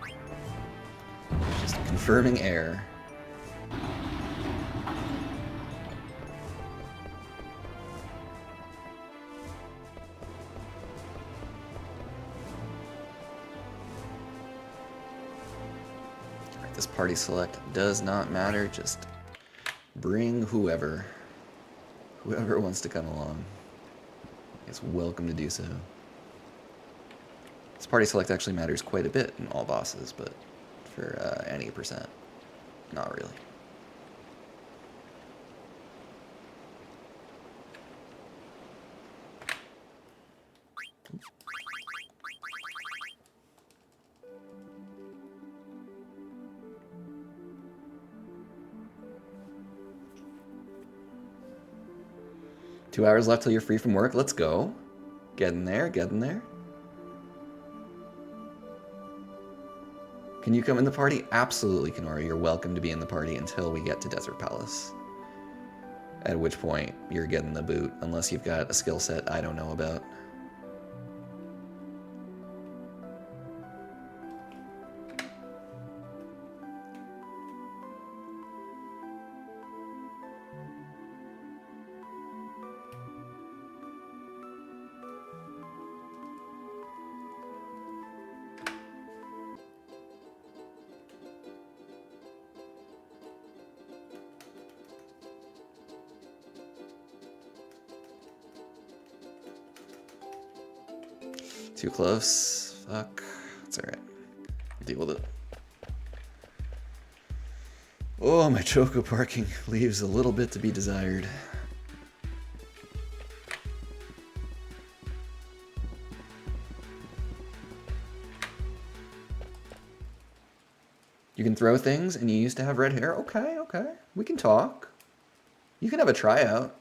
Just confirming error. Alright, this party select does not matter, just bring whoever. Whoever wants to come along is welcome to do so. This party select actually matters quite a bit in all bosses, but for any percent, not really. Two hours left till you're free from work. Let's go. Getting there, getting there. Can you come in the party? Absolutely, Kenora. You're welcome to be in the party until we get to Desert Palace. At which point, you're getting the boot, unless you've got a skill set I don't know about. Too close. Fuck. It's alright. Deal with it. Oh, my choco parking leaves a little bit to be desired. You can throw things and you used to have red hair? Okay, okay. We can talk. You can have a tryout.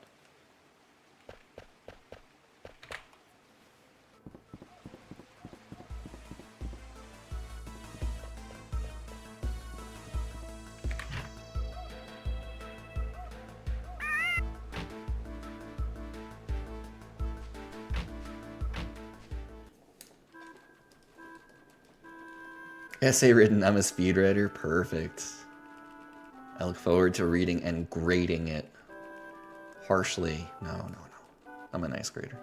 Essay written, I'm a speedwriter. Perfect. I look forward to reading and grading it. Harshly. No. I'm a nice grader.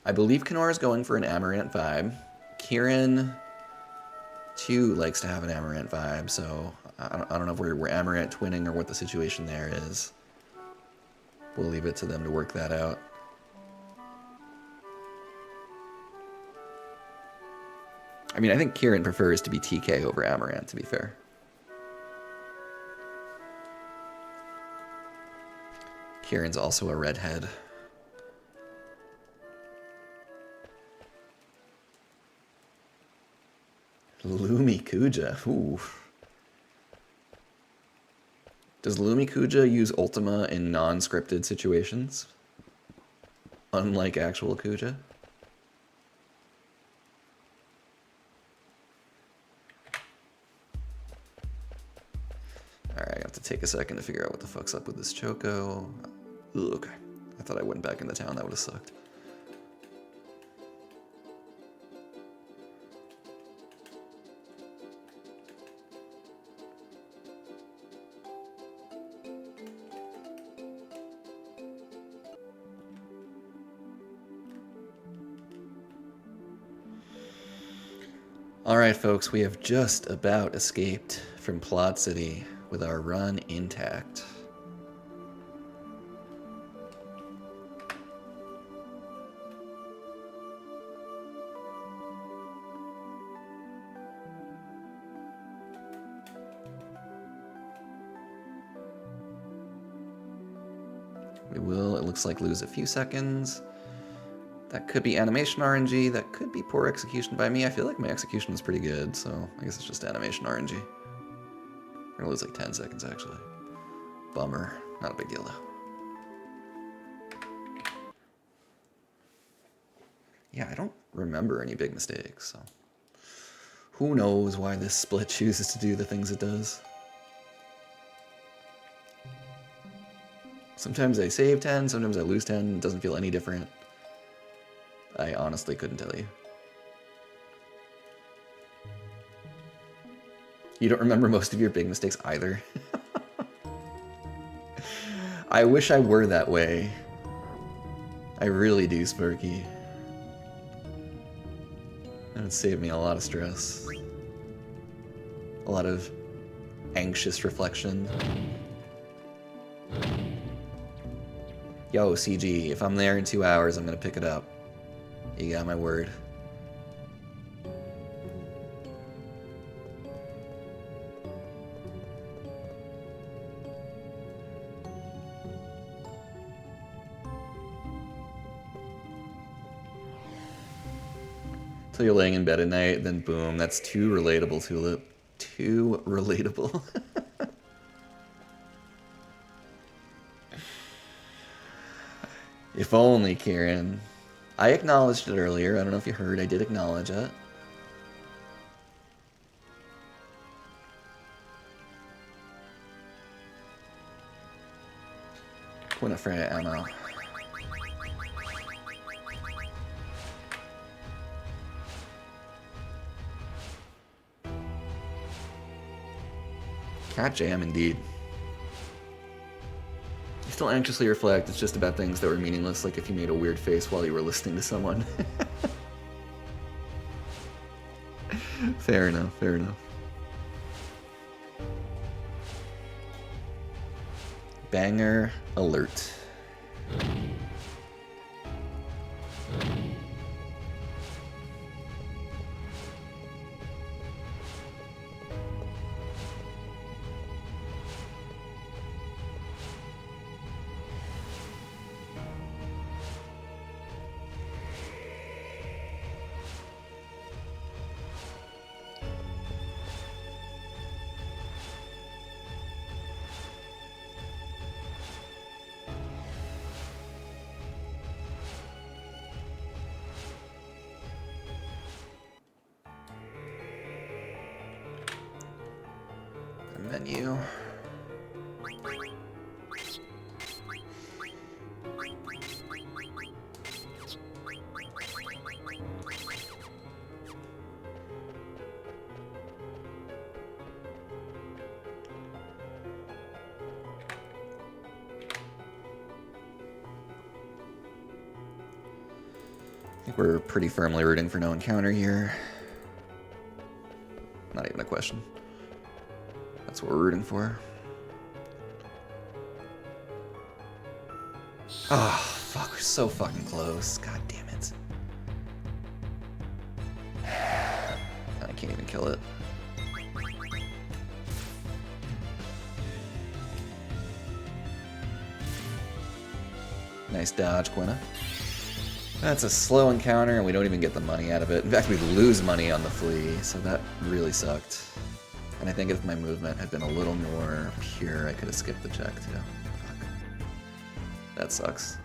I believe Kenora's going for an Amaranth vibe. Kieran, too, likes to have an Amaranth vibe, so I don't know if we're Amaranth twinning or what the situation there is. We'll leave it to them to work that out. I mean, I think Kieran prefers to be TK over Amaranth, to be fair. Kieran's also a redhead. Lumi Kuja. Ooh. Does Lumi Kuja use Ultima in non-scripted situations? Unlike actual Kuja? Alright, I have to take a second to figure out what the fuck's up with this Choco. Ooh, okay. I thought I went back into town. That would have sucked. Alright folks, we have just about escaped from Plot City with our run intact. We will, it looks like, lose a few seconds. That could be animation RNG, that could be poor execution by me. I feel like my execution is pretty good, so I guess it's just animation RNG. We're gonna lose like 10 seconds, actually. Bummer. Not a big deal, though. Yeah, I don't remember any big mistakes, so... Who knows why this split chooses to do the things it does. Sometimes I save 10, sometimes I lose 10. It doesn't feel any different. I honestly couldn't tell you. You don't remember most of your big mistakes either. I wish I were that way. I really do, Sparky. That would save me a lot of stress. A lot of anxious reflection. Yo, CG, if I'm there in 2 hours, I'm gonna pick it up. You got my word. So you're laying in bed at night, then boom, that's too relatable, Tulip. Too relatable. If only, Kieran. I acknowledged it earlier. I don't know if you heard. I did acknowledge it. Winifred ammo. Cat jam, indeed. You still anxiously reflect. It's just about things that were meaningless, like if you made a weird face while you were listening to someone. Fair enough, fair enough. Banger alert. Menu. I think we're pretty firmly rooting for no encounter here. Not even a question. That's what we're rooting for. Oh, fuck, we're so fucking close. God damn it. I can't even kill it. Nice dodge, Quina. That's a slow encounter, and we don't even get the money out of it. In fact, we lose money on the flea, so that really sucked. And I think if my movement had been a little more pure, I could have skipped the check, too. Fuck. That sucks.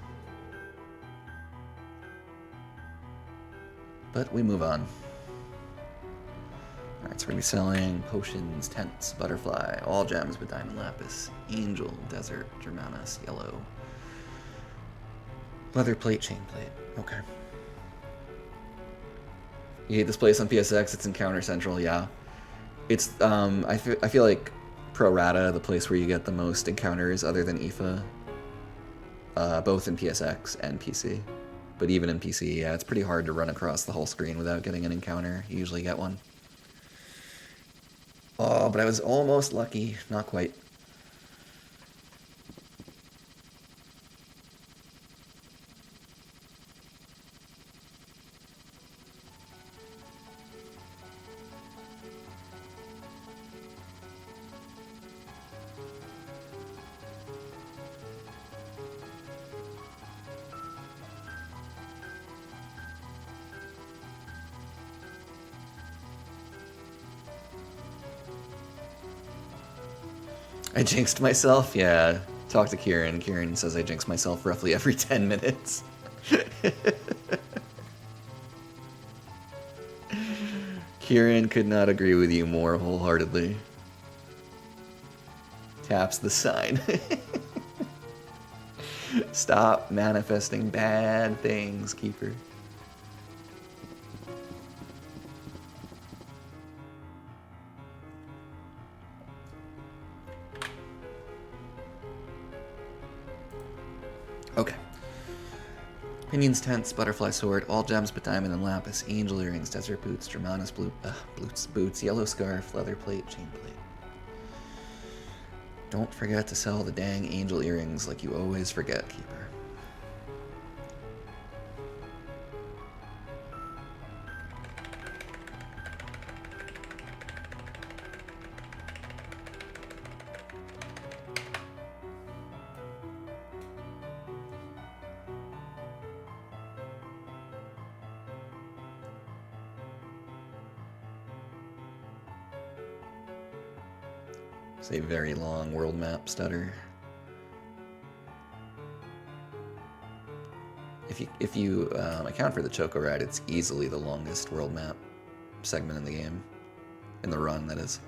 But we move on. Alright, so we're going to be selling potions, tents, butterfly, all gems with diamond lapis, angel, desert, germanus, yellow, leather plate, chain plate. Okay. You hate this place on PSX? It's Encounter Central, yeah. It's, I feel like Pro Rata, the place where you get the most encounters other than IFA, both in PSX and PC. But even in PC, yeah, it's pretty hard to run across the whole screen without getting an encounter. You usually get one. Oh, but I was almost lucky. Not quite. I jinxed myself? Yeah. Talk to Kieran. Kieran says I jinx myself roughly every 10 minutes. Kieran could not agree with you more wholeheartedly. Taps the sign. Stop manifesting bad things, Keeper. Okay. Pinions, tents, butterfly sword, all gems but diamond and lapis, angel earrings, desert boots, germanus boots, yellow scarf, leather plate, chain plate. Don't forget to sell the dang angel earrings like you always forget, Keeper. It's a very long world map stutter. If you account for the Choco Ride, it's easily the longest world map segment in the game. In the run, that is.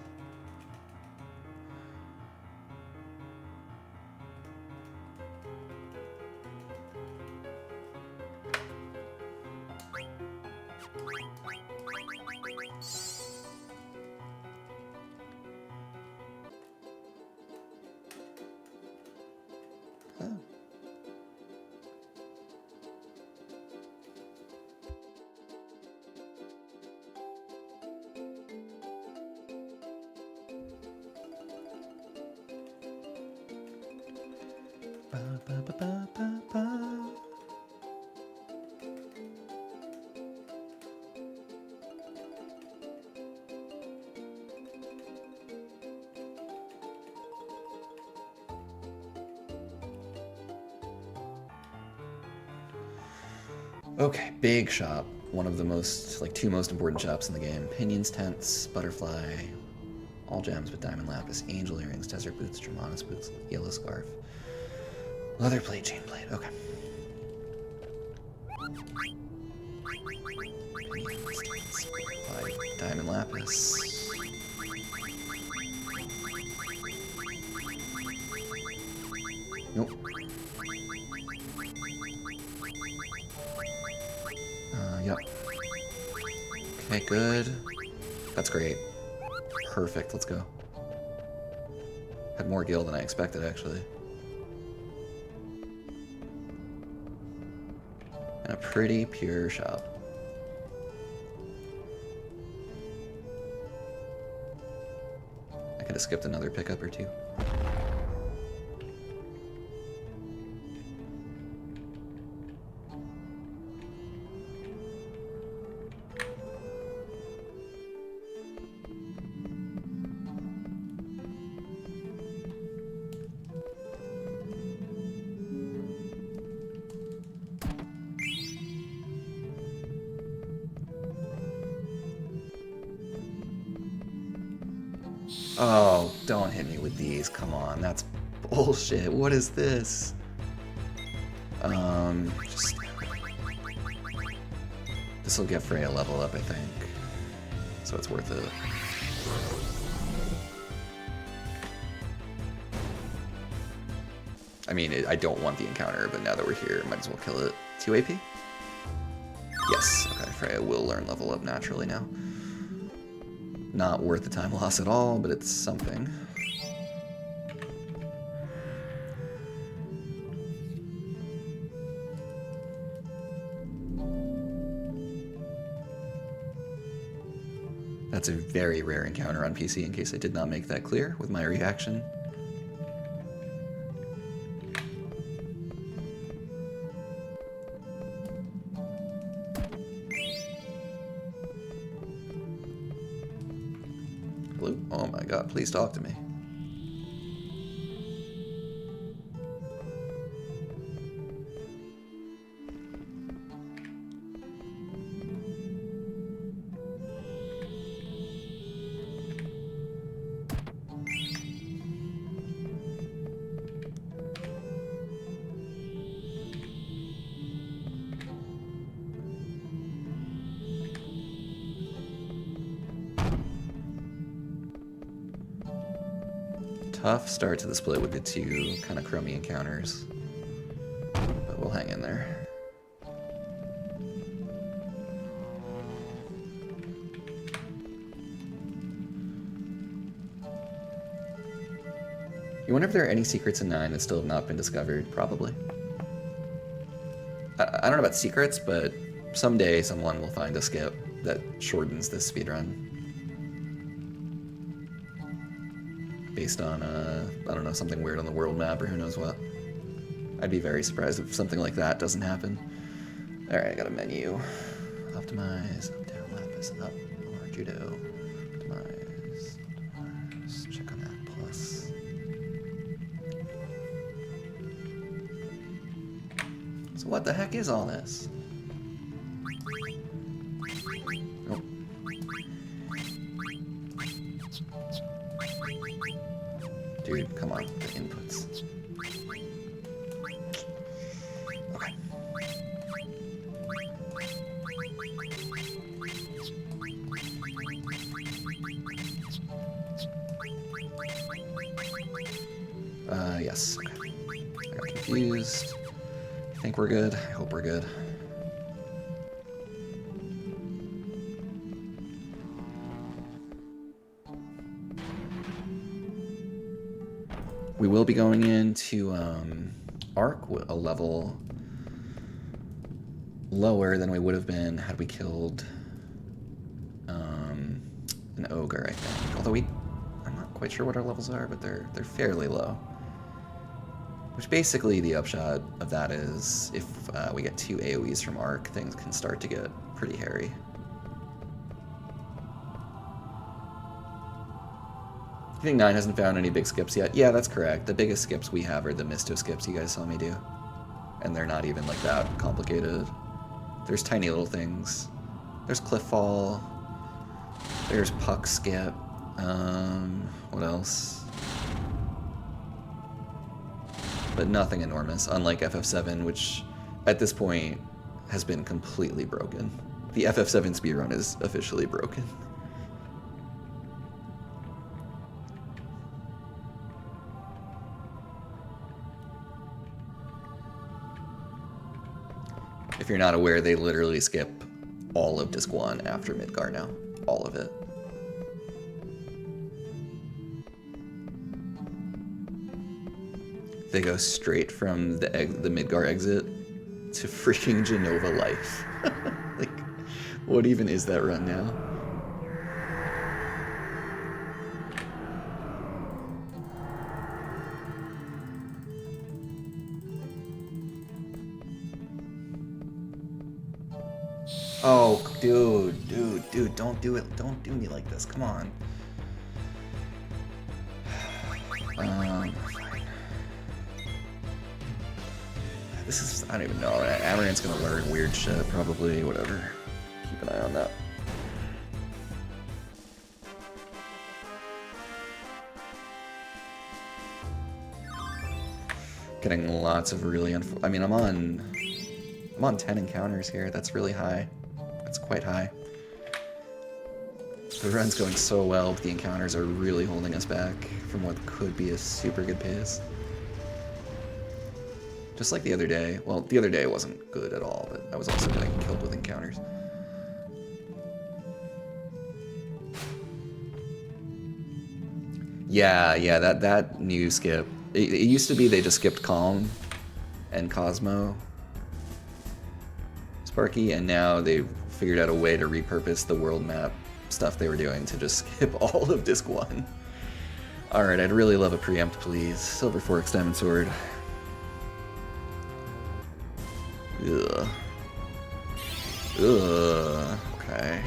Okay, big shop. One of the most, two most important shops in the game. Pinions, tents, butterfly, all gems with diamond lapis, angel earrings, desert boots, germanus boots, yellow scarf, leather plate, chain plate. Okay. Pinions, tents, butterfly, diamond lapis. Nope. Yep. Okay, good. That's great. Perfect, let's go. Had more gil than I expected, actually. And a pretty pure shop. I could have skipped another pickup or two. Oh, don't hit me with these. Come on, that's bullshit. What is this? Just... This will get Freya level up, I think. So it's worth it. I mean, I don't want the encounter, but now that we're here, might as well kill it. 2 AP? Yes. Okay, Freya will learn level up naturally now. Not worth the time loss at all, but it's something. That's a very rare encounter on PC, in case I did not make that clear with my reaction. Blue? Oh my god, please talk to me. Tough start to the split with the two kind of crummy encounters, but we'll hang in there. You wonder if there are any secrets in 9 that still have not been discovered? Probably. I don't know about secrets, but someday someone will find a skip that shortens this speedrun. Based on, I don't know, something weird on the world map or who knows what. I'd be very surprised if something like that doesn't happen. Alright, I got a menu. Optimize, up, down, lapis, up, or judo. Optimize, check on that, plus. So what the heck is all this? Oh. Dude, come on, the inputs. Okay. Yes. Okay. I got confused. I think we're good. I hope we're good. We will be going into Arc, a level lower than we would have been had we killed an ogre, I think. Although I'm not quite sure what our levels are, but they're fairly low. Which basically the upshot of that is if we get 2 AoEs from Arc, things can start to get pretty hairy. You think 9 hasn't found any big skips yet? Yeah, that's correct. The biggest skips we have are the Misto skips you guys saw me do. And they're not even like that complicated. There's tiny little things. There's Cliff Fall. There's Puck Skip. What else? But nothing enormous, unlike FF7, which at this point has been completely broken. The FF7 speedrun is officially broken. If you're not aware, they literally skip all of Disc 1 after Midgar now. All of it. They go straight from the Midgar exit to freaking Genova Life. Like, what even is that run now? Oh, dude, don't do it. Don't do me like this. Come on. Fine. This is, I don't even know. Amarant's gonna learn weird shit, probably, whatever. Keep an eye on that. Getting lots of really I mean, I'm on 10 encounters here. That's really high. That's quite high. The run's going so well, but the encounters are really holding us back from what could be a super good pace. Just like the other day. Well, the other day wasn't good at all, but I was also getting killed with encounters. Yeah, that new skip. It used to be they just skipped Calm and Cosmo Sparky, and now they've figured out a way to repurpose the world map stuff they were doing to just skip all of Disc 1. Alright, I'd really love a preempt, please. Silver Forks, Diamond Sword. Ugh. Ugh. Okay.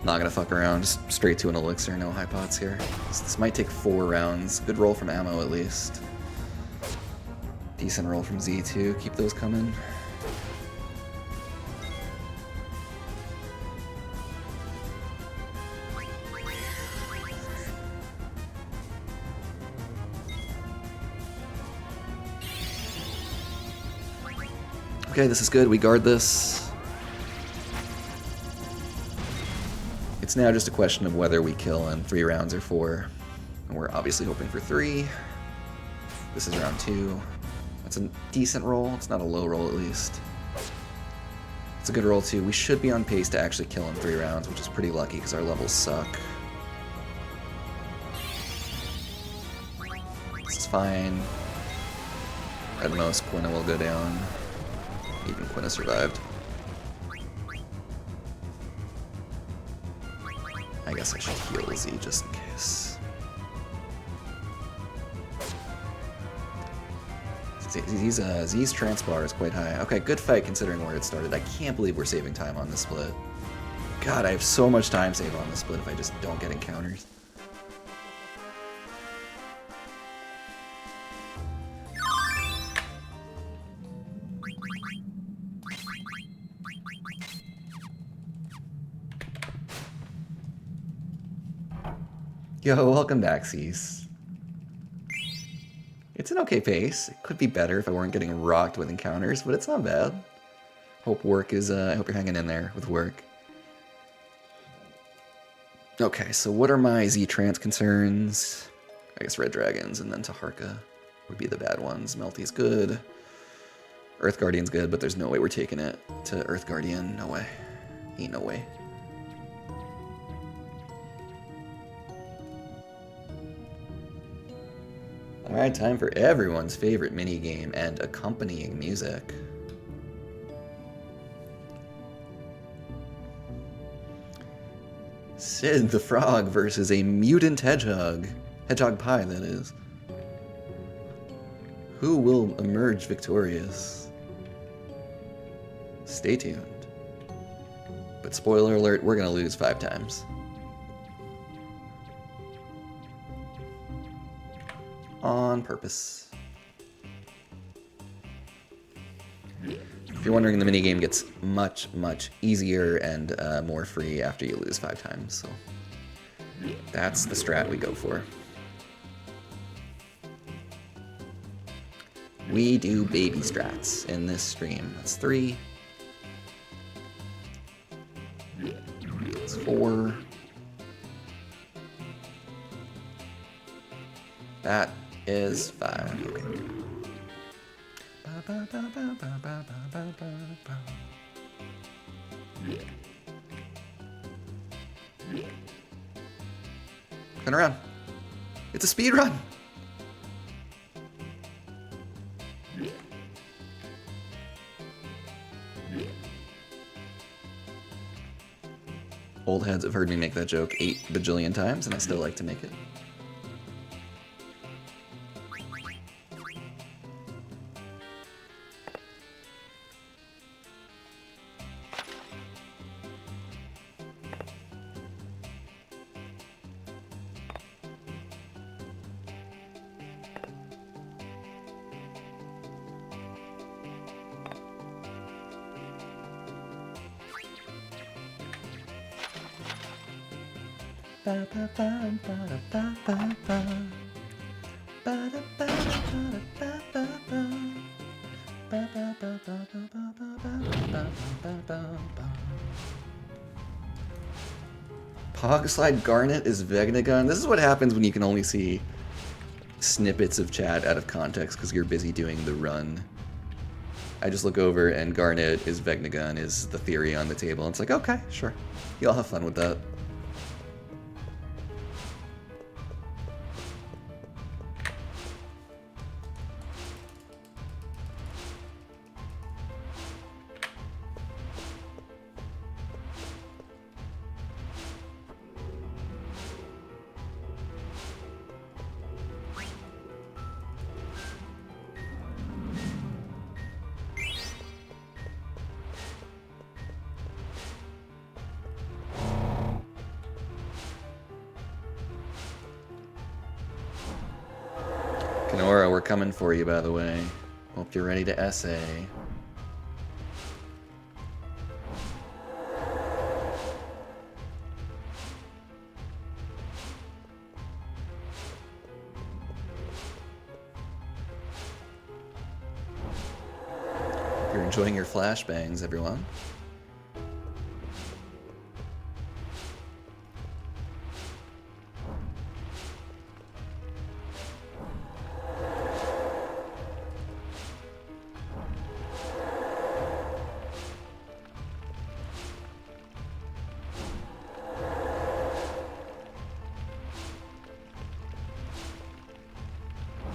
Not gonna fuck around, just straight to an elixir, no high pots here. This might take 4 rounds. Good roll from ammo at least. Decent roll from Z too, keep those coming. Okay, this is good, we guard this. It's now just a question of whether we kill in 3 rounds or 4. And we're obviously hoping for 3. This is round 2. That's a decent roll. It's not a low roll, at least. It's a good roll, too. We should be on pace to actually kill in 3 rounds, which is pretty lucky because our levels suck. This is fine. At most, Quina will go down. Even Quina survived. I guess I should heal Z just in case. Z's transbar is quite high. Okay, good fight considering where it started. I can't believe we're saving time on this split. God, I have so much time saved on this split if I just don't get encounters. Yo, welcome back, Cease. It's an okay pace. It could be better if I weren't getting rocked with encounters, but it's not bad. Hope work is, I hope you're hanging in there with work. Okay, so what are my Z-Trance concerns? I guess Red Dragons and then Taharka would be the bad ones. Melty's good. Earth Guardian's good, but there's no way we're taking it to Earth Guardian. No way. Ain't no way. Alright, time for everyone's favorite minigame and accompanying music. Sid the Frog versus a mutant hedgehog. Hedgehog pie, that is. Who will emerge victorious? Stay tuned. But spoiler alert, we're gonna lose 5 times. On purpose. If you're wondering, the minigame gets much, much easier and more free after you lose 5 times, so that's the strat we go for. We do baby strats in this stream. That's 3. That's 4. That is fine. Okay. Turn around. It's a speed run. Old heads have heard me make that joke 8 bajillion times, and I still like to make it. Pogslide Garnet is Vegnagun. This is what happens when you can only see snippets of chat out of context because you're busy doing the run. I just look over and Garnet is Vegnagun is the theory on the table. It's like, okay, sure. Y'all have fun with that. Kenora, we're coming for you, by the way. Hope you're ready to essay. Hope you're enjoying your flashbangs, everyone.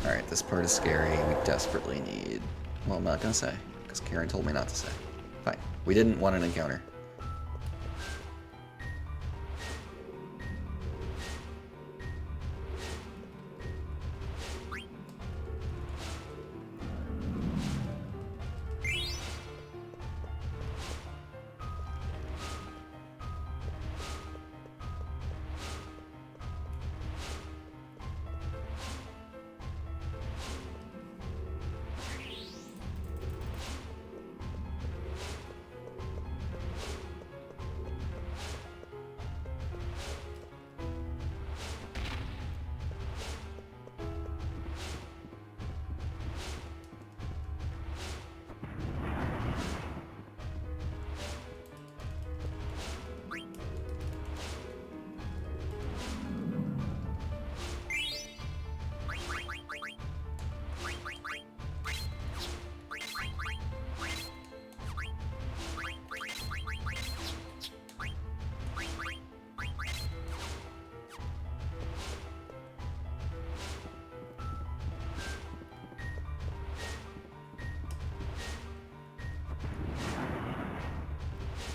Alright, this part is scary. We desperately need... Well, I'm not gonna say, because Karen told me not to say. Fine. We didn't want an encounter.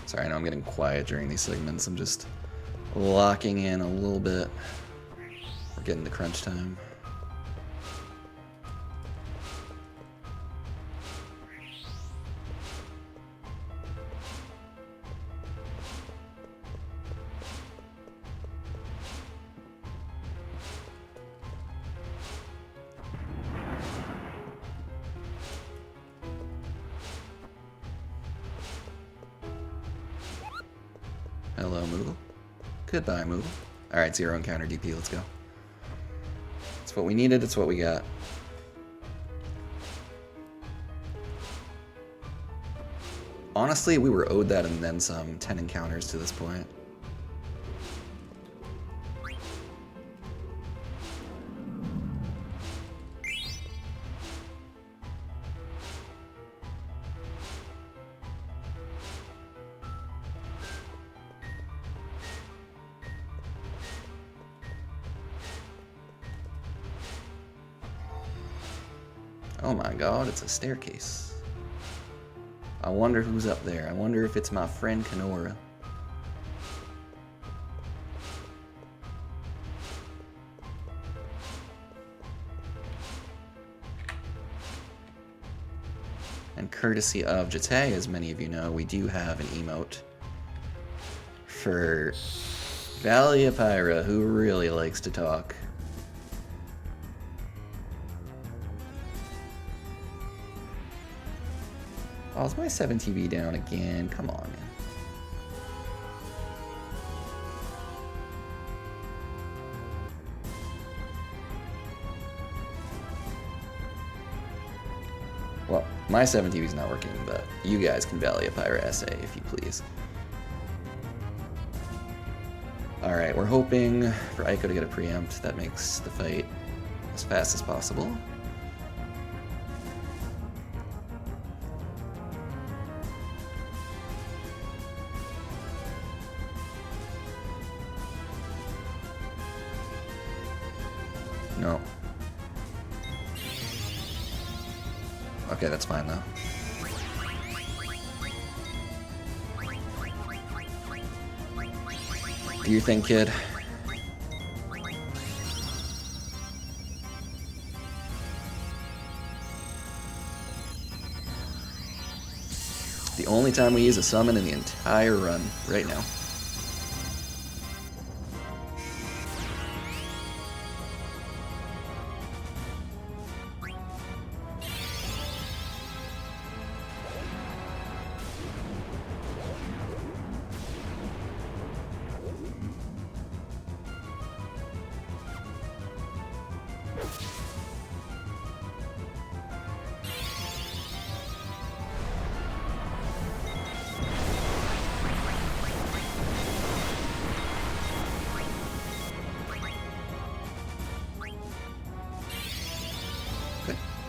Sorry, I know I'm getting quiet during these segments. I'm just locking in a little bit. We're getting to crunch time. Hello, Moogle. Goodbye, Moogle. Alright, 0 encounter DP, let's go. It's what we needed, it's what we got. Honestly, we were owed that and then some. 10 encounters to this point. Oh my god, it's a staircase. I wonder who's up there. I wonder if it's my friend Kenora. And courtesy of Jate, as many of you know, we do have an emote for Valiapyra, who really likes to talk. Oh, is my 7TV down again? Come on, man. Well, my 7TV's not working, but you guys can Valiapyra SA if you please. Alright, we're hoping for Aiko to get a preempt. That makes the fight as fast as possible. No. Okay, that's fine though. Do you think, kid? The only time we use a summon in the entire run, right now.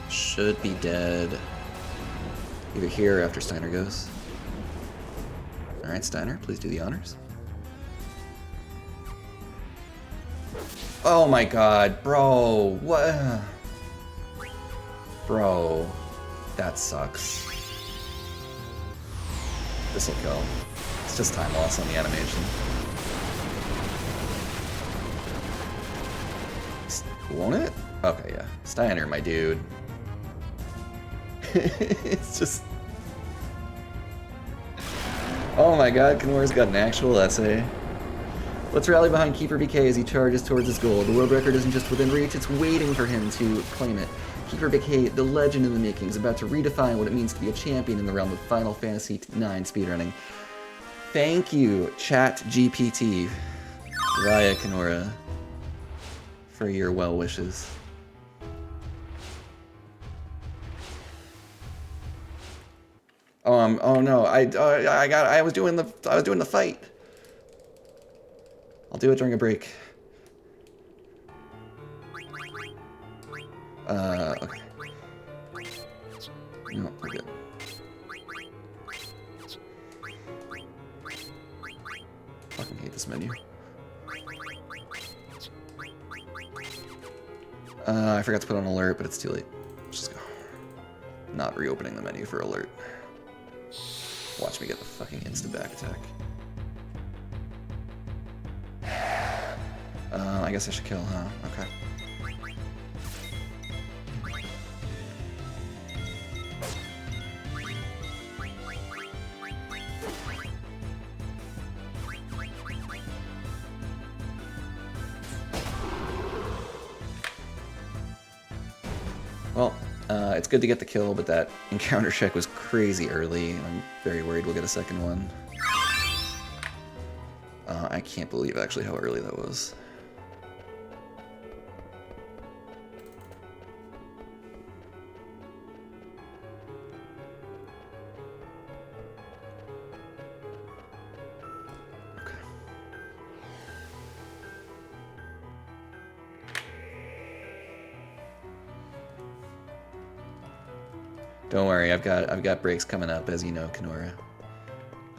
Should be dead either here or after Steiner goes. Alright, Steiner, please do the honors. Oh my god, bro, what? Bro, that sucks. This'll kill. It's just time loss on the animation. Won't it? Okay, yeah. Steiner, my dude. It's just... Oh my god, Kenora's got an actual essay. Let's rally behind Keeper BK as he charges towards his goal. The world record isn't just within reach, it's waiting for him to claim it. Keeper BK, the legend in the making, is about to redefine what it means to be a champion in the realm of Final Fantasy IX speedrunning. Thank you, ChatGPT, via Kenora, for your well wishes. Oh no, I was doing the fight. I'll do it during a break. Okay. No, we're good. Fucking hate this menu. I forgot to put on alert, but it's too late. Let's just go. Not reopening the menu for alert. Watch me get the fucking instant back attack. I guess I should kill, huh? Okay. Well, it's good to get the kill, but that encounter check was crazy early. I'm very worried we'll get a second one. I can't believe actually how early that was. Don't worry, I've got breaks coming up, as you know, Kenora.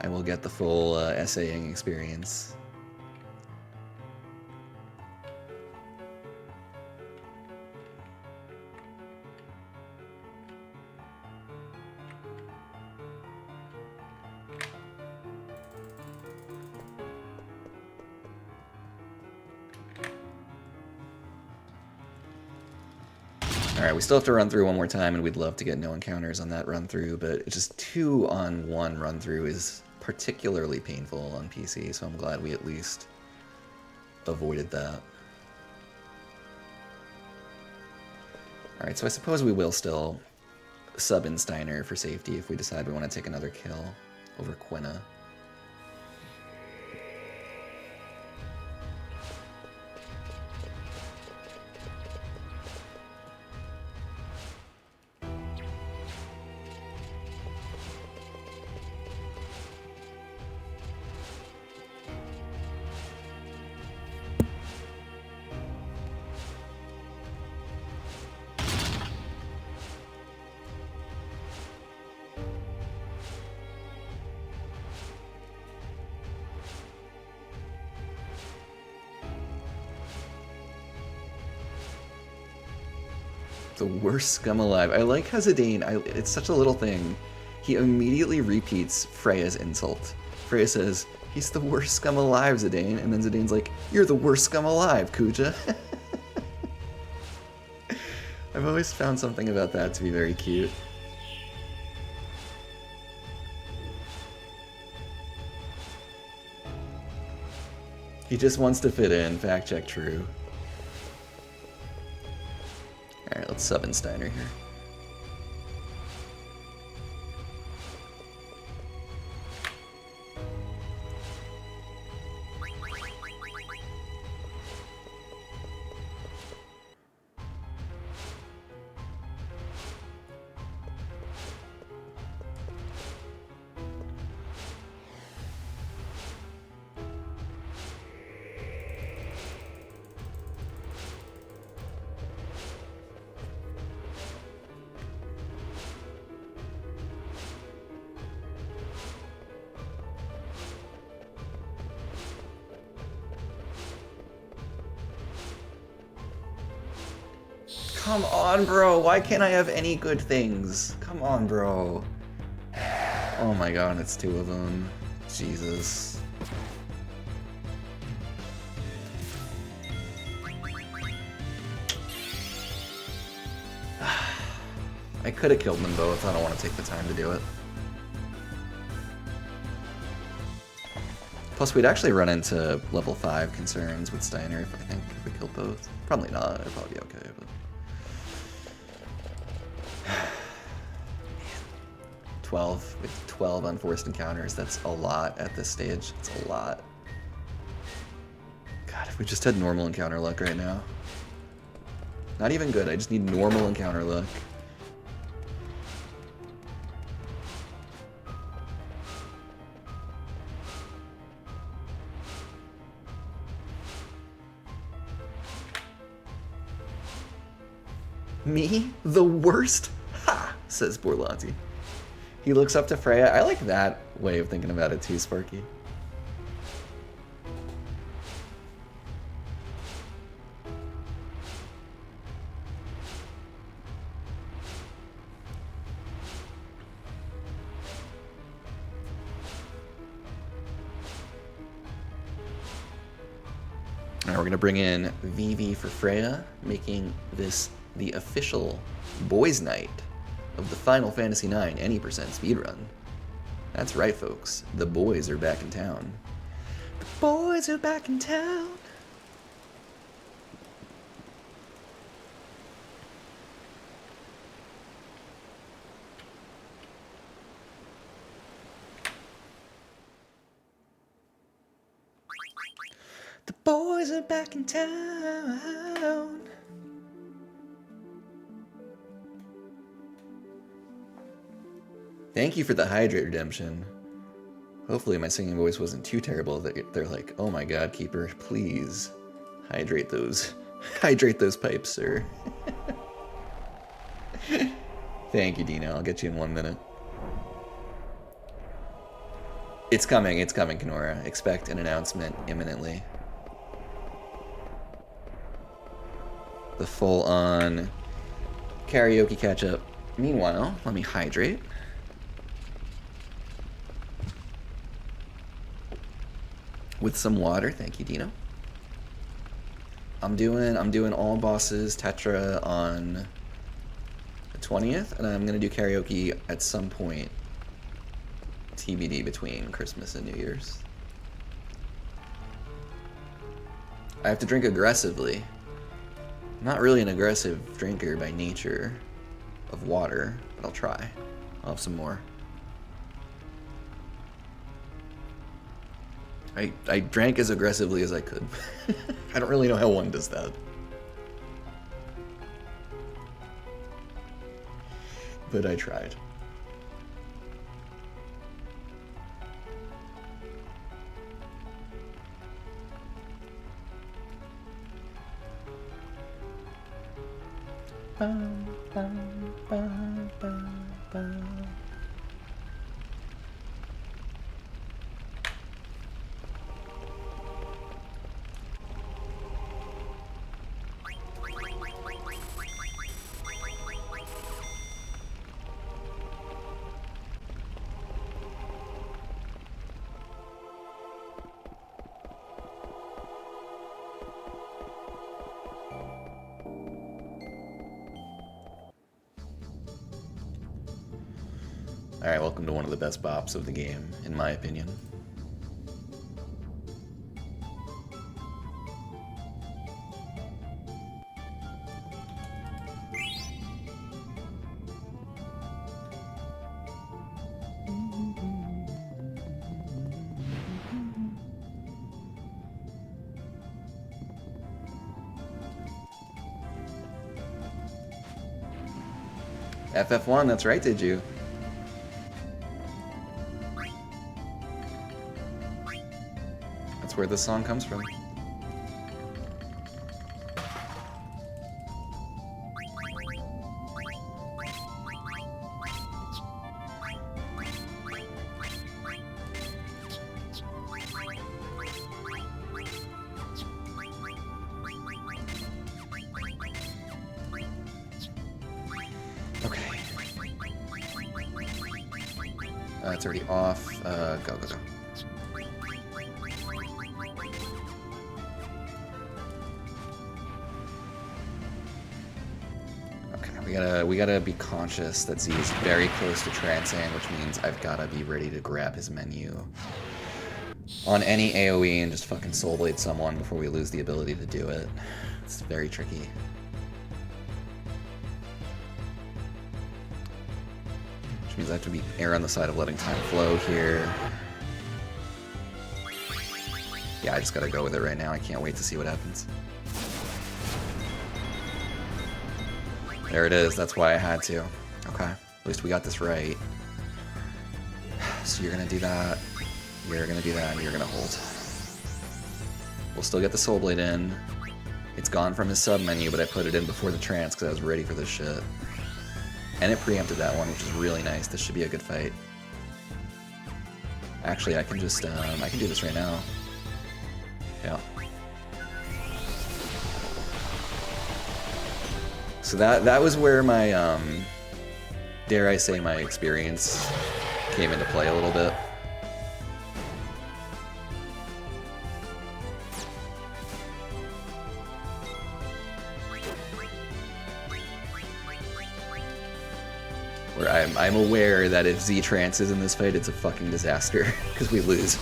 I will get the full essaying experience. Alright, we still have to run through one more time, and we'd love to get no encounters on that run through, but it's just 2-on-1 run through is particularly painful on PC, so I'm glad we at least avoided that. Alright, so I suppose we will still sub in Steiner for safety if we decide we want to take another kill over Quina. The worst scum alive. I like how Zidane, it's such a little thing. He immediately repeats Freya's insult. Freya says, he's the worst scum alive, Zidane. And then Zidane's like, you're the worst scum alive, Kuja. I've always found something about that to be very cute. He just wants to fit in. Fact check true. Alright, let's sub in Steiner here. Come on, bro. Why can't I have any good things? Come on, bro. Oh my god, it's two of them. Jesus. I could have killed them both. I don't want to take the time to do it. Plus, we'd actually run into level 5 concerns with Steiner if we killed both. Probably not. It'd probably be okay, but... 12 with 12 unforced encounters. That's a lot at this stage. It's a lot. God, if we just had normal encounter luck right now. Not even good. I just need normal encounter luck. Me? The worst? Ha! Says Borlanti. He looks up to Freya. I like that way of thinking about it too, Sparky. Now we're going to bring in Vivi for Freya, making this the official boys' night of the Final Fantasy IX any % speedrun. That's right, folks. The boys are back in town. The boys are back in town. The boys are back in town. Thank you for the hydrate redemption. Hopefully my singing voice wasn't too terrible that they're like, oh my god, Keeper, please hydrate those pipes, sir. Thank you, Dino. I'll get you in 1 minute. It's coming, Kenora. Expect an announcement imminently. The full-on karaoke catch-up. Meanwhile, let me hydrate. With some water, thank you, Dino. I'm doing all bosses Tetra on the 20th, and I'm gonna do karaoke at some point. TBD between Christmas and New Year's. I have to drink aggressively. I'm not really an aggressive drinker by nature of water, but I'll try. I'll have some more. I drank as aggressively as I could. I don't really know how one does that. But I tried. Alright, welcome to one of the best bops of the game, in my opinion. FF9, that's right, did you? That's where this song comes from. Okay. It's already off. Go, go, go. We gotta be conscious that Z is very close to trancing, which means I've gotta be ready to grab his menu on any AoE and just fucking Soul Blade someone before we lose the ability to do it. It's very tricky. Which means I have to err on the side of letting time flow here. Yeah, I just gotta go with it right now. I can't wait to see what happens. There it is, that's why I had to. Okay, at least we got this right. So you're gonna do that, you're gonna do that, and you're gonna hold. We'll still get the Soul Blade in. It's gone from his sub menu, but I put it in before the trance because I was ready for this shit. And it preempted that one, which is really nice. This should be a good fight. Actually, I can just, I can do this right now. Yeah. So that was where my, dare I say, my experience came into play a little bit. Where I'm aware that if Z trances in this fight, it's a fucking disaster because we lose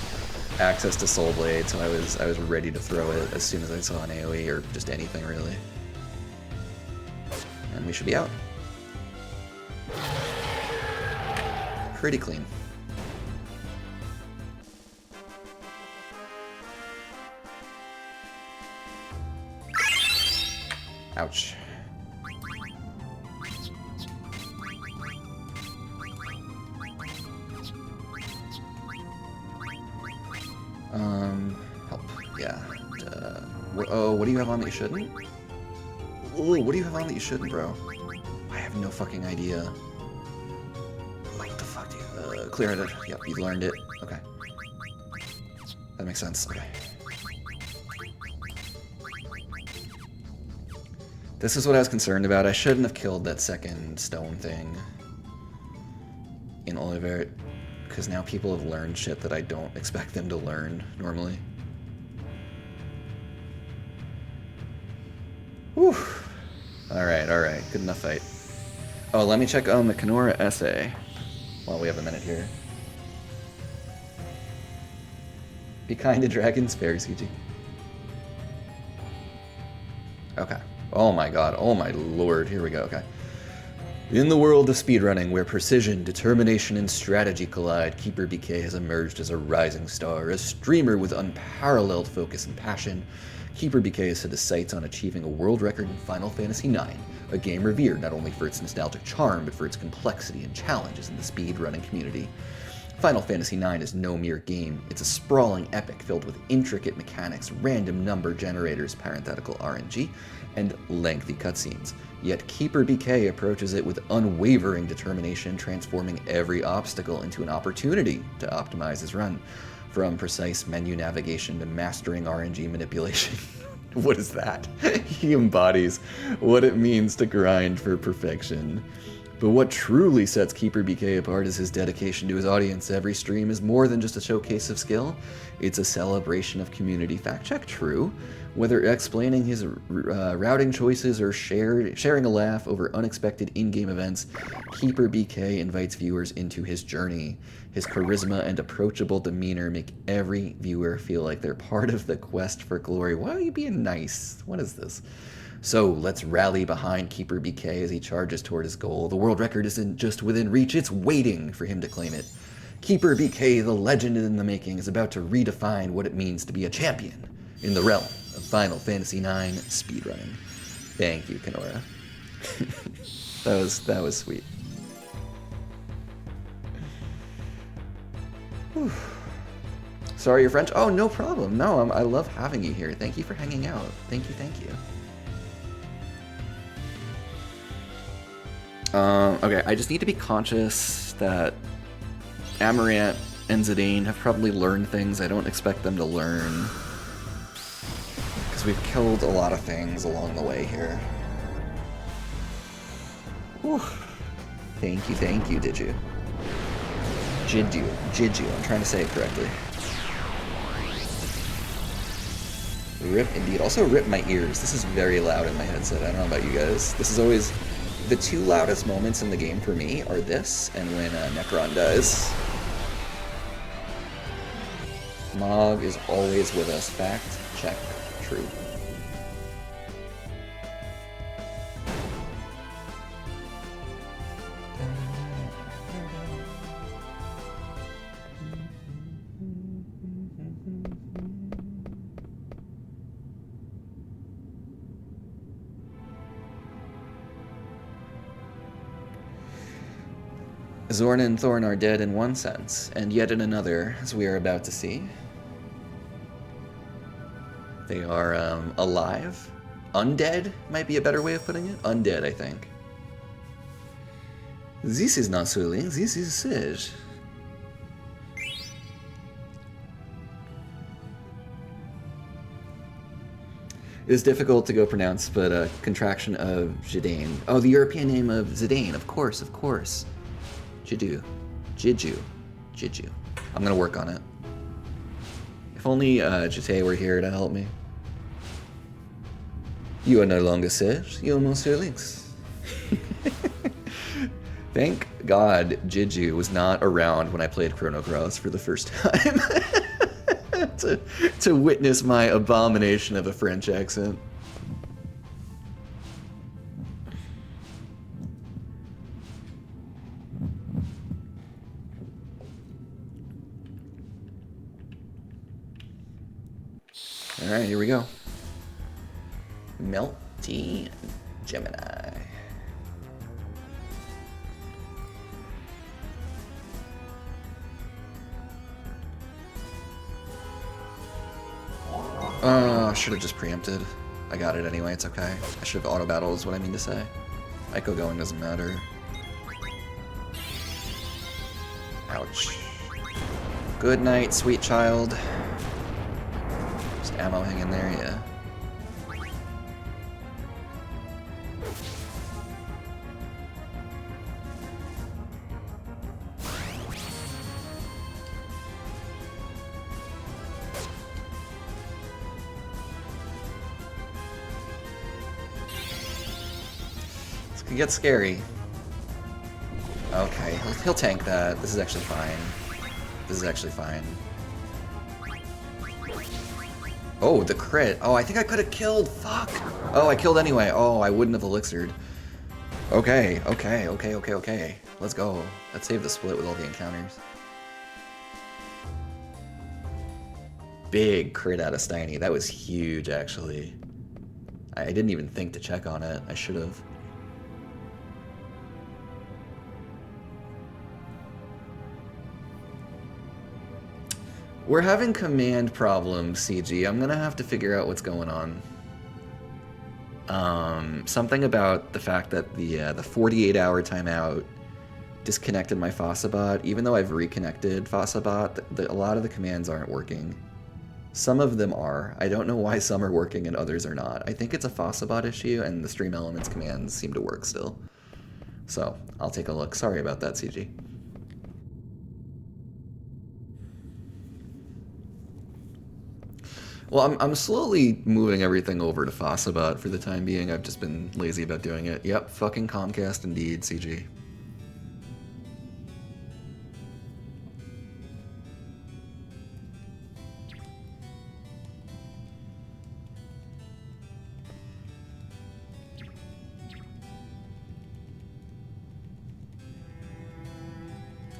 access to Soul Blade. So I was ready to throw it as soon as I saw an AoE or just anything really. And we should be out. Pretty clean. Ouch. Help. Yeah. Oh, what do you have on that you shouldn't? Ooh, what do you have on that you shouldn't, bro? I have no fucking idea. What the fuck do you... clear-headed. Yep, you learned it. Okay. That makes sense. Okay. This is what I was concerned about. I shouldn't have killed that second stone thing in Olivert, because now people have learned shit that I don't expect them to learn normally. Whew. Alright, good enough fight. Oh, let me check the Kenora essay while we have a minute here. Be kind to dragons, spare CG. Okay. Oh my god. Oh my lord. Here we go. Okay. In the world of speedrunning, where precision, determination, and strategy collide, Keeper BK has emerged as a rising star, a streamer with unparalleled focus and passion. Keeper BK has set his sights on achieving a world record in Final Fantasy IX, a game revered not only for its nostalgic charm, but for its complexity and challenges in the speedrunning community. Final Fantasy IX is no mere game, it's a sprawling epic filled with intricate mechanics, random number generators, parenthetical RNG, and lengthy cutscenes. Yet Keeper BK approaches it with unwavering determination, transforming every obstacle into an opportunity to optimize his run. From precise menu navigation to mastering RNG manipulation. What is that? He embodies what it means to grind for perfection. But what truly sets Keeper BK apart is his dedication to his audience. Every stream is more than just a showcase of skill, it's a celebration of community. Fact check true. Whether explaining his routing choices or sharing a laugh over unexpected in-game events, Keeper BK invites viewers into his journey. His charisma and approachable demeanor make every viewer feel like they're part of the quest for glory. Why are you being nice? What is this? So let's rally behind Keeper BK as he charges toward his goal. The world record isn't just within reach, it's waiting for him to claim it. Keeper BK, the legend in the making, is about to redefine what it means to be a champion in the realm of Final Fantasy IX speedrunning. Thank you, Kenora. that was sweet. Whew. Sorry you're French? Oh, no problem. No, I love having you here. Thank you for hanging out. Thank you, thank you. Okay, I just need to be conscious that Amaranth and Zidane have probably learned things I don't expect them to learn. Because we've killed a lot of things along the way here. Whew. Thank you, did you? Jidju, I'm trying to say it correctly. Rip indeed. Also rip my ears. This is very loud in my headset. I don't know about you guys. This is always... The two loudest moments in the game for me are this and when Necron dies. Mog is always with us. Fact check true. Zorn and Thorn are dead in one sense, and yet in another, as we are about to see. They are alive. Undead might be a better way of putting it. Undead, I think. This is not Suling, this is Sej. It is difficult to go pronounce, but a contraction of Zidane. Oh, the European name of Zidane, of course, of course. Jidju. I'm gonna work on it. If only Jite were here to help me. You are no longer Serge, you are Monsieur Lynx. Thank God Jidju was not around when I played Chrono Cross for the first time. to witness my abomination of a French accent. Alright, here we go. Melty Gemini. I should have just preempted. I got it anyway, it's okay. I should have auto-battle is what I mean to say. Echo going doesn't matter. Ouch. Good night, sweet child. Just ammo hanging there, yeah. This could get scary. Okay, he'll tank that. This is actually fine. This is actually fine. Oh, the crit. Oh, I think I could have killed. Fuck. Oh, I killed anyway. Oh, I wouldn't have elixired. Okay, okay, okay, okay, okay. Let's go. Let's save the split with all the encounters. Big crit out of Steiny. That was huge, actually. I didn't even think to check on it. I should have. We're having command problems, CG. I'm gonna have to figure out what's going on. Something about the fact that the 48-hour timeout disconnected my Fossabot. Even though I've reconnected Fossabot, a lot of the commands aren't working. Some of them are. I don't know why some are working and others are not. I think it's a Fossabot issue, and the Stream Elements commands seem to work still. So, I'll take a look. Sorry about that, CG. Well, I'm slowly moving everything over to Fossabot for the time being. I've just been lazy about doing it. Yep, fucking Comcast indeed, CG.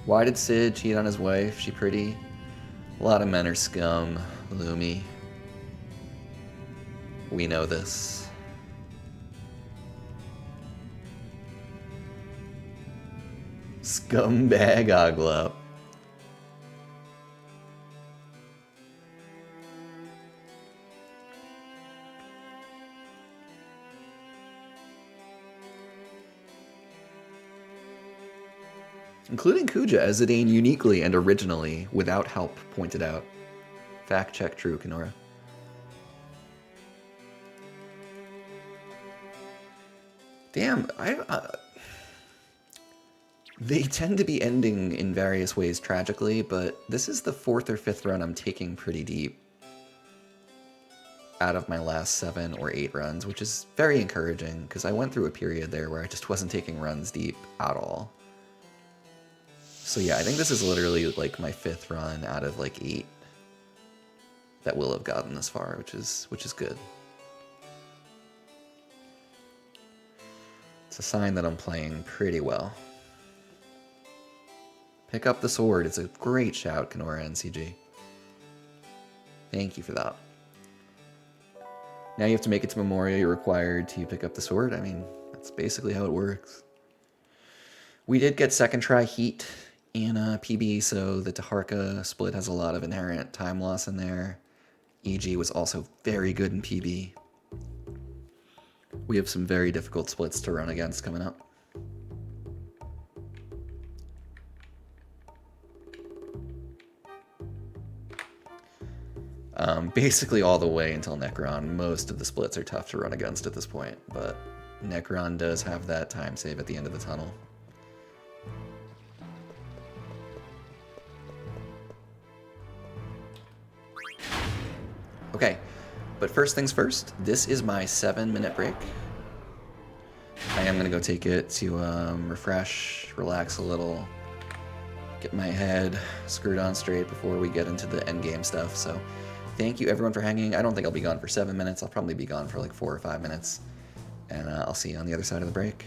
Why did Sid cheat on his wife? She pretty? A lot of men are scum, Lumi. We know this. Scumbag Oglop. Including Kuja as Zidane uniquely and originally, without help, pointed out. Fact check true, Kenora. Damn, they tend to be ending in various ways tragically, but this is the 4th or 5th run I'm taking pretty deep out of my last 7 or 8 runs, which is very encouraging, because I went through a period there where I just wasn't taking runs deep at all. So yeah, I think this is literally like my 5th run out of like 8 that will have gotten this far, which is good. It's a sign that I'm playing pretty well. Pick up the sword. It's a great shout, Kenora and CG. Thank you for that. Now you have to make it to Memoria. You're required to pick up the sword. I mean, that's basically how it works. We did get second try heat in PB, so the Taharka split has a lot of inherent time loss in there. EG was also very good in PB. We have some very difficult splits to run against coming up. Basically all the way until Necron. Most of the splits are tough to run against at this point, but Necron does have that time save at the end of the tunnel. Okay, but first things first, this is my 7-minute break. I am gonna go take it to refresh, relax a little, get my head screwed on straight before we get into the endgame stuff, so thank you everyone for hanging. I don't think I'll be gone for 7 minutes, I'll probably be gone for like 4 or 5 minutes, and I'll see you on the other side of the break.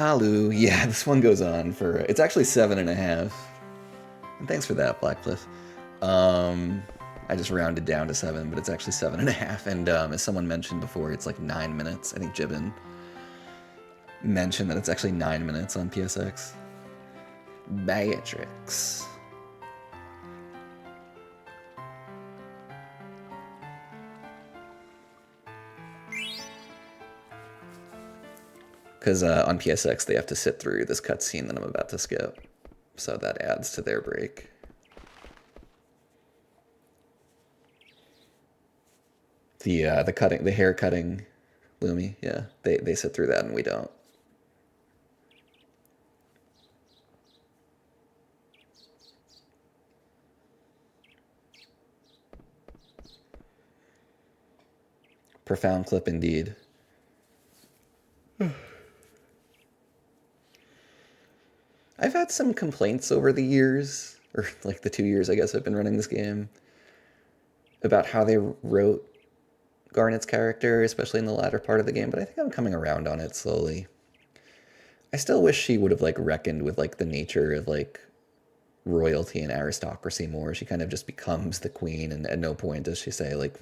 Halu. Yeah, this one goes on for... It's actually 7.5. And thanks for that, Blackcliff. I just rounded down to 7, but it's actually 7.5. And as someone mentioned before, it's like 9 minutes. I think Jibbin mentioned that it's actually 9 minutes on PSX. Beatrix. Because on PSX they have to sit through this cutscene that I'm about to skip, so that adds to their break. The hair cutting, Lumi, yeah, they sit through that and we don't. Profound clip indeed. I've had some complaints over the years, or like the 2 years I guess I've been running this game, about how they wrote Garnet's character, especially in the latter part of the game, but I think I'm coming around on it slowly. I still wish she would have like reckoned with like the nature of like royalty and aristocracy more. She kind of just becomes the queen, and at no point does she say like,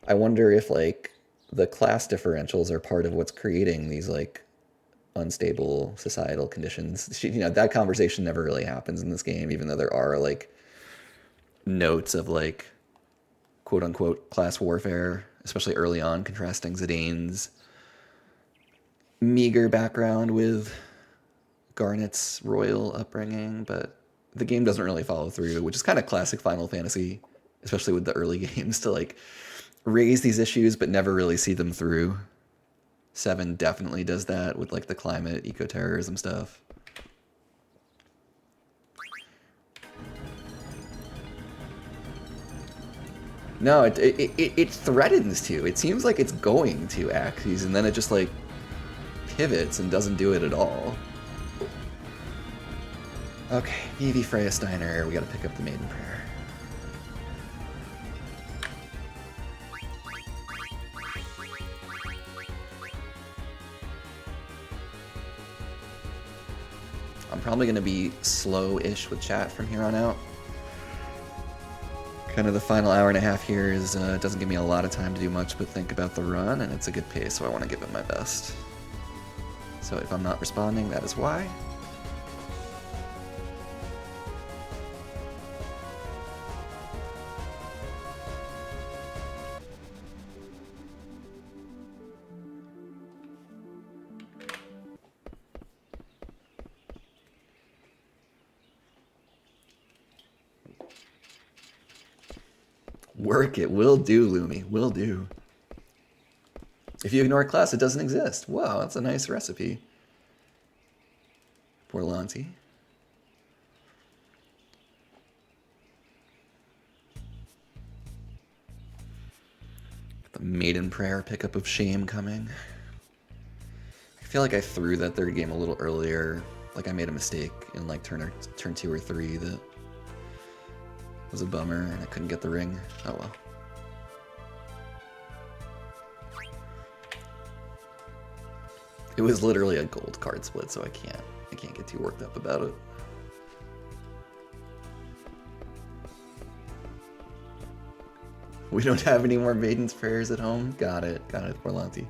I wonder if like the class differentials are part of what's creating these like unstable societal conditions. That conversation never really happens in this game, even though there are like notes of like quote unquote class warfare, especially early on, contrasting Zidane's meager background with Garnet's royal upbringing, but the game doesn't really follow through, which is kind of classic Final Fantasy, especially with the early games, to like raise these issues but never really see them through. 7 definitely does that with like the climate, eco-terrorism stuff. No, it threatens to. It seems like it's going to Axes, and then it just like pivots and doesn't do it at all. Okay, Evie Freya Steiner, we gotta pick up the Maiden Prayer. I'm probably gonna be slow-ish with chat from here on out. Kind of the final hour and a half here is doesn't give me a lot of time to do much but think about the run, and it's a good pace, so I want to give it my best. So if I'm not responding, that is why. Work it. Will do, Lumi. Will do. If you ignore a class, it doesn't exist. Wow, that's a nice recipe. Poor Lanti. The Maiden Prayer pickup of shame coming. I feel like I threw that third game a little earlier. Like I made a mistake in like turn 2 or 3 that was a bummer, and I couldn't get the ring. Oh well. It was literally a gold card split, so I can't get too worked up about it. We don't have any more Maiden's Prayers at home? Got it, Orlanti.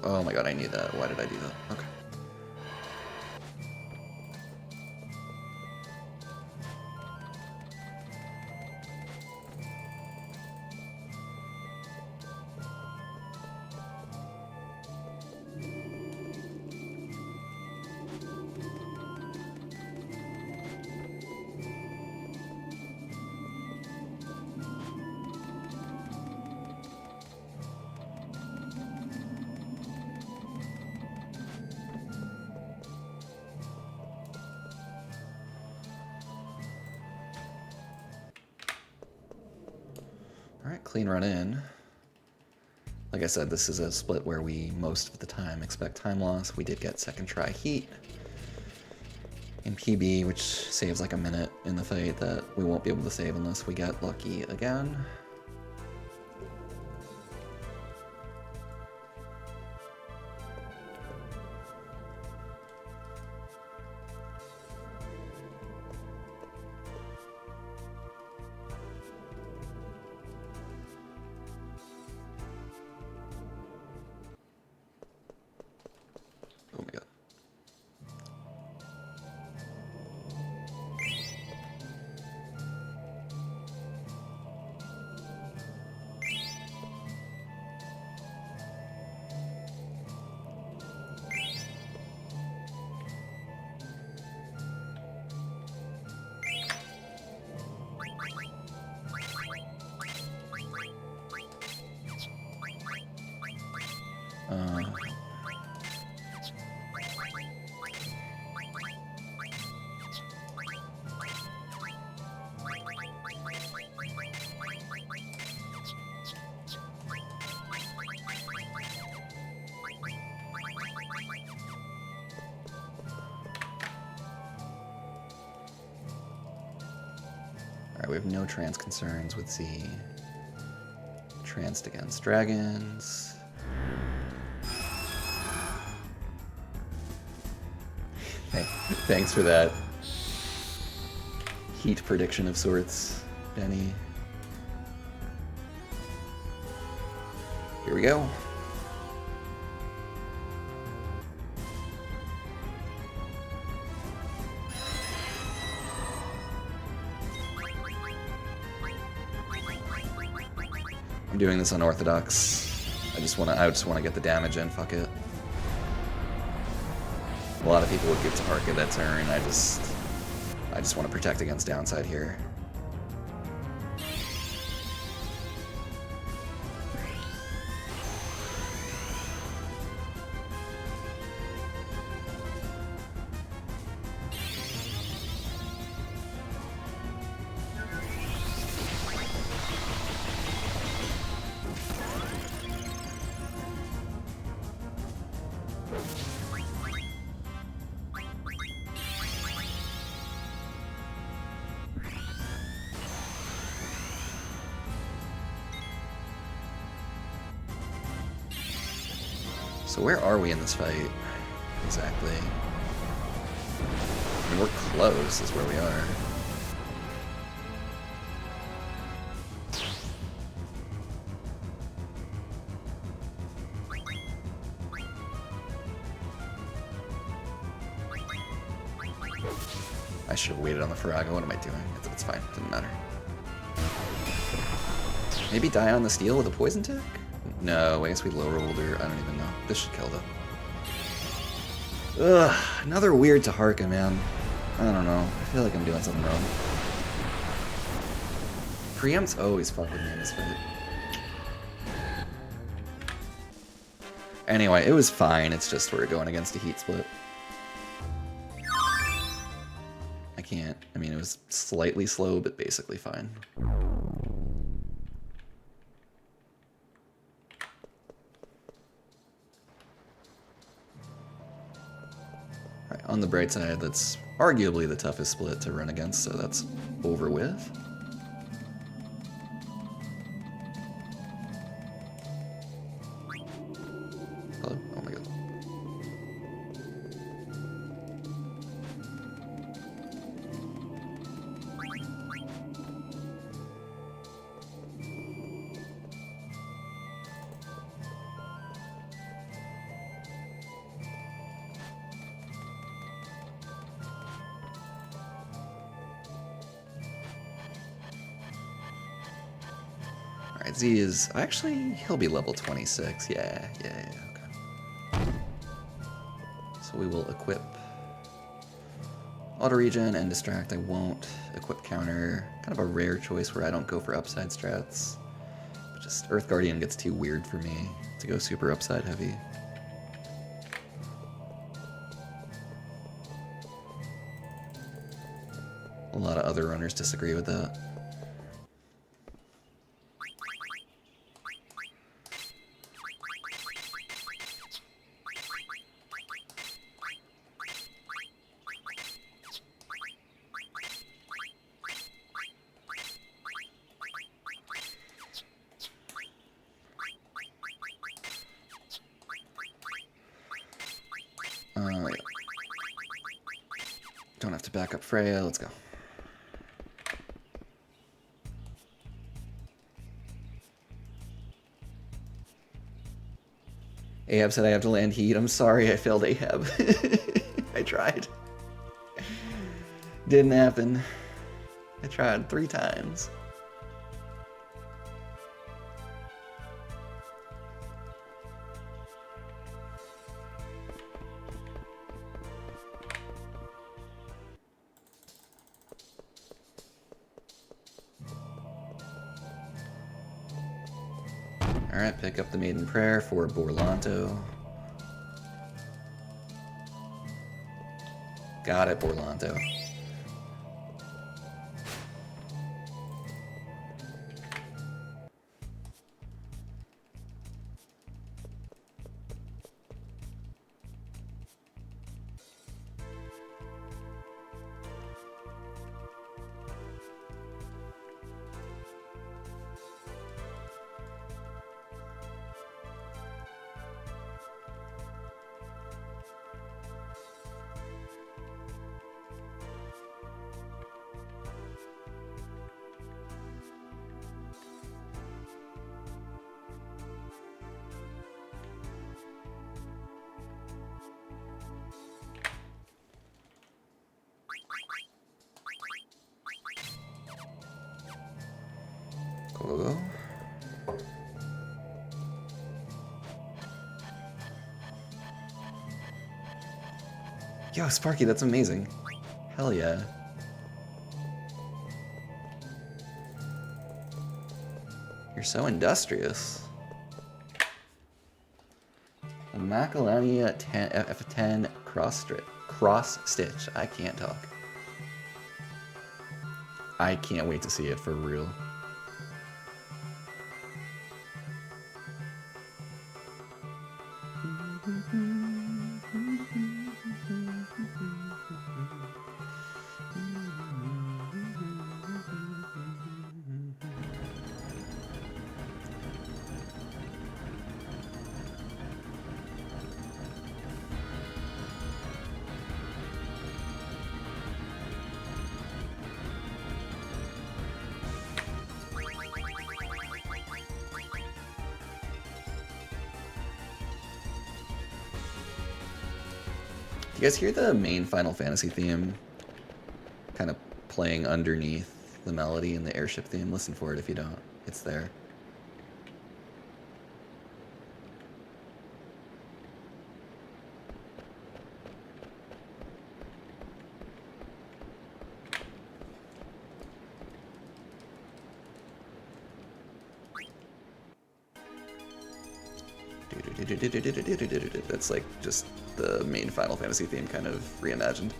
Oh my god, I need that. Why did I do that? Okay. clean run in. Like I said, this is a split where we most of the time expect time loss. We did get second try heat in PB, which saves like a minute in the fight that we won't be able to save unless we get lucky again. Oh my god. Alright, we have no trance concerns with Z. Tranced against dragons. Hey, thanks for that heat prediction of sorts, Benny. Here we go. I'm doing this unorthodox. I just wanna get the damage in, fuck it. A lot of people would give to Harka that turn. I just want to protect against downside here. So where are we in this fight, exactly? I mean, we're close is where we are. I should have waited on the Farago. What am I doing? It's fine. Didn't matter. Maybe die on the steel with a poison tick? No, I guess we low rolled her. I don't even know. This should kill them. Ugh, another weird to Harka, man. I don't know. I feel like I'm doing something wrong. Preempts always fuck with me in this fight. Anyway, it was fine. It's just we're going against a heat split. I can't. I mean, it was slightly slow, but basically fine. Right, on the bright side, that's arguably the toughest split to run against, so that's over with. Hello? Oh my god. Alright, Z is... Actually, he'll be level 26. Yeah, okay. So we will equip auto regen and distract. I won't equip counter. Kind of a rare choice where I don't go for upside strats. But just Earth Guardian gets too weird for me to go super upside heavy. A lot of other runners disagree with that. Yeah. Don't have to back up Freya. Let's go. Ahab said I have to land heat. I'm sorry I failed Ahab. I tried. Didn't happen. I tried 3 times. Alright, pick up the Maiden Prayer for Borlanto. Got it, Borlanto. Go. Yo, Sparky, that's amazing. Hell yeah. You're so industrious. A Macalania FF10 cross stitch. I can't talk. I can't wait to see it for real. You guys hear the main Final Fantasy theme kind of playing underneath the melody in the airship theme? Listen for it if you don't. It's there. That's like just the main Final Fantasy theme kind of reimagined.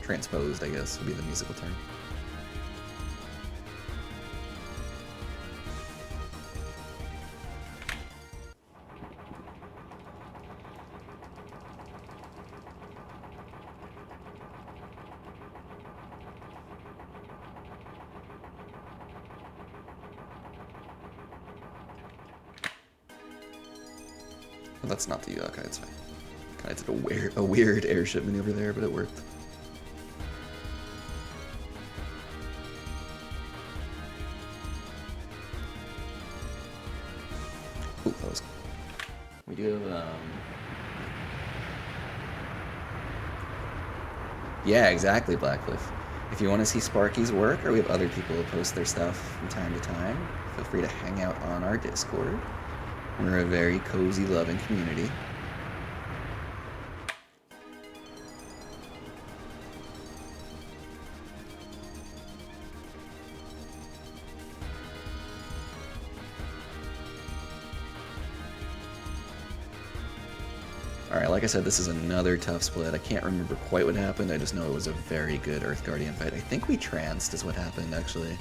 Transposed, I guess, would be the musical term. Well, that's not the okay, it's fine. Kind of did a weird airship maneuver there, but it worked. Ooh, that was cool. We do have, yeah, exactly, Blackcliff. If you want to see Sparky's work, or we have other people who post their stuff from time to time, feel free to hang out on our Discord. We're a very cozy, loving community. Alright, like I said, this is another tough split. I can't remember quite what happened, I just know it was a very good Earth Guardian fight. I think we tranced is what happened, actually.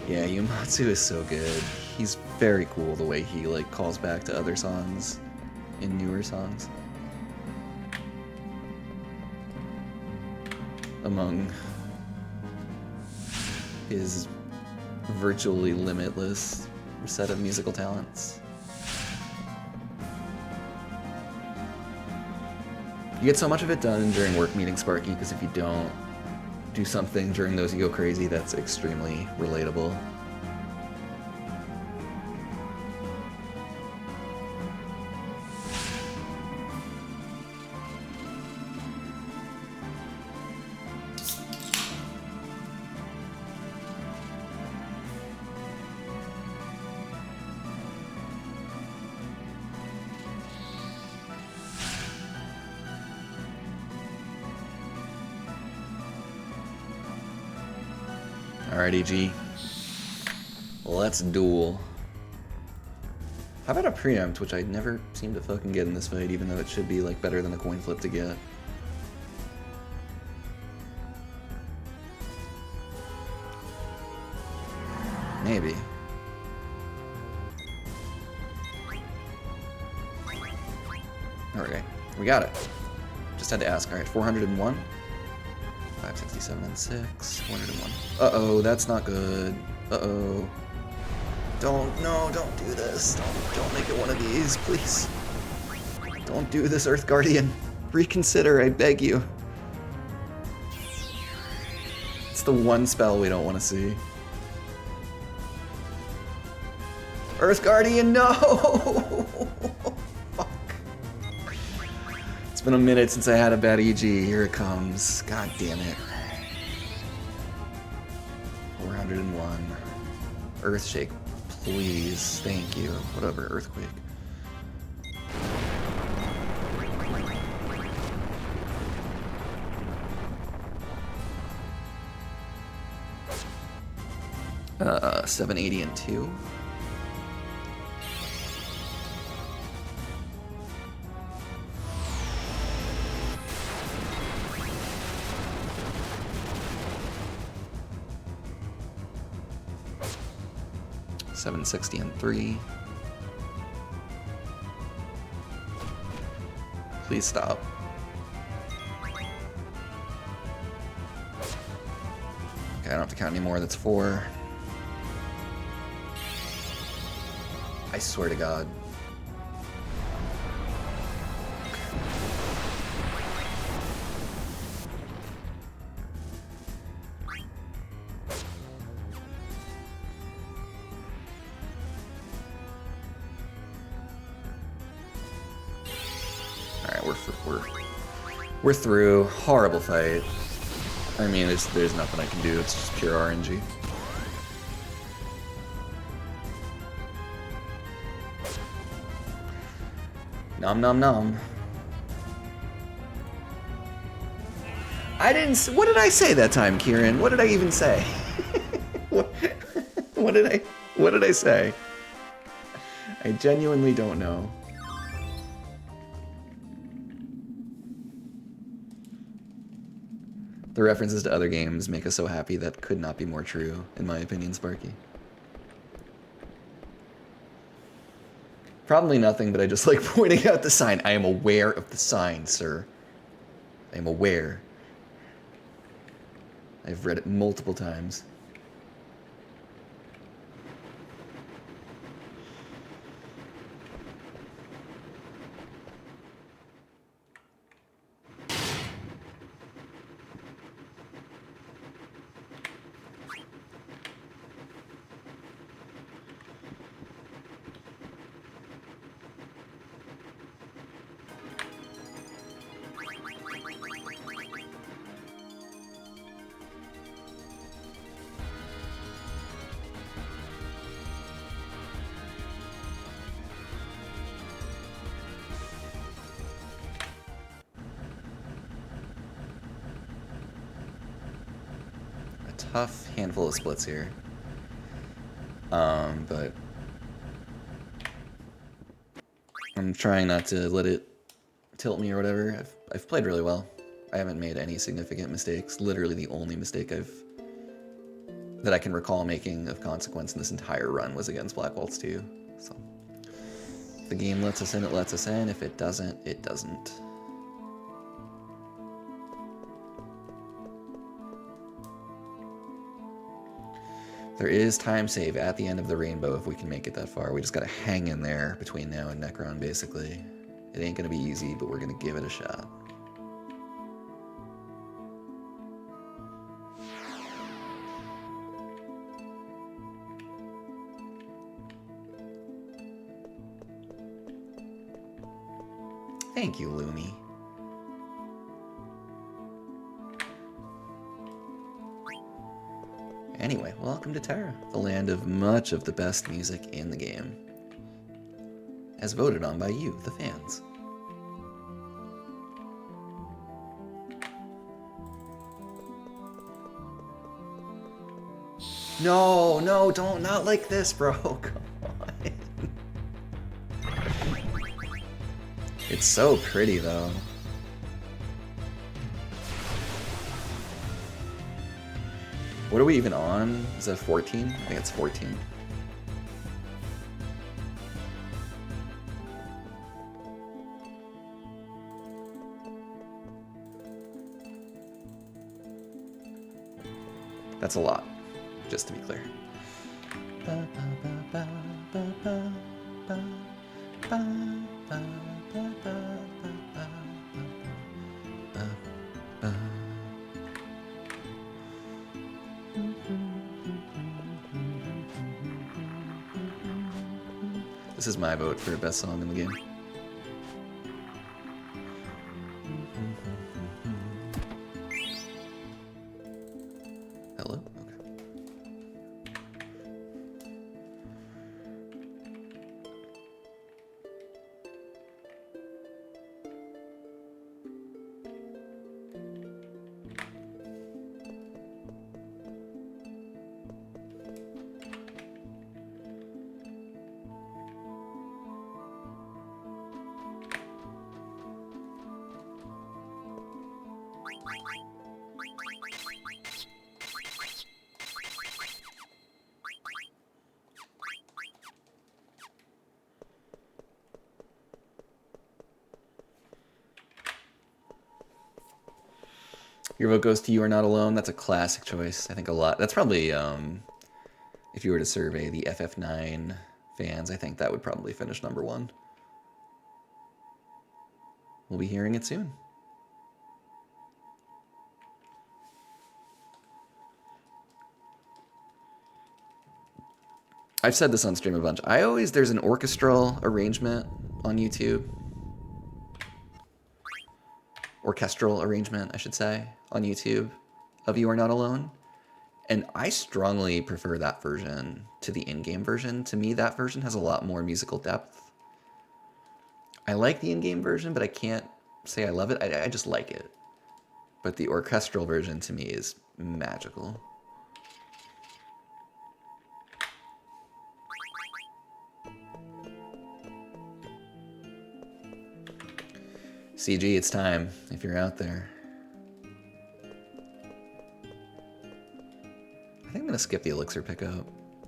Yeah, Yumatsu is so good. He's very cool the way he like calls back to other songs in newer songs. Among his virtually limitless set of musical talents. You get so much of it done during work meetings, Sparky, because if you don't do something during those you go crazy, that's extremely relatable. Alrighty, G. Let's duel. How about a preempt, which I never seem to fucking get in this fight, even though it should be like better than a coin flip to get. Maybe. Okay, we got it. Just had to ask. Alright, 401. 567 and 6. 401. Uh-oh, that's not good. Uh-oh. Don't do this. Don't make it one of these, please. Don't do this, Earth Guardian. Reconsider, I beg you. It's the one spell we don't want to see. Earth Guardian, no! Fuck. It's been a minute since I had a bad EG. Here it comes. God damn it. 401. Earthshake, please. Thank you. Whatever, Earthquake. Uh, 780 and 2. $760 and 3. Please stop. Okay, I don't have to count anymore. That's 4. I swear to God. We're through. Horrible fight. I mean, there's nothing I can do. It's just pure RNG. Nom nom nom. I didn't. What did I say that time, Kieran? What did I even say? What did I say? I genuinely don't know. The references to other games make us so happy that could not be more true, in my opinion, Sparky. Probably nothing, but I just like pointing out the sign. I am aware of the sign, sir. I am aware. I've read it multiple times. Tough handful of splits here. But I'm trying not to let it tilt me or whatever. I've played really well. I haven't made any significant mistakes. Literally the only mistake that I can recall making of consequence in this entire run was against Black Waltz 2. So if the game lets us in, it lets us in. If it doesn't, it doesn't. There is time save at the end of the rainbow if we can make it that far. We just gotta hang in there between now and Necron, basically. It ain't gonna be easy, but we're gonna give it a shot. Thank you, Lumi. Anyway, welcome to Terra, the land of much of the best music in the game, as voted on by you, the fans. No, no, don't, not like this, bro. Come on. It's so pretty, though. What are we even on? Is that 14? I think it's 14. That's a lot, just to be clear. This is my vote for best song in the game. Hello? Okay. Your vote goes to You Are Not Alone. That's a classic choice. I think a lot. That's probably, if you were to survey the FF9 fans, I think that would probably finish #1. We'll be hearing it soon. I've said this on stream a bunch. There's an orchestral arrangement on YouTube. Orchestral arrangement, I should say, on YouTube of You Are Not Alone. And I strongly prefer that version to the in-game version. To me, that version has a lot more musical depth. I like the in-game version, but I can't say I love it. I just like it. But the orchestral version to me is magical. CG, it's time, if you're out there. I think I'm gonna skip the elixir pickup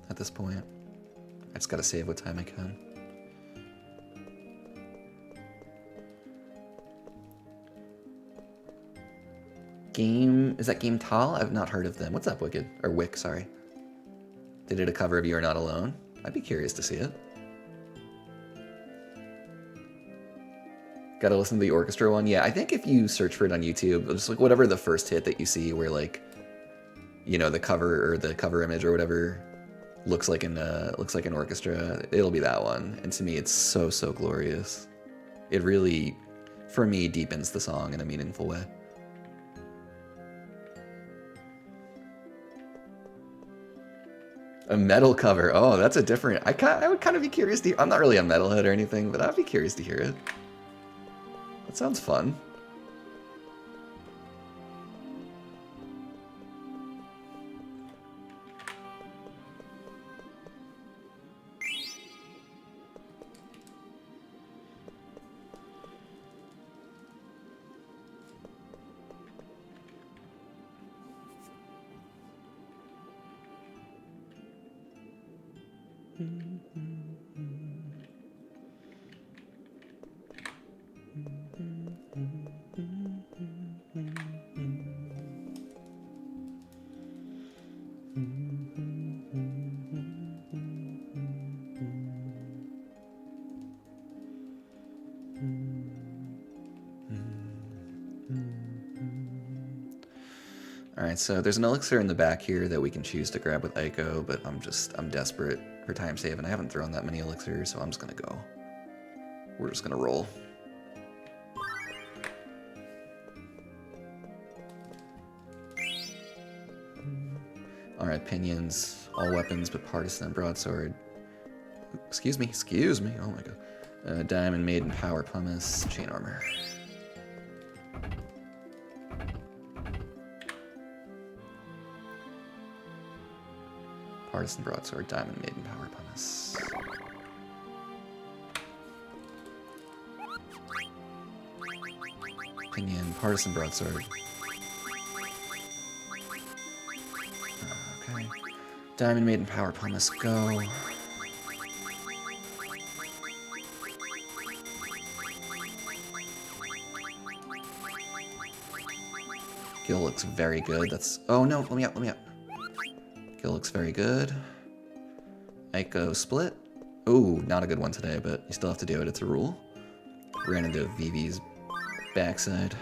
at this point. I just gotta save what time I can. Is that Game Tal? I've not heard of them. What's up, Wicked? Or Wick, sorry. They did a cover of You Are Not Alone. I'd be curious to see it. Gotta listen to the orchestra one. Yeah, I think if you search for it on YouTube, just like whatever the first hit that you see where like, you know, the cover or the cover image or whatever looks like an orchestra, it'll be that one. And to me, it's so, so glorious. It really, for me, deepens the song in a meaningful way. A metal cover. Oh, that's a different... I would kind of be curious to hear... I'm not really a metalhead or anything, but I'd be curious to hear it. That sounds fun. Alright, so there's an elixir in the back here that we can choose to grab with Aiko, but I'm desperate for time save, and I haven't thrown that many elixirs, so I'm just gonna go. We're just gonna roll. Alright, pinions, all weapons but partisan and broadsword. Excuse me, oh my god. Diamond Maiden, power pumice, chain armor. Partisan broadsword, diamond maiden, power pumice. Pinion, partisan broadsword. Okay. Diamond maiden, power pumice, go. Gil looks very good. That's... Oh no, let me out. Gil looks very good. Aiko split. Ooh, not a good one today, but you still have to do it. It's a rule. Ran into Vivi's backside.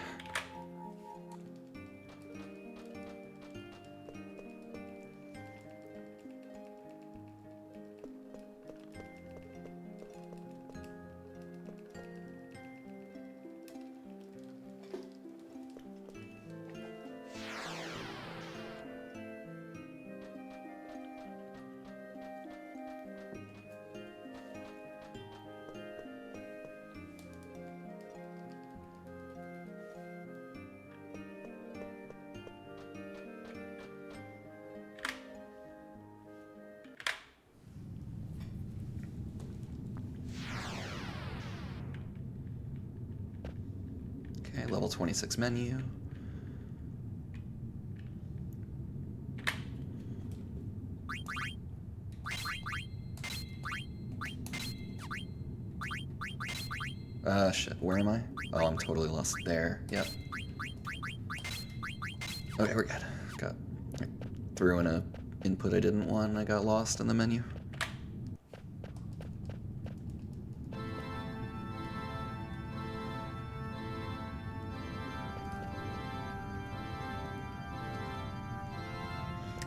Okay, level 26 menu. Shit, where am I? Oh, I'm totally lost there. Yep. Okay, we're good. I threw in a input I didn't want and I got lost in the menu.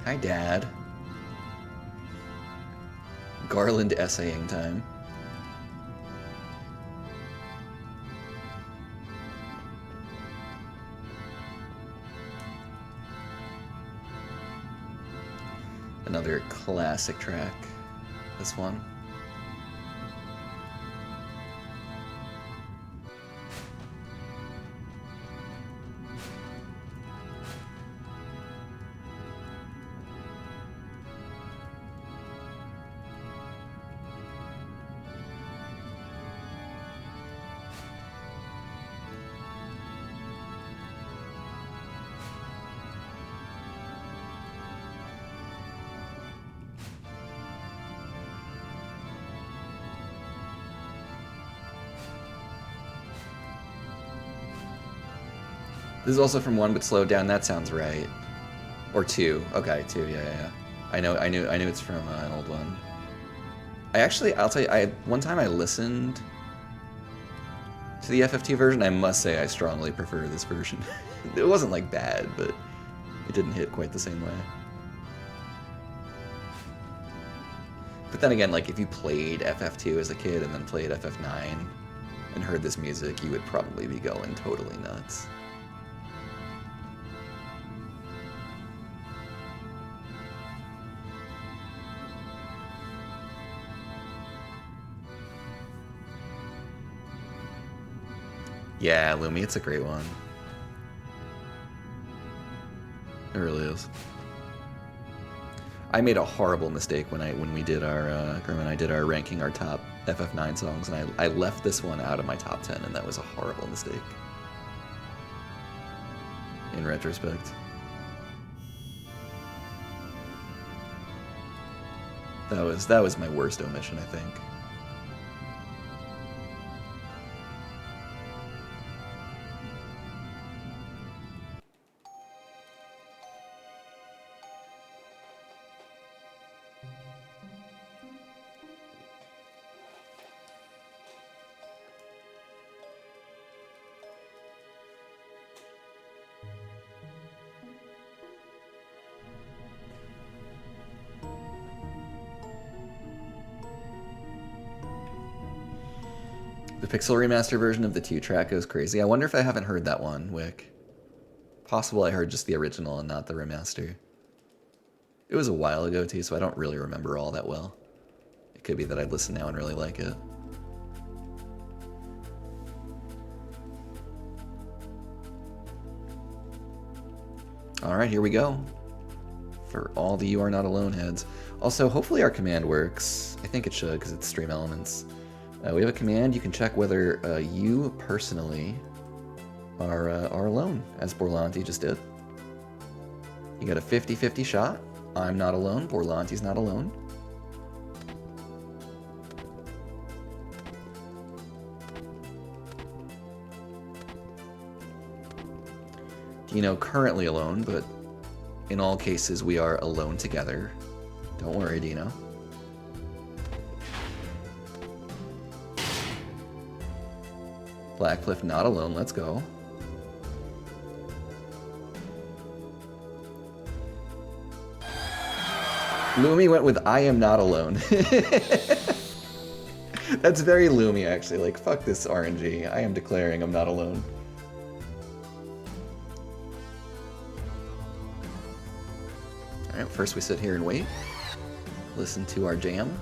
Hi, Dad. Garland essaying time. Another classic track, this one. This is also from 1, but slowed down. That sounds right. Or 2. Okay, 2. Yeah. I knew it's from an old one. I'll tell you, one time I listened to the FF2 version. I must say I strongly prefer this version. It wasn't like bad, but it didn't hit quite the same way. But then again, like if you played FF2 as a kid and then played FF9 and heard this music, you would probably be going totally nuts. Yeah, Lumi, it's a great one. It really is. I made a horrible mistake when we did our Grim and I did our ranking our top FF9 songs, and I left this one out of my top 10, and that was a horrible mistake. In retrospect. That was my worst omission, I think. The Pixel Remaster version of the 2-track goes crazy. I wonder if I haven't heard that one, Wick. Possible I heard just the original and not the remaster. It was a while ago too, so I don't really remember all that well. It could be that I'd listen now and really like it. Alright, here we go. For all the You Are Not Alone heads. Also, hopefully our command works. I think it should, because it's Stream Elements. We have a command. You can check whether you personally are alone, as Borlanti just did. You got a 50-50 shot. I'm not alone. Borlanti's not alone. Dino currently alone, but in all cases we are alone together. Don't worry, Dino. Blackcliff not alone, let's go. Lumi went with I am not alone. That's very Lumi actually, like fuck this RNG. I am declaring I'm not alone. Alright, first we sit here and wait. Listen to our jam.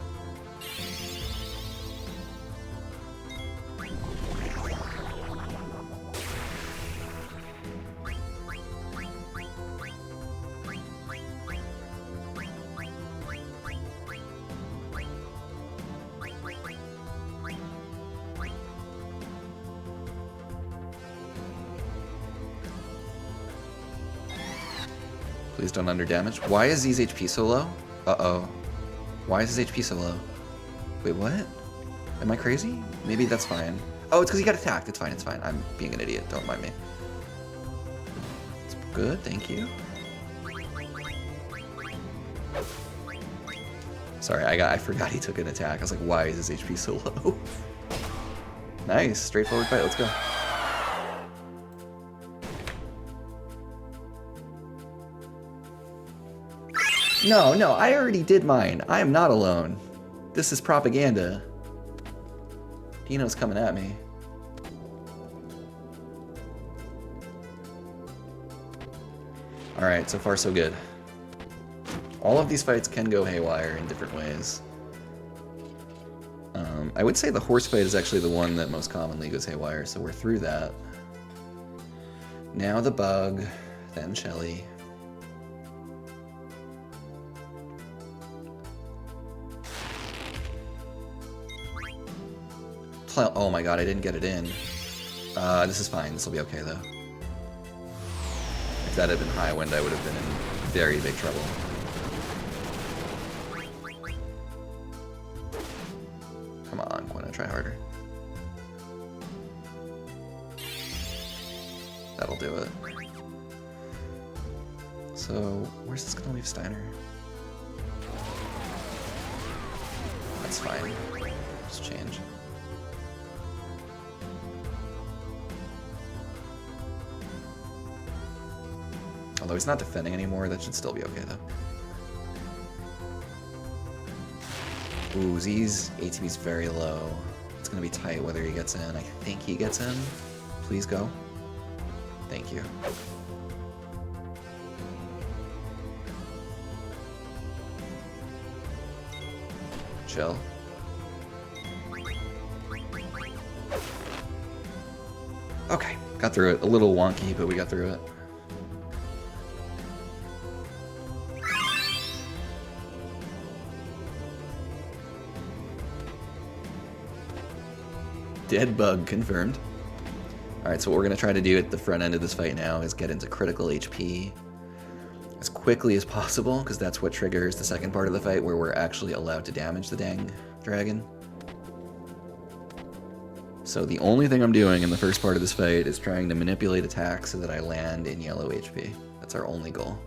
Please don't underdamage. Why is Z's HP so low? Uh-oh. Why is his HP so low? Wait, what? Am I crazy? Maybe that's fine. Oh, it's because he got attacked. It's fine, it's fine. I'm being an idiot. Don't mind me. It's good, thank you. Sorry, I forgot he took an attack. I was like, why is his HP so low? Nice, straightforward fight. Let's go. No, no, I already did mine. I am not alone. This is propaganda. Dino's coming at me. Alright, so far so good. All of these fights can go haywire in different ways. I would say the horse fight is actually the one that most commonly goes haywire, so we're through that. Now the bug, then Shelly. Oh my god, I didn't get it in. This is fine. This will be okay, though. If that had been high wind, I would have been in very big trouble. Come on, Quina, try harder. That'll do it. So, where's this gonna leave Steiner? That's fine. Just change. Although he's not defending anymore, that should still be okay, though. Ooh, Z's ATB's very low. It's gonna be tight whether he gets in. I think he gets in. Please go. Thank you. Chill. Okay, got through it. A little wonky, but we got through it. Dead bug confirmed. Alright, so what we're going to try to do at the front end of this fight now is get into critical HP. as quickly as possible, because that's what triggers the second part of the fight where we're actually allowed to damage the dang dragon. So the only thing I'm doing in the first part of this fight is trying to manipulate attacks so that I land in yellow HP. That's our only goal.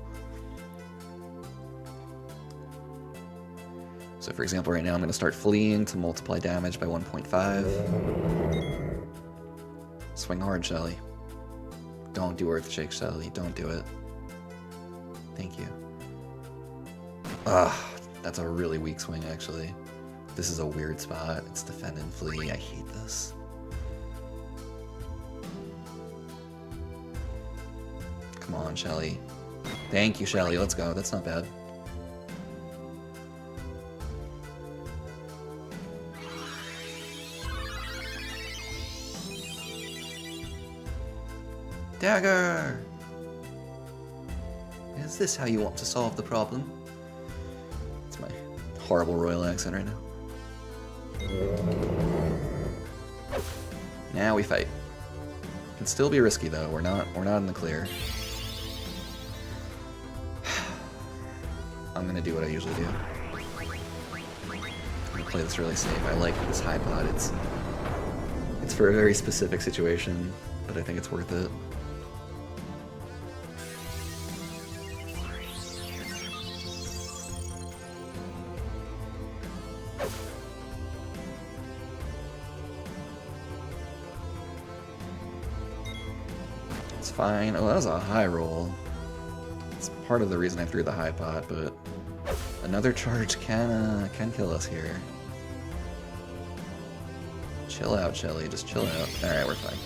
So for example, right now I'm going to start fleeing to multiply damage by 1.5. Swing hard, Shelly. Don't do Earthshake, Shelly. Don't do it. Thank you. That's a really weak swing, actually. This is a weird spot. It's defend and flee. I hate this. Come on, Shelly. Thank you, Shelly. Let's go. That's not bad. Dagger! Is this how you want to solve the problem? It's my horrible royal accent right now. Now we fight. Can still be risky though. We're not in the clear. I'm gonna do what I usually do. I'm gonna play this really safe. I like this high pot. It's for a very specific situation, but I think it's worth it. It's fine. Oh, that was a high roll. It's part of the reason I threw the high pot, but another charge can kill us here. Chill out, Shelly. Just chill out. Alright, we're fine.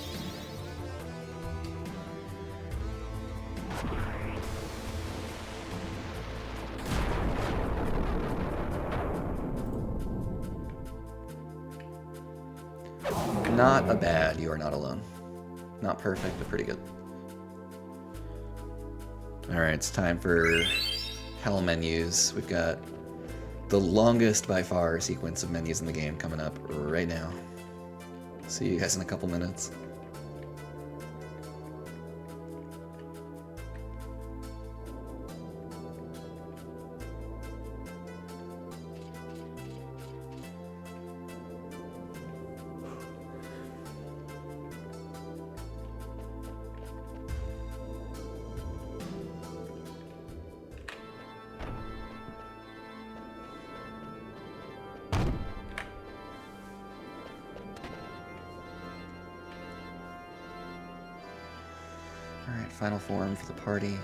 Not a bad. You are not alone. Not perfect, but pretty good. Alright, it's time for hell menus. We've got the longest by far sequence of menus in the game coming up right now. See you guys in a couple minutes. Alright, final form for the party.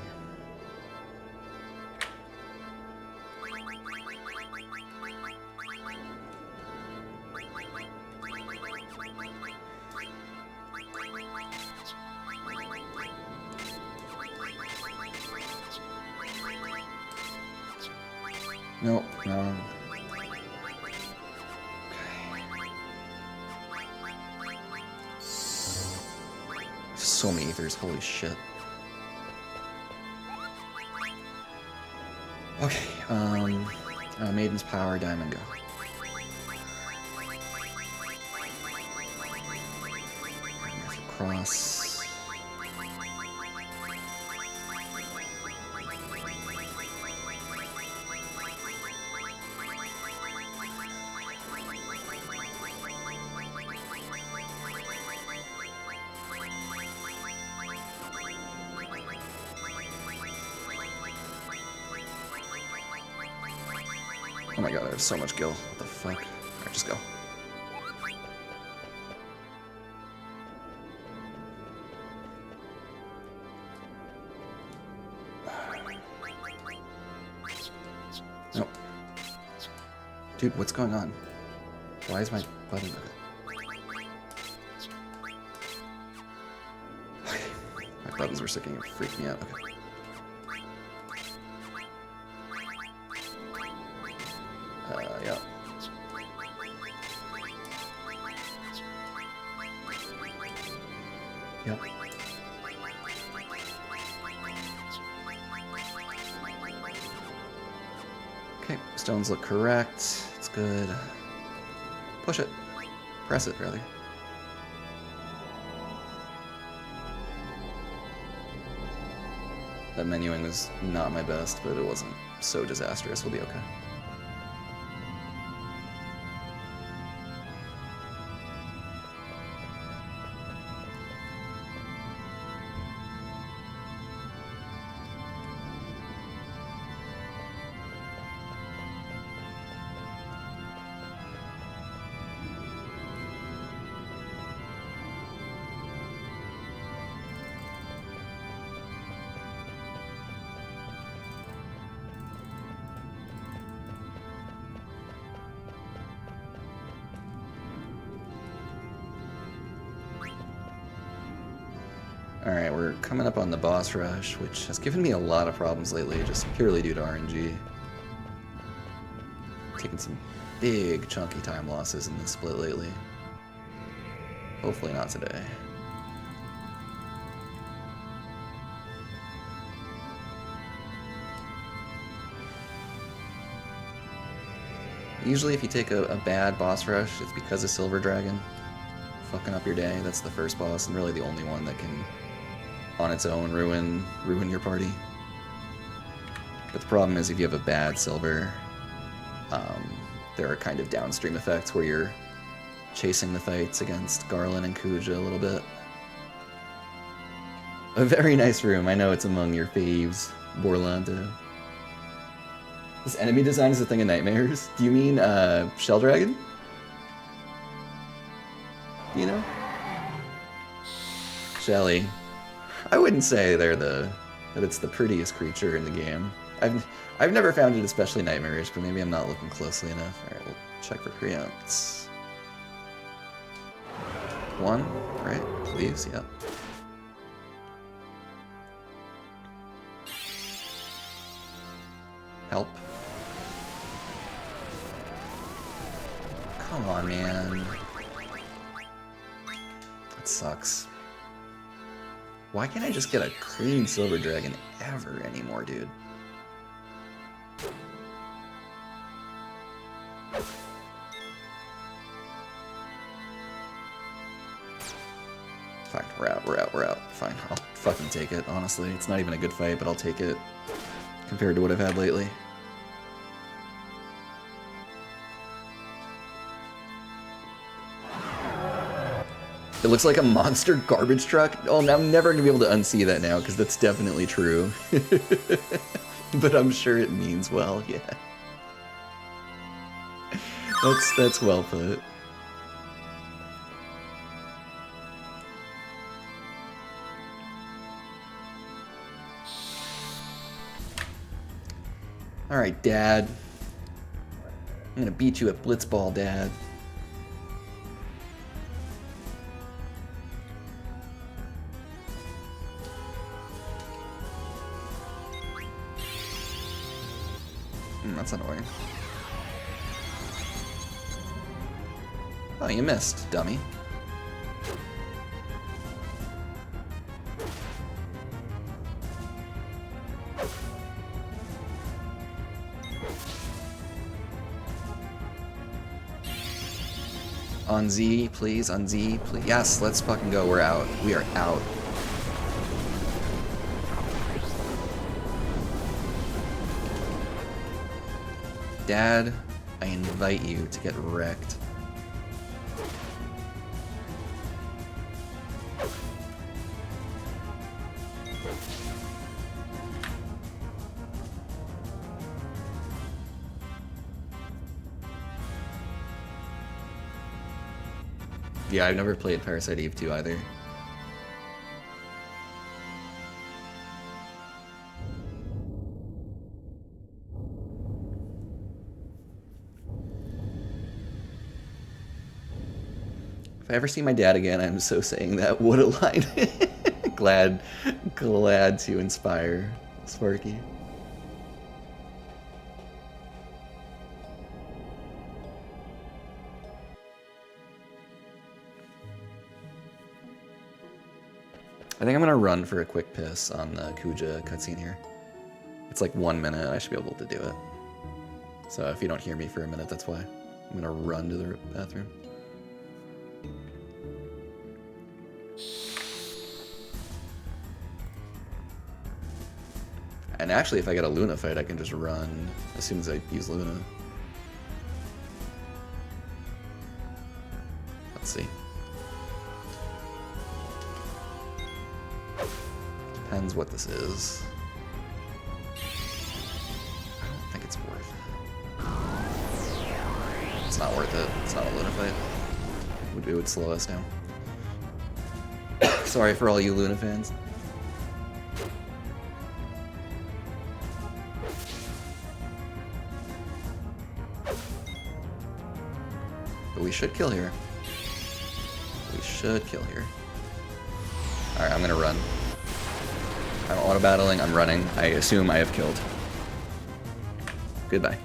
Nope, wrong. So many ethers, holy shit. Okay, Maiden's Power, Diamond Go. Cross. Oh my god, there's so much gil. What the fuck? Alright, just go. Nope. Dude, what's going on? Why is my button... Okay. My buttons were sticking and freaked me out. Okay. Yeah. Yep. Okay, stones look correct. It's good. Push it. Press it, rather. That menuing was not my best, but it wasn't so disastrous. We'll be okay. Alright, we're coming up on the boss rush, which has given me a lot of problems lately, just purely due to RNG. Taking some big, chunky time losses in this split lately. Hopefully not today. Usually if you take a bad boss rush, it's because of Silver Dragon fucking up your day. That's the first boss, and really the only one that can, on its own, ruin your party. But the problem is if you have a bad Silver, there are kind of downstream effects where you're chasing the fights against Garland and Kuja a little bit. A very nice room. I know it's among your faves, Borlando. This enemy design is a thing of nightmares? Do you mean, Shell Dragon? You know? Shelly. I wouldn't say that it's the prettiest creature in the game. I've never found it especially nightmarish, but maybe I'm not looking closely enough. Alright, we'll check for preempts. 1, right? Please, yep. Help. Come on, man. That sucks. Why can't I just get a clean Silver Dragon ever anymore, dude? Fine, we're out. Fine, I'll fucking take it, honestly. It's not even a good fight, but I'll take it compared to what I've had lately. It looks like a monster garbage truck. Oh, I'm never gonna be able to unsee that now, because that's definitely true. But I'm sure it means well, yeah. That's well put. Alright, Dad. I'm gonna beat you at Blitzball, Dad. That's annoying. Oh, you missed, dummy. On Z, please. On Z, please. Yes, let's fucking go. We're out. We are out. Dad, I invite you to get wrecked. Yeah, I've never played Parasite Eve 2 either. If I ever see my dad again, I'm so saying that. What a line. glad to inspire Sparky. I think I'm gonna run for a quick piss on the Kuja cutscene here. It's like 1 minute, I should be able to do it. So if you don't hear me for a minute, that's why. I'm gonna run to the bathroom. And actually, if I get a Luna fight, I can just run as soon as I use Luna. Let's see. Depends what this is. I don't think it's worth it. It's not worth it. It's not a Luna fight. It would slow us down. Sorry for all you Luna fans. But we should kill here. We should kill here. Alright, I'm gonna run. I'm auto-battling, I'm running. I assume I have killed. Goodbye.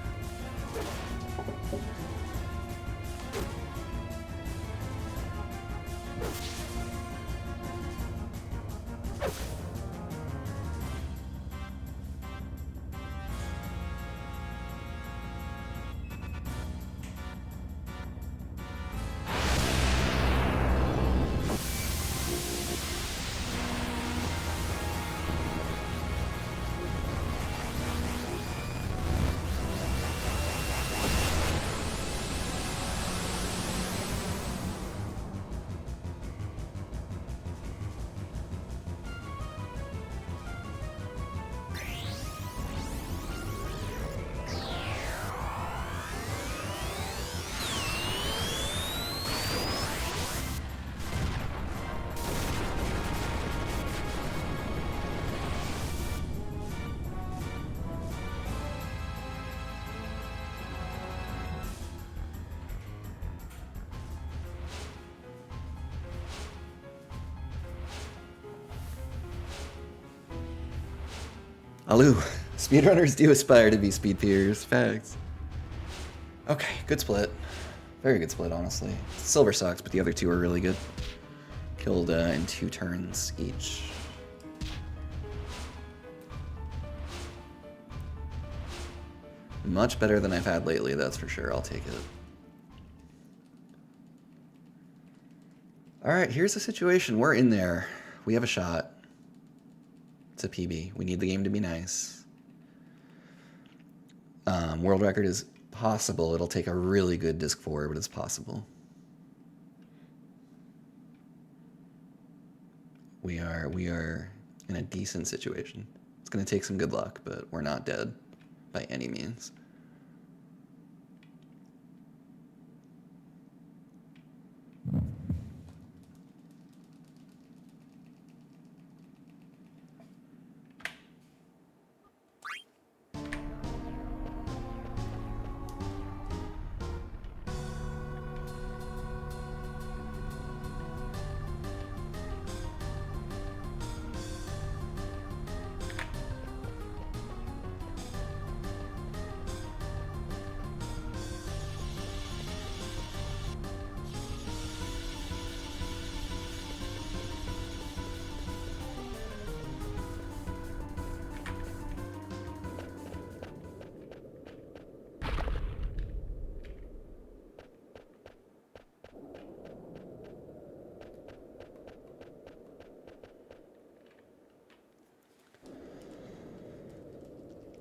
Alu, speedrunners do aspire to be speed peers. Facts. Okay, good split. Very good split, honestly. Silver sucks, but the other two are really good. Killed in 2 turns each. Much better than I've had lately, that's for sure. I'll take it. Alright, here's the situation. We're in there. We have a shot. It's a PB. We need the game to be nice. World record is possible. It'll take a really good disc 4, but it's possible. We are in a decent situation. It's going to take some good luck, but we're not dead by any means.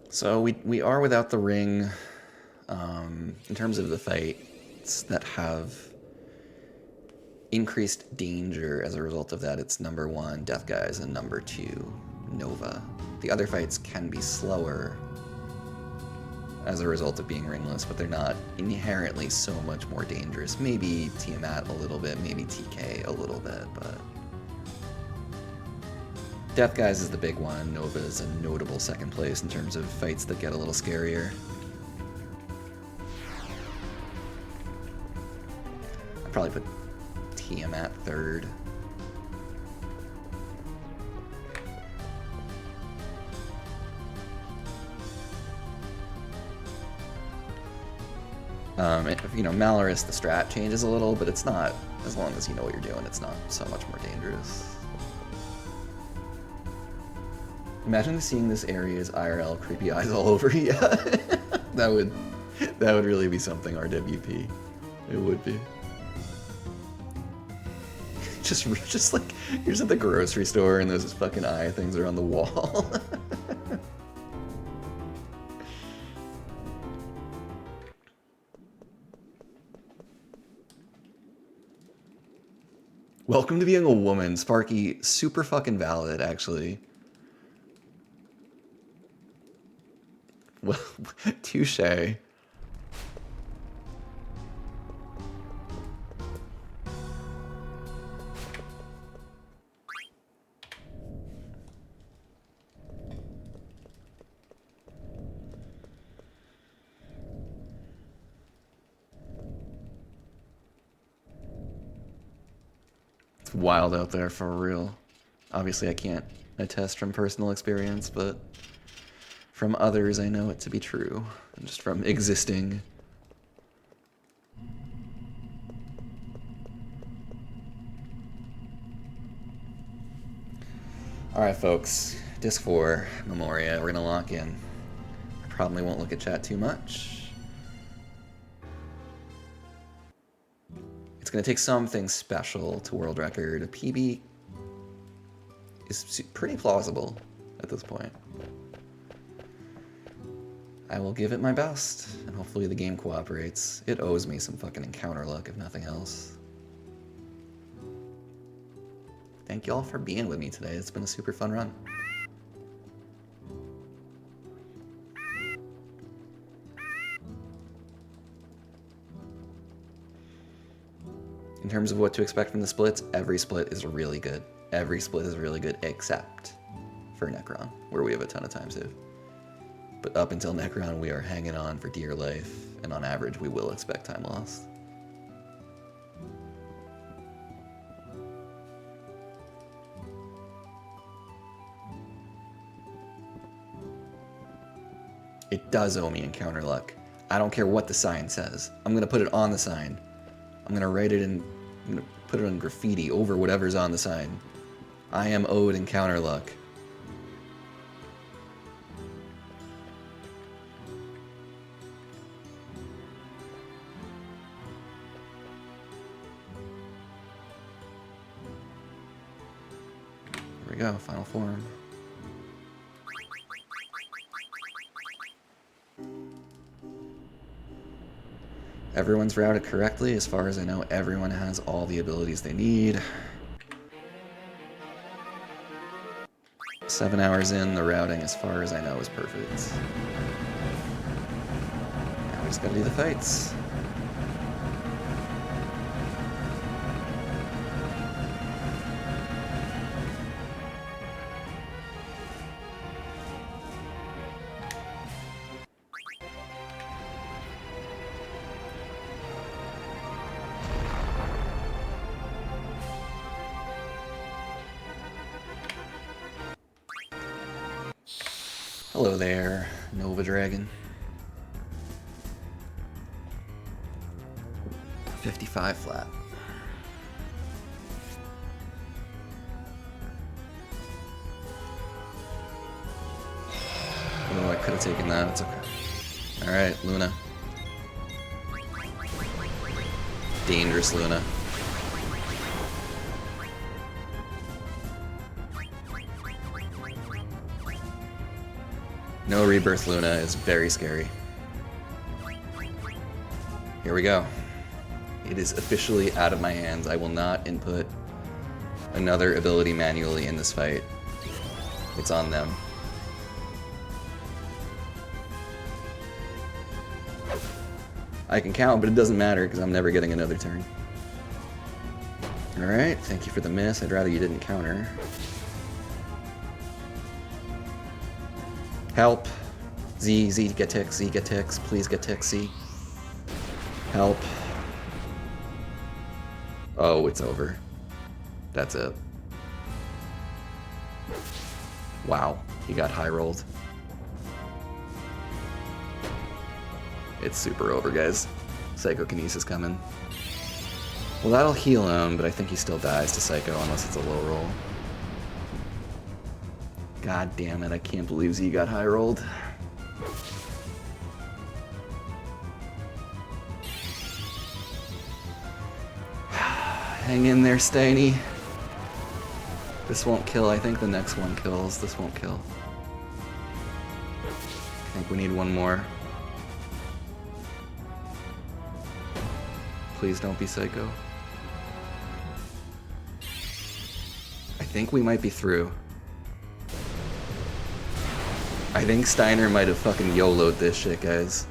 So we are without the ring. In terms of the fights that have increased danger as a result of that, it's number 1, Death Guys, and number 2, Nova. The other fights can be slower as a result of being ringless, but they're not inherently so much more dangerous. Maybe Tiamat a little bit, maybe TK a little bit, but Death Guys is the big one. Nova is a notable second place in terms of fights that get a little scarier. I'd probably put Tiamat 3rd. You know, Malorus, the strat changes a little, but it's not, as long as you know what you're doing, it's not so much more dangerous. Imagine seeing this area's IRL creepy eyes all over. Yeah, that would really be something. RWP, it would be. Just like you're just at the grocery store and those fucking eye things are on the wall. Welcome to being a woman, Sparky. Super fucking valid, actually. Well, touche. It's wild out there for real. Obviously, I can't attest from personal experience, but from others, I know it to be true. Just from existing. Alright, folks. Disc 4, Memoria. We're gonna lock in. I probably won't look at chat too much. It's going to take something special to World Record. A PB is pretty plausible at this point. I will give it my best, and hopefully the game cooperates. It owes me some fucking encounter luck, if nothing else. Thank you all for being with me today. It's been a super fun run. In terms of what to expect from the splits, every split is really good. Every split is really good except for Necron, where we have a ton of time save. But up until Necron, we are hanging on for dear life, and on average, we will expect time lost. It does owe me encounter luck. I don't care what the sign says. I'm gonna put it on the sign. I'm gonna write it in, I'm gonna put it on graffiti over whatever's on the sign. I am owed encounter luck. Here we go, final form. Everyone's routed correctly. As far as I know, everyone has all the abilities they need. 7 hours in, the routing, as far as I know, is perfect. Now we just gotta do the fights. Hello there, Nova Dragon. 55 flat. Oh, I could have taken that. It's okay. Alright, Luna. Dangerous Luna. No Rebirth Luna is very scary. Here we go. It is officially out of my hands. I will not input another ability manually in this fight. It's on them. I can count, but it doesn't matter because I'm never getting another turn. Alright, thank you for the miss. I'd rather you didn't counter. Help. Z, get ticks, Z, get ticks. Please get ticks, Z. Help. Oh, it's over. That's it. Wow, he got high rolled. It's super over, guys. Psychokinesis coming. Well, that'll heal him, but I think he still dies to Psycho unless it's a low roll. God damn it, I can't believe Z got high rolled. Hang in there, Steiny. This won't kill. I think the next one kills. This won't kill. I think we need one more. Please don't be Psycho. think we might be through. I think Steiner might have fucking YOLO'd this shit, guys.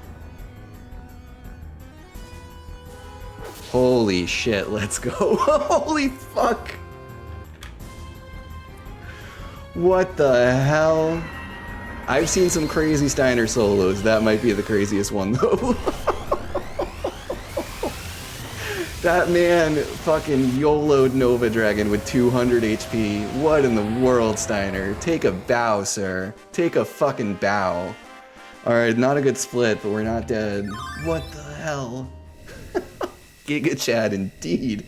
Holy shit, let's go. Holy fuck. What the hell? I've seen some crazy Steiner solos. That might be the craziest one, though. That man fucking YOLO'd Nova Dragon with 200 HP. What in the world, Steiner? Take a bow, sir. Take a fucking bow. Alright, not a good split, but we're not dead. What the hell? Giga Chad, indeed.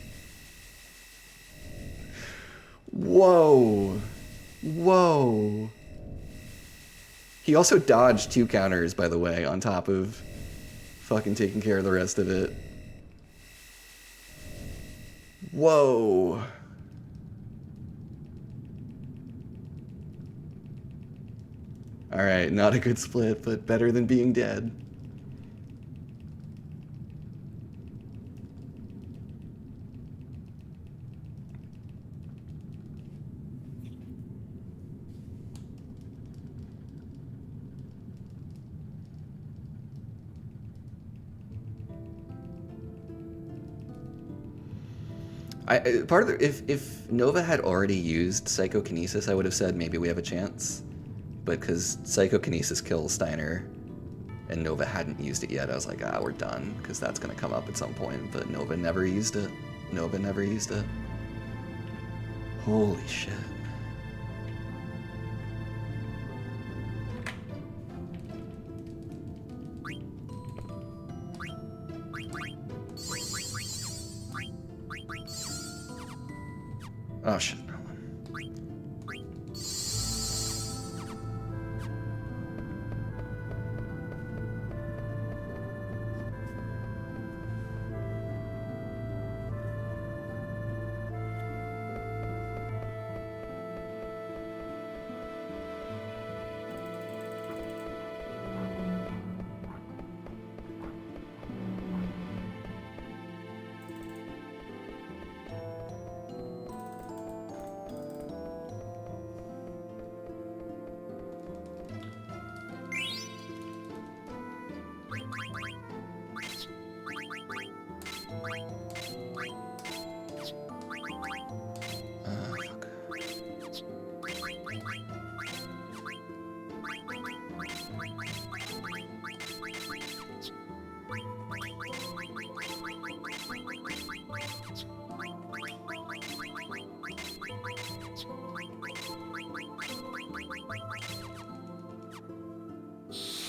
Whoa. Whoa. He also dodged 2 counters, by the way, on top of fucking taking care of the rest of it. Whoa. Alright, not a good split, but better than being dead. Part of the, if Nova had already used Psychokinesis, I would have said maybe we have a chance. But because Psychokinesis kills Steiner, and Nova hadn't used it yet, I was like, ah, we're done, because that's going to come up at some point. But Nova never used it. Nova never used it. Holy shit. Oh shit, no one.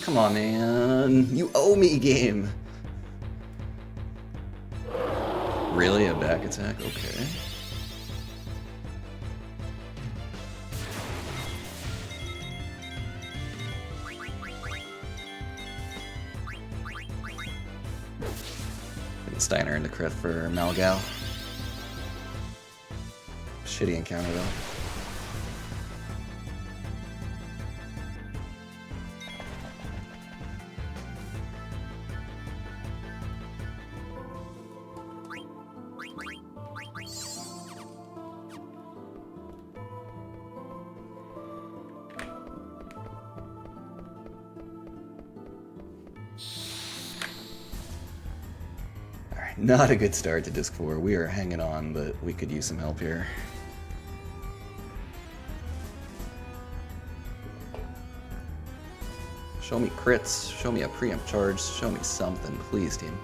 Come on, man. You owe me, game. Really? A back attack? Okay. Getting Steiner into crit for Malgal. Shitty encounter, though. Not a good start to Disc 4. We are hanging on, but we could use some help here. Show me crits, show me a preempt charge, show me something, please, team.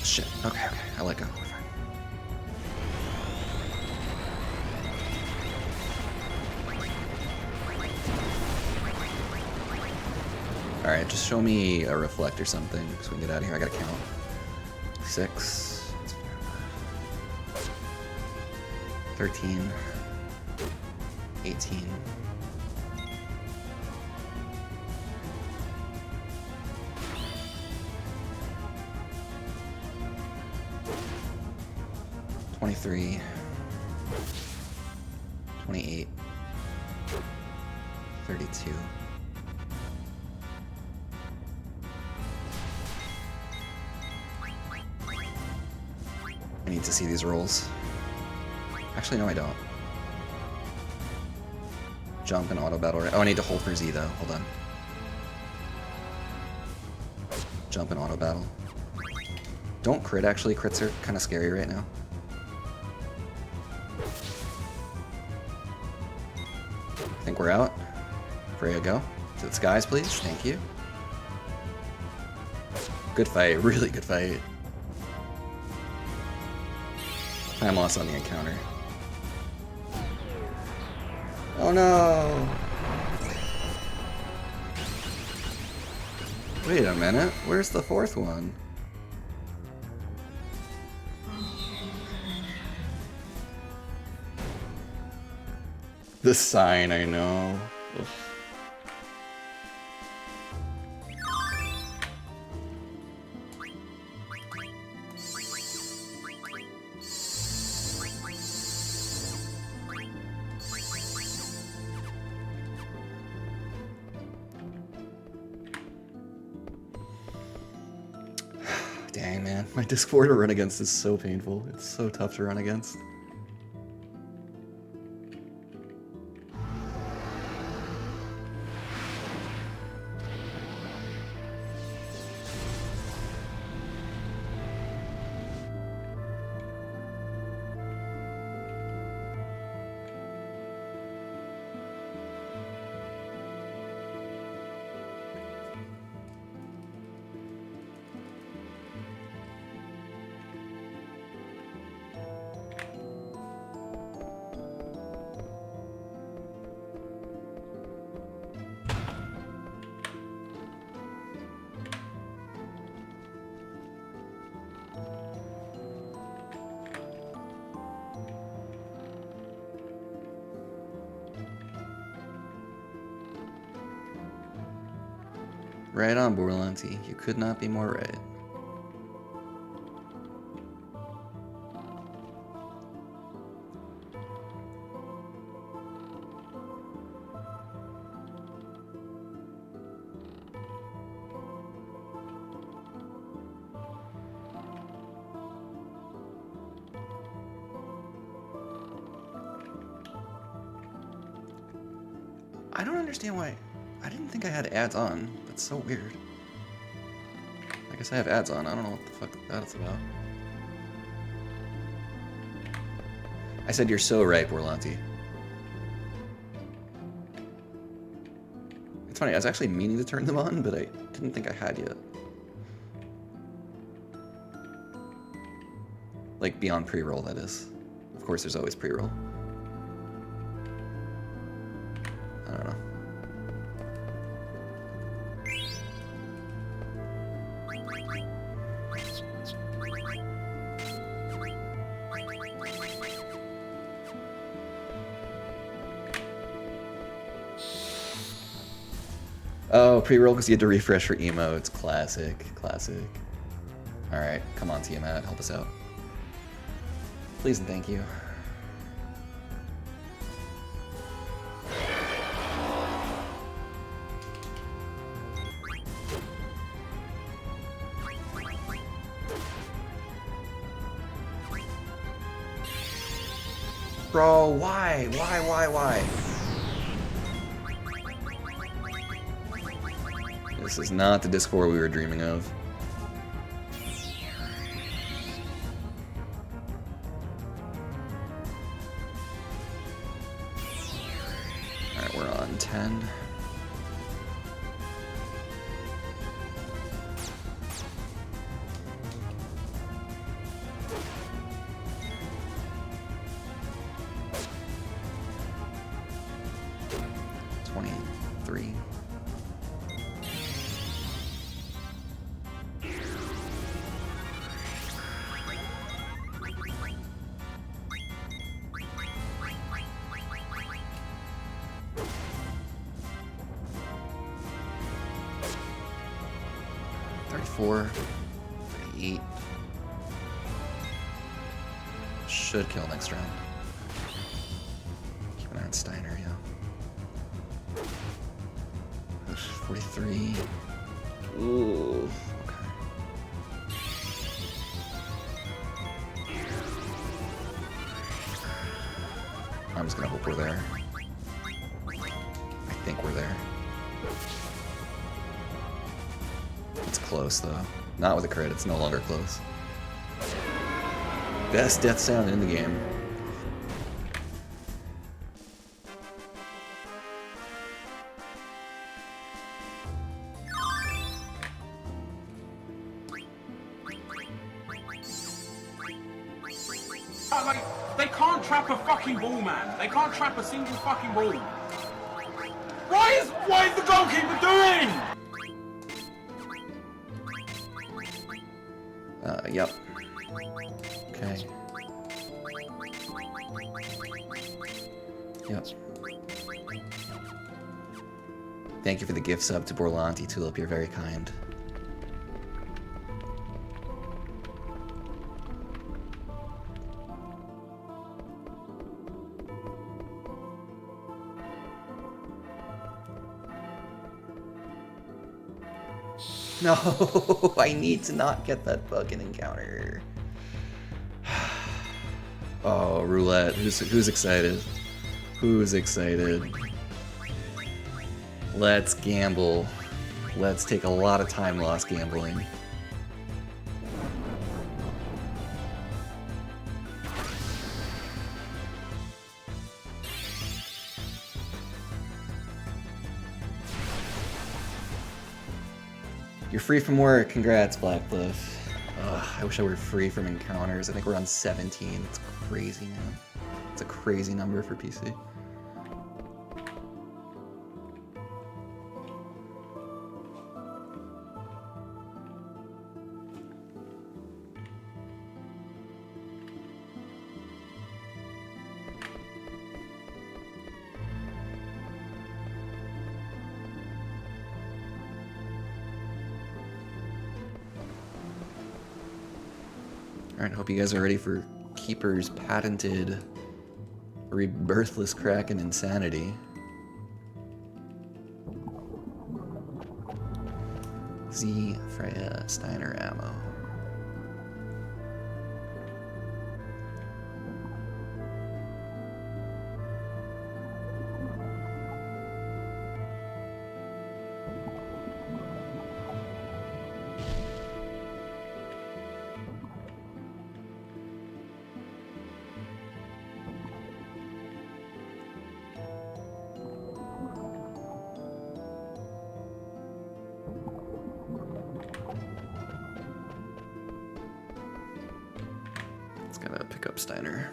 Shit, okay, I let go. Alright, just show me a reflect or something so we can get out of here. I gotta count. 6, 13, 18. $23, 28, 32. need to see these rolls. Actually, no, I don't. Jump and auto battle. Oh, I need to hold for Z though. Hold on. Jump and auto battle. Don't crit, actually. Crits are kind of scary right now. I think we're out. Freya, go. To the skies, please. Thank you. Good fight. Really good fight. Time loss on the encounter. Oh no! Wait a minute. Where's the fourth one? The sign, I know. Ugh. Dang, man. My disc 4 to run against is so painful. It's so tough to run against. Right on, Borlanti. You could not be more right. I don't understand why. I didn't think I had ads on. That's so weird. I guess I have ads on. I don't know what the fuck that's about. I said you're so right, Borlanti. It's funny, I was actually meaning to turn them on, but I didn't think I had yet. Like beyond pre-roll, that is. Of course, there's always pre-roll. I don't know. Oh, pre-roll because you had to refresh for emotes. Classic, classic. Alright, come on Tiamat, help us out. Please and thank you. Bro, why? Why? This is not the Discord we were dreaming of. Alright, we're on 10. Should kill next round. Keep an eye on Steiner, yeah. 43. Ooh, okay. I'm just gonna hope we're there. I think we're there. It's close though. Not with a crit, it's no longer close. Best death sound in the game. Like, they can't trap a fucking ball, man. They can't trap a single fucking ball. What is the goalkeeper doing? Yep. Okay. Yep. Thank you for the gift sub to Borlanti Tulip, you're very kind. No, I need to not get that fucking encounter. Oh, roulette. Who's excited? Who's excited? Let's gamble. Let's take a lot of time lost gambling. You're free from work. Congrats, Blackcliff. Ugh, I wish I were free from encounters. I think we're on 17. It's crazy, man. It's a crazy number for PC. Alright, hope you guys are ready for Keeper's patented rebirthless Kraken insanity. Z, Freya, Steiner, ammo. Gotta pick up Steiner.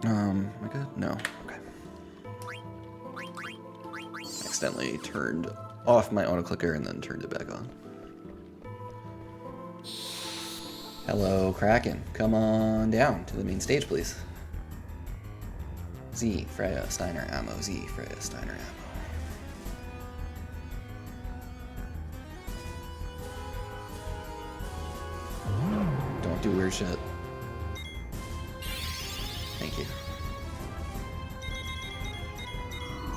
Am I good? No. Okay. Accidentally turned off my auto clicker and then turned it back on. Hello, Kraken. Come on down to the main stage, please. Z, Freya, Steiner, ammo. Z, Freya, Steiner, ammo. Don't do weird shit. Thank you.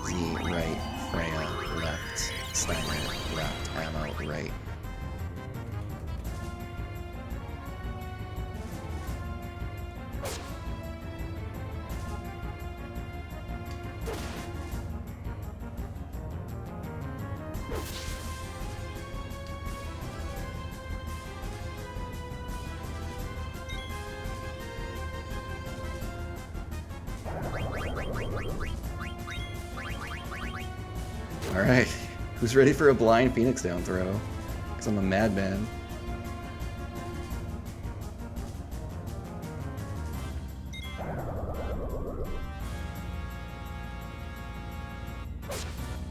Z, right, Freya, left, Steiner, left, ammo, right. Alright, who's ready for a blind Phoenix down throw? Because I'm a madman.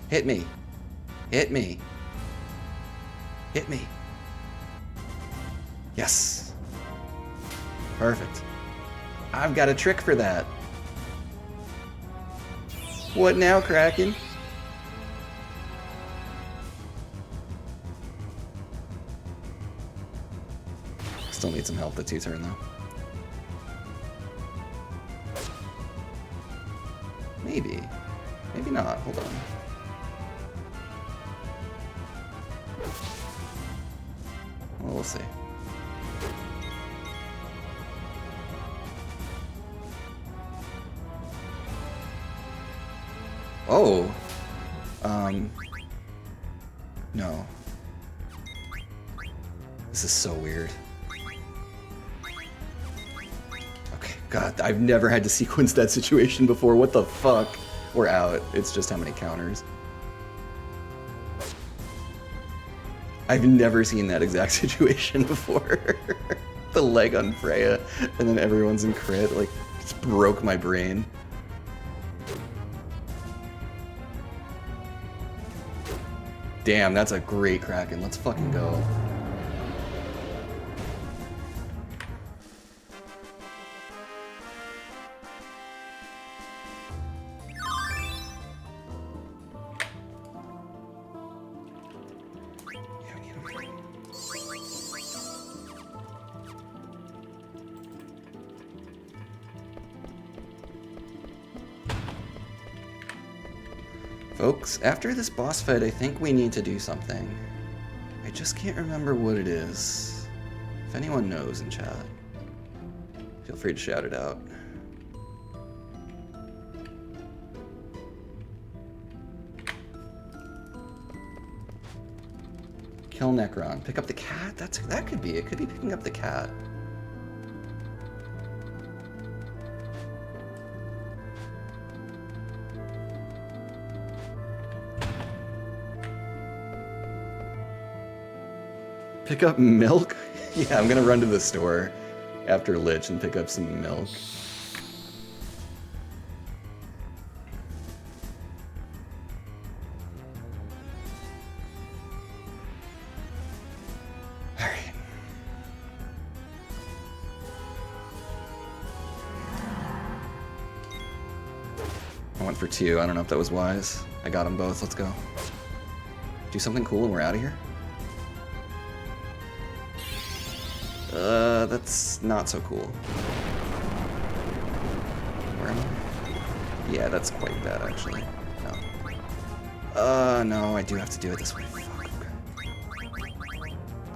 Hit me. Hit me. Hit me. Yes. Perfect. I've got a trick for that. What now, Kraken? Still need some help the 2-turn though. Maybe. Maybe not. Hold on. Well, we'll see. Oh! No. This is so weird. Okay, God, I've never had to sequence that situation before. What the fuck? We're out. It's just how many counters. I've never seen that exact situation before. The leg on Freya, and then everyone's in crit, like, just broke my brain. Damn, that's a great Kraken. Let's fucking go. Folks, after this boss fight, I think we need to do something. I just can't remember what it is. If anyone knows in chat, feel free to shout it out. Kill Necron. Pick up the cat? That could be. It could be picking up the cat. Pick up milk? Yeah, I'm gonna run to the store after Lich and pick up some milk. Alright. I went for 2. I don't know if that was wise. I got them both. Let's go. Do something cool and we're out of here? That's not so cool. Where am I? Yeah, that's quite bad, actually. No. No, I do have to do it this way. Fuck, okay.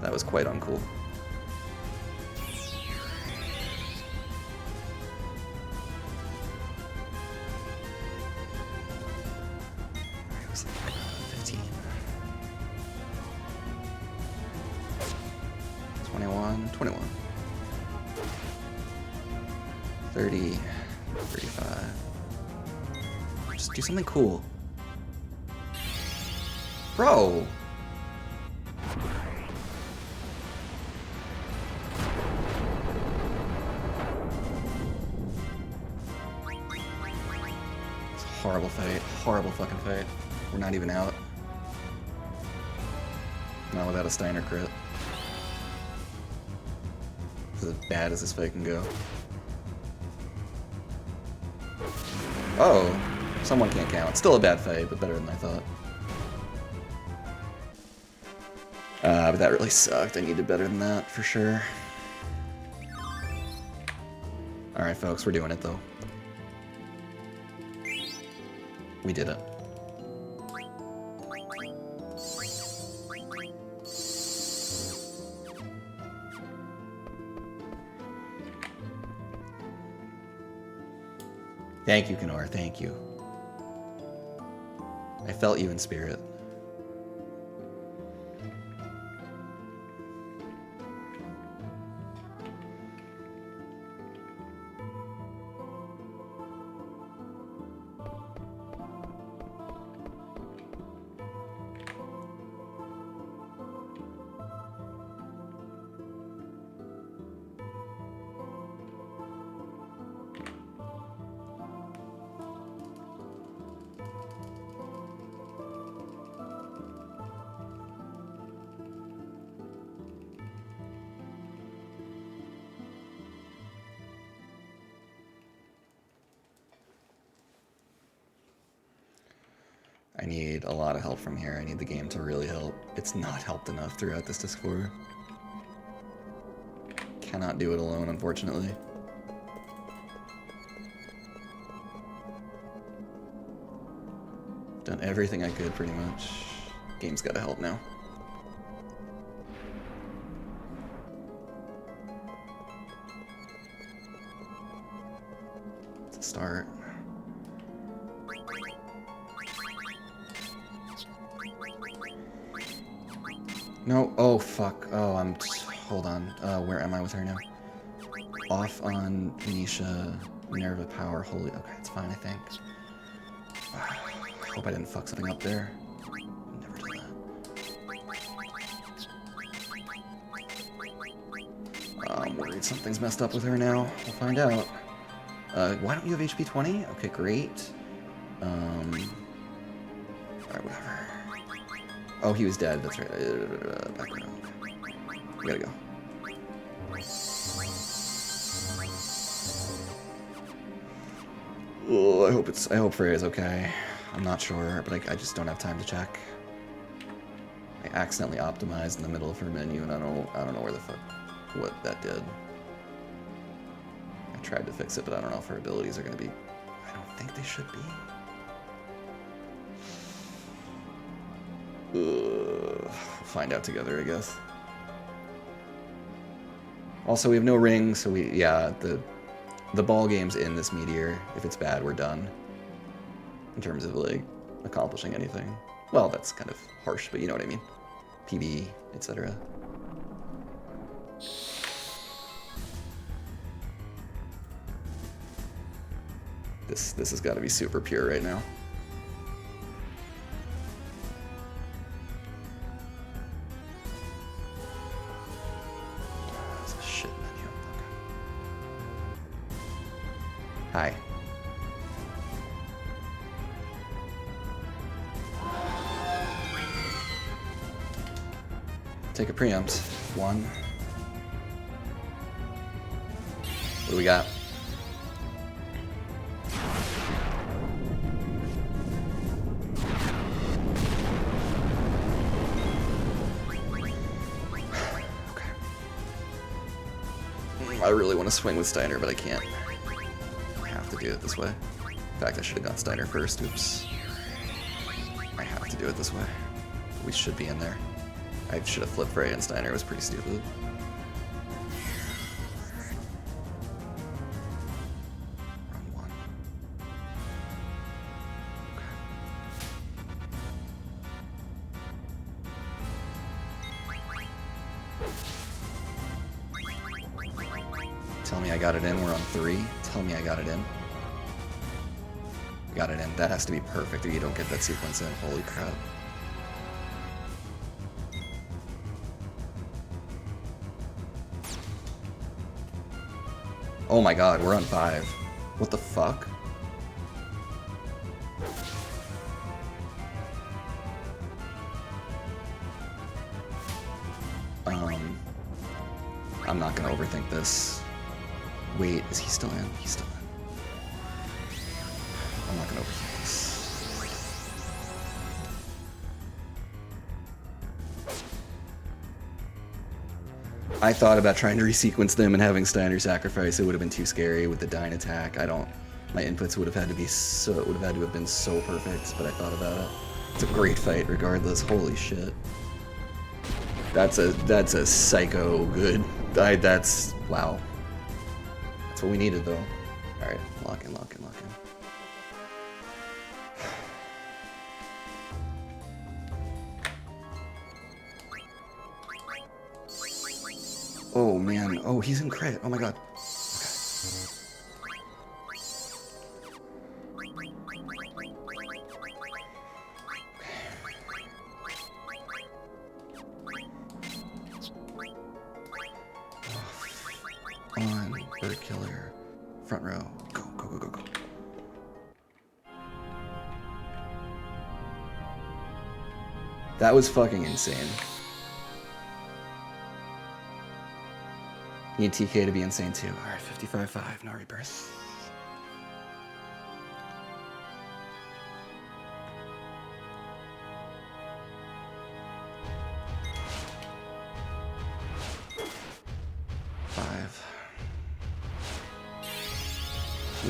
That was quite uncool. It was like 15. 21. 30, 35. Just do something cool. Bro! It's a horrible fight. Horrible fucking fight. We're not even out. Not without a Steiner crit. This is as bad as this fight can go. Oh, someone can't count. Still a bad fight, but better than I thought. But that really sucked. I needed better than that, for sure. Alright, folks, we're doing it, though. We did it. Thank you, Kenor. Thank you. I felt you in spirit. I need a lot of help from here. I need the game to really help. It's not helped enough throughout this Disc 4. Cannot do it alone, unfortunately. Done everything I could, pretty much. Game's gotta help now. It's a start. No, oh fuck. Oh, hold on. Where am I with her now? Off on Nisha, Minerva Power, holy, okay, it's fine, I think. Hope I didn't fuck something up there. Never do that. I'm worried something's messed up with her now. We'll find out. Why don't you have HP 20? Okay, great. Alright, whatever. Oh, he was dead, that's right. Background. We gotta go. Oh, I hope Freya's okay. I'm not sure, but I just don't have time to check. I accidentally optimized in the middle of her menu, and I don't know where the fuck what that did. I tried to fix it, but I don't know if her abilities are gonna be. I don't think they should be. We'll find out together, I guess. Also, we have no ring, so the ball game's in this meteor. If it's bad, we're done. In terms of, like, accomplishing anything. Well, that's kind of harsh, but you know what I mean. PB, etc. This has got to be super pure right now. It's a shit menu. Okay. Hi. Take a preempt. One. What do we got? Okay. I really want to swing with Steiner, but I can't. I have to do it this way. In fact, I should have gone Steiner first. Oops. I have to do it this way. We should be in there. I should have flipped Freya and Steiner. It was pretty stupid. Run one. Okay. Tell me I got it in. We're on 3. Tell me I got it in. Got it in. That has to be perfect or you don't get that sequence in. Holy crap. Oh my god, we're on 5. What the fuck? I'm not gonna overthink this. Wait, is he still in? He's still in. I'm not gonna overthink this. I thought about trying to resequence them and having Steiner sacrifice. It would have been too scary with the Dyne attack. My inputs would have had to be so, it would have had to have been so perfect, but I thought about it. It's a great fight regardless. Holy shit. That's a psycho good. That's, wow. That's what we needed though. Alright, lock in, lock in, lock in. Oh man, oh he's in crit, oh my god. Okay. On, bird killer, front row, go, go, go, go, go. That was fucking insane. Need TK to be insane too. Alright, 55-5, no rebirth.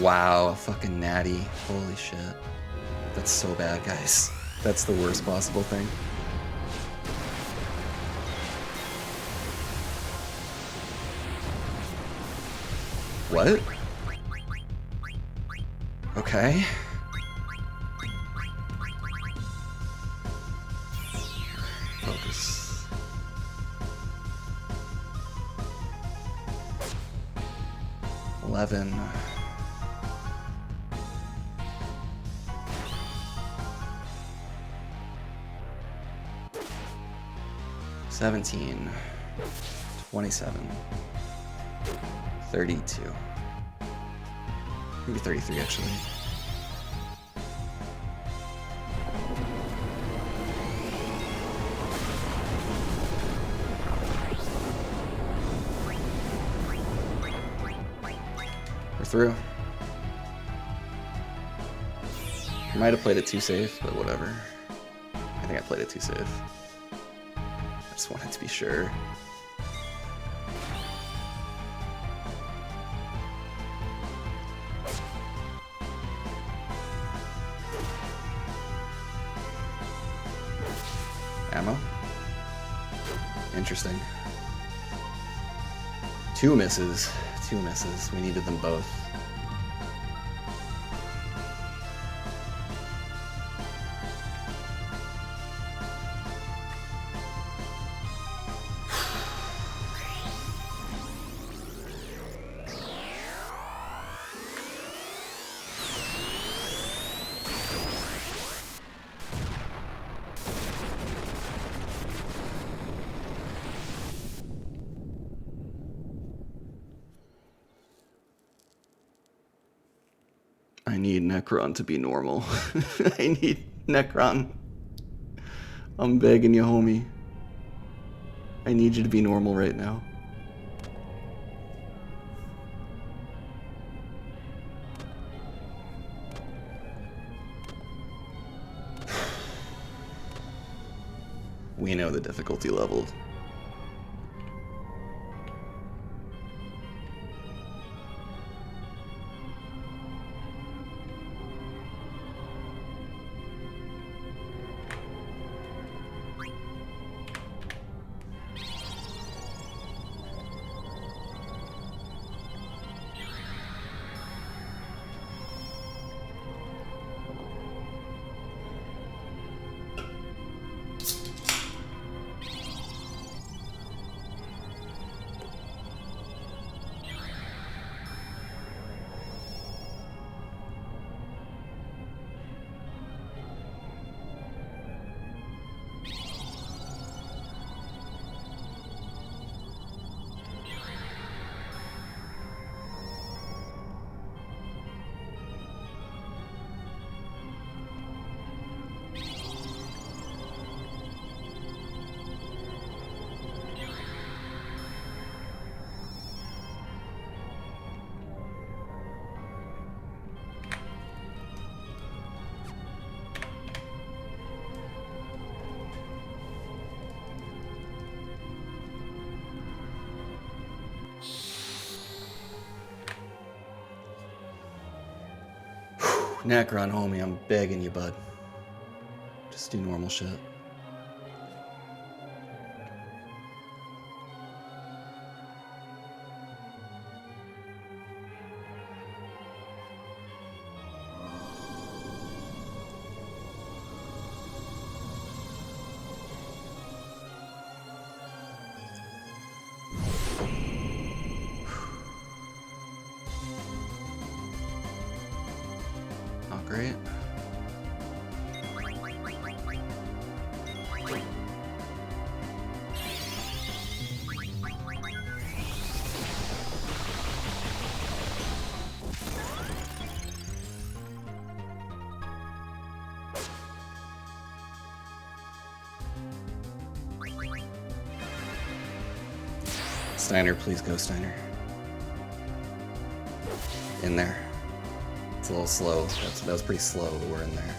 Wow, a fucking natty. Holy shit. That's That's so bad, guys. That's the worst possible thing. What? Okay. Focus. $11. $17. $27. $32. Maybe 33 actually. We're through. I might have played it too safe, but whatever. I think I played it too safe. I just wanted to be sure. Ammo. Interesting. Two misses. Two misses. We needed them both. I need Necron to be normal. I need Necron. I'm begging you, homie. I need you to be normal right now. We know the difficulty level. Necron, homie, I'm begging you, bud. Just do normal shit. Not great. Steiner, please go, Steiner. In there. It's a little slow. That was pretty slow, but we're in there.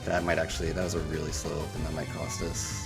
That might actually, that was a really slow open. That might cost us.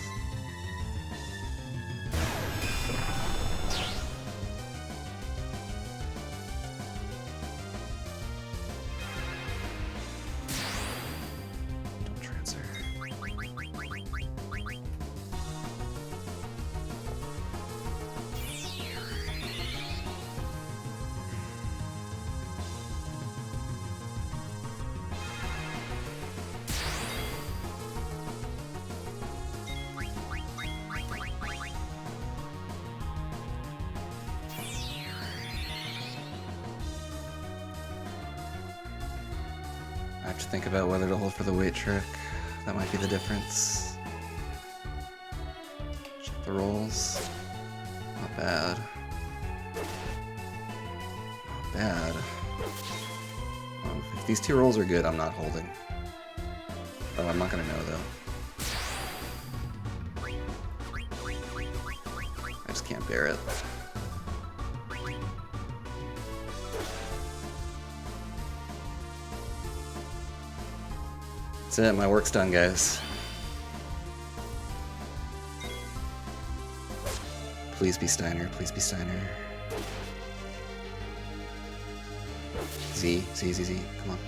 have to think about whether to hold for the weight trick. That might be the difference. Check the rolls. Not bad. Not bad. Oh, if these two rolls are good, I'm not holding. Oh, I'm not gonna know though. I just can't bear it. That's it, my work's done, guys. Please be Steiner, please be Steiner. Z, Z, Z, Z, come on.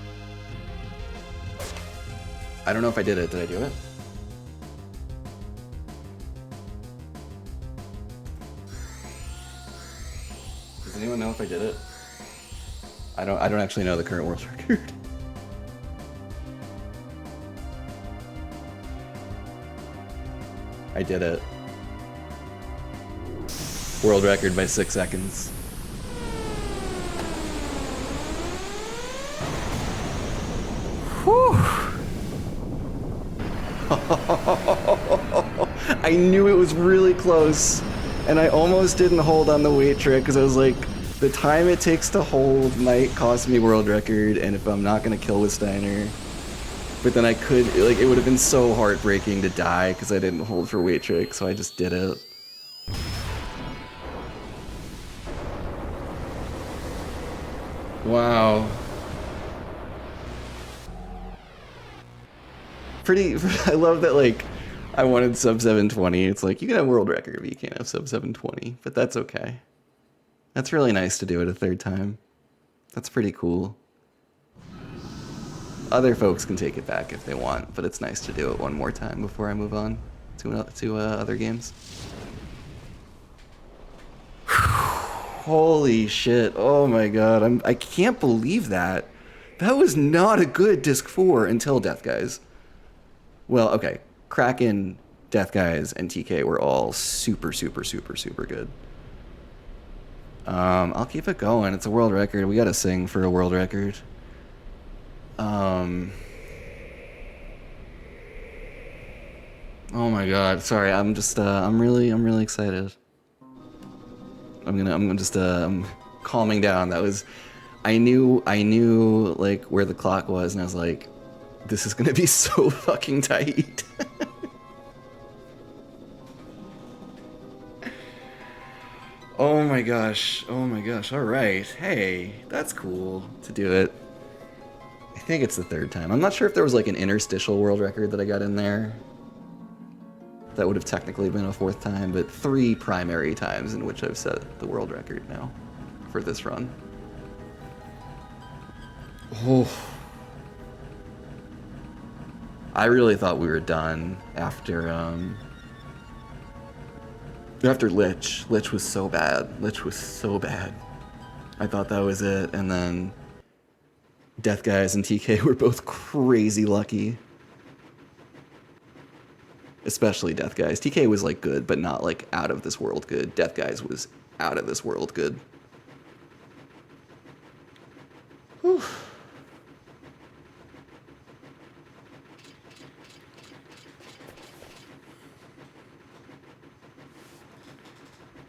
I don't know if I did it. Did I do it? Does anyone know if I did it? I don't actually know the current world record. I did it. World record by 6 seconds. Whew. I knew it was really close, and I almost didn't hold on the weight trick because I was like, the time it takes to hold might cost me world record, and if I'm not gonna kill with Steiner. But then I could, like, it would have been so heartbreaking to die because I didn't hold for weight trick, so I just did it. Wow. Pretty, I love that, like, I wanted sub 720. It's like, you can have world record, but you can't have sub 720, but that's okay. That's really nice to do it a third time. That's pretty cool. Other folks can take it back if they want, but it's nice to do it one more time before I move on to other games. Holy shit! Oh my god! I can't believe that. That was not a good disc 4 until Death Guys. Well, okay, Kraken, Death Guys, and TK were all super, super, super, super good. I'll keep it going. It's a world record. We gotta sing for a world record. Oh my god, sorry, I'm just, I'm really excited. I'm just, calming down. That was, I knew, like, where the clock was, and I was like, this is gonna be so fucking tight. Oh my gosh, alright, hey, that's cool to do it. I think it's the third time. I'm not sure if there was like an interstitial world record that I got in there. That would have technically been a 4th time, but 3 primary times in which I've set the world record now for this run. Oh. I really thought we were done after Lich. Lich was so bad. Lich was so bad. I thought that was it, and then Death Guys and TK were both crazy lucky. Especially Death Guys. TK was like good, but not like out of this world good. Death Guys was out of this world good. Whew.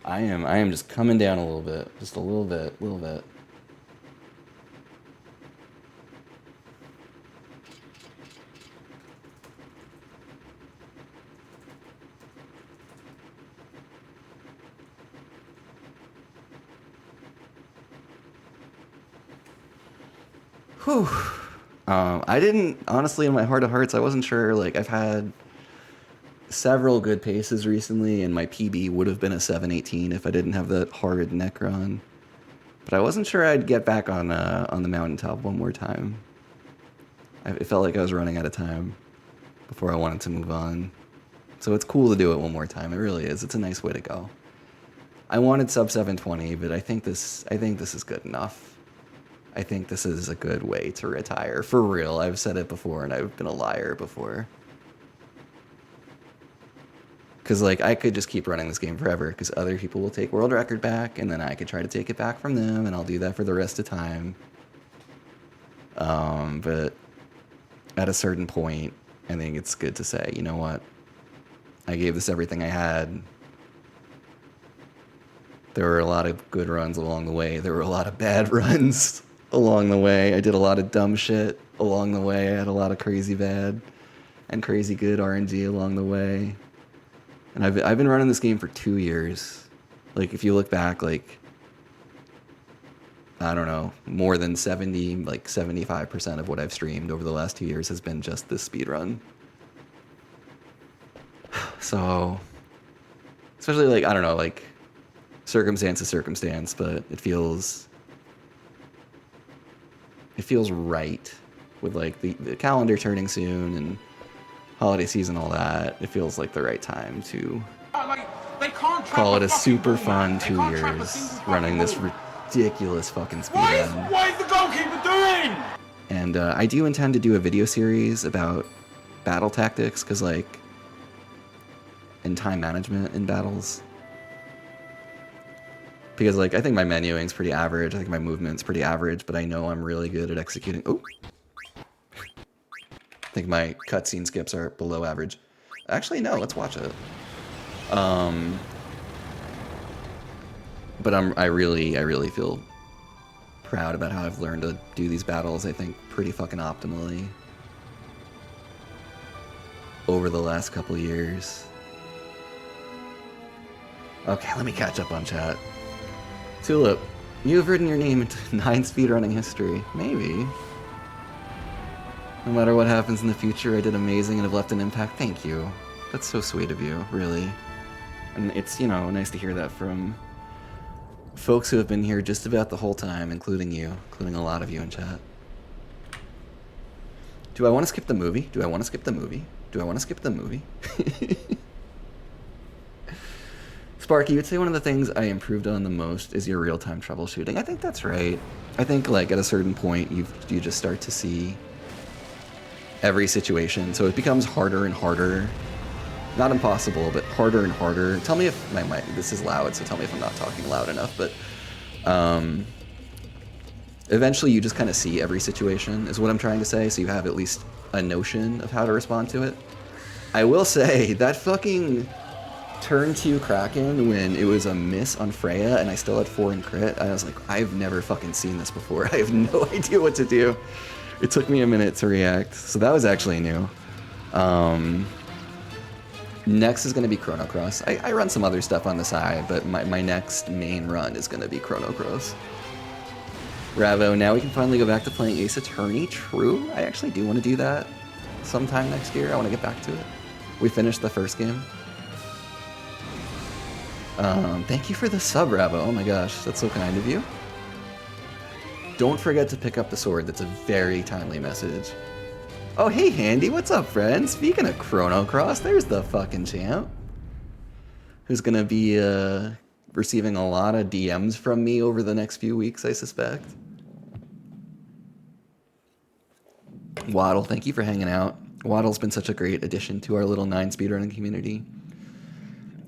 I am just coming down a little bit. Just a little bit. Whew. I didn't, honestly, in my heart of hearts, I wasn't sure. Like, I've had several good paces recently, and my PB would have been a 718 if I didn't have that horrid Necron. But I wasn't sure I'd get back on the mountaintop one more time. It felt like I was running out of time before I wanted to move on. So it's cool to do it one more time. It really is. It's a nice way to go. I wanted sub 720, but I think this is good enough. I think this is a good way to retire. For real, I've said it before, and I've been a liar before. Because, like, I could just keep running this game forever, because other people will take world record back, and then I could try to take it back from them, and I'll do that for the rest of time. But at a certain point, I think it's good to say, you know what? I gave this everything I had. There were a lot of good runs along the way. There were a lot of bad runs along the way. I did a lot of dumb shit along the way. I had a lot of crazy bad and crazy good RNG along the way. And I've been running this game for 2 years. Like, if you look back, like, I don't know, more than 70, like 75% of what I've streamed over the last 2 years has been just this speedrun. So, especially, like, I don't know, like, circumstance to circumstance, but it feels right with, like, the calendar turning soon and holiday season, all that. It feels like the right time to They can't call it a super fun 2 years running this ridiculous fucking speedrun. What is the goalkeeper doing? And I do intend to do a video series about battle tactics, because, like, and time management in battles. Because, like, I think my menuing's pretty average. I think my movement's pretty average, but I know I'm really good at executing. Oh! I think my cutscene skips are below average. Actually, no, let's watch it. But I really feel proud about how I've learned to do these battles, I think, pretty fucking optimally over the last couple years. Okay, let me catch up on chat. Tulip, you have written your name into 9 speedrunning history. Maybe. No matter what happens in the future, I did amazing and have left an impact. Thank you. That's so sweet of you, really. And it's, you know, nice to hear that from folks who have been here just about the whole time, including you, including a lot of you in chat. Do I want to skip the movie? Do I want to skip the movie? Do I want to skip the movie? Sparky, you would say one of the things I improved on the most is your real-time troubleshooting. I think that's right. I think, like, at a certain point, you just start to see every situation, so it becomes harder and harder. Not impossible, but harder and harder. Tell me if my mic, this is loud, so tell me if I'm not talking loud enough, but eventually you just kind of see every situation, is what I'm trying to say, so you have at least a notion of how to respond to it. I will say, that fucking turn 2 Kraken when it was a miss on Freya and I still had 4 in crit, I was like, I've never fucking seen this before. I have no idea what to do. It took me a minute to react, so that was actually new. Next is going to be Chrono Cross. I run some other stuff on the side, but my next main run is going to be Chrono Cross. Ravo, now we can finally go back to playing Ace Attorney. True, I actually do want to do that sometime next year. I want to get back to it. We finished the first game. Thank you for the sub, Ravo. Oh my gosh, that's so kind of you. Don't forget to pick up the sword. That's a very timely message. Oh, hey, Handy. What's up, friend? Speaking of Chrono Cross, there's the fucking champ. Who's going to be receiving a lot of DMs from me over the next few weeks, I suspect. Waddle, thank you for hanging out. Waddle's been such a great addition to our little 9 speedrunning community.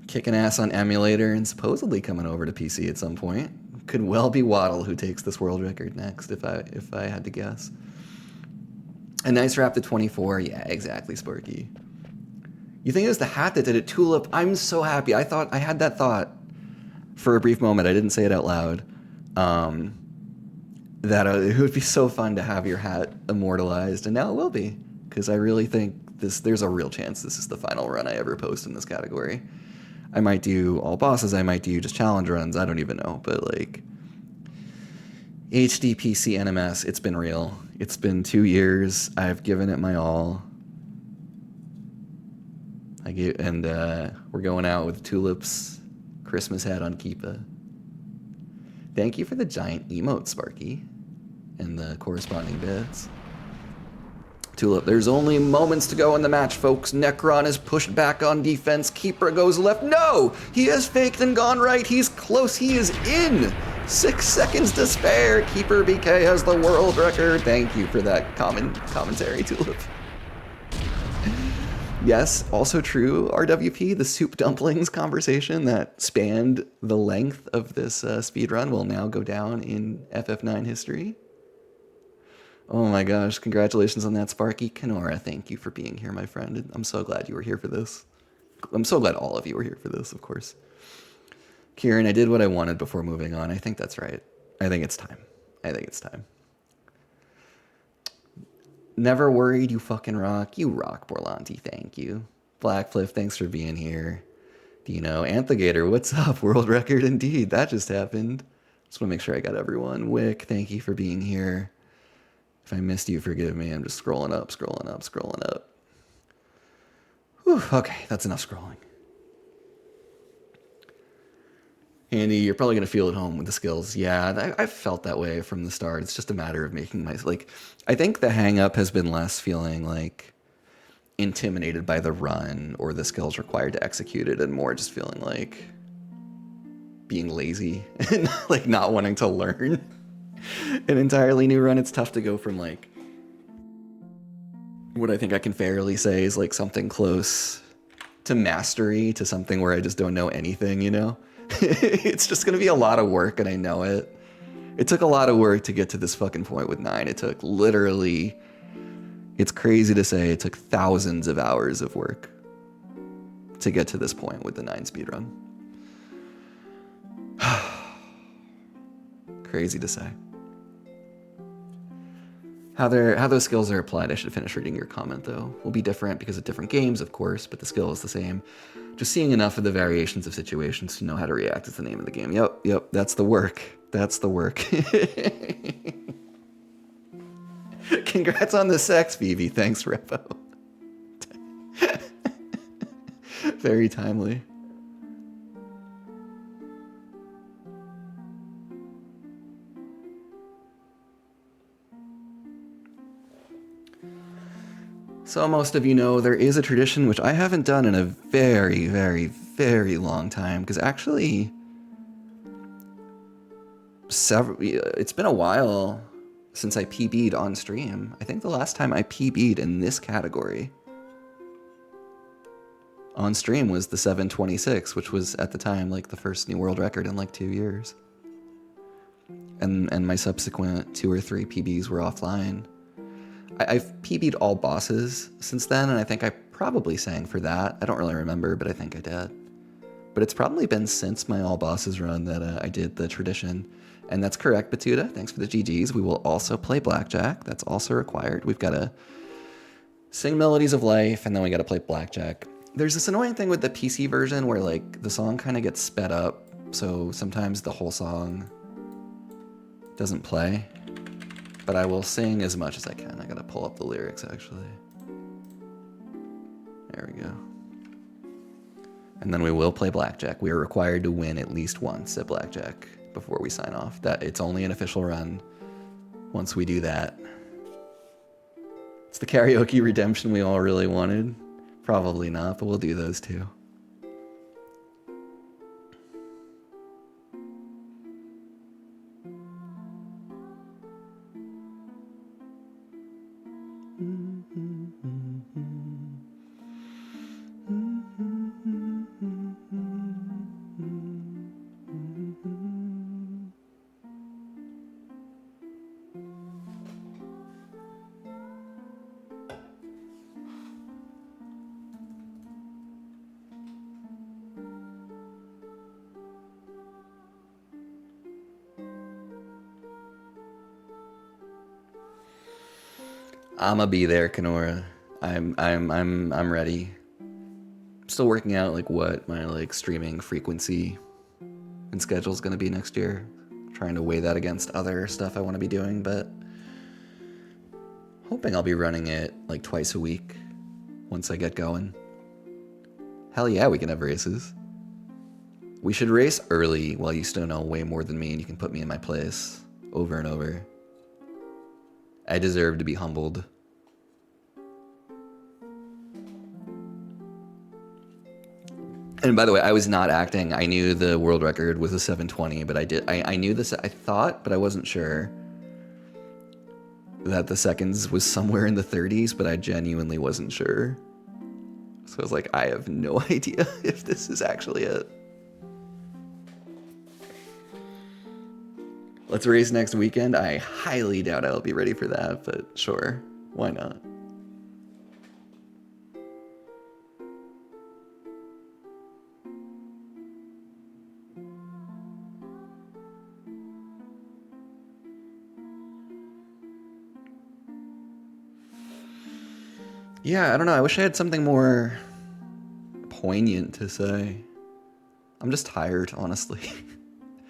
Kicking ass on emulator and supposedly coming over to PC at some point. Could well be Waddle who takes this world record next, if I had to guess. A nice wrap to 24. Yeah, exactly, Sparky. You think it was the hat that did it, Tulip? I'm so happy. I had that thought for a brief moment. I didn't say it out loud. That it would be so fun to have your hat immortalized, and now it will be, because I really think there's a real chance this is the final run I ever post in this category. I might do all bosses. I might do just challenge runs. I don't even know, but like HD PC NMS, it's been real. It's been 2 years. I've given it my all. We're going out with Tulip's Christmas hat on Keepa. Thank you for the giant emote, Sparky, and the corresponding bits. Tulip, there's only moments to go in the match, folks. Necron is pushed back on defense. Keeper goes left. No! He has faked and gone right. He's close. He is in. 6 seconds to spare. Keeper BK has the world record. Thank you for that commentary, Tulip. Yes, also true, RWP, the soup dumplings conversation that spanned the length of this speedrun will now go down in FF9 history. Oh my gosh, congratulations on that, Sparky. Kenora, thank you for being here, my friend. I'm so glad you were here for this. I'm so glad all of you were here for this, of course. Kieran, I did what I wanted before moving on. I think that's right. I think it's time. I think it's time. Never worried, you fucking rock. You rock, Borlanti, thank you. Blackflip, thanks for being here. Dino, Anthigator, what's up? World record indeed. That just happened. Just want to make sure I got everyone. Wick, thank you for being here. If I missed you, forgive me. I'm just scrolling up, scrolling up, scrolling up. Whew, okay, that's enough scrolling. Andy, you're probably going to feel at home with the skills. Yeah, I've felt that way from the start. It's just a matter of making my... Like, I think the hang-up has been less feeling, like, intimidated by the run or the skills required to execute it, and more just feeling like being lazy and, like, not wanting to learn an entirely new run. It's tough to go from, like, what I think I can fairly say is, like, something close to mastery to something where I just don't know anything, you know? It's just gonna be a lot of work, and I know it. It took a lot of work to get to this fucking point with 9. It took literally, it's crazy to say, it took thousands of hours of work to get to this point with the 9 speedrun. Crazy to say. How those skills are applied, I should finish reading your comment though. Will be different because of different games, of course, but the skill is the same. Just seeing enough of the variations of situations to know how to react is the name of the game. Yep, that's the work. That's the work. Congrats on the sex, Vivi. Thanks, Repo. Very timely. So most of you know there is a tradition which I haven't done in a very, very, very long time, because actually it's been a while since I PB'd on stream. I think the last time I PB'd in this category on stream was the 726, which was at the time like the first new world record in like 2 years. And my subsequent 2 or 3 PBs were offline. I've PB'd all bosses since then, and I think I probably sang for that. I don't really remember, but I think I did. But it's probably been since my all bosses run that I did the tradition. And that's correct, Batuta. Thanks for the GGs. We will also play Blackjack. That's also required. We've got to sing Melodies of Life, and then we got to play Blackjack. There's this annoying thing with the PC version where like the song kind of gets sped up, so sometimes the whole song doesn't play. But I will sing as much as I can. I gotta pull up the lyrics, actually. There we go. And then we will play Blackjack. We are required to win at least once at Blackjack before we sign off. That it's only an official run. Once we do that, it's the karaoke redemption we all really wanted. Probably not, but we'll do those too. I'ma be there, Kenora. I'm ready. I'm still working out like what my like streaming frequency and schedule is gonna be next year. Trying to weigh that against other stuff I want to be doing, but hoping I'll be running it like twice a week once I get going. Hell yeah, we can have races. We should race early while you still know way more than me and you can put me in my place over and over. I deserve to be humbled. And by the way, I was not acting. I knew the world record was a 720, but I knew this, I thought, but I wasn't sure that the seconds was somewhere in the 30s, but I genuinely wasn't sure. So I was like, I have no idea if this is actually it. Let's race next weekend. I highly doubt I'll be ready for that, but sure, why not? Yeah, I don't know. I wish I had something more poignant to say. I'm just tired, honestly.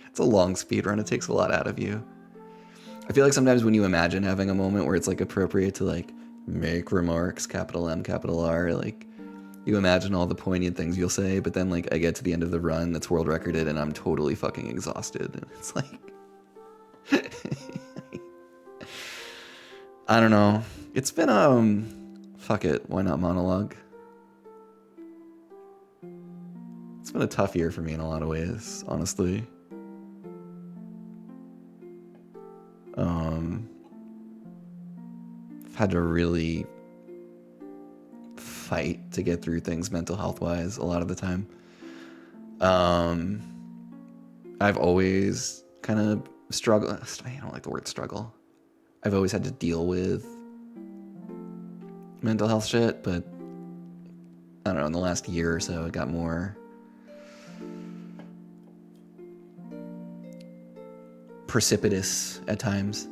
It's a long speedrun. It takes a lot out of you. I feel like sometimes when you imagine having a moment where it's like appropriate to like make remarks, capital M, capital R, like you imagine all the poignant things you'll say, but then like I get to the end of the run that's world recorded and I'm totally fucking exhausted. And it's like I don't know. It's been fuck it, why not monologue? It's been a tough year for me in a lot of ways, honestly. I've had to really fight to get through things mental health wise a lot of the time. I've always kind of struggled. I don't like the word struggle. I've always had to deal with mental health shit, but I don't know, in the last year or so it got more precipitous at times.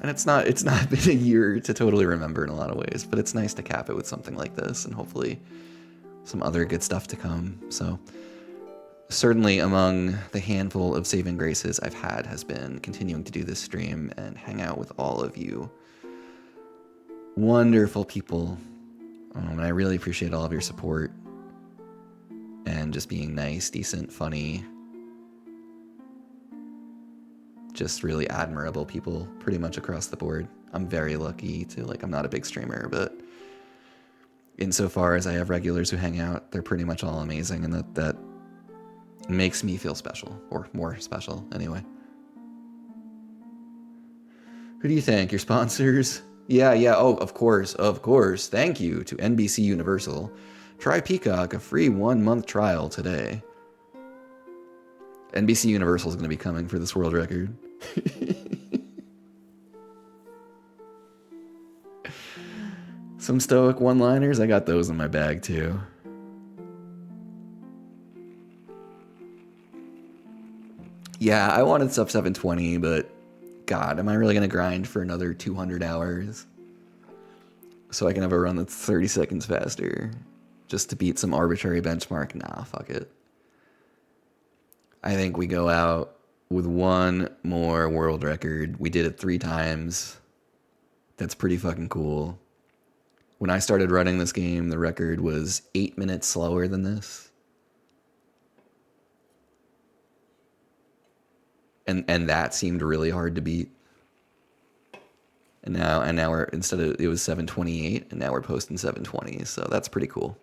And it's not been a year to totally remember in a lot of ways, but it's nice to cap it with something like this and hopefully some other good stuff to come. So certainly among the handful of saving graces I've had has been continuing to do this stream and hang out with all of you wonderful people. And I really appreciate all of your support and just being nice, decent, funny, just really admirable people pretty much across the board. I'm very lucky to, like, I'm not a big streamer, but insofar as I have regulars who hang out, they're pretty much all amazing, and that makes me feel special, or more special anyway. Who do you think? Your sponsors? Yeah, oh, of course. Thank you to NBC Universal. Try Peacock, a free 1-month trial today. NBC Universal is going to be coming for this world record. Some stoic one-liners, I got those in my bag too. Yeah, I wanted sub 720, but God, am I really going to grind for another 200 hours? So I can have a run that's 30 seconds faster just to beat some arbitrary benchmark? Nah, fuck it. I think we go out with one more world record. We did it 3 times. That's pretty fucking cool. When I started running this game, the record was 8 minutes slower than this. And that seemed really hard to beat. And now we're, instead of, it was 728, and now we're posting 720, so that's pretty cool.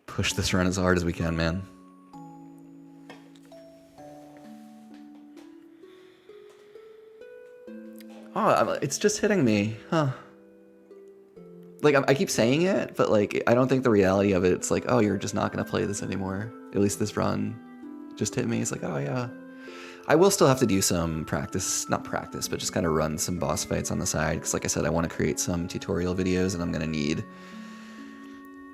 Push this run as hard as we can, man. Oh, it's just hitting me, huh? Like, I keep saying it, but like, I don't think the reality of it, it's like, oh, you're just not gonna play this anymore. At least this run just hit me. It's like, oh yeah. I will still have to do some practice, not practice, but just kind of run some boss fights on the side. Because like I said, I want to create some tutorial videos, and I'm gonna need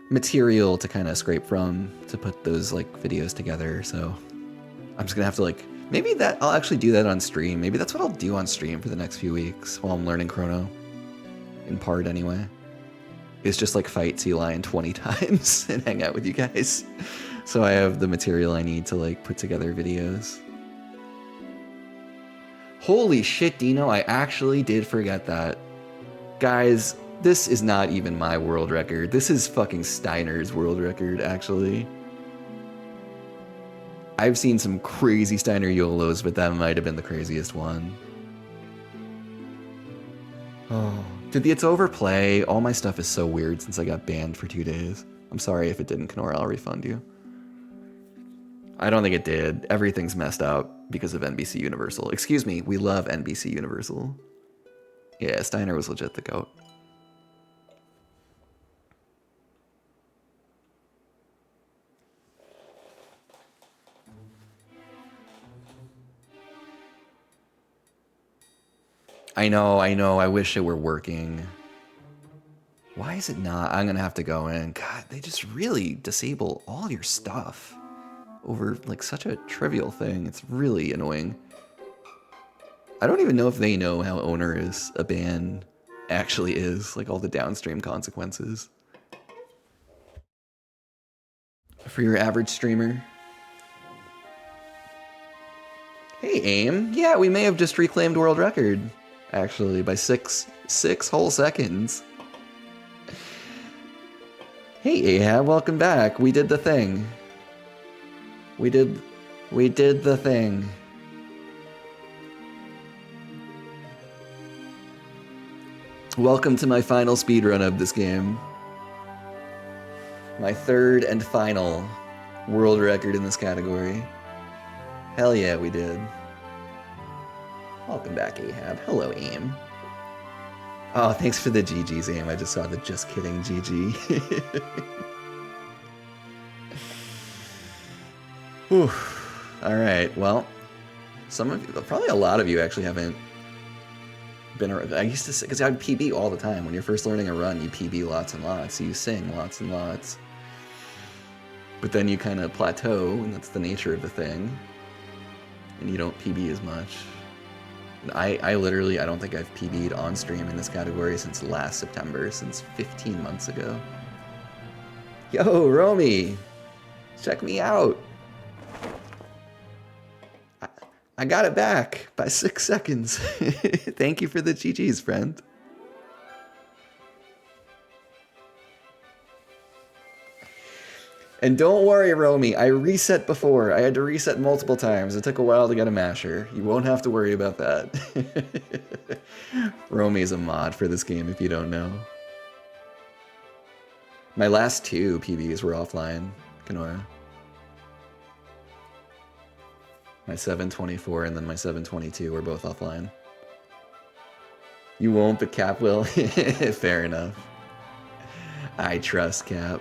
material to kind of scrape from to put those like videos together. So I'm just gonna have to like, maybe that I'll actually do that on stream. Maybe that's what I'll do on stream for the next few weeks while I'm learning Chrono, in part anyway. It's just like fight Sea Lion 20 times and hang out with you guys. So I have the material I need to like put together videos. Holy shit, Dino, I actually did forget that. Guys, this is not even my world record. This is fucking Steiner's world record, actually. I've seen some crazy Steiner YOLOs, but that might have been the craziest one. Oh, did the It's Over play? All my stuff is so weird since I got banned for 2 days. I'm sorry if it didn't, Kenora, I'll refund you. I don't think it did. Everything's messed up because of NBC Universal. Excuse me, we love NBC Universal. Yeah, Steiner was legit the GOAT. I know, I wish it were working. Why is it not? I'm gonna have to go in. God, they just really disable all your stuff over like such a trivial thing. It's really annoying. I don't even know if they know how onerous a ban actually is, like all the downstream consequences. For your average streamer. Hey, AIM. Yeah, we may have just reclaimed world record, actually, by six whole seconds. Hey, Ahab, welcome back. We did the thing. We did the thing. Welcome to my final speedrun of this game. My third and final world record in this category. Hell yeah, we did. Welcome back, Ahab. Hello, AIM. Oh, thanks for the GG's, AIM. I just saw the just kidding GG. Whew. Alright, well, some of you, probably a lot of you actually haven't been around. I used to say, because I'd PB all the time. When you're first learning a run, you PB lots and lots. So you sing lots and lots. But then you kind of plateau, and that's the nature of the thing. And you don't PB as much. I literally, I don't think I've PB'd on stream in this category since last September, since 15 months ago. Yo, Romy! Check me out! I got it back by 6 seconds. Thank you for the GG's, friend. And don't worry, Romy, I reset before. I had to reset multiple times. It took a while to get a masher. You won't have to worry about that. Romy's a mod for this game, if you don't know. My last 2 PBs were offline, Kenora. My 724 and then my 722 were both offline. You won't, but Cap will? Fair enough. I trust Cap.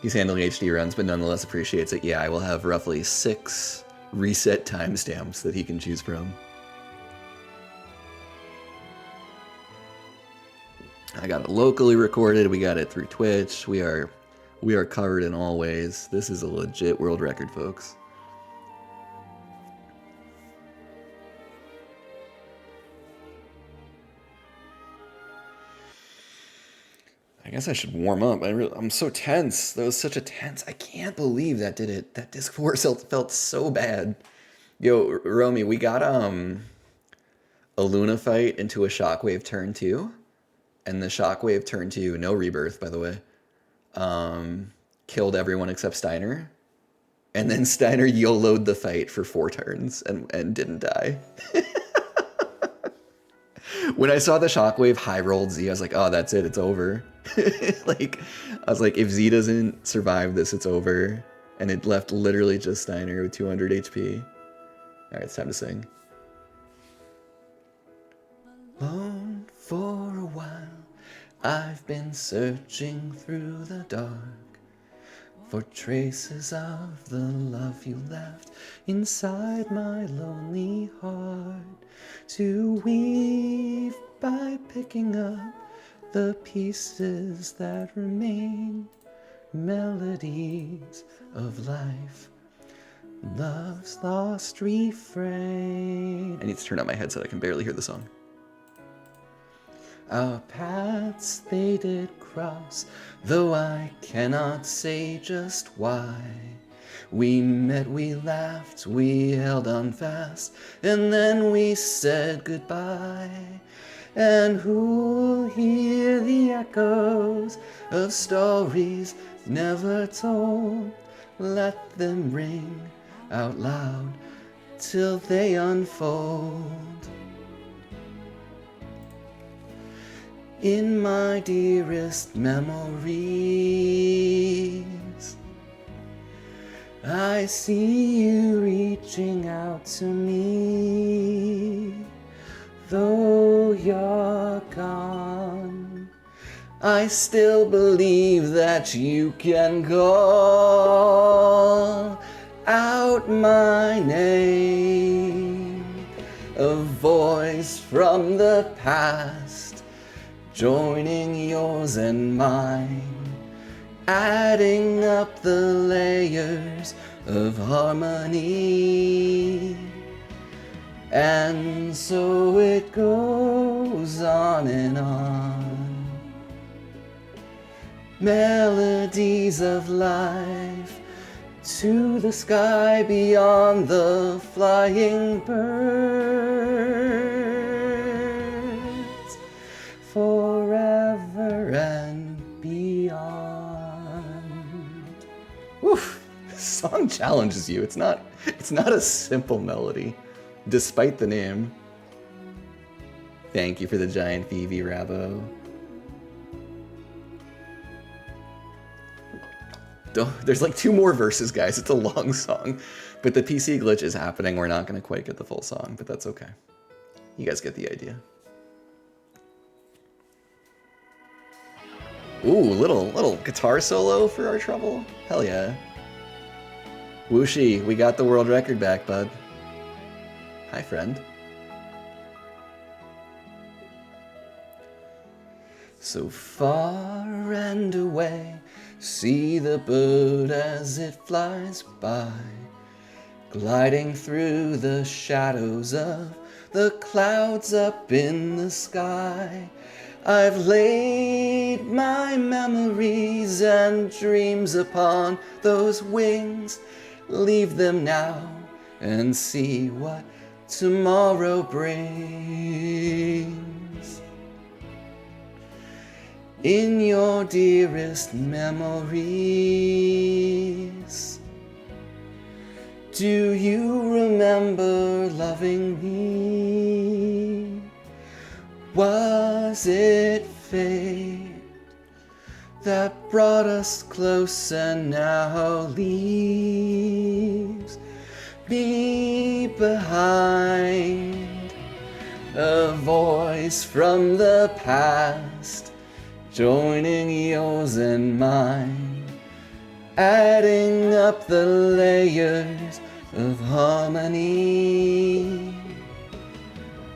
He's handling HD runs, but nonetheless appreciates it. Yeah, I will have roughly 6 reset timestamps that he can choose from. I got it locally recorded. We got it through Twitch. We are covered in all ways. This is a legit world record, folks. I guess I should warm up. I'm so tense. That was such a tense. I can't believe that did it. That disc force felt so bad. Yo, Romy, we got a Luna fight into a Shockwave turn 2. And the Shockwave turn 2, no rebirth, by the way, killed everyone except Steiner. And then Steiner YOLO'd the fight for 4 turns and didn't die. When I saw the Shockwave high rolled Z, I was like, oh, that's it, it's over. Like, I was like, if Z doesn't survive this, it's over. And it left literally just Steiner with 200 HP. Alright, it's time to sing. Alone for a while, I've been searching through the dark for traces of the love you left inside my lonely heart, to weave by picking up the pieces that remain, melodies of life, love's lost refrain. I need to turn up my headset, I can barely hear the song. Our paths they did cross, though I cannot say just why. We met, we laughed, we held on fast, and then we said goodbye. And who'll hear the echoes of stories never told? Let them ring out loud till they unfold. In my dearest memories, I see you reaching out to me. Though you're gone, I still believe that you can call out my name. A voice from the past, joining yours and mine, adding up the layers of harmony. And so it goes on and on. Melodies of life to the sky beyond the flying birds, forever and beyond. Oof, this song challenges you. It's not a simple melody, despite the name. Thank you for the giant Phoebe, Rabo. There's like 2 more verses, guys. It's a long song. But the PC glitch is happening. We're not going to quite get the full song, but that's okay. You guys get the idea. Ooh, little guitar solo for our trouble. Hell yeah. Whooshi, we got the world record back, bud. Hi, friend. So far and away, see the bird as it flies by, gliding through the shadows of the clouds up in the sky. I've laid my memories and dreams upon those wings. Leave them now and see what tomorrow brings. In your dearest memories, do you remember loving me? Was it fate that brought us close and now leaves me behind? A voice from the past, joining yours and mine, adding up the layers of harmony.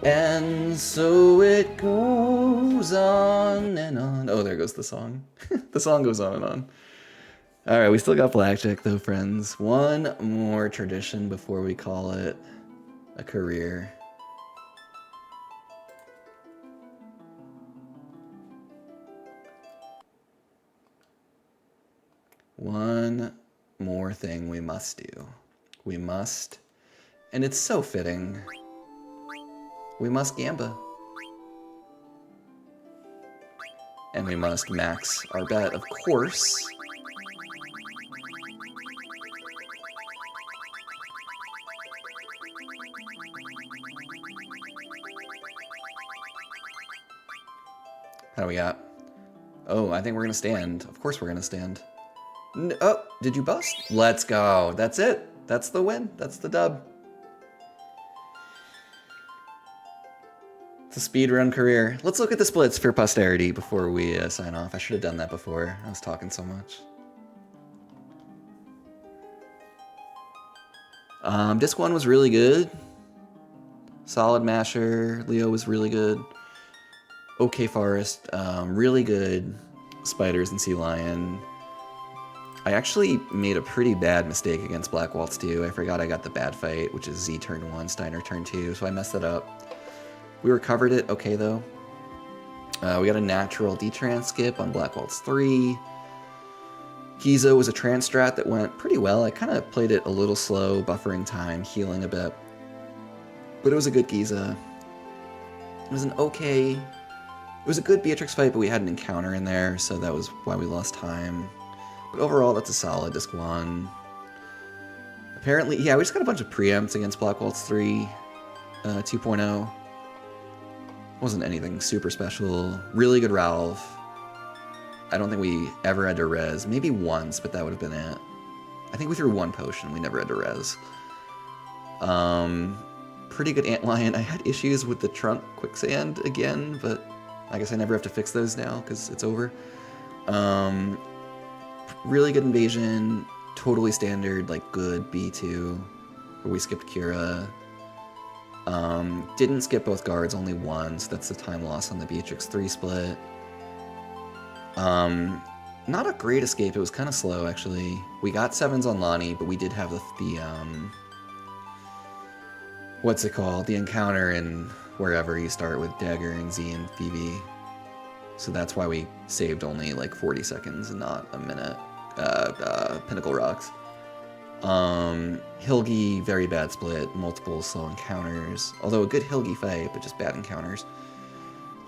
And so it goes on and on. Oh, there goes the song. The song goes on and on. All right, we still got blackjack though, friends. One more tradition before we call it a career. One more thing we must do. We must, and it's so fitting, we must gamba. And we must max our bet, of course. How do we got? Oh, I think we're gonna stand. Of course we're gonna stand. Oh, did you bust? Let's go. That's it. That's the win. That's the dub. It's a speedrun career. Let's look at the splits for posterity before we sign off. I should have done that before. I was talking so much. Disc 1 was really good. Solid Masher. Leo was really good. Okay Forest. Really good. Spiders and Sea Lion. I actually made a pretty bad mistake against Black Waltz 2. I forgot I got the bad fight, which is Z turn 1, Steiner turn 2, so I messed it up. We recovered it okay, though. We got a natural D-Trans skip on Black Waltz 3. Giza was a trans strat that went pretty well. I kind of played it a little slow, buffering time, healing a bit. But it was a good Giza. It was an okay... It was a good Beatrix fight, but we had an encounter in there, so that was why we lost time. But overall, that's a solid Disc 1. Apparently, yeah, we just got a bunch of preempts against Black Waltz 3 2.0. Wasn't anything super special. Really good Ralph. I don't think we ever had to res. Maybe once, but that would have been it. I think we threw 1 potion. We never had to res. Pretty good Antlion. I had issues with the Trunk Quicksand again, but I guess I never have to fix those now because it's over. Really good invasion, totally standard, like good B2, where we skipped Kira. Didn't skip both guards, only one, so that's the time loss on the Beatrix 3 split. Not a great escape, it was kind of slow actually. We got 7s on Lonnie, but we did have the what's it called? The encounter in wherever you start with Dagger and Z and Phoebe. So that's why we saved only like 40 seconds and not a minute. Pinnacle Rocks. Hilgi, very bad split, multiple slow encounters. Although a good Hilgi fight, but just bad encounters.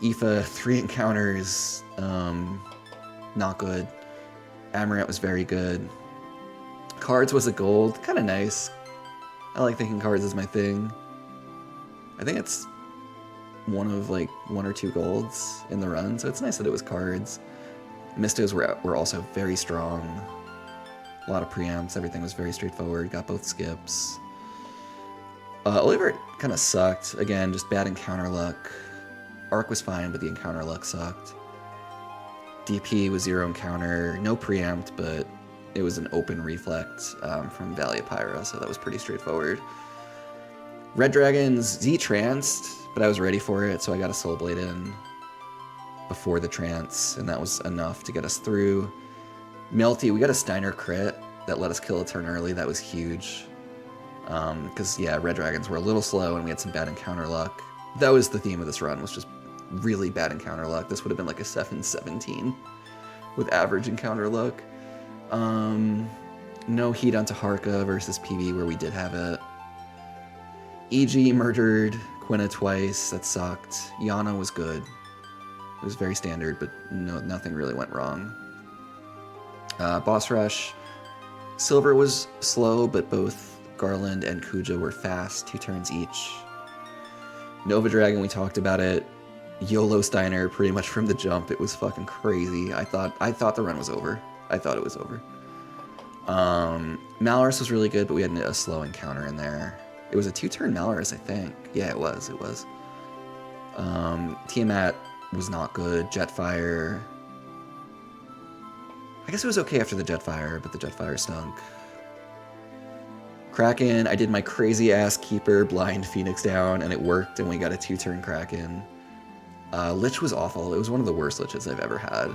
Aoife, 3 encounters, not good. Amarant was very good. Cards was a gold, kind of nice. I like thinking cards is my thing. I think it's one of like 1 or 2 golds in the run, so it's nice that it was cards. Mistos were also very strong. A lot of preamps, everything was very straightforward, got both skips. Oliver kind of sucked. Again, just bad encounter luck. Arc was fine, but the encounter luck sucked. DP was 0 encounter, no preempt, but it was an open reflect from Valley of Pyra, so that was pretty straightforward. Red Dragons, Z tranced, but I was ready for it, so I got a Soul Blade in before the trance, and that was enough to get us through. Melty, we got a Steiner crit that let us kill a turn early, that was huge. Because, yeah, Red Dragons were a little slow, and we had some bad encounter luck. That was the theme of this run, was just really bad encounter luck. This would have been like a 7-17 with average encounter luck. No heat onto Harka versus PV where we did have it. EG murdered Quina twice, that sucked. Yana was good. It was very standard, but nothing really went wrong. Boss rush. Silver was slow, but both Garland and Kuja were fast, 2 turns each. Nova Dragon, we talked about it. YOLO Steiner pretty much from the jump. It was fucking crazy. I thought the run was over. I thought it was over. Malorus was really good, but we had a slow encounter in there. It was a 2-turn Malorus, I think. Yeah, it was. Tiamat was not good. Jetfire. I guess it was okay after the Jetfire, but the Jetfire stunk. Kraken, I did my crazy ass Keeper blind Phoenix down, and it worked, and we got a 2-turn Kraken. Lich was awful. It was one of the worst Liches I've ever had.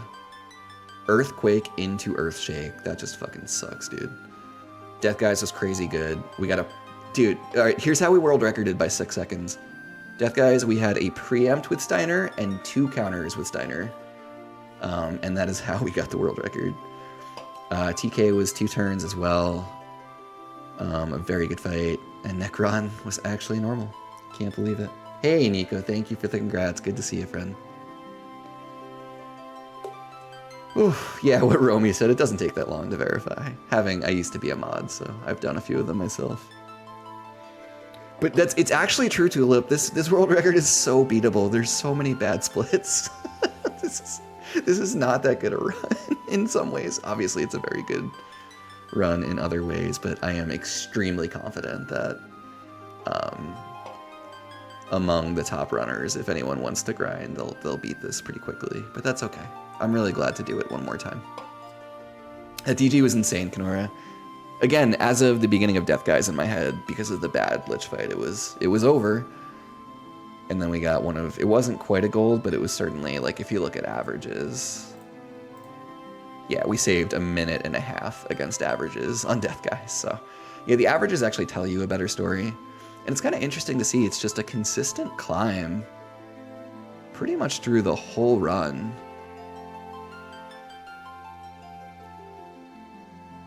Earthquake into Earthshake. That just fucking sucks, dude. Death Guys was crazy good. We got a... Dude, alright, here's how we world recorded by 6 seconds. Death Guys, we had a preempt with Steiner and 2 counters with Steiner. And that is how we got the world record. TK was 2 turns as well. A very good fight. And Necron was actually normal. Can't believe it. Hey, Nico, thank you for the congrats. Good to see you, friend. Oof, yeah, what Romy said, it doesn't take that long to verify. I used to be a mod, so I've done a few of them myself. But it's actually true, Tulip. This world record is so beatable. There's so many bad splits. This is not that good a run in some ways. Obviously, it's a very good run in other ways, but I am extremely confident that among the top runners, if anyone wants to grind, they'll beat this pretty quickly. But that's okay. I'm really glad to do it one more time. That DG was insane, Kenora. Again, as of the beginning of Death Guys in my head, because of the bad Lich fight, it was over. And then we got one of... It wasn't quite a gold, but it was certainly, like, if you look at averages... Yeah, we saved 1.5 minutes against averages on Death Guys, so... Yeah, the averages actually tell you a better story. And it's kind of interesting to see, it's just a consistent climb pretty much through the whole run.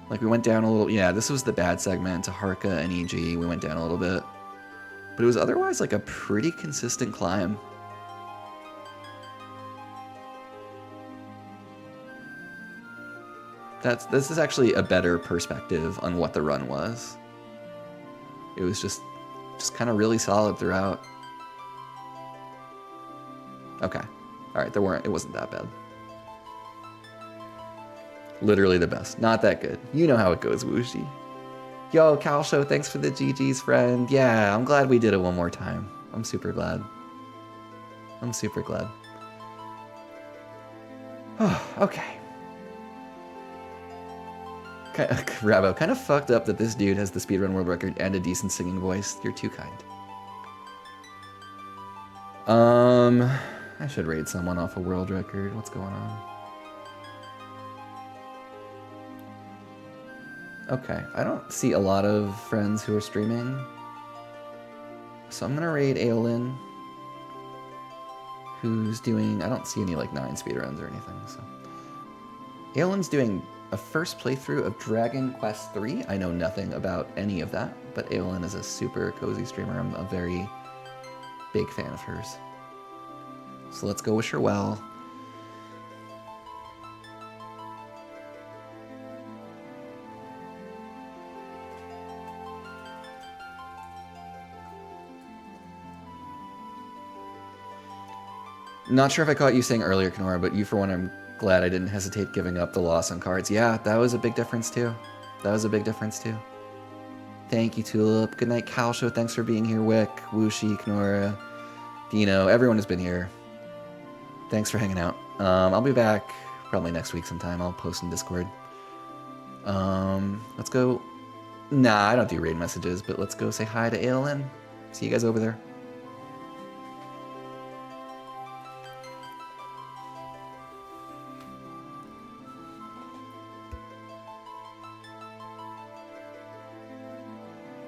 Like, we went down a little... Yeah, this was the bad segment to Harka and EG. We went down a little bit. But it was otherwise, like, a pretty consistent climb. This is actually a better perspective on what the run was. It was just kind of really solid throughout. Okay. Alright, it wasn't that bad. Literally the best. Not that good. You know how it goes, Wooshi. Yo, Calsho, thanks for the GG's, friend. Yeah, I'm glad we did it one more time. I'm super glad. I'm super glad. Okay. Rabo, kind of fucked up that this dude has the speedrun world record and a decent singing voice. You're too kind. I should raid someone off a world record. What's going on? Okay, I don't see a lot of friends who are streaming. So I'm gonna raid Aolin, who's doing, I don't see any like 9 speedruns or anything, so. Aolin's doing a first playthrough of Dragon Quest III. I know nothing about any of that, but Aolin is a super cozy streamer. I'm a very big fan of hers. So let's go wish her well. Not sure if I caught you saying earlier, Kenora, but you for one, I'm glad I didn't hesitate giving up the loss on cards. Yeah, that was a big difference too. That was a big difference too. Thank you, Tulip. Good night, Calsho. Thanks for being here, Wick, Wooshi, Kenora, Dino. Everyone has been here. Thanks for hanging out. I'll be back probably next week sometime. I'll post in Discord. Let's go. Nah, I don't do raid messages, but let's go say hi to Aolin. See you guys over there.